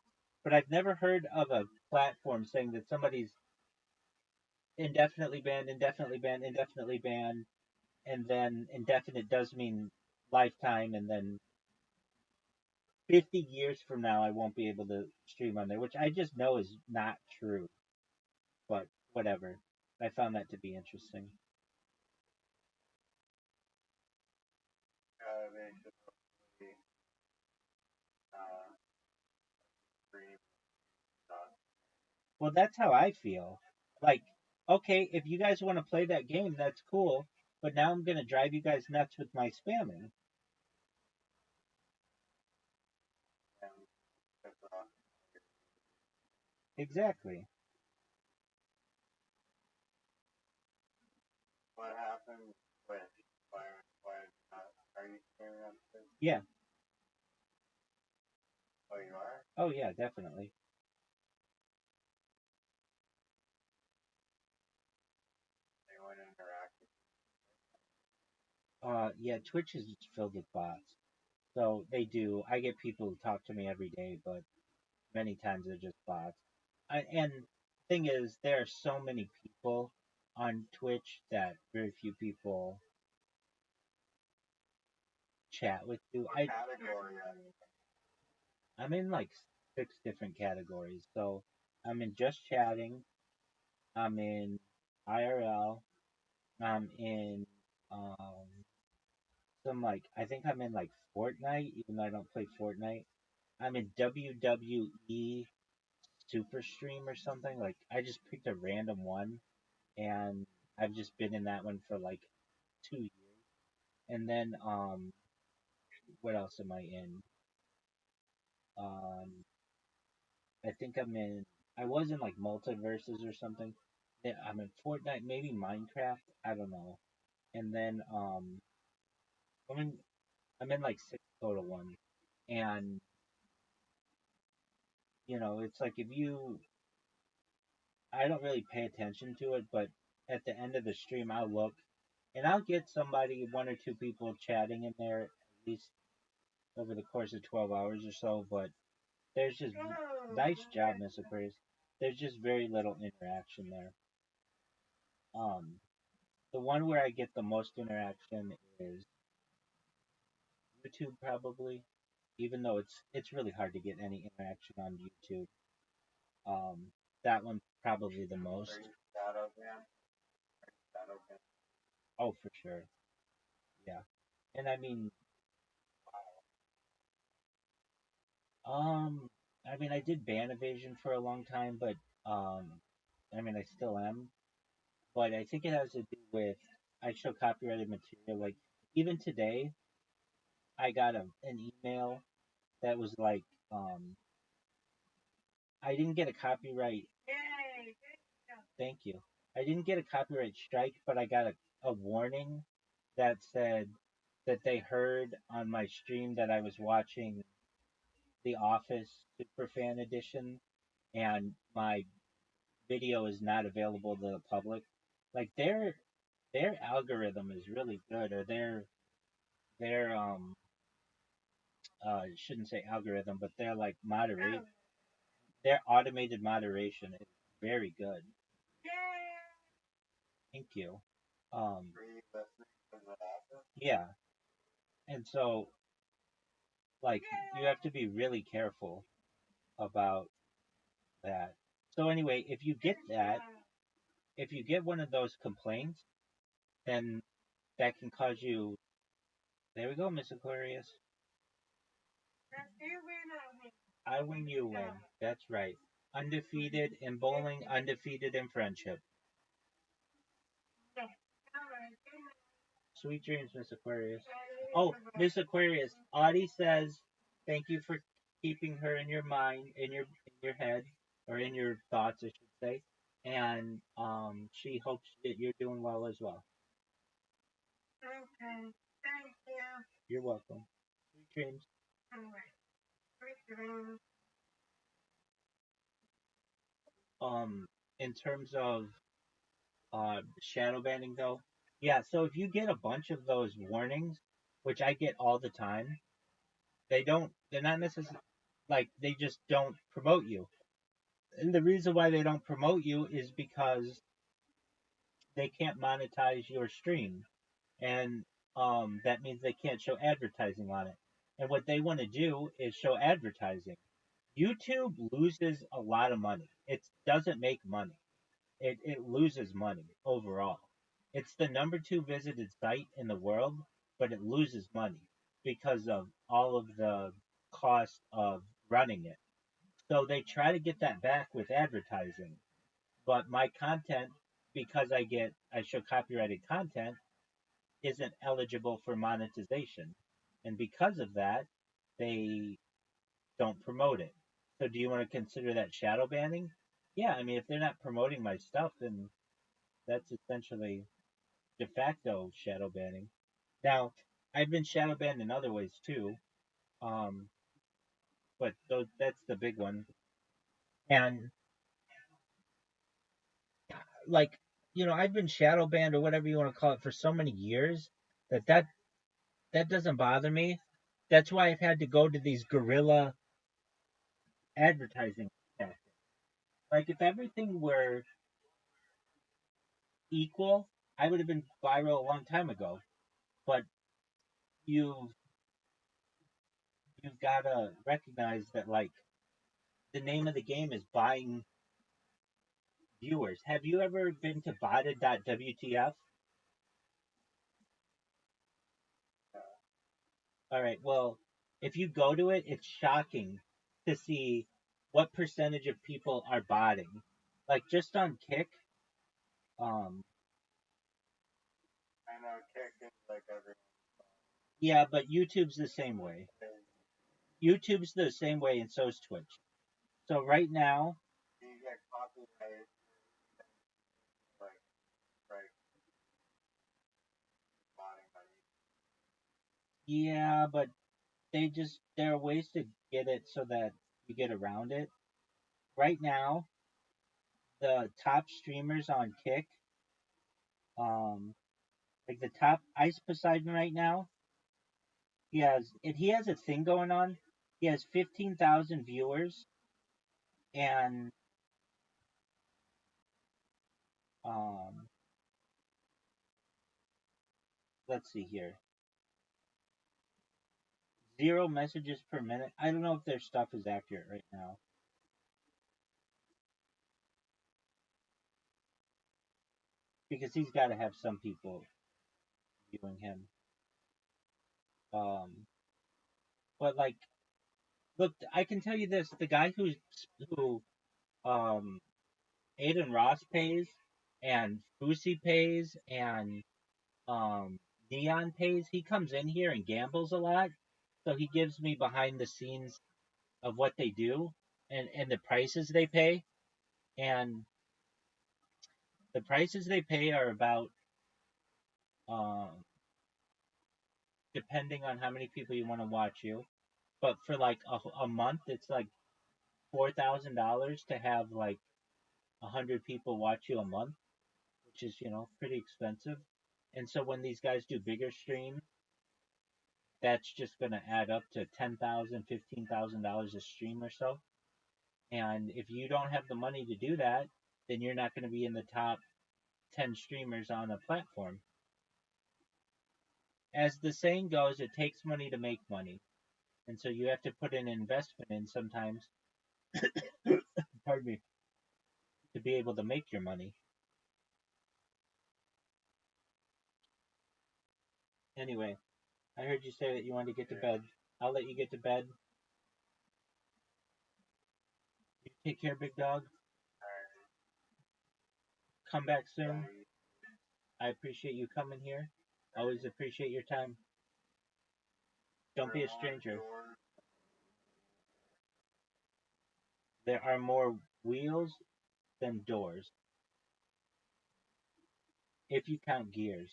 But I've never heard of a platform saying that somebody's indefinitely banned, indefinitely banned, indefinitely banned, and then indefinite does mean lifetime, and then 50 years from now I won't be able to stream on there, which I just know is not true. But whatever. I found that to be interesting. they should uh, free, uh, Well, that's how I feel. Like, okay, if you guys want to play that game, that's cool. But now I'm gonna drive you guys nuts with my spamming. and if, Exactly. what happened with Fire Fire Yeah. Oh, you are? Oh yeah, definitely. They want to interact. Yeah, Twitch is just filled with bots. So they do. I get people who talk to me every day, but many times they're just bots. And thing is, there are so many people on Twitch that very few people chat with you. What category are you? I'm in like 6 different categories. So I'm in just chatting. I'm in IRL. I'm in um some like I think I'm in like Fortnite, even though I don't play Fortnite. I'm in WWE Super Stream or something. Like I just picked a random one, and I've just been in that one for like 2 years. And then what else am I in? Um, I think I'm in. I was in like multiverses or something. Yeah, I'm in Fortnite, maybe Minecraft. I don't know. And then I'm in. I'm in like 6 total ones. And it's like if you. I don't really pay attention to it, but at the end of the stream, I'll look and I'll get somebody, one or two people chatting in there at least over the course of 12 hours or so. But there's just nice job, Miss Aquarius. There's just very little interaction there. Um, the one where I get the most interaction is YouTube, probably. Even though it's really hard to get any interaction on YouTube. Um, that one probably the most. Shadow ban? Shadow ban? Oh, for sure. Yeah. And I mean, um, I did ban evasion for a long time, but um, I still am. But I think it has to do with I show copyrighted material. Like even today, I got an email that was like, I didn't get a copyright. Yay! Thank you. I didn't get a copyright strike, but I got a warning that said that they heard on my stream that I was watching The Office Superfan Edition, and my video is not available to the public. Like their algorithm is really good, or their shouldn't say algorithm, but their like moderate their automated moderation is very good. Yay! Thank you. Were you listening to the office? Yeah, and so like you have to be really careful about that. So anyway, if you get one of those complaints, then that can cause you. There we go, Miss Aquarius. I win, you win. That's right. Undefeated in bowling, undefeated in friendship. Sweet dreams, Miss Aquarius. Oh, Miss Aquarius, Audie says thank you for keeping her in your mind, in your head, or in your thoughts, I should say. And she hopes that you're doing well as well. Okay, thank you. You're welcome. Sweet dreams. Alright, sweet dreams. In terms of shadow banning though, yeah. So if you get a bunch of those warnings, which I get all the time, they're not necessarily like they just don't promote you. And the reason why they don't promote you is because they can't monetize your stream, and that means they can't show advertising on it. And what they want to do is show advertising. YouTube loses a lot of money. It doesn't make money. It loses money overall. It's the number 2 visited site in the world, but it loses money because of all of the cost of running it. So they try to get that back with advertising. But my content, because I show copyrighted content, isn't eligible for monetization. And because of that, they don't promote it. So do you want to consider that shadow banning? Yeah, if they're not promoting my stuff, then that's essentially de facto shadow banning. Now, I've been shadow banned in other ways too. Um, but that's the big one. And like, I've been shadow banned or whatever you want to call it for so many years that doesn't bother me. That's why I've had to go to these guerrilla advertising tactics. Like if everything were equal, I would have been viral a long time ago. But you you've got to recognize that like the name of the game is buying viewers. Have you ever been to botted.wtf? All right. Well, if you go to it, it's shocking to see what percentage of people are botting. Like just on Kick, um, I know Kick is like every. yeah, but YouTube's the same way. YouTube's the same way, and so is Twitch. So right now, You get copyrighted, like, right, botting money. yeah, but there are ways to get it so that you get around it. Right now, the top streamers on Kick, um, like the top Ice Poseidon right now, he has a thing going on. He has 15,000 viewers and um, let's see here, 0 messages per minute. I don't know if their stuff is accurate right now because he's got to have some people viewing him. Um, but like, look, I can tell you this: the guy who um Aiden Ross pays and Fusi pays and um Neon pays. He comes in here and gambles a lot, so he gives me behind the scenes of what they do and the prices they pay. And the prices they pay are about um depending on how many people you want to watch you. But for like a month, it's like $4,000 to have like 100 people watch you a month, which is pretty expensive. And so when these guys do bigger streams, that's just going to add up to $10,000, $15,000 a stream or so. And if you don't have the money to do that, then you're not going to be in the top 10 streamers on a platform. As the saying goes, it takes money to make money. And so you have to put an investment in sometimes, pardon me, to be able to make your money. Anyway, I heard you say that you wanted to get to bed. I'll let you get to bed. You take care, big dog. Come back soon. I appreciate you coming here. Always appreciate your time. Don't be a stranger. There are more wheels than doors, if you count gears.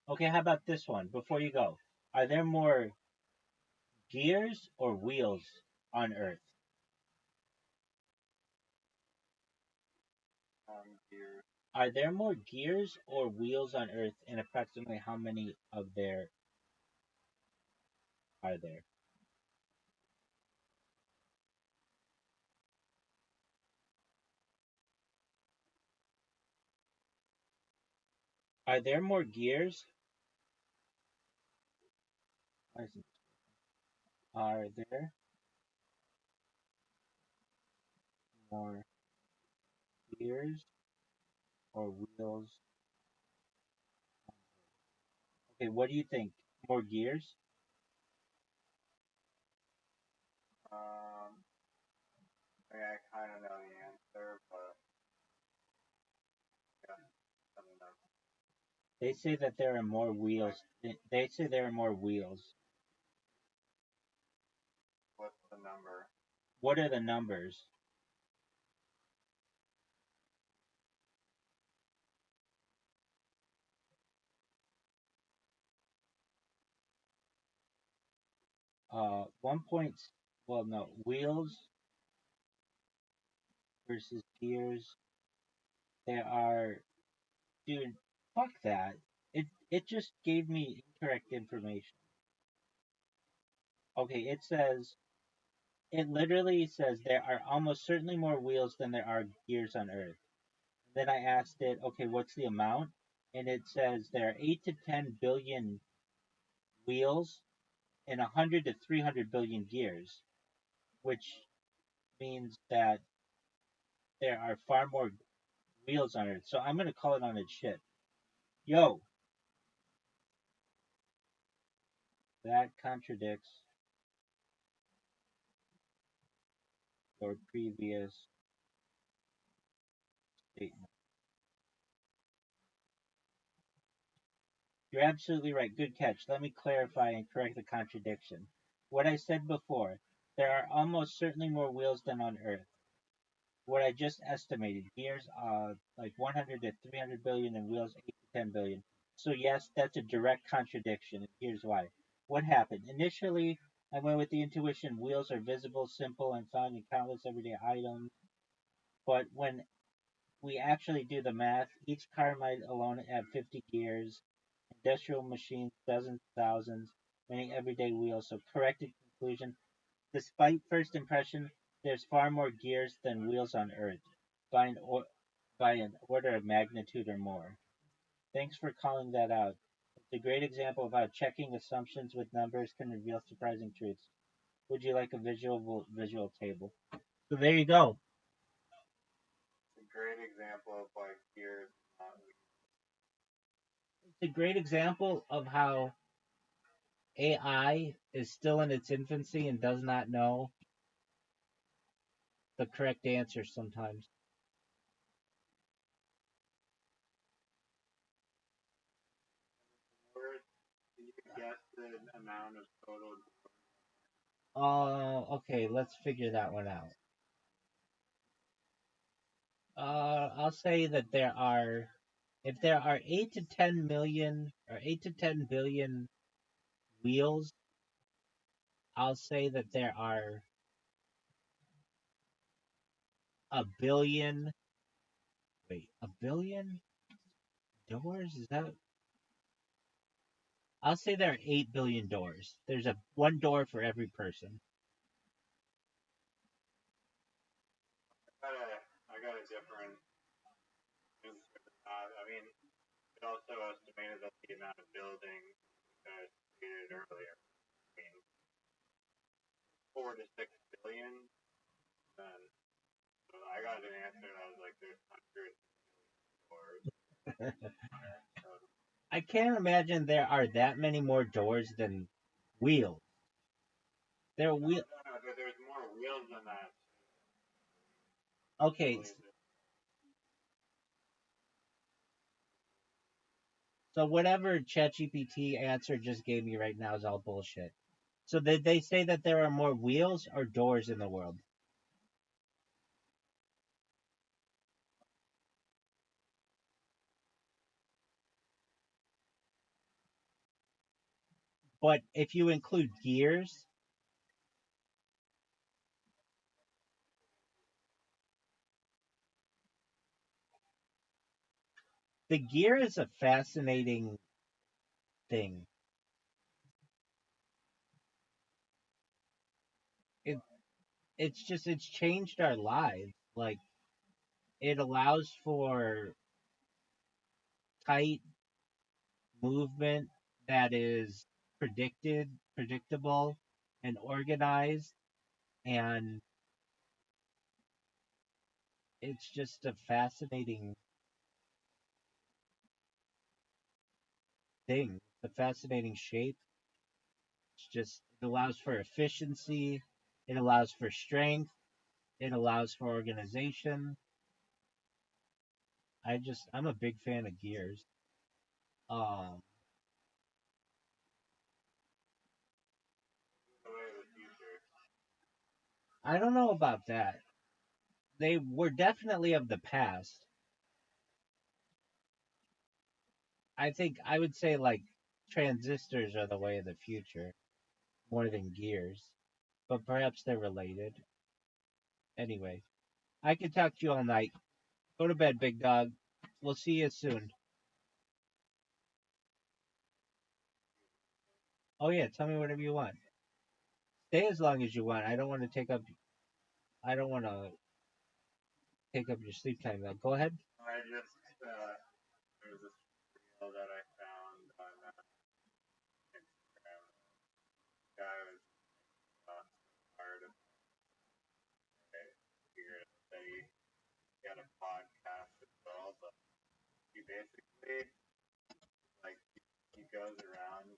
Okay, how about this one before you go? Are there more gears or wheels on Earth? Gear. Are there more gears or wheels on Earth, and approximately how many of there are there? Are there more gears? Are there more gears or wheels? Okay, what do you think? More gears? I mean, I kind of know the answer, but yeah, something else. They say that there are more wheels. They say there are more wheels. What's the number? What are the numbers? 1 point, well, no, wheels versus gears. There are, dude, fuck that. It just gave me incorrect information. Okay, it literally says there are almost certainly more wheels than there are gears on Earth. Then I asked it, okay, what's the amount? And it says there are 8 to 10 billion wheels and 100 to 300 billion gears, which means that there are far more wheels on Earth. So I'm going to call it on its shit. Yo, that contradicts your previous statement. You're absolutely right. Good catch. Let me clarify and correct the contradiction. What I said before, there are almost certainly more wheels than on Earth. What I just estimated, gears like 100 to 300 billion and wheels 8 to 10 billion. So yes, that's a direct contradiction, and here's why. What happened? Initially, I went with the intuition wheels are visible, simple, and found in countless everyday items. But when we actually do the math, each car might alone have 50 gears, industrial machines dozens, thousands, many everyday wheels. So corrected conclusion, despite first impression, there's far more gears than wheels on Earth, by by an order of magnitude or more. Thanks for calling that out. It's a great example of how checking assumptions with numbers can reveal surprising truths. Would you like a visual table? So there you go. A great example of like gears. It's a great example of how AI is still in its infancy and does not know the correct answer sometimes. Or you guess the amount of total. Okay, let's figure that one out. I'll say that if there are 8 to 10 million or 8 to 10 billion wheels, I'll say that there are a billion doors? Is that? I'll say there are 8 billion doors. There's a one door for every person. I got a different answer. I mean, it also estimated that the amount of buildings that stated earlier. I mean, 4 to 6 billion. Then so I got an answer that was like there's hundreds or so, I can't imagine there are that many more doors than wheels. There are wheel. no, but there's more wheels than that. Okay, so whatever ChatGPT answer just gave me right now is all bullshit. So did they say that there are more wheels or doors in the world? But if you include gears, the gear is a fascinating thing. It it's changed our lives. Like it allows for tight movement that is predictable, and organized, and it's just a fascinating thing. It's a fascinating shape. It's just it allows for efficiency, it allows for strength, it allows for organization. I'm a big fan of gears. Um, The way of the future. I don't know about that. They were definitely of the past. I think I would say like transistors are the way of the future more than gears, but perhaps they're related. Anyway, I could talk to you all night. Go to bed, big dog. We'll see you soon. Oh yeah, tell me whatever you want. Stay as long as you want. I don't want to take up. I don't want to take up your sleep time. Now, go ahead. I just there was this video that I found on Instagram. Guy was hard and I figured out that he had a podcast as well, but he basically like he goes around